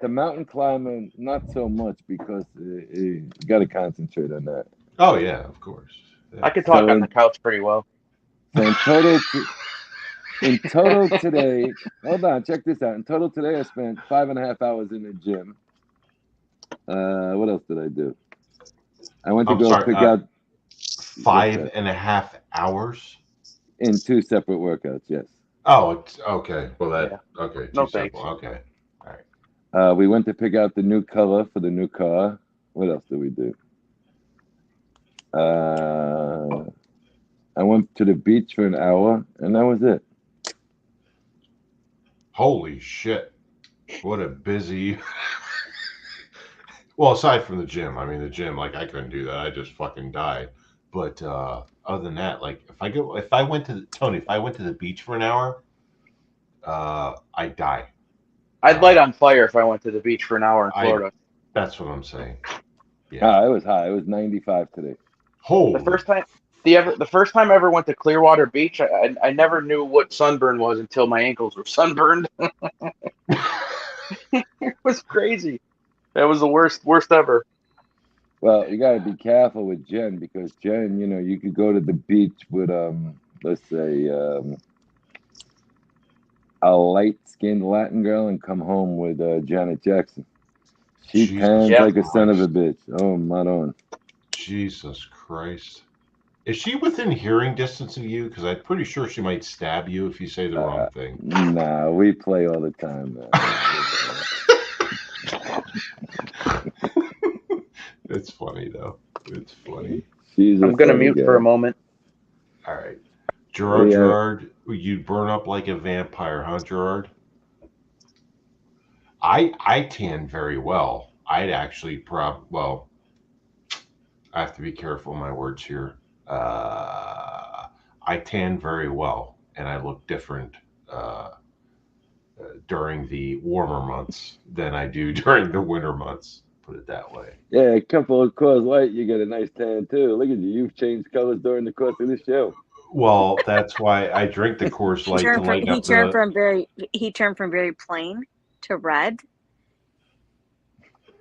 Speaker 11: The mountain climber, not so much because you got to concentrate on that.
Speaker 1: Oh yeah, of course.
Speaker 15: I could talk
Speaker 11: So
Speaker 15: on the couch pretty well.
Speaker 11: So in total today, hold on, check this out. In total today, I spent 5.5 hours in the gym. What else did I do? I went to
Speaker 1: I'm
Speaker 11: go
Speaker 1: sorry.
Speaker 11: pick out what's
Speaker 1: Five
Speaker 11: that?
Speaker 1: and a half hours.
Speaker 11: In 2 separate workouts. Yes.
Speaker 1: Oh, it's okay. Well,
Speaker 15: Yeah.
Speaker 1: okay.
Speaker 15: No
Speaker 1: Too
Speaker 15: thanks.
Speaker 1: simple. Okay. All right.
Speaker 11: We went to pick out the new color for the new car. What else did we do? I went to the beach for an hour, and that was it.
Speaker 1: Holy shit! What a busy. Well, aside from the gym, I mean, the gym, like I couldn't do that. I just fucking die. But other than that, like if I went to Tony, if I went to the beach for an hour, I die.
Speaker 15: I'd light on fire if I went to the beach for an hour in
Speaker 1: I.
Speaker 15: Florida.
Speaker 1: That's what I'm saying. Yeah.
Speaker 11: Ah, it was high. It was 95 today.
Speaker 1: Holy.
Speaker 15: The first time I ever went to Clearwater Beach, I never knew what sunburn was until my ankles were sunburned. It was crazy. That was the worst ever.
Speaker 11: Well, you got to be careful with Jen because Jen, you could go to the beach with let's say a light-skinned Latin girl and come home with Janet Jackson. She
Speaker 1: Jesus
Speaker 11: tans like a son of a
Speaker 1: Christ.
Speaker 11: bitch. Oh, madon.
Speaker 1: Jesus Christ. Is she within hearing distance of you? Because I'm pretty sure she might stab you if you say the wrong thing.
Speaker 11: Nah, we play all the time, man.
Speaker 1: It's funny though. It's funny.
Speaker 15: I'm gonna mute for a moment.
Speaker 1: All right, Gerard, you'd burn up like a vampire, huh, Gerard? I tan very well. I'd actually well, I have to be careful of my words here. I tan very well, and I look different during the warmer months than I do during the winter months. Put it that way.
Speaker 11: Yeah, a couple of Coors Light, you get a nice tan too. Look at you. You've changed colors during the course of the show.
Speaker 1: Well, that's why I drink the Coors Light to lighten up the.
Speaker 8: He turned from very plain to red.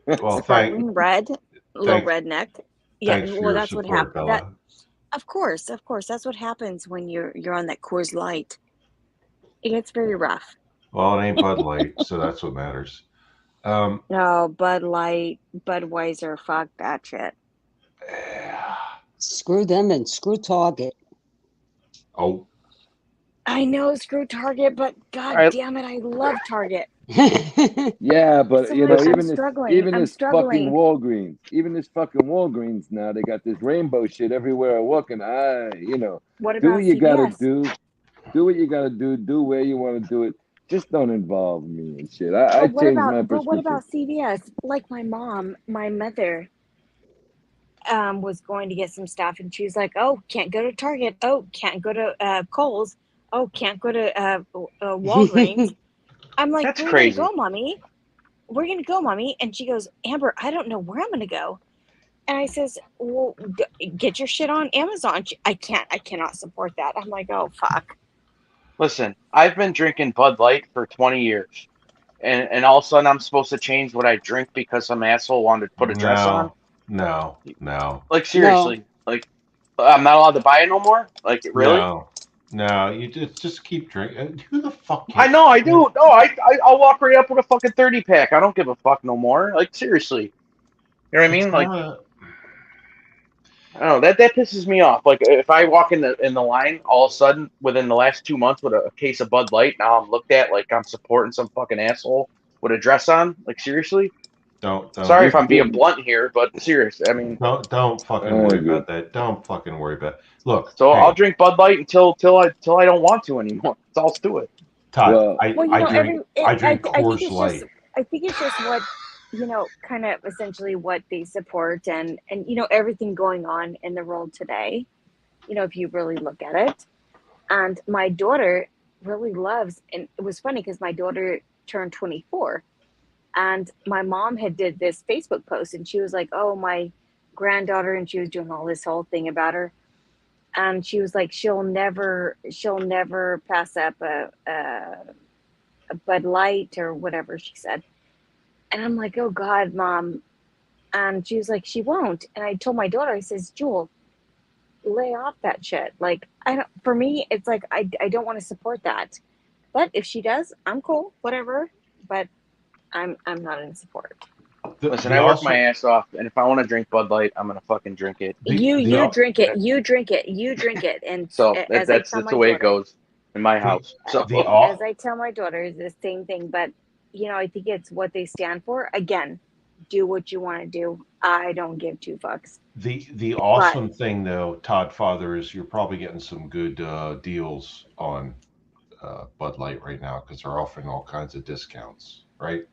Speaker 1: Well,
Speaker 8: Sparkling red, little
Speaker 1: thanks,
Speaker 8: redneck. Yeah,
Speaker 1: thanks for
Speaker 8: well,
Speaker 1: your
Speaker 8: that's what
Speaker 1: support,
Speaker 8: happened. That,
Speaker 1: Bella.
Speaker 8: of course, that's what happens when you're on that Coors Light. It gets very rough.
Speaker 1: Well, it ain't Bud Light, so that's what matters.
Speaker 8: No, Bud Light, Budweiser, fuck that shit.
Speaker 7: Screw them and screw Target.
Speaker 1: Oh.
Speaker 8: I know, screw Target, but god damn it, I love Target.
Speaker 11: Yeah, but
Speaker 8: So like,
Speaker 11: even
Speaker 8: I'm
Speaker 11: this fucking
Speaker 8: struggling.
Speaker 11: Walgreens now, they got this rainbow shit everywhere I walk, and
Speaker 8: What
Speaker 11: do
Speaker 8: about
Speaker 11: what you gotta
Speaker 8: CVS?
Speaker 11: do what you gotta do where you want to do it. Just don't involve me and shit. I changed my
Speaker 8: But what
Speaker 11: prescription.
Speaker 8: about CVS? Like my mother was going to get some stuff and she was like, oh, can't go to Target, oh, can't go to Kohl's, oh, can't go to Walgreens. I'm like,
Speaker 15: That's
Speaker 8: where are you
Speaker 15: crazy.
Speaker 8: gonna go, mommy? Where are you gonna go, mommy? And she goes, Amber, I don't know where I'm gonna go. And I says, well, get your shit on Amazon. I cannot support that. I'm like, oh fuck.
Speaker 15: Listen, I've been drinking Bud Light for 20 years. And all of a sudden I'm supposed to change what I drink because some asshole wanted to put a dress on?
Speaker 1: No.
Speaker 15: Like seriously. Like I'm not allowed to buy it no more? Like really?
Speaker 1: No. You just keep drinking. Who the fuck
Speaker 15: I
Speaker 1: can?
Speaker 15: know, I do. No, I'll walk right up with a fucking 30 pack. I don't give a fuck no more. Like seriously. You know what I
Speaker 1: It's
Speaker 15: mean? Like
Speaker 1: not.
Speaker 15: I don't know, that pisses me off. Like if I walk in the line all of a sudden within the last 2 months with a case of Bud Light, now I'm looked at like I'm supporting some fucking asshole with a dress on. Like seriously?
Speaker 1: Don't
Speaker 15: Sorry if
Speaker 11: Just
Speaker 15: I'm being blunt here, but seriously, I mean,
Speaker 1: don't
Speaker 11: I
Speaker 1: fucking worry
Speaker 11: agree.
Speaker 1: about that. Don't fucking worry about. Look,
Speaker 15: so I'll
Speaker 1: hey,
Speaker 15: drink Bud Light until I don't want to anymore. That's all to it.
Speaker 1: Todd,
Speaker 11: Well,
Speaker 8: Well,
Speaker 1: I drink
Speaker 8: I think
Speaker 1: Coors Light.
Speaker 8: it's just what, kind of essentially what they support and everything going on in the world today. If you really look at it. And my daughter really loves, and it was funny because my daughter turned 24 and my mom had did this Facebook post and she was like, oh, my granddaughter, and she was doing all this whole thing about her. And she was like, she'll never pass up a Bud Light or whatever she said. And I'm like, oh God, mom. And she was like, she won't. And I told my daughter, I says, Jewel, lay off that shit. Like, I don't. For me, it's like I don't want to support that. But if she does, I'm cool. Whatever. But I'm not in support.
Speaker 15: Listen,
Speaker 1: The
Speaker 15: I work my
Speaker 1: also
Speaker 15: ass off, and if I want to drink Bud Light, I'm gonna fucking drink it.
Speaker 8: You
Speaker 1: the
Speaker 8: drink it. You drink it. You drink it. And
Speaker 15: So
Speaker 8: as I
Speaker 15: that's
Speaker 8: tell
Speaker 15: the
Speaker 8: my
Speaker 15: way it
Speaker 8: daughter,
Speaker 15: goes in my
Speaker 1: the
Speaker 15: house. So
Speaker 1: the
Speaker 8: as
Speaker 1: all
Speaker 8: I tell my daughter, is the same thing. But I think it's what they stand for. Again, do what you want to do. I don't give two fucks.
Speaker 1: the
Speaker 8: But
Speaker 1: awesome thing though, Todd Father, is you're probably getting some good deals on Bud Light right now because they're offering all kinds of discounts, right?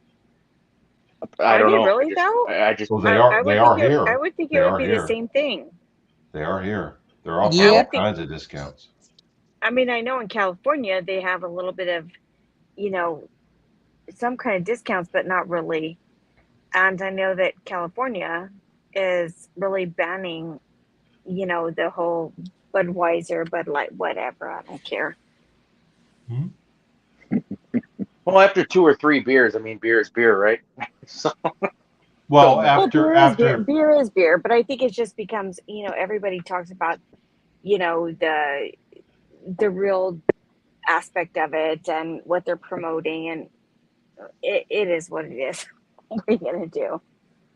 Speaker 15: I
Speaker 8: are
Speaker 15: don't
Speaker 8: they
Speaker 15: know.
Speaker 8: really though?
Speaker 15: I just
Speaker 1: Well,
Speaker 8: I
Speaker 1: they
Speaker 8: would think
Speaker 1: are
Speaker 8: it.
Speaker 1: here.
Speaker 8: I would think
Speaker 1: They
Speaker 8: it would
Speaker 1: are
Speaker 8: be the
Speaker 1: here.
Speaker 8: same thing.
Speaker 1: They are here. They're offering
Speaker 8: I
Speaker 1: all
Speaker 8: would
Speaker 7: Yep.
Speaker 8: think.
Speaker 1: kinds of discounts.
Speaker 8: I mean, I know in California they have a little bit of, you know, some kind of discounts, but not really. And I know that California is really banning, the whole Budweiser, Bud Light, whatever. I don't care.
Speaker 1: Hmm?
Speaker 15: well, after 2 or 3 beers, I mean, beer is beer, right? So
Speaker 1: Well,
Speaker 15: don't
Speaker 8: Well,
Speaker 15: matter.
Speaker 8: beer is beer.
Speaker 1: after
Speaker 8: Beer is beer, but I think it just becomes, everybody talks about, the real aspect of it and what they're promoting, and it is what it is. What are you gonna do?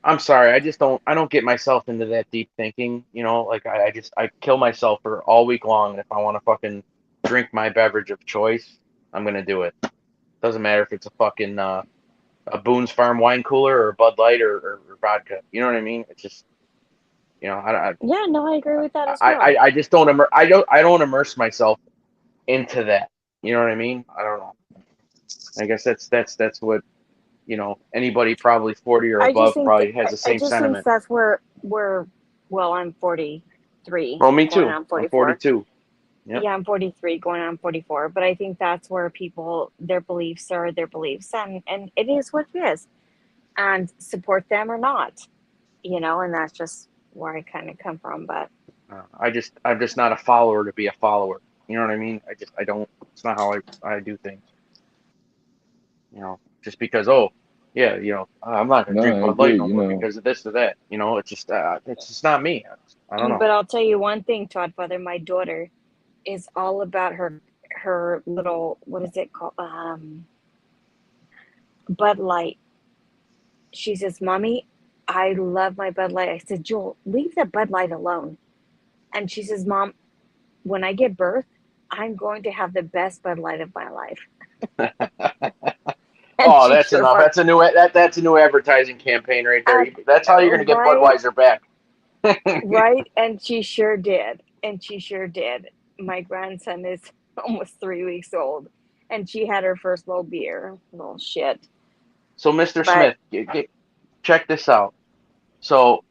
Speaker 15: I'm sorry. I don't get myself into that deep thinking. Like I kill myself for all week long. If I want to fucking drink my beverage of choice, I'm gonna do it. Doesn't matter if it's a fucking a Boone's Farm wine cooler or Bud Light or vodka. You know what I mean? It's just I
Speaker 8: Yeah, no, I agree with that as
Speaker 15: I,
Speaker 8: well.
Speaker 15: I just I don't immerse myself into that. You know what I mean? I don't know. I guess that's what anybody probably 40 or
Speaker 8: I just
Speaker 15: above
Speaker 8: think
Speaker 15: probably has the
Speaker 8: I
Speaker 15: same
Speaker 8: just think
Speaker 15: sentiment.
Speaker 8: that's where we're. Well, I'm 43,
Speaker 15: Well, me
Speaker 8: going
Speaker 15: too.
Speaker 8: on
Speaker 15: I'm
Speaker 8: 44.
Speaker 15: 42. Yep.
Speaker 8: Yeah, I'm 43, going on 44. But I think that's where people, their beliefs are their beliefs, and it is what it is, and support them or not, and that's just where I kind of come from. But
Speaker 15: I'm just not a follower to be a follower. You know what I mean? I don't. It's not how I do things. Just because yeah, I'm not gonna
Speaker 11: No,
Speaker 15: drink
Speaker 11: I
Speaker 15: Bud Light
Speaker 11: agree.
Speaker 15: no more because of this or that. It's just not me. I don't know.
Speaker 8: but I'll tell you one thing, Todd Father, my daughter is all about her little, what is it called, Bud Light. She says, "Mommy, I love my Bud Light." I said, "Jewel, leave the Bud Light alone." And she says, "Mom, when I give birth, I'm going to have the best Bud Light of my life." And
Speaker 15: Oh,
Speaker 8: she
Speaker 15: that's
Speaker 8: sure
Speaker 15: enough.
Speaker 8: fuck,
Speaker 15: That's a new advertising campaign right there.
Speaker 8: and
Speaker 15: That's how you're gonna get
Speaker 8: right,
Speaker 15: Budweiser back.
Speaker 8: right, and she sure did, and she sure did. My grandson is almost 3 weeks old, and she had her first little beer, little shit.
Speaker 15: So, Mr.
Speaker 8: But
Speaker 15: Smith, check this out. So,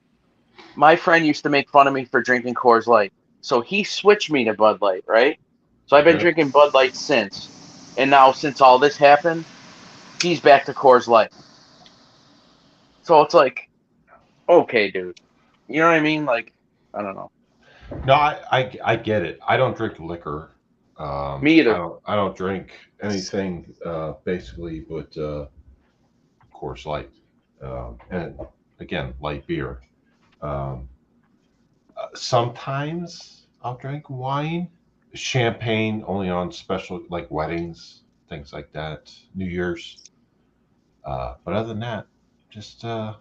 Speaker 15: my friend used to make fun of me for drinking Coors Light. So he switched me to Bud Light, right? So I've been
Speaker 1: okay,
Speaker 15: drinking Bud Light since. And now since all this happened, he's back to Coors Light. So it's like, okay, dude. You know what I mean? Like, I don't know.
Speaker 1: no, I get it. I don't drink liquor.
Speaker 15: Me either.
Speaker 1: I don't drink anything basically but Course Light, and again light beer. Um, Sometimes I'll drink wine, champagne only on special like weddings, things like that, New Year's. But other than that, just uh,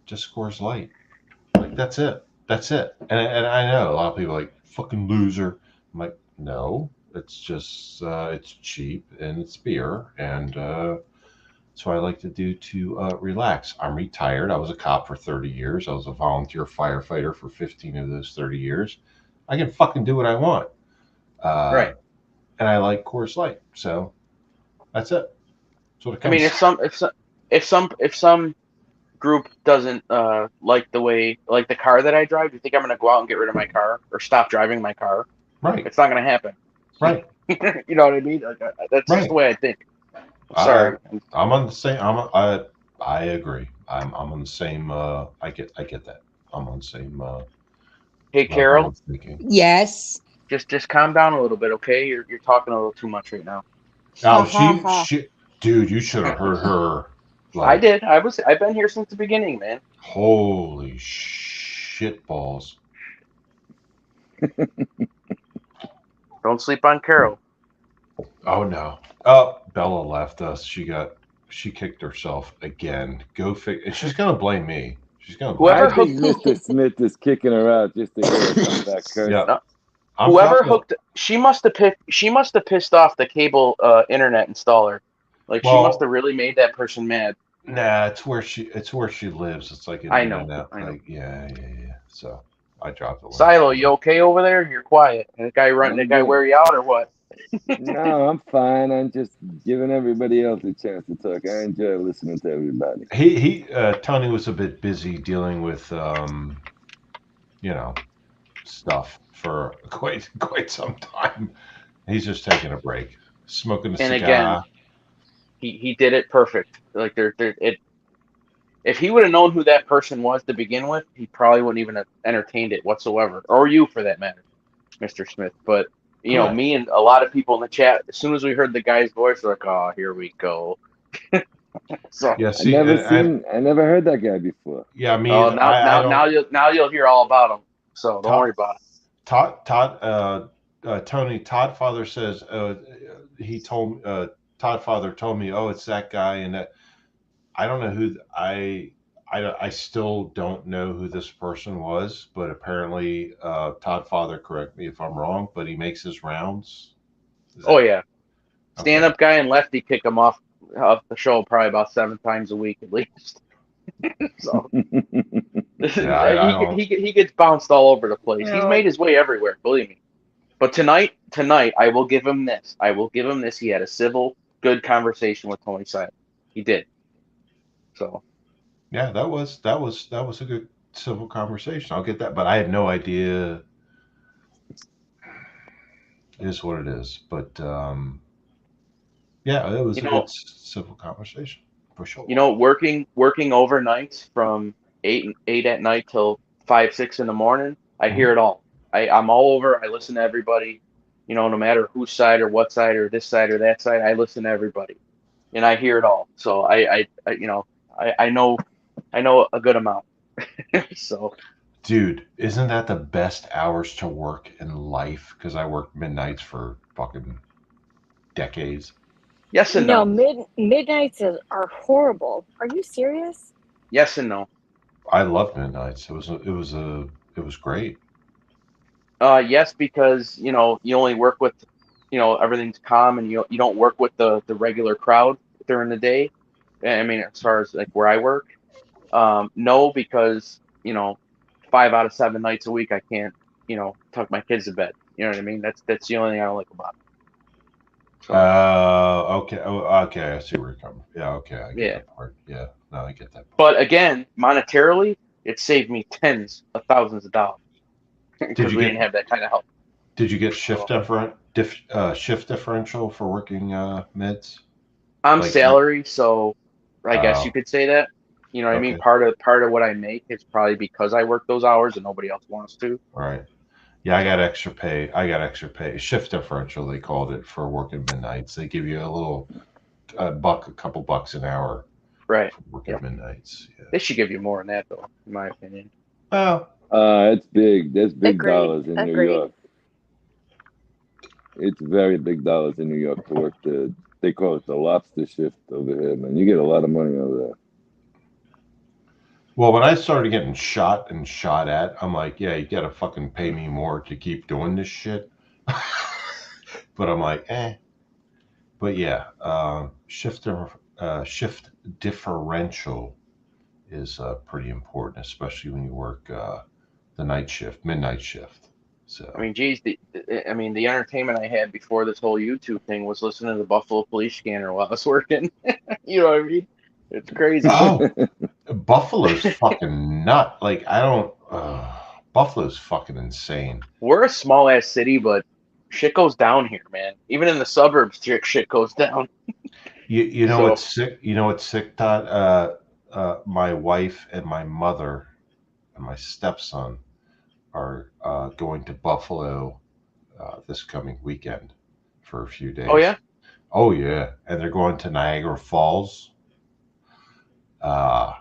Speaker 1: just Coors Light. Like that's it. That's it. And I know a lot of people are like fucking loser. I'm like, no, it's just it's cheap and it's beer, and that's what I like to do to relax. I'm retired. I was a cop for 30 years. I was a volunteer firefighter for 15 of those 30 years. I can fucking do what I want, uh,
Speaker 15: Right.
Speaker 1: and I like Coors Light. So that's it. That's what it
Speaker 15: I mean,
Speaker 1: comes.
Speaker 15: if some group doesn't like the car that I drive, do you think I'm gonna go out and get rid of my car or stop driving my car?
Speaker 1: Right.
Speaker 15: It's not gonna happen.
Speaker 1: Right.
Speaker 15: You know what I mean? Like, that's just the
Speaker 1: Right.
Speaker 15: way I think. I'm
Speaker 1: I
Speaker 15: sorry.
Speaker 1: I'm on the same. I agree. I'm on the same. I get that. I'm on the same
Speaker 15: Hey,
Speaker 1: level
Speaker 15: Carol,
Speaker 1: of thinking.
Speaker 7: Yes.
Speaker 15: just calm down a little bit, okay? You're talking a little too much right now.
Speaker 7: Ha
Speaker 1: Oh,
Speaker 7: ha ha.
Speaker 1: dude, you should have heard her.
Speaker 15: I
Speaker 1: Like,
Speaker 15: did. I've been here since the beginning, man.
Speaker 1: holy shit balls.
Speaker 15: Don't sleep on Carol.
Speaker 1: Oh no. Oh, Bella left us. She kicked herself again. Go fix. And she's gonna blame me. She's gonna blame
Speaker 11: I
Speaker 15: Whoever
Speaker 1: me.
Speaker 11: think
Speaker 15: hooked,
Speaker 11: Mr. Smith is kicking her out just to get her to come back
Speaker 1: Yeah,
Speaker 11: cursing.
Speaker 15: no,
Speaker 1: I'm
Speaker 15: whoever
Speaker 1: talking.
Speaker 15: hooked, she must have picked. She must have pissed off the cable internet installer. Like she must
Speaker 1: Well,
Speaker 15: have really made that person mad.
Speaker 1: nah. It's where she lives. It's like
Speaker 15: I
Speaker 1: Indiana.
Speaker 15: know. I know.
Speaker 1: Like yeah. So I dropped the link
Speaker 15: Silo,
Speaker 1: for
Speaker 15: you
Speaker 1: her.
Speaker 15: okay over there? You're quiet. And the guy running, the
Speaker 11: I'm
Speaker 15: guy
Speaker 11: good.
Speaker 15: wear you out or what?
Speaker 11: No, I'm fine. I'm just giving everybody else a chance to talk. I enjoy listening to everybody.
Speaker 1: Tony was a bit busy dealing with you know stuff for quite some time. He's just taking a break, smoking a
Speaker 15: And again,
Speaker 1: cigar.
Speaker 15: he did it perfect. Like if he would have known who that person was to begin with, he probably wouldn't even have entertained it whatsoever, or you for that matter, Mr. Smith. But
Speaker 1: Correct.
Speaker 15: me and a lot of people in the chat, as soon as we heard the guy's voice, we're like, "Oh, here we go." So,
Speaker 1: Yeah.
Speaker 11: I
Speaker 1: See,
Speaker 11: never
Speaker 1: and
Speaker 11: seen, I never heard that guy before.
Speaker 1: yeah, me
Speaker 15: oh,
Speaker 1: either. I don't.
Speaker 15: now you'll hear all about him. So don't
Speaker 1: Todd
Speaker 15: worry about it.
Speaker 1: Tony Todd Father says he told Todd Father told me, oh, it's that guy, and that I don't know who I still don't know who this person was, but apparently Todd Father, correct me if I'm wrong, but he makes his rounds. Is
Speaker 15: Oh
Speaker 1: that
Speaker 15: yeah, stand
Speaker 1: okay?
Speaker 15: up guy and lefty kick him off the show probably about 7 times a week at least. So
Speaker 1: Yeah, I don't.
Speaker 15: he gets bounced all over the place.
Speaker 8: You
Speaker 15: He's
Speaker 8: know,
Speaker 15: made his way everywhere, believe me. But tonight, I will give him this. I will give him this. He had a civil, good conversation with Tony Simon. He did. So
Speaker 1: Yeah, that was a good civil conversation. I'll get that, but I had no idea. It is what it is. But yeah, it was
Speaker 15: you
Speaker 1: a good
Speaker 15: know,
Speaker 1: civil conversation for
Speaker 15: you
Speaker 1: sure.
Speaker 15: know, working overnights from eight at night till 5 6 in the morning. I
Speaker 1: Mhm.
Speaker 15: hear it all. I'm all over. I listen to everybody. No matter whose side or what side or this side or that side, I listen to everybody, and I hear it all. So I know a good amount. So
Speaker 1: Dude, isn't that the best hours to work in life? Because I worked midnights for fucking decades.
Speaker 15: yes and
Speaker 8: no,
Speaker 15: no,
Speaker 8: midnights are horrible. Are you serious?
Speaker 15: yes and no.
Speaker 1: I loved midnights. It was great.
Speaker 15: Yes, because you only work with everything's calm, and you don't work with the regular crowd during the day. I mean, as far as like where I work, no, because 5 out of 7 nights a week I can't tuck my kids to bed. You know what I mean? That's the only thing I don't like about it. So
Speaker 1: Okay. Oh, okay. I see where you're coming. Yeah. Okay. I get
Speaker 15: yeah,
Speaker 1: that part. Yeah. No, I get that part.
Speaker 15: but again, monetarily, it saved me tens of thousands of dollars
Speaker 1: Did
Speaker 15: because
Speaker 1: you
Speaker 15: we
Speaker 1: get
Speaker 15: didn't have that kind of help.
Speaker 1: Did you get
Speaker 15: So
Speaker 1: shift differential for working mids?
Speaker 15: I'm
Speaker 1: Like,
Speaker 15: salary, so I guess you
Speaker 1: oh,
Speaker 15: could say that. You know what I mean?
Speaker 1: okay.
Speaker 15: Part of what I make is probably because I work those hours and nobody else wants to.
Speaker 1: All right. Yeah, I got extra pay. I got extra pay. Shift differential, they called it for working midnights. They give you a couple bucks an hour
Speaker 15: Right.
Speaker 1: for working
Speaker 15: Yep.
Speaker 1: midnights. Yeah.
Speaker 15: They should give you more than that though, in my opinion.
Speaker 1: Well,
Speaker 11: It's big. There's big
Speaker 8: Agreed.
Speaker 11: dollars in New
Speaker 8: Agreed.
Speaker 11: York. It's very big dollars in New York to work they call it the lobster shift over here, man. You get a lot of money over there.
Speaker 1: well, when I started getting shot and shot at, I'm like, yeah, you got to fucking pay me more to keep doing this shit. But I'm like, eh. But yeah, shift differential is pretty important, especially when you work the night shift, midnight shift.
Speaker 15: I
Speaker 1: So
Speaker 15: mean, geez, the entertainment I had before this whole YouTube thing was listening to the Buffalo Police Scanner while I was working. You know what I mean? It's crazy.
Speaker 1: oh, Buffalo's fucking nut. Like I don't. Buffalo's fucking insane.
Speaker 15: We're a small ass city, but shit goes down here, man. Even in the suburbs, shit goes down.
Speaker 1: You know
Speaker 15: So,
Speaker 1: what's sick? You know what's sick, Todd? My wife and my mother and my stepson are going to Buffalo this coming weekend for a few
Speaker 15: oh
Speaker 1: days.
Speaker 15: yeah,
Speaker 1: Oh yeah, and they're going to Niagara Falls. Uh,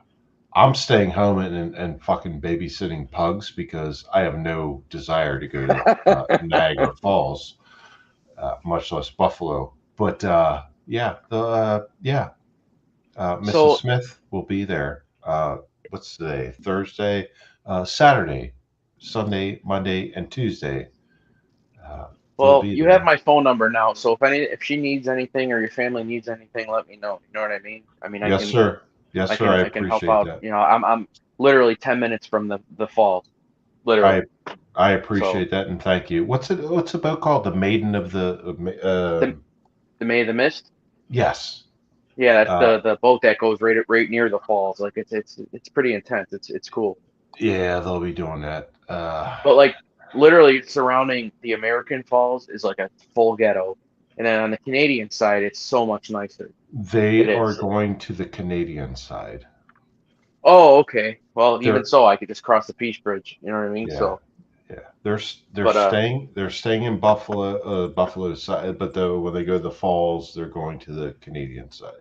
Speaker 1: I'm staying home and fucking babysitting pugs because I have no desire to go to Niagara Falls, much less Buffalo. But Mrs.
Speaker 15: So,
Speaker 1: Smith will be there. What's today? Thursday, Saturday, Sunday, Monday, and Tuesday. They'll
Speaker 15: well,
Speaker 1: be
Speaker 15: you have
Speaker 1: there.
Speaker 15: my phone number now, so if she needs anything or your family needs anything, let me know. You know what I mean? I mean,
Speaker 1: Yes, sir. Yes,
Speaker 15: I
Speaker 1: sir.
Speaker 15: can,
Speaker 1: I
Speaker 15: I can help
Speaker 1: appreciate
Speaker 15: out.
Speaker 1: that.
Speaker 15: You know, I'm literally 10 minutes from the falls,
Speaker 1: I
Speaker 15: literally.
Speaker 1: I
Speaker 15: So
Speaker 1: appreciate that and thank you. What's the boat called? The Maiden of the
Speaker 15: the the May of the Mist.
Speaker 1: yes.
Speaker 15: Yeah, that's
Speaker 1: Uh,
Speaker 15: the boat that goes right near the falls. Like it's pretty intense. It's cool.
Speaker 1: yeah, they'll be doing that.
Speaker 15: But like literally surrounding the American Falls is like a full ghetto, and then on the Canadian side, it's so much nicer.
Speaker 1: They
Speaker 15: It
Speaker 1: are
Speaker 15: is.
Speaker 1: going to the Canadian side.
Speaker 15: Oh, okay. Well, even
Speaker 1: They're
Speaker 15: so, I could just cross the Peace Bridge. You know what I mean?
Speaker 1: yeah,
Speaker 15: So,
Speaker 1: yeah. They're
Speaker 15: but
Speaker 1: staying in Buffalo side, but though when they go to the falls, they're going to the Canadian side.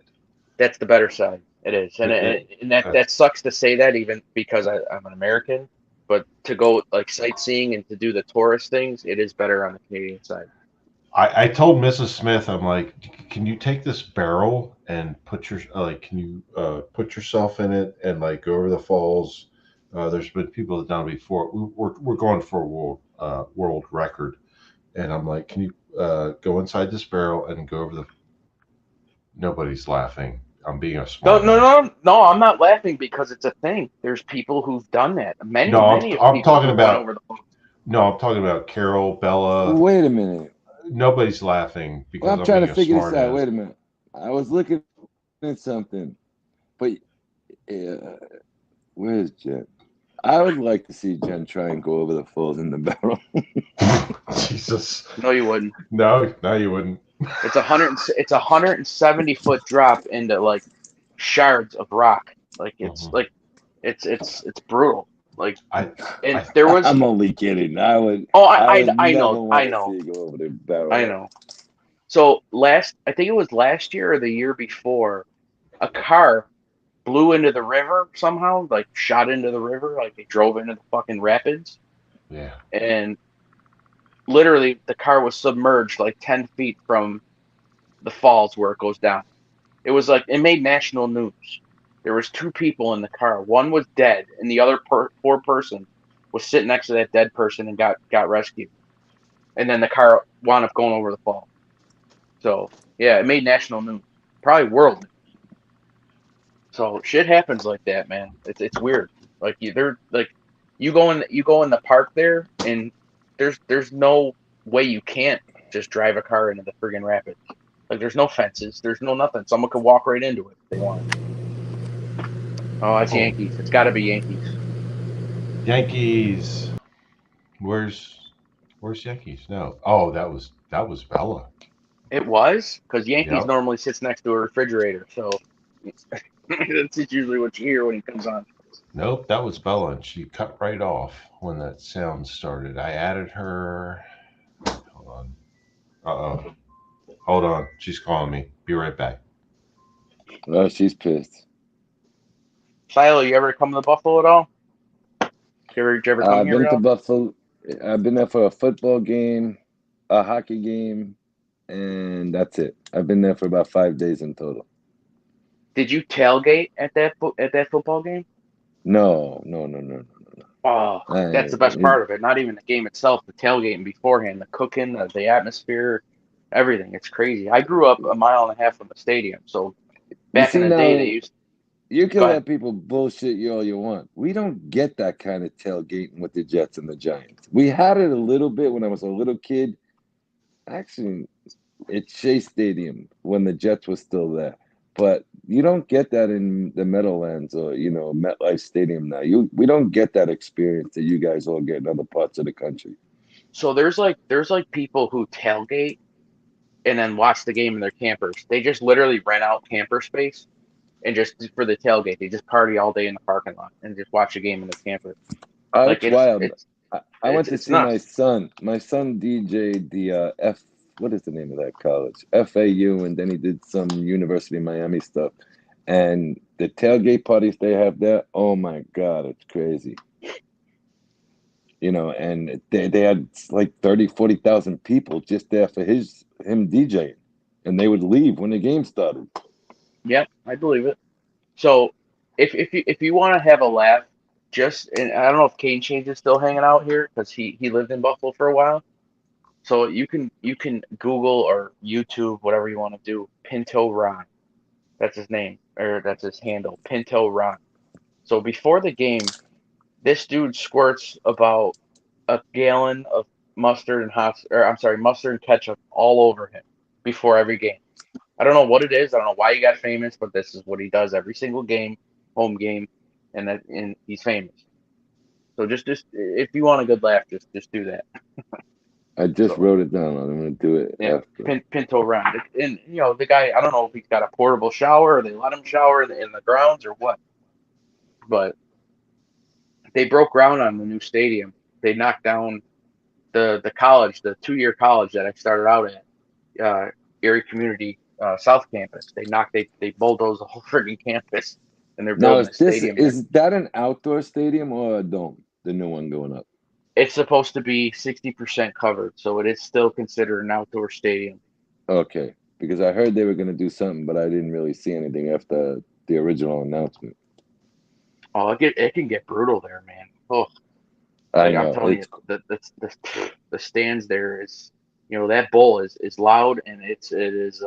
Speaker 15: that's the better side. It is, and
Speaker 1: It,
Speaker 15: and,
Speaker 1: it,
Speaker 15: and that
Speaker 1: uh,
Speaker 15: that sucks to say that even because I'm an American. But to go like sightseeing and to do the tourist things, it is better on the Canadian side.
Speaker 1: I told Mrs. Smith, I'm like, can you take this barrel and can you put yourself in it and like go over the falls? There's been people that done it before. We're going for a world record, and I'm like, can you go inside this barrel and go over the? Nobody's laughing. I'm being a
Speaker 15: No,
Speaker 1: smart
Speaker 15: no,
Speaker 1: ass.
Speaker 15: no, no. I'm not laughing because it's a thing. There's people who've done that. Many,
Speaker 1: No,
Speaker 15: many of
Speaker 1: I'm
Speaker 15: people
Speaker 1: talking
Speaker 15: who went
Speaker 1: about
Speaker 15: over the phone.
Speaker 1: no, I'm talking about Carol, Bella.
Speaker 11: Wait a minute.
Speaker 1: Nobody's laughing
Speaker 11: Well,
Speaker 1: because
Speaker 11: I'm
Speaker 1: I'm
Speaker 11: trying to
Speaker 1: being a
Speaker 11: figure this
Speaker 1: smart
Speaker 11: out.
Speaker 1: ass.
Speaker 11: Wait a minute. I was looking at something, but where's Jen? I would like to see Jen try and go over the falls in the barrel.
Speaker 1: Jesus.
Speaker 15: No, you wouldn't.
Speaker 1: No, you wouldn't.
Speaker 15: It's 170-foot drop into like shards of rock. Like
Speaker 1: Mhm.
Speaker 15: it's brutal. Like,
Speaker 1: I,
Speaker 15: and
Speaker 1: I,
Speaker 15: there was.
Speaker 11: I'm only kidding.
Speaker 15: Oh,
Speaker 11: I would
Speaker 15: I
Speaker 11: never
Speaker 15: know, I
Speaker 11: want to
Speaker 15: know,
Speaker 11: see you go over the barrel
Speaker 15: I
Speaker 11: though.
Speaker 15: know. So I think it was last year or the year before, a car blew into the river somehow, like shot into the river, like they drove into the fucking rapids,
Speaker 1: yeah.
Speaker 15: and literally the car was submerged like 10 feet from the falls where it goes down. It was like it made national news. There was two people in the car. One was dead, and the other poor person was sitting next to that dead person and got rescued. And then the car wound up going over the fall. So yeah, it made national news, probably world news. So shit happens like that, man. It's weird. Like they're like you go in the park there, and there's no way you can't just drive a car into the friggin' rapids. Like there's no fences, there's no nothing. Someone could walk right into it if they wanted. Oh, it's
Speaker 1: Oh,
Speaker 15: Yankees. It's got to be Yankees.
Speaker 1: Yankees. Where's Yankees? No. Oh, that was Bella.
Speaker 15: It was because Yankees
Speaker 1: Yep.
Speaker 15: normally sits next to a refrigerator, so that's usually what you hear when he comes on.
Speaker 1: Nope, that was Bella, and she cut right off when that sound started. I added her. Hold on. Uh-oh. Hold on. She's calling me. Be right back.
Speaker 11: Oh, she's pissed.
Speaker 15: Silo, you ever come to Buffalo at all? Did you ever come
Speaker 11: I've
Speaker 15: here
Speaker 11: been
Speaker 15: at
Speaker 11: to
Speaker 15: all?
Speaker 11: Buffalo. I've been there for a football game, a hockey game, and that's it. I've been there for about 5 days in total.
Speaker 15: Did you tailgate at that football game?
Speaker 11: No, no, no, no, no,
Speaker 15: Oh,
Speaker 11: no.
Speaker 15: that's the best part of it. Not even the game itself, the tailgating beforehand, the cooking, the atmosphere, everything. It's crazy. I grew up a mile and a half from the stadium, so
Speaker 11: You
Speaker 15: back in
Speaker 11: see
Speaker 15: the day, they
Speaker 11: now,
Speaker 15: used.
Speaker 11: you can
Speaker 15: Go ahead.
Speaker 11: let people bullshit you all you want. We don't get that kind of tailgating with the Jets and the Giants. We had it a little bit when I was a little kid. Actually, at Shea Stadium when the Jets was still there. But you don't get that in the Meadowlands or MetLife Stadium now. We don't get that experience that you guys all get in other parts of the country.
Speaker 15: So there's like people who tailgate and then watch the game in their campers. They just literally rent out camper space and just for the tailgate, they just party all day in the parking lot and just watch the game in their camper.
Speaker 11: Oh,
Speaker 15: Like
Speaker 11: it's
Speaker 15: it's
Speaker 11: wild.
Speaker 15: it's
Speaker 11: I
Speaker 15: it's
Speaker 11: went to
Speaker 15: it's
Speaker 11: see my
Speaker 15: nuts.
Speaker 11: son. My son DJ'd the what is the name of that college? FAU, and then he did some University of Miami stuff. And the tailgate parties they have there, oh my God, it's crazy. And they had like 30, 40,000 people just there for him DJing. And they would leave when the game started.
Speaker 15: Yep, I believe it. So if you want to have a laugh, just and I don't know if Kane Change is still hanging out here because he lived in Buffalo for a while. So you can Google or YouTube whatever you want to do. Pinto Ron, that's his name or that's his handle. Pinto Ron. So before the game, this dude squirts about a gallon of mustard and mustard and ketchup all over him before every game. I don't know what it is. I don't know why he got famous, but this is what he does every single game, home game, and he's famous. So just if you want a good laugh, just do that.
Speaker 11: I just
Speaker 15: So
Speaker 11: wrote it down. I'm going to do it
Speaker 15: yeah,
Speaker 11: after.
Speaker 15: Pinto round, and the guy. I don't know if he's got a portable shower or they let him shower in the grounds or what, but they broke ground on the new stadium. They knocked down the college, the 2-year college that I started out at, Erie Community South Campus. They bulldozed the whole friggin' campus, and they're
Speaker 11: Now,
Speaker 15: building a stadium there.
Speaker 11: is that an outdoor stadium or a dome? The new one going up.
Speaker 15: It's supposed to be 60% covered, so it is still considered an outdoor stadium.
Speaker 11: Okay, because I heard they were going to do something, but I didn't really see anything after the original announcement.
Speaker 15: Oh, it can get brutal there, man. Oh,
Speaker 11: I
Speaker 15: like I'm
Speaker 11: know
Speaker 15: telling you,
Speaker 11: it's.
Speaker 15: the stands there is, that bowl is loud and it is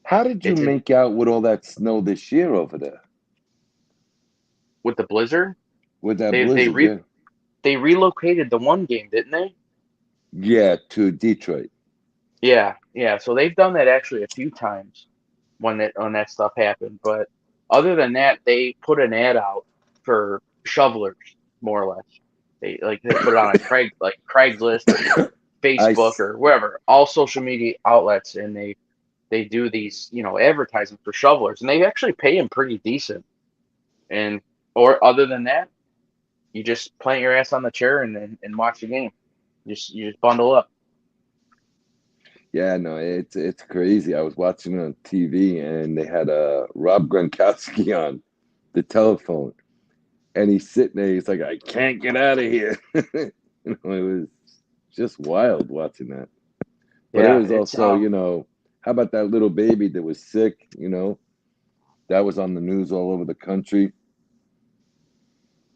Speaker 11: How did you
Speaker 15: it's
Speaker 11: make out with all that snow this year over there?
Speaker 15: with the blizzard.
Speaker 11: With that
Speaker 15: They they
Speaker 11: blizzard,
Speaker 15: re
Speaker 11: yeah.
Speaker 15: they relocated the one game, didn't they?
Speaker 11: Yeah, to Detroit.
Speaker 15: Yeah, yeah. So they've done that actually a few times when that stuff happened. But other than that, they put an ad out for shovelers, more or less. They put it on a Craigslist or
Speaker 11: I
Speaker 15: Facebook
Speaker 11: s-
Speaker 15: or wherever, all social media outlets, and they do these advertisements for shovelers, and they actually pay them pretty decent. And or other than that, you just plant your ass on the chair and watch the game. You just bundle up.
Speaker 11: yeah, no, it's crazy. I was watching it on TV and they had Rob Gronkowski on the telephone, and he's sitting there. He's like, "I can't get out of here." It was just wild watching that. But it
Speaker 15: Yeah,
Speaker 11: was
Speaker 15: it's
Speaker 11: also, how about that little baby that was sick? That was on the news all over the country.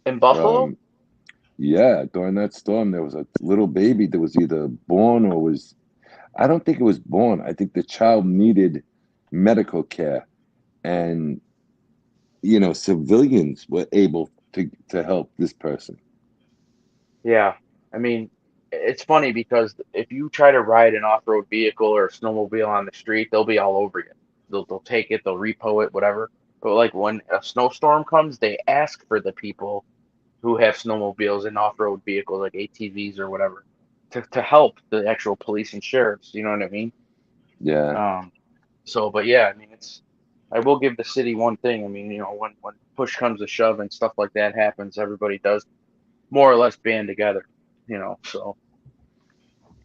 Speaker 15: in Buffalo.
Speaker 11: Um, yeah, during that storm, there was a little baby that was either born or was, I don't think it was born. I think the child needed medical care. And, civilians were able to help this person.
Speaker 15: Yeah, I mean, it's funny because if you try to ride an off-road vehicle or a snowmobile on the street, they'll be all over you. They'll take it, they'll repo it, whatever. But like when a snowstorm comes, they ask for the people who have snowmobiles and off-road vehicles like ATVs or whatever to help the actual police and sheriffs. You know what I mean?
Speaker 11: Yeah,
Speaker 15: Um, but yeah, I mean, I will give the city one thing. I mean, when push comes to shove and stuff like that happens, everybody does more or less band together. So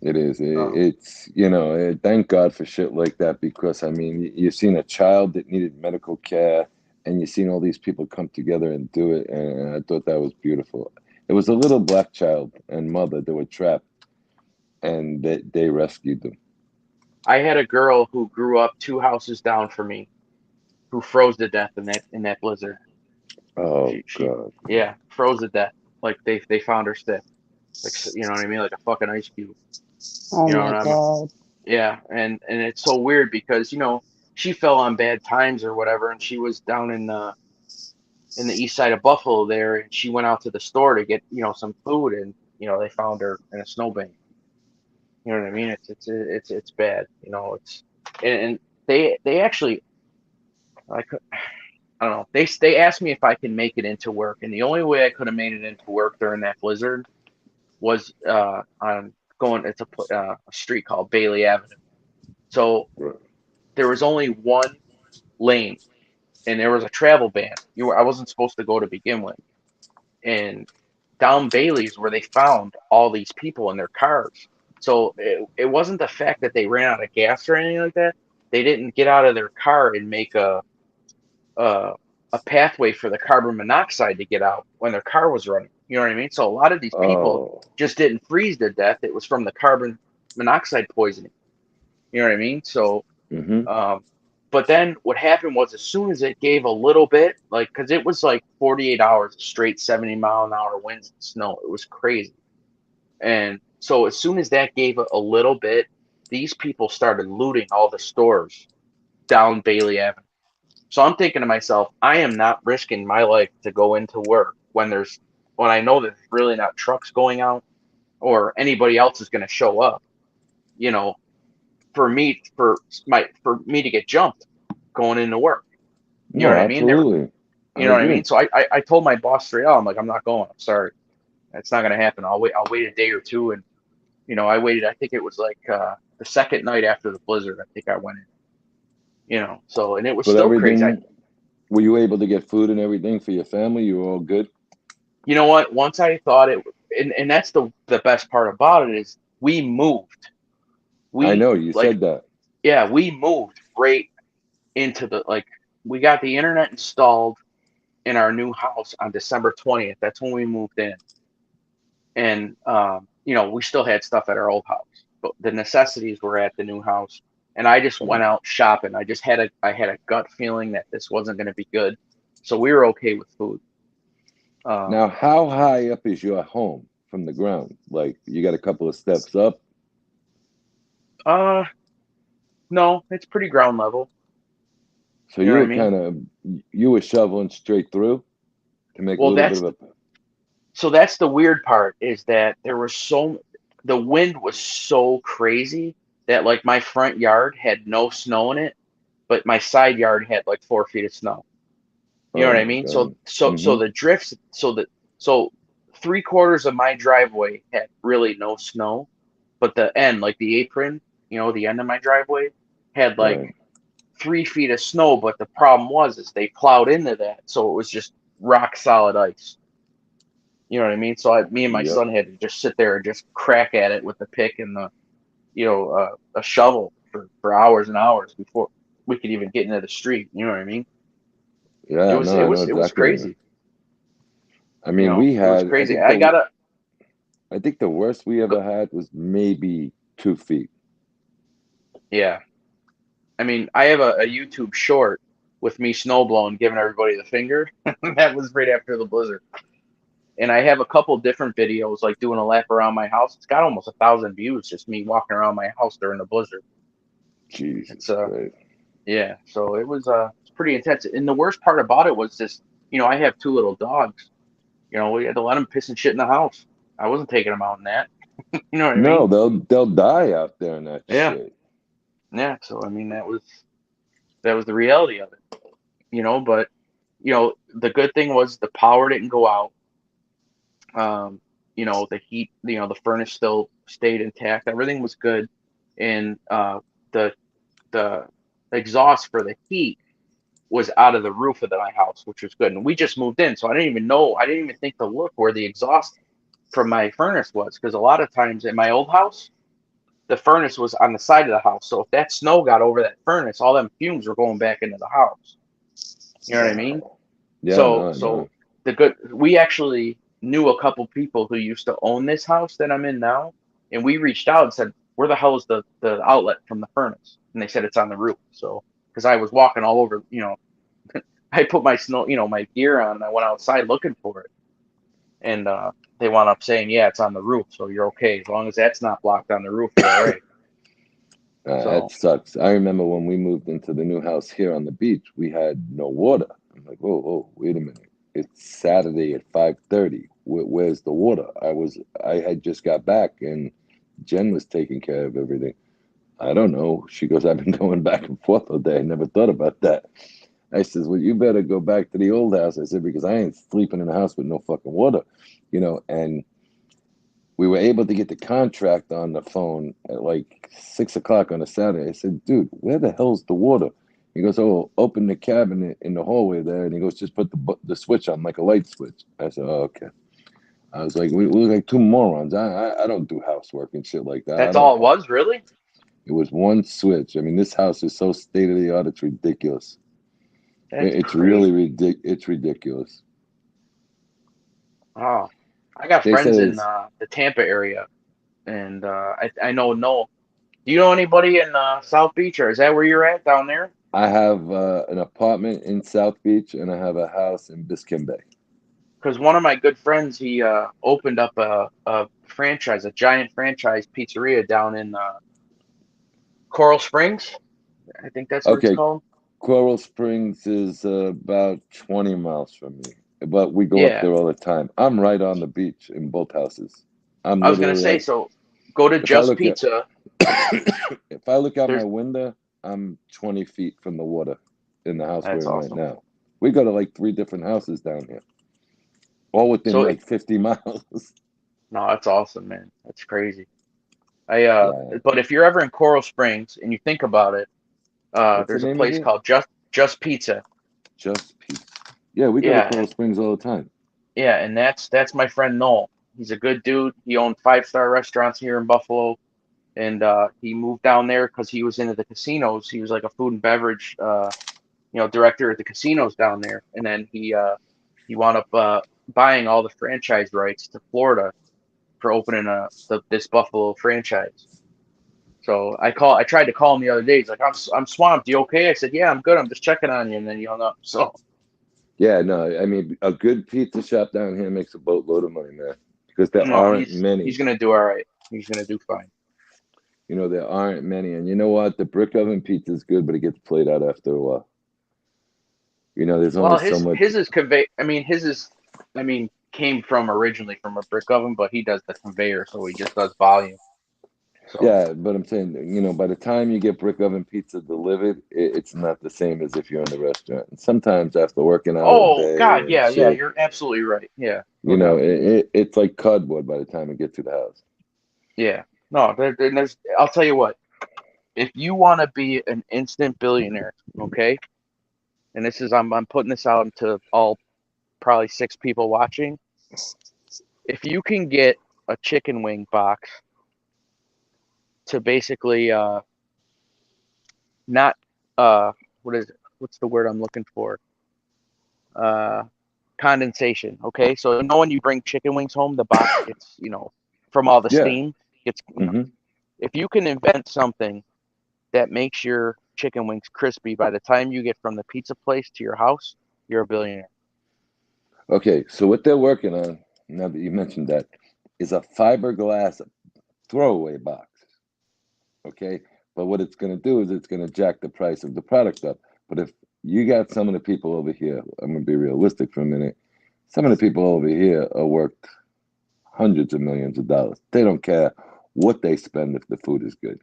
Speaker 11: it is.
Speaker 15: um,
Speaker 11: It's, thank God for shit like that because, I mean, you've seen a child that needed medical care and you've seen all these people come together and do it. And I thought that was beautiful. It was a little black child and mother that were trapped and they rescued them.
Speaker 15: I had a girl who grew up 2 houses down from me who froze to death in that blizzard.
Speaker 11: Oh,
Speaker 15: She
Speaker 11: God.
Speaker 15: yeah, froze to death. Like they found her stiff. Like you know what I mean, like a fucking ice cube.
Speaker 2: Oh
Speaker 15: You know
Speaker 2: my
Speaker 15: what I mean?
Speaker 2: God.
Speaker 15: Yeah, and it's so weird because she fell on bad times or whatever, and she was down in the east side of Buffalo there, and she went out to the store to get some food, and they found her in a snowbank. You know what I mean? It's bad. And they actually like I don't know. They asked me if I can make it into work, and the only way I could have made it into work during that blizzard was on going. It's a street called Bailey Avenue. So there was only one lane, and there was a travel ban. I wasn't supposed to go to begin with, and down Bailey's where they found all these people in their cars. So it wasn't the fact that they ran out of gas or anything like that. They didn't get out of their car and make a pathway for the carbon monoxide to get out when their car was running. You know what I mean? So a lot of these people
Speaker 11: Oh.
Speaker 15: just didn't freeze to death. It was from the carbon monoxide poisoning. You know what I mean? So,
Speaker 11: Mm-hmm.
Speaker 15: but then what happened was as soon as it gave a little bit, like, because it was like 48 hours straight 70-mile-an-hour winds and snow. It was crazy. And so as soon as that gave a little bit, these people started looting all the stores down Bailey Avenue. So I'm thinking to myself, I am not risking my life to go into work when I know that there's really not trucks going out or anybody else is going to show up, you know, for me to get jumped going into work. You know
Speaker 11: No,
Speaker 15: what I mean?
Speaker 11: absolutely.
Speaker 15: You
Speaker 11: I
Speaker 15: know what I mean?
Speaker 11: agree.
Speaker 15: So I told my boss straight out, I'm like, I'm not going. I'm sorry. It's not going to happen. I'll wait a day or two. And, I waited. I think it was like the second night after the blizzard. I think I went in, so, and it was
Speaker 11: But
Speaker 15: still crazy.
Speaker 11: everything, were you able to get food and everything for your family? You were all good?
Speaker 15: You know what? Once I thought and that's the best part about it is we moved.
Speaker 11: I
Speaker 15: We
Speaker 11: know, you
Speaker 15: like,
Speaker 11: said that.
Speaker 15: yeah, we moved right into we got the internet installed in our new house on December 20th. That's when we moved in. And, we still had stuff at our old house, but the necessities were at the new house. And I just went out shopping. I had a gut feeling that this wasn't going to be good. So we were okay with food.
Speaker 11: Now, how high up is your home from the ground? Like, you got a couple of steps up?
Speaker 15: No, it's pretty ground level.
Speaker 11: So
Speaker 15: You know
Speaker 11: you
Speaker 15: what I
Speaker 11: were
Speaker 15: mean?
Speaker 11: you were shoveling straight through to make a
Speaker 15: Well,
Speaker 11: little bit of a.
Speaker 15: that's the weird part is that the wind was so crazy that like my front yard had no snow in it, but my side yard had like 4 feet of snow. You know
Speaker 11: Oh
Speaker 15: what I
Speaker 11: my
Speaker 15: mean? So
Speaker 11: God.
Speaker 15: so
Speaker 11: Mm-hmm.
Speaker 15: the drifts so 3/4 of my driveway had really no snow, but the end, like the apron, the end of my driveway had like
Speaker 11: Right.
Speaker 15: 3 feet of snow. But the problem is they plowed into that, so it was just rock solid ice. You know what I mean? So me and my
Speaker 11: Yep.
Speaker 15: son had to just sit there and just crack at it with the pick and a shovel for hours and hours before we could even get into the street. You know what I mean? It
Speaker 11: Yeah,
Speaker 15: was
Speaker 11: no,
Speaker 15: it
Speaker 11: I know
Speaker 15: was it was
Speaker 11: exactly what you mean.
Speaker 15: crazy.
Speaker 11: I mean, we
Speaker 15: It was
Speaker 11: had,
Speaker 15: crazy. I gotta
Speaker 11: I think the worst we
Speaker 15: go.
Speaker 11: ever had was maybe 2 feet.
Speaker 15: Yeah, I mean, I have a YouTube short with me snowblowing, giving everybody the finger. That was right after the blizzard. And I have a couple different videos, like doing a lap around my house. It's got almost 1,000 views, just me walking around my house during the blizzard. It's
Speaker 11: Jesus Christ.
Speaker 15: yeah. So it's pretty intense. And the worst part about it was just, I have two little dogs. We had to let them piss and shit in the house. I wasn't taking them out in that. You know what I mean?
Speaker 11: No, they'll die out there in that
Speaker 15: Yeah,
Speaker 11: shit.
Speaker 15: yeah. So I mean, that was the reality of it. But the good thing was the power didn't go out. The heat, the furnace still stayed intact. Everything was good, and the the exhaust for the heat was out of the roof of my house, which was good. And we just moved in, so I didn't even know. I didn't even think to look where the exhaust from my furnace was, because a lot of times in my old house, the furnace was on the side of the house. So if that snow got over that furnace, all them fumes were going back into the house. You know what I mean?
Speaker 11: Wow. Yeah,
Speaker 15: So
Speaker 11: no, no.
Speaker 15: so we actually knew a couple people who used to own this house that I'm in now, and we reached out and said, "Where the hell is the outlet from the furnace?" And they said it's on the roof. So because I was walking all over, I put my my gear on and I went outside looking for it. And they wound up saying, yeah, it's on the roof, so you're okay. As long as that's not blocked on the roof, you're all right.
Speaker 11: That
Speaker 15: So
Speaker 11: sucks. I remember when we moved into the new house here on the beach, we had no water. I'm like, whoa, whoa, wait a minute. It's Saturday at 5:30. Where's the water? I had just got back and Jen was taking care of everything. I don't know. She goes, I've been going back and forth all day. I never thought about that. I says, well, you better go back to the old house. I said, because I ain't sleeping in a house with no fucking water, and we were able to get the contract on the phone at like 6 o'clock on a Saturday. I said, dude, where the hell's the water? He goes, oh, open the cabinet in the hallway there. And he goes, just put the switch on, like a light switch. I said, oh, okay. I was like, we look like two morons. I don't do housework and shit like that. I
Speaker 15: that's
Speaker 11: don't
Speaker 15: all it
Speaker 11: know.
Speaker 15: was, really?
Speaker 11: It was one switch. I mean, this house is so state of the art, it's ridiculous.
Speaker 15: That's
Speaker 11: It's really
Speaker 15: crazy.
Speaker 11: it's ridiculous.
Speaker 15: Oh, I got
Speaker 11: They said
Speaker 15: friends in
Speaker 11: it's.
Speaker 15: the Tampa area, and I know Noel. Do you know anybody in South Beach, or is that where you're at down there?
Speaker 11: I have an apartment in South Beach, and I have a house in Biscayne Bay.
Speaker 15: Because one of my good friends, he opened up a franchise, a giant franchise pizzeria down in Coral Springs. I think that's what it's
Speaker 11: Okay,
Speaker 15: called.
Speaker 11: Coral Springs is about 20 miles from me, but we go up
Speaker 15: Yeah,
Speaker 11: there all the time. I'm right on the beach in both houses. I'm
Speaker 15: I was gonna
Speaker 11: literally
Speaker 15: say,
Speaker 11: like,
Speaker 15: so go to
Speaker 11: if I
Speaker 15: Just
Speaker 11: look at
Speaker 15: Pizza.
Speaker 11: if I look out my
Speaker 15: There's
Speaker 11: window, I'm 20 feet from the water in the house we're
Speaker 15: That's
Speaker 11: in right
Speaker 15: awesome.
Speaker 11: now. We go to like 3 different houses down here, all within
Speaker 15: So
Speaker 11: like 50 miles.
Speaker 15: no, that's awesome, man. That's crazy.
Speaker 11: Yeah.
Speaker 15: But if you're ever in Coral Springs and you think about it,
Speaker 11: What's the
Speaker 15: there's a
Speaker 11: name of
Speaker 15: place
Speaker 11: it?
Speaker 15: called Just Pizza.
Speaker 11: Just Peace. Yeah, we go to
Speaker 15: Yeah,
Speaker 11: Coral Springs all the time.
Speaker 15: yeah, and that's my friend Noel. He's a good dude. He owned 5-star restaurants here in Buffalo, and he moved down there because he was into the casinos. He was like a food and beverage, director at the casinos down there, and then he wound up buying all the franchise rights to Florida for opening this Buffalo franchise. So I tried to call him the other day. He's like, I'm swamped. You okay? I said, yeah, I'm good. I'm just checking on you, and then he hung up. So
Speaker 11: Yeah, no, I mean, a good pizza shop down here makes a boatload of money, man, because there
Speaker 15: no,
Speaker 11: aren't
Speaker 15: he's
Speaker 11: many.
Speaker 15: gonna do all right. He's gonna do fine.
Speaker 11: There aren't many. And you know what? The brick oven pizza is good, but it gets played out after a while. There's only
Speaker 15: Well,
Speaker 11: so
Speaker 15: his
Speaker 11: much.
Speaker 15: his is convey. I mean, his is. I mean, came from originally from a brick oven, but he does the conveyor, so he just does volume. So.
Speaker 11: Yeah, but I'm saying, by the time you get brick oven pizza delivered, it's not the same as if you're in the restaurant. And sometimes after working out all
Speaker 15: Oh
Speaker 11: day
Speaker 15: God,
Speaker 11: and
Speaker 15: yeah, yeah,
Speaker 11: shit,
Speaker 15: you're absolutely right. Yeah, no doubt.
Speaker 11: it's like cardboard by the time it gets to the house.
Speaker 15: Yeah, no, there's. I'll tell you what. If you want to be an instant billionaire, okay, and this is I'm putting this out to all probably 6 people watching. If you can get a chicken wing box to basically not what is it? What's the word I'm looking for? Uh, Condensation. Okay, so when you bring chicken wings home, the box gets from all the
Speaker 11: Yeah.
Speaker 15: steam gets.
Speaker 11: Hmm.
Speaker 15: If you can invent something that makes your chicken wings crispy by the time you get from the pizza place to your house, you're a billionaire.
Speaker 11: Okay, so what they're working on, now that you mentioned that, is a fiberglass throwaway box. Okay, but what it's going to do is it's going to jack the price of the product up. But if you got some of the people over here, I'm going to be realistic for a minute. Some of the people over here are worth hundreds of millions of dollars. They don't care what they spend if the food is good.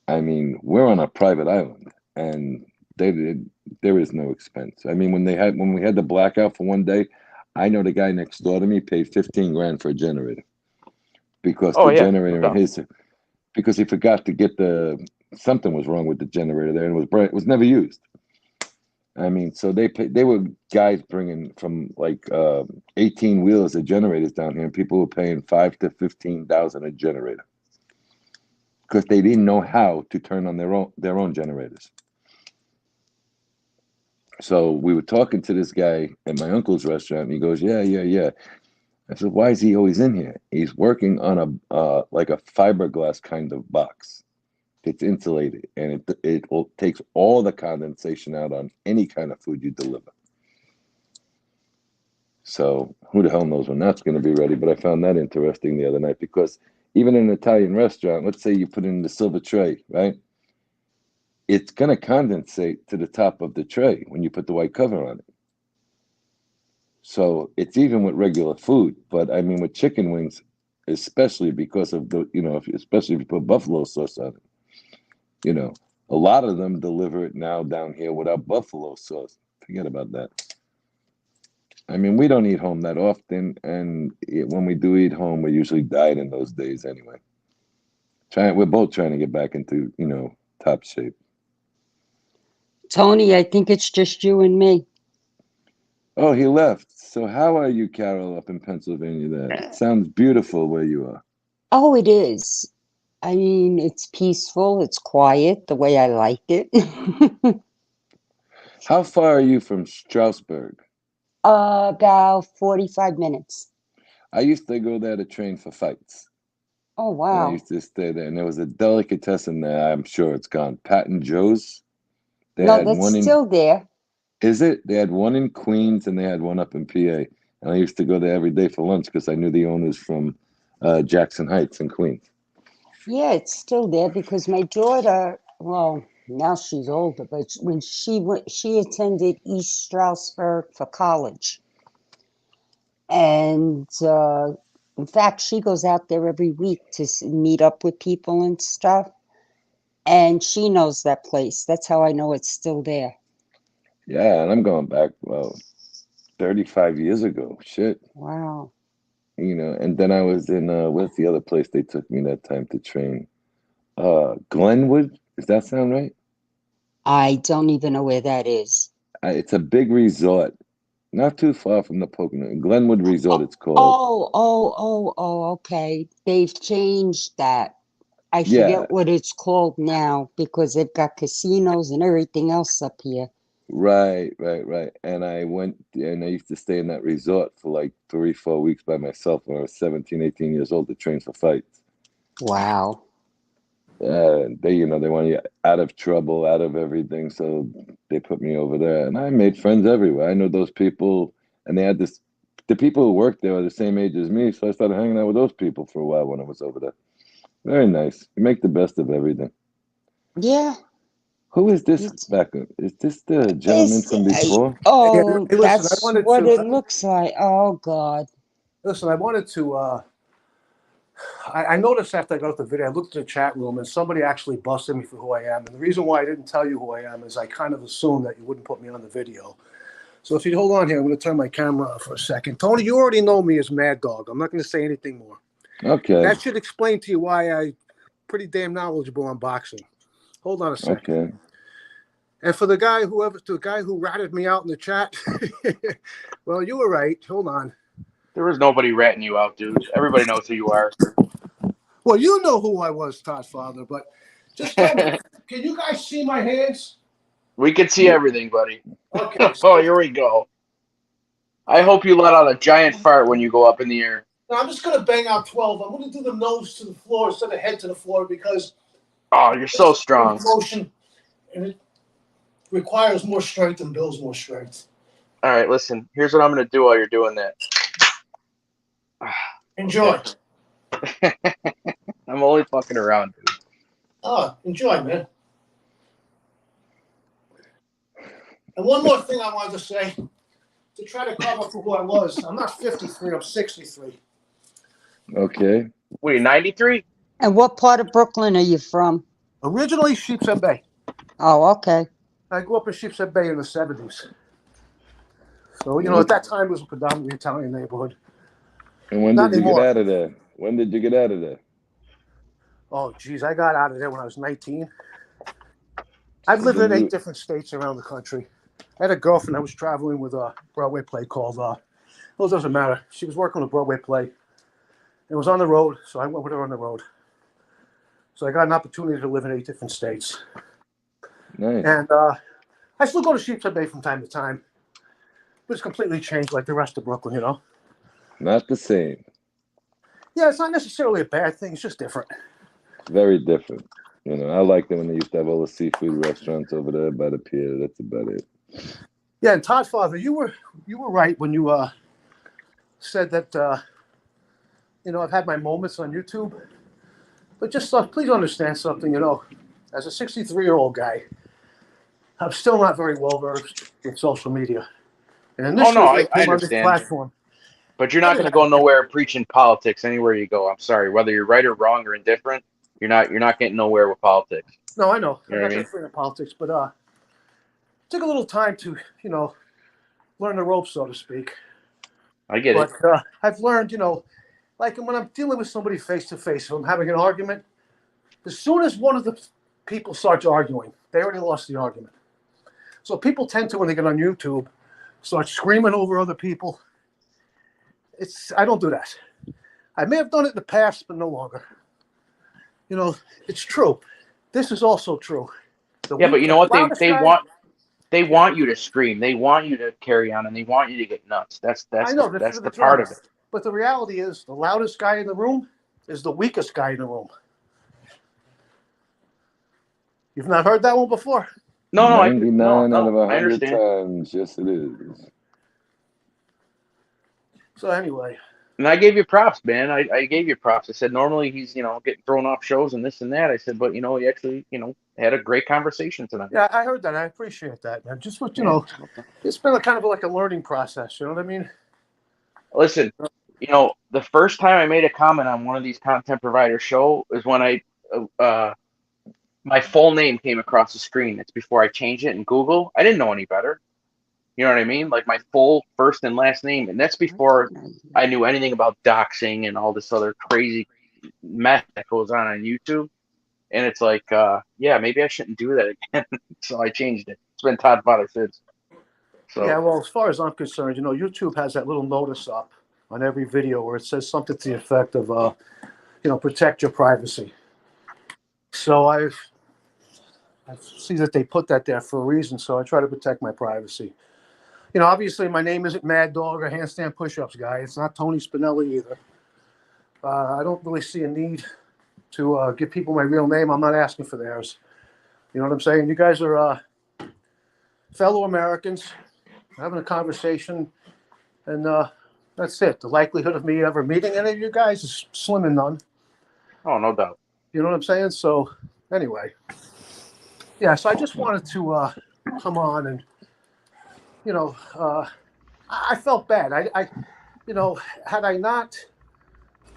Speaker 11: I mean, we're on a private island, and there is no expense. I mean, when we had the blackout for one day, I know the guy next door to me paid 15 grand for a generator because
Speaker 15: Oh
Speaker 11: the
Speaker 15: yeah, no
Speaker 11: generator in
Speaker 15: doubt.
Speaker 11: his because he forgot to get something was wrong with the generator there and it was never used. I mean, so they were guys bringing from like 18 wheelers of generators down here, and people were paying 5 to 15,000 a generator because they didn't know how to turn on their own generators. So we were talking to this guy at my uncle's restaurant, and he goes, "Yeah, yeah, yeah." I said, "Why is he always in here?" He's working on a like a fiberglass kind of box. It's insulated, and takes all the condensation out on any kind of food you deliver. So who the hell knows when that's going to be ready? But I found that interesting the other night because even in an Italian restaurant, let's say you put it in the silver tray, right? It's going to condensate to the top of the tray when you put the white cover on it. So it's even with regular food, but I mean with chicken wings, especially because of especially if you put buffalo sauce on it, you know, a lot of them deliver it now down here without buffalo sauce. Forget about that. I mean, we don't eat home that often, and when we do eat home, we usually diet in those days anyway. We're both trying to get back into top shape.
Speaker 7: Tony, I think it's just you and me.
Speaker 11: Oh, he left. So how are you, Carol, up in Pennsylvania? There, it sounds beautiful where you are.
Speaker 7: Oh, it is. I mean, it's peaceful, it's quiet, the way I like it.
Speaker 11: How far are you from Strasbourg?
Speaker 7: About 45 minutes.
Speaker 11: I used to go there to train for fights.
Speaker 7: Oh,
Speaker 11: And I
Speaker 7: wow.
Speaker 11: used to stay there. And there was a delicatessen there. I'm sure it's gone. Pat and Joe's. They
Speaker 7: No,
Speaker 11: had
Speaker 7: that's
Speaker 11: one in,
Speaker 7: still there.
Speaker 11: is it? They had one in Queens and they had one up in PA. And I used to go there every day for lunch because I knew the owners from Jackson Heights in Queens.
Speaker 7: Yeah, it's still there because my daughter, well, now she's older, but when she attended East Stroudsburg for college. And in fact, she goes out there every week to meet up with people and stuff. And she knows that place. That's how I know it's still there.
Speaker 11: Yeah, and I'm going back, well, 35 years ago. Shit.
Speaker 7: Wow.
Speaker 11: And then I was in, what's the other place they took me that time to train? Glenwood? Does that sound right?
Speaker 7: I don't even know where that is.
Speaker 11: It's a big resort, not too far from the Pocono. Glenwood Resort,
Speaker 7: Oh,
Speaker 11: it's called.
Speaker 7: okay. They've changed that. I
Speaker 11: Yeah,
Speaker 7: forget what it's called now because they've got casinos and everything else up here.
Speaker 11: right. And I went and I used to stay in that resort for like 3, 4 weeks by myself when I was 17, 18 years old to train for fights.
Speaker 7: Wow.
Speaker 11: They want you out of trouble, out of everything. So they put me over there and I made friends everywhere. I know those people and they had the people who worked there are the same age as me. So I started hanging out with those people for a while when I was over there. Very nice. You make the best of everything.
Speaker 7: Yeah.
Speaker 11: Who is this
Speaker 7: It's,
Speaker 11: backup? Is this the gentleman
Speaker 7: it's
Speaker 11: from before?
Speaker 12: Hey,
Speaker 7: oh,
Speaker 12: hey, listen, I
Speaker 7: that's
Speaker 12: wanted
Speaker 7: what
Speaker 12: to
Speaker 7: it looks like. Oh God.
Speaker 12: listen. I wanted to. I noticed after I got off the video, I looked at the chat room, and somebody actually busted me for who I am. And the reason why I didn't tell you who I am is I kind of assumed that you wouldn't put me on the video. So if you hold on here, I'm going to turn my camera off for a second. Tony, you already know me as Mad Dog. I'm not going to say anything more.
Speaker 11: Okay.
Speaker 12: That should explain to you why I'm pretty damn knowledgeable on boxing. Hold on a second.
Speaker 11: Okay.
Speaker 12: And for the guy who ratted me out in the chat, well, you were right. Hold on.
Speaker 15: There was nobody ratting you out, dude. Everybody knows who you are.
Speaker 12: Well, you know who I was, Todd's father, but just tell me, can you guys see my hands?
Speaker 15: We can see everything, buddy.
Speaker 12: Okay.
Speaker 15: Oh, here we go. I hope you let out a giant fart when you go up in the air.
Speaker 12: Now I'm just going to bang out 12. I'm going to do the nose to the floor instead of head to the floor because
Speaker 15: Oh, you're so strong.
Speaker 12: motion, and it requires more strength and builds more strength.
Speaker 15: All right, listen. Here's what I'm going to do while you're doing that.
Speaker 12: Enjoy.
Speaker 15: Okay. I'm only fucking around, dude.
Speaker 12: Oh, enjoy, man. And one more thing I wanted to say to try to cover for who I was. I'm not 53. I'm 63.
Speaker 11: Okay.
Speaker 15: Wait, 93?
Speaker 7: And what part of Brooklyn are you from?
Speaker 12: Originally Sheepshead Bay.
Speaker 7: Oh, okay.
Speaker 12: I grew up in Sheepshead Bay in the 70s. So, at that time it was a predominantly Italian neighborhood.
Speaker 11: And when
Speaker 12: Not
Speaker 11: did you get
Speaker 12: anymore.
Speaker 11: out of there? When did you get out of there?
Speaker 12: Oh, geez, I got out of there when I was 19. I've lived in 8 different states around the country. I had a girlfriend I was traveling with a Broadway play called, well, it doesn't matter. She was working on a Broadway play. It was on the road, so I went with her on the road. So I got an opportunity to live in 8 different states.
Speaker 11: Nice.
Speaker 12: And I still go to Sheepshead Bay from time to time. But it's completely changed like the rest of Brooklyn,
Speaker 11: Not the same.
Speaker 12: Yeah, it's not necessarily a bad thing. It's just different.
Speaker 11: Very different. I liked it when they used to have all the seafood restaurants over there by the pier. That's about it.
Speaker 12: Yeah, and Todd, father, you were right when you said that I've had my moments on YouTube, but just please understand something. As a 63-year-old guy, I'm still not very well versed with social media. And
Speaker 15: Oh, no,
Speaker 12: initially, when I
Speaker 15: I
Speaker 12: came on this
Speaker 15: understand.
Speaker 12: platform,
Speaker 15: But you're not going to go nowhere preaching politics anywhere you go. I'm sorry. Whether you're right or wrong or indifferent, you're not getting nowhere with politics.
Speaker 12: No, I know.
Speaker 15: You
Speaker 12: I'm
Speaker 15: know what
Speaker 12: not
Speaker 15: I
Speaker 12: that
Speaker 15: mean?
Speaker 12: afraid of politics, but it took a little time to, learn the ropes, so to speak.
Speaker 15: I get it.
Speaker 12: But I've learned, like when I'm dealing with somebody face to face, if I'm having an argument, as soon as one of the people starts arguing, they already lost the argument. So people tend to, when they get on YouTube, start screaming over other people. I don't do that. I may have done it in the past, but no longer. It's true. This is also true.
Speaker 15: Yeah, but you know what? They want they want you to scream, they want you to carry on, and they want you to get nuts. That's
Speaker 12: I know
Speaker 15: that's
Speaker 12: the
Speaker 15: the part
Speaker 12: drama,
Speaker 15: of it.
Speaker 12: but the reality is the loudest guy in the room is the weakest guy in the room. You've not heard that one before?
Speaker 15: No, no,
Speaker 11: 99 out of
Speaker 15: I
Speaker 11: 100
Speaker 15: understand.
Speaker 11: times. Yes, it is.
Speaker 12: So anyway,
Speaker 15: And I gave you props, man. I gave you props. I said normally he's getting thrown off shows and this and that. I said, but he actually had a great conversation tonight.
Speaker 12: yeah, I heard that. I appreciate that. And just what
Speaker 15: Yeah.
Speaker 12: it's been kind of like a learning process. You know what I mean?
Speaker 15: Listen, the first time I made a comment on one of these content provider show is when my full name came across the screen. It's before I changed it in Google. I didn't know any better. You know what I mean? Like my full first and last name, and that's before I knew anything about doxing and all this other crazy mess that goes on YouTube. And it's like, yeah, maybe I shouldn't do that again. So I changed it. It's been Todd Potter since. So
Speaker 12: Yeah, well, as far as I'm concerned, YouTube has that little notice up on every video where it says something to the effect of, protect your privacy. So I see that they put that there for a reason. So I try to protect my privacy. Obviously my name isn't Mad Dog or Handstand Push-Ups Guy. It's not Tony Spinelli either. I don't really see a need to give people my real name. I'm not asking for theirs. You know what I'm saying? You guys are fellow Americans having a conversation, and that's it. The likelihood of me ever meeting any of you guys is slim and none.
Speaker 15: oh, no doubt.
Speaker 12: You know what I'm saying? So anyway, yeah. So I just wanted to come on and I felt bad. I had I not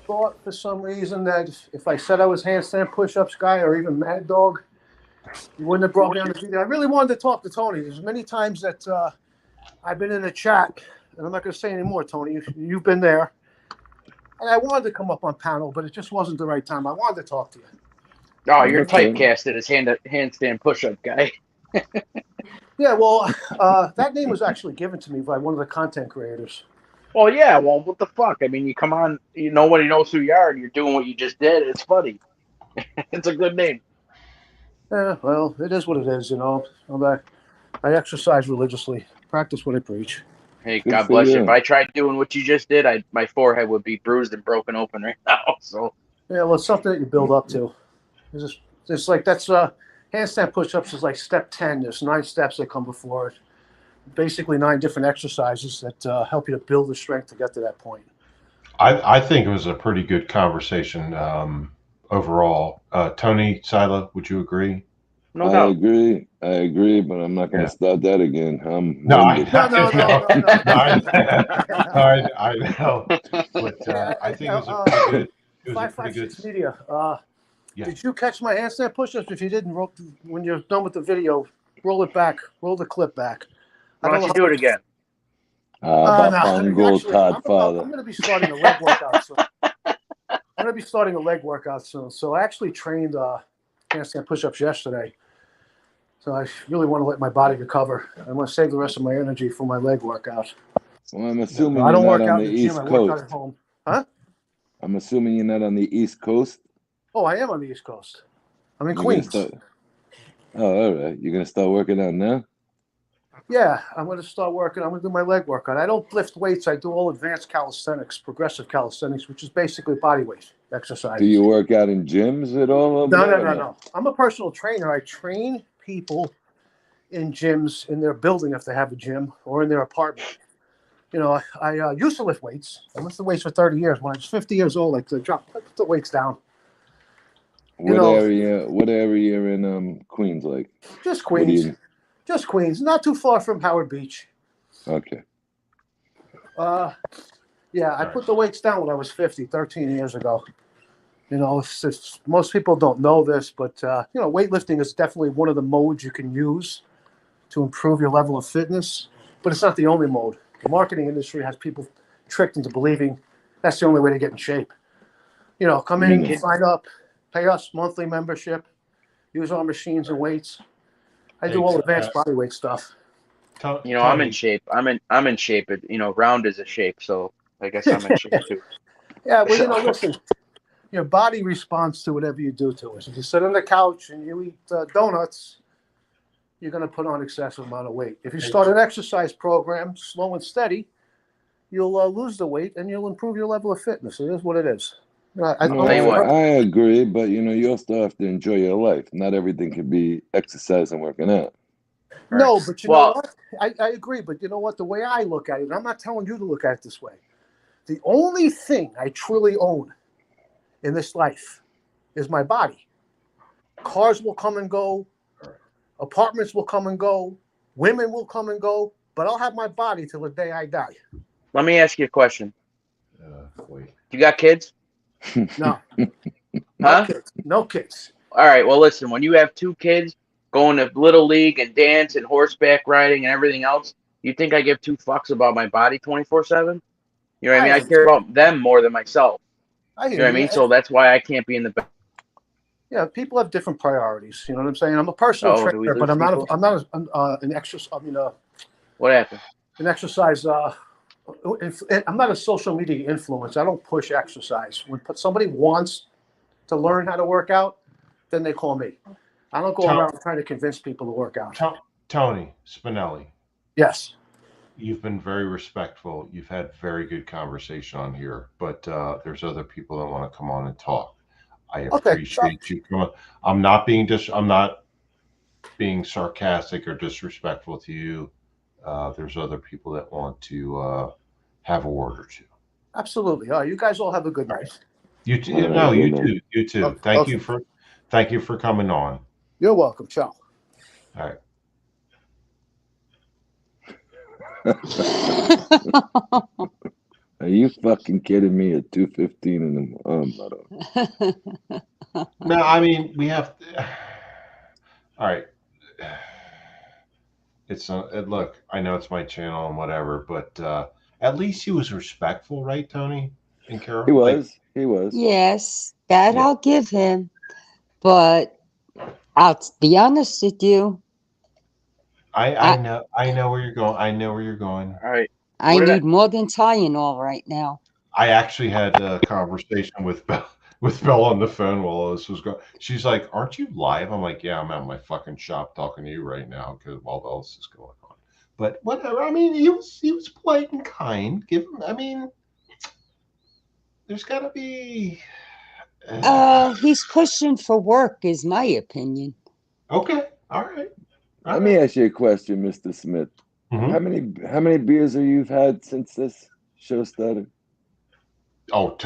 Speaker 12: thought for some reason that if I said I was handstand push-ups guy or even Mad Dog, you wouldn't have brought me on the video. I really wanted to talk to Tony. There's many times that I've been in a chat, and I'm not going to say anymore, Tony. You've been there. And I wanted to come up on panel, but it just wasn't the right time. I wanted to talk to you.
Speaker 15: Oh, you're
Speaker 11: Okay.
Speaker 15: typecasted as handstand push-up guy.
Speaker 12: Yeah, well, that name was actually given to me by one of the content creators.
Speaker 15: Well, yeah. Well, what the fuck? I mean, you come on. Nobody knows who you are, and you're doing what you just did. It's funny. It's a good name.
Speaker 12: Yeah, well, it is what it is, I exercise religiously, practice what I preach.
Speaker 15: Hey,
Speaker 11: Good
Speaker 15: God
Speaker 11: for
Speaker 15: bless you. If
Speaker 11: you.
Speaker 15: I tried doing what you just did, my forehead would be bruised and broken open right now. So
Speaker 12: Yeah, well, it's something that you build up to. It's like that's handstand push-ups is like step 10. There's 9 steps that come before it. Basically 9 different exercises that help you to build the strength to get to that point.
Speaker 1: I think it was a pretty good conversation overall. Tony, Sila, would you agree?
Speaker 15: no doubt.
Speaker 11: I agree, but I'm not going to
Speaker 1: Yeah.
Speaker 11: start that again. I'm
Speaker 1: No,
Speaker 11: winded.
Speaker 12: No, no, no, no, no.
Speaker 1: I know, but I think it was a pretty good. It was a pretty good.
Speaker 12: 556 Media.
Speaker 1: Yeah.
Speaker 12: Did you catch my handstand push-ups? If you didn't, when you're done with the video, roll it back. Roll the clip back.
Speaker 15: Why don't you do it again?
Speaker 11: Bapango
Speaker 12: Actually,
Speaker 11: Todd
Speaker 12: I'm
Speaker 11: Father.
Speaker 12: going to be starting a leg workout soon. I'm going to be starting a leg workout soon. So I actually trained handstand push-ups yesterday. So I really want to let my body recover. I want to save the rest of my energy for my leg workout.
Speaker 11: Well, I'm assuming
Speaker 12: I
Speaker 11: you're
Speaker 12: don't
Speaker 11: not
Speaker 12: work
Speaker 11: on
Speaker 12: out
Speaker 11: the
Speaker 12: in the gym.
Speaker 11: East
Speaker 12: I work out
Speaker 11: Coast.
Speaker 12: at home. Huh?
Speaker 11: I'm assuming you're not on the East Coast.
Speaker 12: Oh, I am on the East Coast. I'm in
Speaker 11: You're gonna
Speaker 12: Queens.
Speaker 11: start. Oh, all right. You're gonna start working out now.
Speaker 12: Yeah, I'm going to start working. I'm going to do my leg workout. I don't lift weights. I do all advanced calisthenics, progressive calisthenics, which is basically body weight exercises.
Speaker 11: Do you work out in gyms at all? Over there, or
Speaker 12: No. I'm a personal trainer. I train people in gyms in their building if they have a gym or in their apartment. I used to lift weights. I lifted weights for 30 years. When I was 50 years old, I put the weights down.
Speaker 11: What area? What area in Queens? Like
Speaker 12: Just
Speaker 11: what do
Speaker 12: Queens.
Speaker 11: you?
Speaker 12: Just Queens. Not too far from Howard Beach.
Speaker 11: Okay.
Speaker 12: Yeah, I put the weights down when I was 50, 13 years ago. Most people don't know this, but weightlifting is definitely one of the modes you can use to improve your level of fitness. But it's not the only mode. The marketing industry has people tricked into believing that's the only way to get in shape. Come in, sign up, pay us monthly membership, use our machines and weights. I do all advanced body weight stuff.
Speaker 15: I'm in shape. I'm in shape. Round is a shape, so I guess I'm in shape too.
Speaker 12: Yeah, well, listen, your body responds to whatever you do to it. If you sit on the couch and you eat donuts, you're going to put on excessive amount of weight. If you start an exercise program, slow and steady, you'll lose the weight and you'll improve your level of fitness. It is what it is. I don't
Speaker 11: No,
Speaker 12: know if
Speaker 15: what.
Speaker 11: I agree, but you also have to enjoy your life. Not everything can be exercise and working out.
Speaker 12: No, but you know
Speaker 15: Well,
Speaker 12: what? I agree, but you know what? The way I look at it, and I'm not telling you to look at it this way. The only thing I truly own in this life is my body. Cars will come and go, apartments will come and go, women will come and go, but I'll have my body till the day I die.
Speaker 15: let me ask you a question.
Speaker 1: Wait.
Speaker 15: You got kids?
Speaker 12: No,
Speaker 15: Huh?
Speaker 12: kids, no kids.
Speaker 15: All right. Well, listen. When you have 2 kids going to little league and dance and horseback riding and everything else, you think I give 2 fucks about my body 24/7? You know what I mean? I care about them more than myself.
Speaker 12: I
Speaker 15: You
Speaker 12: hear
Speaker 15: know what I
Speaker 12: you.
Speaker 15: mean? So that's why I can't be in the back.
Speaker 12: Yeah, people have different priorities. You know what I'm saying? I'm a personal
Speaker 15: Oh, do we
Speaker 12: trainer, but
Speaker 15: lose people?
Speaker 12: I'm not an exercise. I mean,
Speaker 15: What happened?
Speaker 12: an exercise. I'm not a social media influencer. I don't push exercise. When somebody wants to learn how to work out, then they call me. I don't go around trying to convince people to work out.
Speaker 1: Tony Spinelli,
Speaker 12: Yes.
Speaker 1: you've been very respectful. You've had very good conversation on here, but there's other people that want to come on and talk. I appreciate you coming. I'm not being sarcastic or disrespectful to you. There's other people that want to have a word or two.
Speaker 12: Absolutely. You guys all have a good night.
Speaker 1: You too. No, you too. You too.
Speaker 12: Okay.
Speaker 1: Thank you for coming on.
Speaker 12: You're welcome. Ciao.
Speaker 1: All right.
Speaker 11: Are you fucking kidding me at 2:15 in the
Speaker 1: No, I mean we have. All right. It's look. I know it's my channel and whatever, but at least he was respectful, right, Tony and Carol?
Speaker 11: He was. He was.
Speaker 7: Yes, that
Speaker 1: Yeah.
Speaker 7: I'll give him. But I'll be honest with you.
Speaker 1: I know where you're going. I know where you're going.
Speaker 15: All right.
Speaker 7: I need more than Tylenol right now.
Speaker 1: I actually had a conversation with Belle on the phone while this was going. She's like, "Aren't you live?" I'm like, "Yeah, I'm at my fucking shop talking to you right now because while else is going on." But whatever. I mean, he was polite and kind. Give him. I mean, there's got to be.
Speaker 7: He's pushing for work, is my opinion.
Speaker 1: Okay. All right.
Speaker 11: Let me ask you a question, Mr. Smith.
Speaker 1: Mm-hmm.
Speaker 11: How many beers have you had since this show started?
Speaker 1: Oh,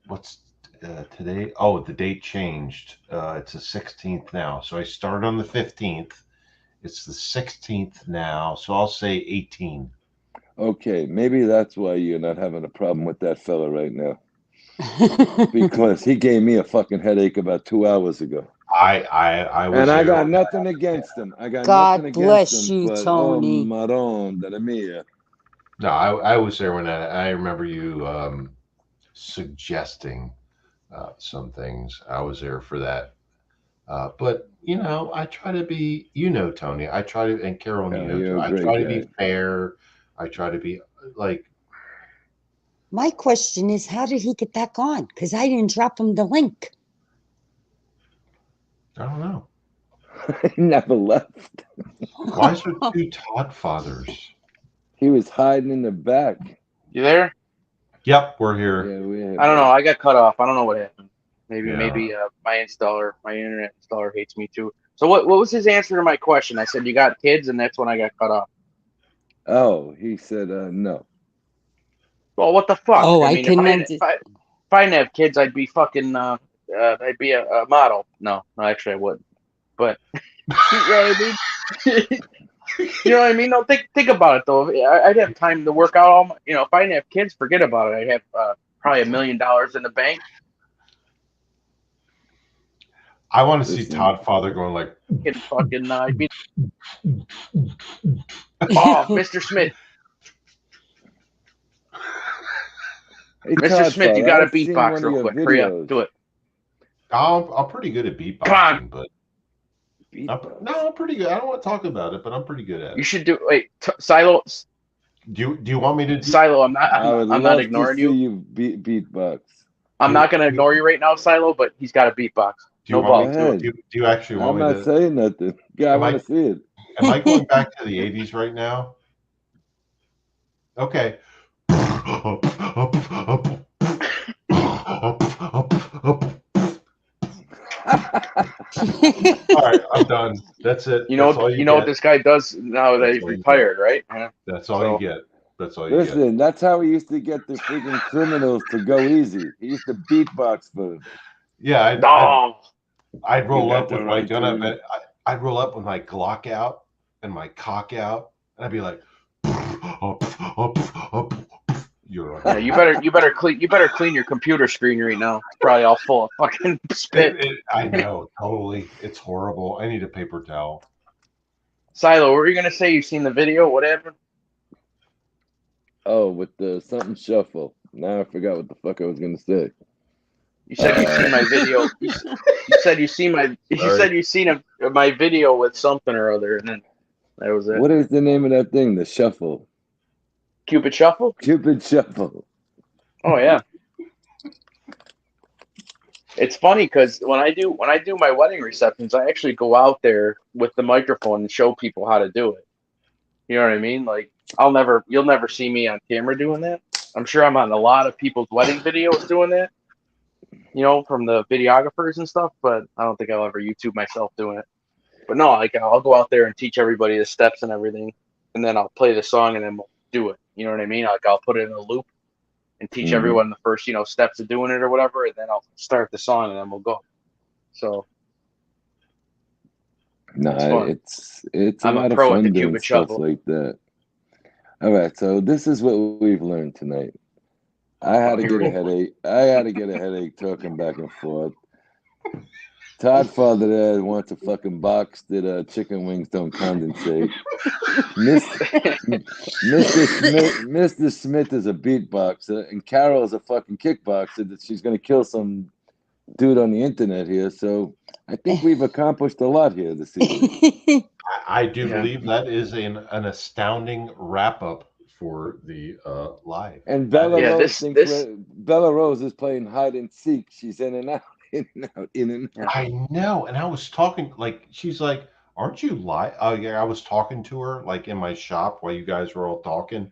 Speaker 1: what's today? Oh, the date changed. It's the 16th now. So I started on the 15th. It's the 16th now. So I'll say 18.
Speaker 11: Okay, maybe that's why you're not having a problem with that fella right now. Because he gave me a fucking headache about 2 hours ago.
Speaker 1: I was.
Speaker 11: And I
Speaker 1: there
Speaker 11: got nothing against him. I got
Speaker 7: God
Speaker 11: nothing
Speaker 7: bless
Speaker 11: against him.
Speaker 7: you,
Speaker 11: But
Speaker 7: Tony.
Speaker 11: Madonna mia.
Speaker 1: No, I was there when I remember you suggesting some things. I was there for that. But I try to be, Tony. I try to, and Carol,
Speaker 11: You're a
Speaker 1: I
Speaker 11: great
Speaker 1: try to
Speaker 11: guy.
Speaker 1: be fair. I try to be like.
Speaker 7: My question is, how did he get back on? Because I didn't drop him the link.
Speaker 1: I don't know.
Speaker 11: He never left.
Speaker 1: Why is there 2 Todd fathers?
Speaker 11: He was hiding in the back.
Speaker 15: You there?
Speaker 1: Yep, we're here.
Speaker 11: Yeah,
Speaker 15: I don't know. I got cut off. I don't know what happened. Maybe
Speaker 1: Yeah.
Speaker 15: my internet installer hates me too. So what was his answer to my question? I said you got kids, and that's when I got cut off.
Speaker 11: Oh, he said no.
Speaker 15: Well, what the fuck?
Speaker 7: Oh,
Speaker 15: I mean, if I didn't have kids, I'd be fucking I'd be a model. No, actually I wouldn't. But you know what I mean? You know what I mean? No, think about it though. I'd have time to work out all my, if I didn't have kids, forget about it. I'd have probably $1 million in the bank.
Speaker 1: I want to see Todd father going like
Speaker 15: fucking I'd be oh, Mr. Smith.
Speaker 11: Hey,
Speaker 15: Mr. Smith, you got to beatbox real quick. Hurry up, do it.
Speaker 1: I'm pretty good at beatboxing, but I'm pretty good. I don't want to talk about it, but I'm pretty good at it.
Speaker 15: You should do. Wait, Silo.
Speaker 1: Do you want me to?
Speaker 15: Silo, I'm not ignoring
Speaker 11: you. Beatbox.
Speaker 15: I'm not going to ignore you right now, Silo, but he's got a beatbox.
Speaker 1: Do you
Speaker 15: No
Speaker 1: want me
Speaker 11: Go
Speaker 15: balls.
Speaker 1: to?
Speaker 11: ahead.
Speaker 1: Do you actually
Speaker 11: I'm
Speaker 1: want me
Speaker 11: not
Speaker 1: to?
Speaker 11: saying nothing. Yeah, I
Speaker 1: Am
Speaker 11: want
Speaker 1: I
Speaker 11: to see it.
Speaker 1: am I going back to the 80s right now? Okay. All right, I'm done. That's it. That's all you
Speaker 15: You know what
Speaker 1: get.
Speaker 15: this guy does now that
Speaker 1: That's
Speaker 15: he's
Speaker 1: all you get.
Speaker 15: retired, right? Yeah.
Speaker 1: That's all you
Speaker 15: So
Speaker 1: get. That's all you get.
Speaker 11: Listen, that's how we used to get the freaking criminals to go easy. He used to beatbox for them.
Speaker 1: Yeah,
Speaker 15: no,
Speaker 1: I'd
Speaker 11: You
Speaker 1: roll
Speaker 11: got
Speaker 1: up
Speaker 11: the
Speaker 1: with my
Speaker 11: right
Speaker 1: gun up.
Speaker 11: to.
Speaker 1: I'd roll up with my Glock out and my cock out, and I'd be like, "You're
Speaker 15: yeah,
Speaker 1: under
Speaker 15: you better clean your computer screen right now. It's probably all full of fucking spit.
Speaker 1: I know, totally. It's horrible. I need a paper towel.
Speaker 15: Silo, what were you gonna say? You seen the video? Whatever.
Speaker 11: Oh, with the something shuffle. Now I forgot what the fuck I was gonna say.
Speaker 15: You said you seen my video. You said you seen my. You
Speaker 1: Sorry.
Speaker 15: said you seen my video with something or other, and then that was it.
Speaker 11: What is the name of that thing? The shuffle.
Speaker 15: Cupid shuffle.
Speaker 11: Cupid shuffle.
Speaker 15: Oh yeah. It's funny because when I do my wedding receptions, I actually go out there with the microphone and show people how to do it. You know what I mean? Like you'll never see me on camera doing that. I'm sure I'm on a lot of people's wedding videos doing that. You know, from the videographers and stuff, but I don't think I'll ever YouTube myself doing it. But no, like I'll go out there and teach everybody the steps and everything, and then I'll play the song and then we'll do it. You know what I mean? Like I'll put it in a loop and teach
Speaker 11: Mm-hmm.
Speaker 15: everyone the first, steps of doing it or whatever, and then I'll start the song and then we'll go. So
Speaker 11: No,
Speaker 15: it's fun.
Speaker 11: it's a
Speaker 15: I'm a
Speaker 11: lot of
Speaker 15: pro at the
Speaker 11: fun doing
Speaker 15: Cupid
Speaker 11: stuff
Speaker 15: shuffle.
Speaker 11: like that. All right, so this is what we've learned tonight. I had to
Speaker 15: here
Speaker 11: get
Speaker 15: we
Speaker 11: a
Speaker 15: go.
Speaker 11: headache. I had to get a headache talking back and forth. Todd father there wants a fucking box that chicken wings don't condensate. Mr. Smith is a beatboxer, and Carol is a fucking kickboxer that she's gonna kill some dude on the internet here. So I think we've accomplished a lot here this evening.
Speaker 1: I do
Speaker 15: Yeah.
Speaker 1: believe that is an astounding wrap up for the live.
Speaker 11: And
Speaker 1: That
Speaker 11: Bella
Speaker 1: is,
Speaker 11: Rose thinks Bella Rose is playing hide and seek. She's in and out, in and out, in and out.
Speaker 1: I know. And I was talking, like, she's like, "Aren't you live?" Oh, yeah. I was talking to her, like, in my shop while you guys were all talking.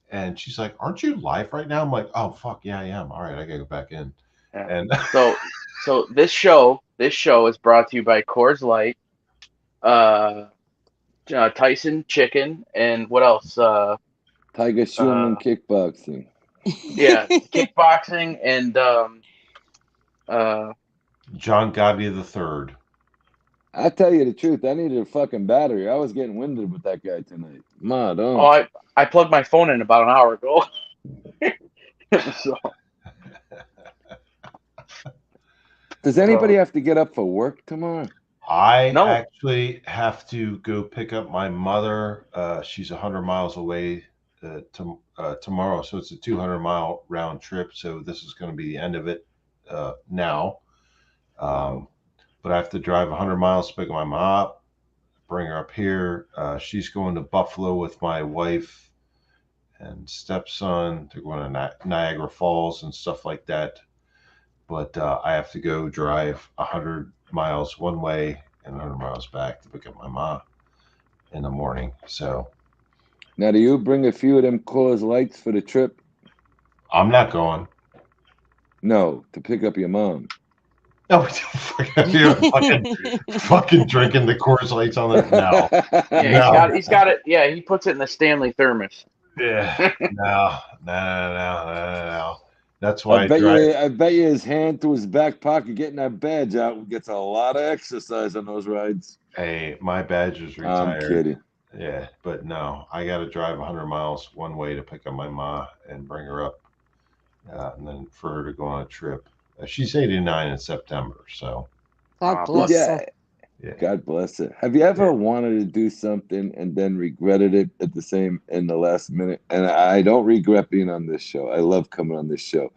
Speaker 1: And she's like, "Aren't you live right now?" I'm like, "Oh, fuck. Yeah, I am. All right. I got to go back in."
Speaker 15: Yeah.
Speaker 1: And
Speaker 15: So this show is brought to you by Coors Light, Tyson Chicken, and what else?
Speaker 11: Tiger Schumann kickboxing.
Speaker 15: Yeah, kickboxing and
Speaker 1: John Gotti the third.
Speaker 11: I tell you the truth, I needed a fucking battery. I was getting winded with that guy tonight. Ma, don't.
Speaker 15: Oh, I plugged my phone in about an hour ago. So.
Speaker 11: Does anybody have to get up for work tomorrow?
Speaker 1: I actually have to go pick up my mother. She's 100 miles away tomorrow, so it's a 200-mile round trip. So this is going to be the end of it now. But I have to drive 100 miles to pick up my mom up, bring her up here. She's going to Buffalo with my wife and stepson. They're going to Niagara Falls and stuff like that. But I have to go drive 100 miles one way and 100 miles back to pick up my mom in the morning. So
Speaker 11: now, do you bring a few of them Coors Lights for the trip?
Speaker 1: I'm not going.
Speaker 11: No, to pick up your mom.
Speaker 1: No, you're fucking drinking the Coors Lights on the no.
Speaker 15: Yeah, he's got it. Yeah, he puts it in the Stanley thermos.
Speaker 1: Yeah, no. That's why
Speaker 11: I bet you his hand to his back pocket getting that badge out gets a lot of exercise on those rides.
Speaker 1: Hey, my badge is retired.
Speaker 11: I'm kidding.
Speaker 1: Yeah, but no, I got to drive 100 miles one way to pick up my ma and bring her up, and then for her to go on a trip. She's 89 in September, so.
Speaker 7: God bless her.
Speaker 11: Yeah. God bless her. Have you ever wanted to do something and then regretted it in the last minute? And I don't regret being on this show. I love coming on this show.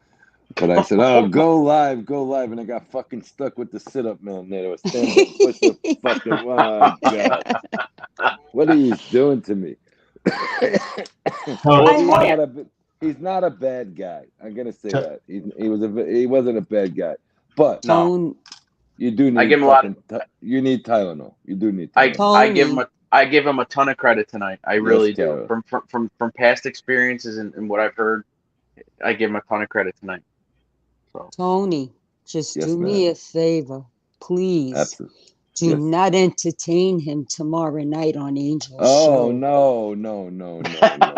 Speaker 11: But I said, "Oh, go live," and I got fucking stuck with the sit-up man there. It was stand up, push up, fucking. Oh God, what are you doing to me? He's not a bad guy. I'm gonna say that he wasn't a bad guy, but
Speaker 7: Don't
Speaker 11: You do
Speaker 15: I
Speaker 11: need
Speaker 15: give him a lot.
Speaker 11: you need Tylenol. You do need
Speaker 15: I
Speaker 11: Tylenol.
Speaker 15: give him a ton of credit tonight. I
Speaker 11: Yes,
Speaker 15: really do.
Speaker 11: Carol.
Speaker 15: From past experiences and what I've heard, I give him a ton of credit tonight. So
Speaker 7: Tony, just
Speaker 11: Yes,
Speaker 7: do me
Speaker 11: ma'am.
Speaker 7: a favor, please.
Speaker 11: Absolutely.
Speaker 7: Do
Speaker 11: Yes.
Speaker 7: not entertain him tomorrow night on Angel's
Speaker 11: Oh
Speaker 7: show.
Speaker 11: no. Matter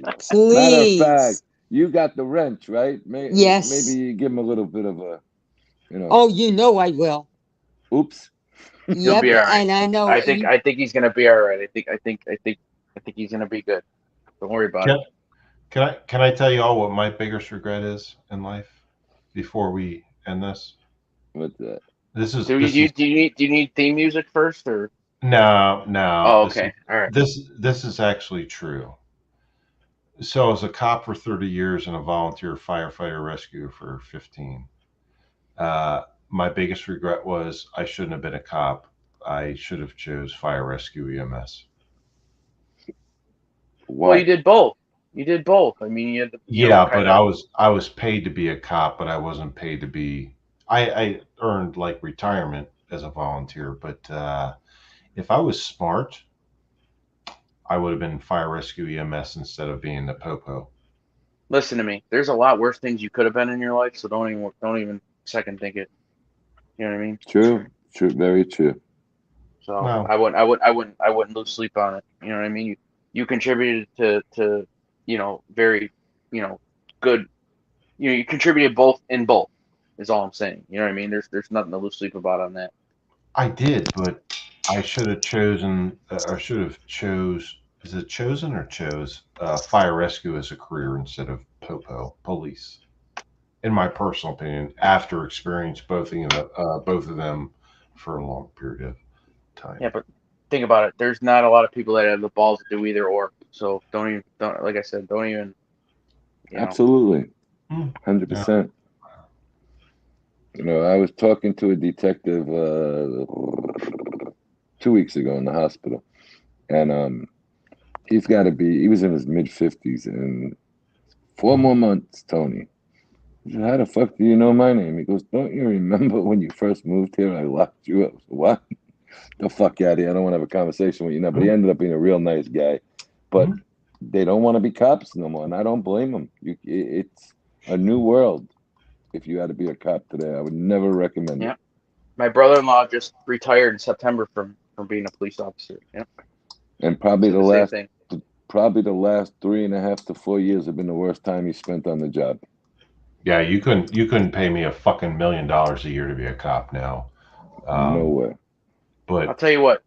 Speaker 11: of
Speaker 7: Please.
Speaker 11: fact, you got the wrench, right? Maybe
Speaker 7: Yes.
Speaker 11: you give him a little bit of a, you know,
Speaker 7: Oh, you know I will.
Speaker 11: oops.
Speaker 15: he'll
Speaker 7: Yep,
Speaker 15: be all right.
Speaker 7: and I know you.
Speaker 15: I think he's gonna be all right. I think he's gonna be good. Don't worry about it.
Speaker 1: Can I tell you all what my biggest regret is in life before we end this?
Speaker 11: What's that?
Speaker 15: Do you need theme music first or?
Speaker 1: no.
Speaker 15: Oh,
Speaker 1: This is
Speaker 15: okay. All right.
Speaker 1: this is actually true. So I was a cop for 30 years and a volunteer firefighter rescue for 15. My biggest regret was I shouldn't have been a cop. I should have chose fire rescue EMS.
Speaker 15: Well, you
Speaker 11: Why?
Speaker 15: did both. You did both. I mean, you had,
Speaker 1: Yeah,
Speaker 15: kind
Speaker 1: but
Speaker 15: of.
Speaker 1: I was paid to be a cop, but I wasn't paid to be. I earned like retirement as a volunteer, but if I was smart, I would have been fire rescue EMS instead of being the popo.
Speaker 15: Listen to me. There's a lot worse things you could have been in your life, so don't even second think it. You know what I mean?
Speaker 11: True. True. Very true.
Speaker 15: So
Speaker 1: Well,
Speaker 15: I wouldn't lose sleep on it. You know what I mean? You contributed to very good. You contributed both in both. Is all I'm saying. You know what I mean? There's nothing to lose sleep about on that.
Speaker 1: I did, but I should have chosen, or should have chose. Is it chosen or chose fire rescue as a career instead of popo police? In my personal opinion, after experience both of them for a long period of time.
Speaker 15: Yeah, but think about it. There's not a lot of people that have the balls to do either or. So don't like I said, don't even you know.
Speaker 11: Absolutely.
Speaker 1: Yeah.
Speaker 11: 100%. I was talking to a detective 2 weeks ago in the hospital, and he was in his mid-50s, and 4 more months, Tony. I said, how the fuck do you know my name? He goes, don't you remember when you first moved here? I locked you up. I said, what? The fuck out of here. I don't want to have a conversation with you now. But he ended up being a real nice guy. But they don't want to be cops no more, and I don't blame them. It's a new world. If you had to be a cop today, I would never recommend it.
Speaker 15: Yeah. My brother-in-law just retired in September from being a police officer. Yeah.
Speaker 11: And probably
Speaker 15: Said the same thing.
Speaker 11: probably the last 3.5 to 4 years have been the worst time he spent on the job.
Speaker 1: Yeah, you couldn't pay me a fucking $1 million a year to be a cop now.
Speaker 11: No way.
Speaker 15: I'll
Speaker 1: But
Speaker 15: tell you what.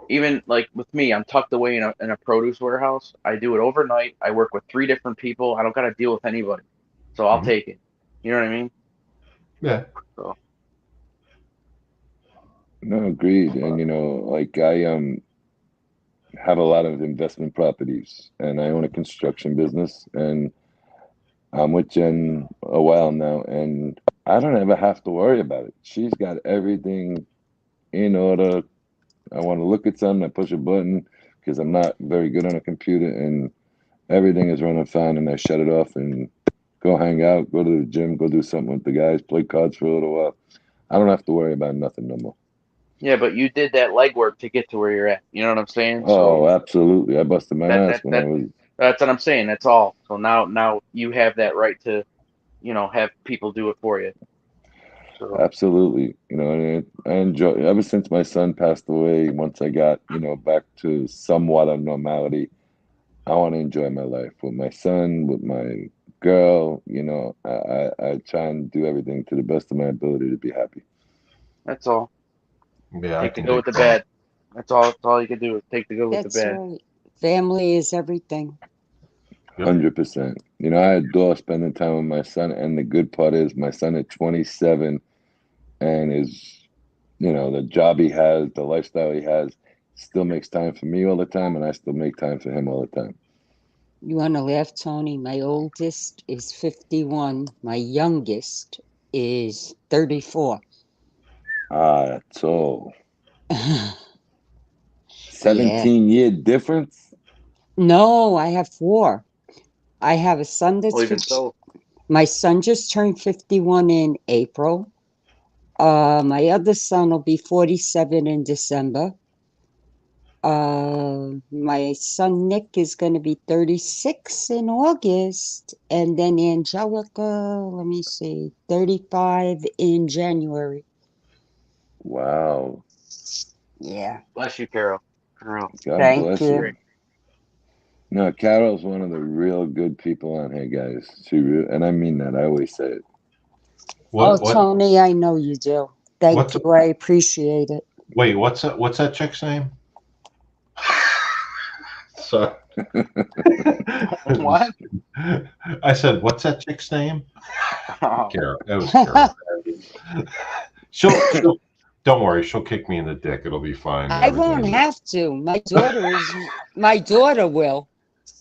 Speaker 15: Even like with me, I'm tucked away in a produce warehouse. I do it overnight. I work with 3 different people. I don't got to deal with anybody, so I'll take it. You know what I mean?
Speaker 1: yeah,
Speaker 15: So
Speaker 11: No, agreed. And like I have a lot of investment properties, and I own a construction business, and I'm with Jen a while now, and I don't ever have to worry about it. She's got everything in order. I want to look at something, I push a button because I'm not very good on a computer, and everything is running fine, and I shut it off and go hang out, go to the gym, go do something with the guys, play cards for a little while. I don't have to worry about nothing no more.
Speaker 15: yeah, but you did that legwork to get to where you're at. You know what I'm saying? So
Speaker 11: Oh, absolutely. I busted my
Speaker 15: that
Speaker 11: ass
Speaker 15: that
Speaker 11: when I
Speaker 15: that
Speaker 11: was
Speaker 15: that's what I'm saying. That's all. So now you have that right to have people do it for you. So
Speaker 11: absolutely, and I enjoy ever since my son passed away, once I got, back to somewhat of normality, I want to enjoy my life with my son, with my girl. I try and do everything to the best of my ability to be happy.
Speaker 15: that's all.
Speaker 1: yeah, I
Speaker 15: Take the
Speaker 1: can
Speaker 15: good
Speaker 1: dig
Speaker 15: with the
Speaker 1: that.
Speaker 15: bad. That's all. That's all you can do is take the good with the
Speaker 7: That's
Speaker 15: bad.
Speaker 7: right. Family is everything.
Speaker 1: Yep.
Speaker 11: 100%. I adore spending time with my son, and the good part is my son at 27 and is, the job he has, the lifestyle he has, still makes time for me all the time, and I still make time for him all the time.
Speaker 7: You want to laugh, Tony? My oldest is 51. My youngest is 34.
Speaker 11: Ah, that's all.
Speaker 7: Yeah.
Speaker 11: 17-year difference?
Speaker 7: No, I have 4. I have a son that's
Speaker 15: Well, even
Speaker 7: 50.
Speaker 15: so,
Speaker 7: My son just turned 51 in April. My other son will be 47 in December. My son Nick is going to be 36 in August. And then Angelica, let me see, 35 in January.
Speaker 11: Wow.
Speaker 7: Yeah.
Speaker 15: Bless you, Carol. Carol.
Speaker 11: God
Speaker 7: Thank
Speaker 11: bless
Speaker 7: you.
Speaker 11: you. No, Carol's one of the real good people on here, guys. And I mean that. I always say it.
Speaker 7: Oh,
Speaker 1: What
Speaker 7: Tony, I know you do. Thank
Speaker 1: what's
Speaker 7: you. I appreciate it.
Speaker 1: wait, what's that chick's name? So
Speaker 15: What?
Speaker 1: I said, what's that chick's name?
Speaker 15: Oh,
Speaker 1: Carol. It was Carol. She'll don't worry, she'll kick me in the dick. It'll be fine.
Speaker 7: I won't
Speaker 1: Everything.
Speaker 7: have to. My daughter will.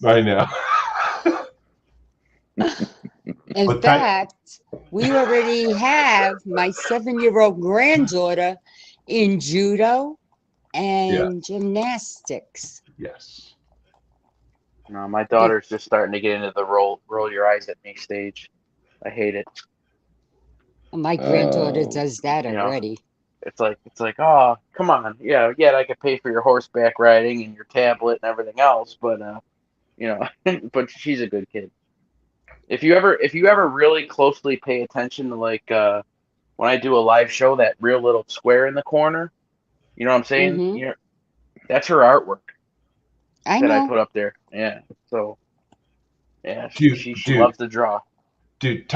Speaker 1: I know.
Speaker 7: In
Speaker 1: But
Speaker 7: fact, we already have my 7-year-old granddaughter in judo
Speaker 1: yeah,
Speaker 7: and gymnastics.
Speaker 1: yes.
Speaker 15: no, my daughter's just starting to get into the roll your eyes at me stage. I hate it.
Speaker 7: My granddaughter
Speaker 11: Oh,
Speaker 7: does that
Speaker 15: You know,
Speaker 7: already.
Speaker 15: it's like, oh, come on, yeah, I could pay for your horseback riding and your tablet and everything else, but you know, but she's a good kid. If you ever really closely pay attention to like when I do a live show, that real little square in the corner, you know what I'm saying?
Speaker 7: Mm-hmm.
Speaker 15: You know, that's her artwork
Speaker 7: I
Speaker 15: that I
Speaker 7: know.
Speaker 15: put up there. Yeah. So yeah, she
Speaker 1: Dude,
Speaker 15: she she
Speaker 1: dude,
Speaker 15: loves to draw.
Speaker 1: dude.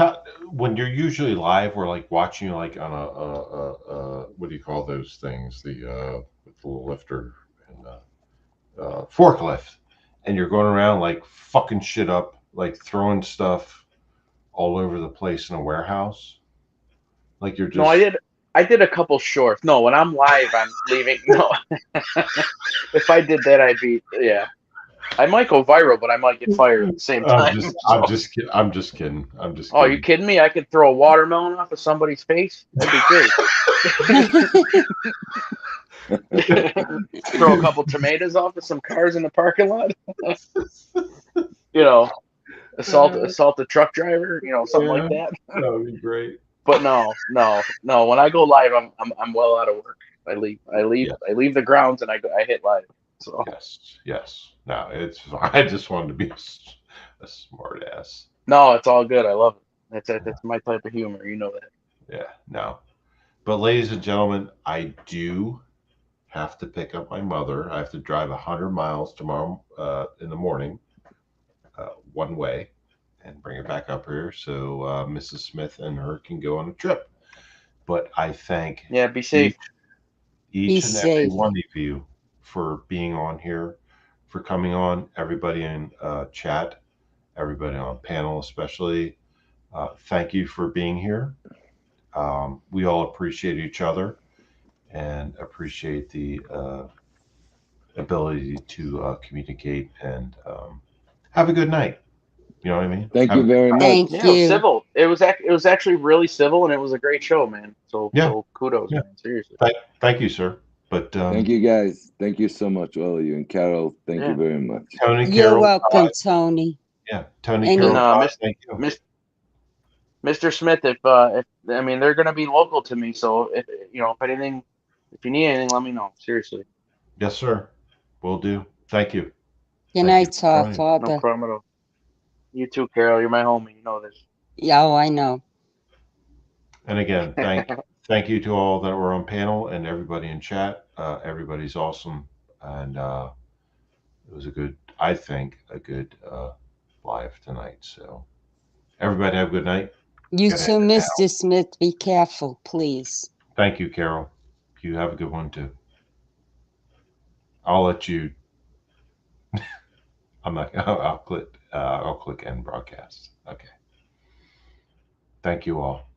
Speaker 1: When you're usually live, we're like watching you like on a what do you call those things? With the lifter and forklift, and you're going around like fucking shit up, like throwing stuff all over the place in a warehouse. Like you're
Speaker 15: No,
Speaker 1: just
Speaker 15: I did a couple shorts. No, when I'm live, I'm leaving. No, if I did that, I'd be yeah. I might go viral, but I might get fired at the same time.
Speaker 1: I'm
Speaker 15: So,
Speaker 1: just kidding. I'm just kidding. I'm just
Speaker 15: oh, you
Speaker 1: kidding.
Speaker 15: kidding me? I could throw a watermelon off of somebody's face. That'd be great. Throw a couple tomatoes off of some cars in the parking lot. You know, assault a truck driver. You know, something like
Speaker 1: Yeah,
Speaker 15: that.
Speaker 1: that would be great.
Speaker 15: But no. When I go live, I'm well out of work. I leave. I leave.
Speaker 1: Yeah.
Speaker 15: I leave the grounds and I hit live. So
Speaker 1: Yes. Yes. No, it's. I just wanted to be a smart ass.
Speaker 15: no, it's all good. I love it. That's my type of humor. You know that.
Speaker 1: Yeah. No. But ladies and gentlemen, I do have to pick up my mother. I have to drive 100 miles tomorrow in the morning, one way, and bring her back up here so Mrs. Smith and her can go on a trip. But I thank
Speaker 15: Yeah, be safe.
Speaker 1: each
Speaker 7: Be
Speaker 1: each and every
Speaker 7: safe.
Speaker 1: one of you for being on here, for coming on. Everybody in chat, everybody on panel, especially. Thank you for being here. We all appreciate each other and appreciate the ability to communicate and have a good night. You know what I mean?
Speaker 11: thank
Speaker 1: Have
Speaker 11: you
Speaker 1: a good
Speaker 11: very
Speaker 1: night.
Speaker 11: much.
Speaker 7: Thank
Speaker 15: Yeah, it was
Speaker 7: you.
Speaker 15: civil. It was actually really civil, and it was a great show, man. So
Speaker 1: Yeah,
Speaker 15: so kudos,
Speaker 1: yeah.
Speaker 15: man. Seriously.
Speaker 1: Thank you, sir. But
Speaker 11: Thank you, guys. Thank you so much, all of you. And Carol, thank you
Speaker 15: Yeah.
Speaker 11: very much.
Speaker 1: Tony,
Speaker 7: You're
Speaker 1: Carol,
Speaker 7: welcome, Tony.
Speaker 1: yeah, Tony,
Speaker 15: And
Speaker 1: Carol,
Speaker 7: Any
Speaker 1: Todd, thank you.
Speaker 15: Mr. Smith, if I mean they're gonna be local to me, so if you know if you need anything, let me know. Seriously.
Speaker 1: Yes, sir. Will do. Thank you.
Speaker 7: good
Speaker 1: Thank you
Speaker 7: night,
Speaker 1: for joining.
Speaker 15: No
Speaker 7: Father.
Speaker 15: problem at all. You too, Carol. You're my homie. You know this.
Speaker 7: Yeah, oh, I know.
Speaker 1: And again, thank you to all that were on panel and everybody in chat. Everybody's awesome, and it was I think, a good live tonight. So everybody have a good night.
Speaker 7: You
Speaker 1: Gotta
Speaker 7: too,
Speaker 1: end it now.
Speaker 7: Mr. Smith. Be careful, please.
Speaker 1: Thank you, Carol. You have a good one too. I'll let you. I'm not. I'll click. I'll click end broadcast. Okay. Thank you all.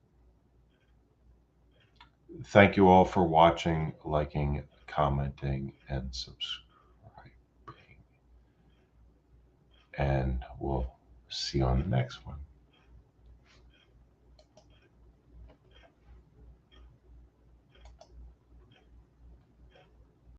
Speaker 1: Thank you all for watching, liking, commenting, and subscribing. And we'll see you on the next one.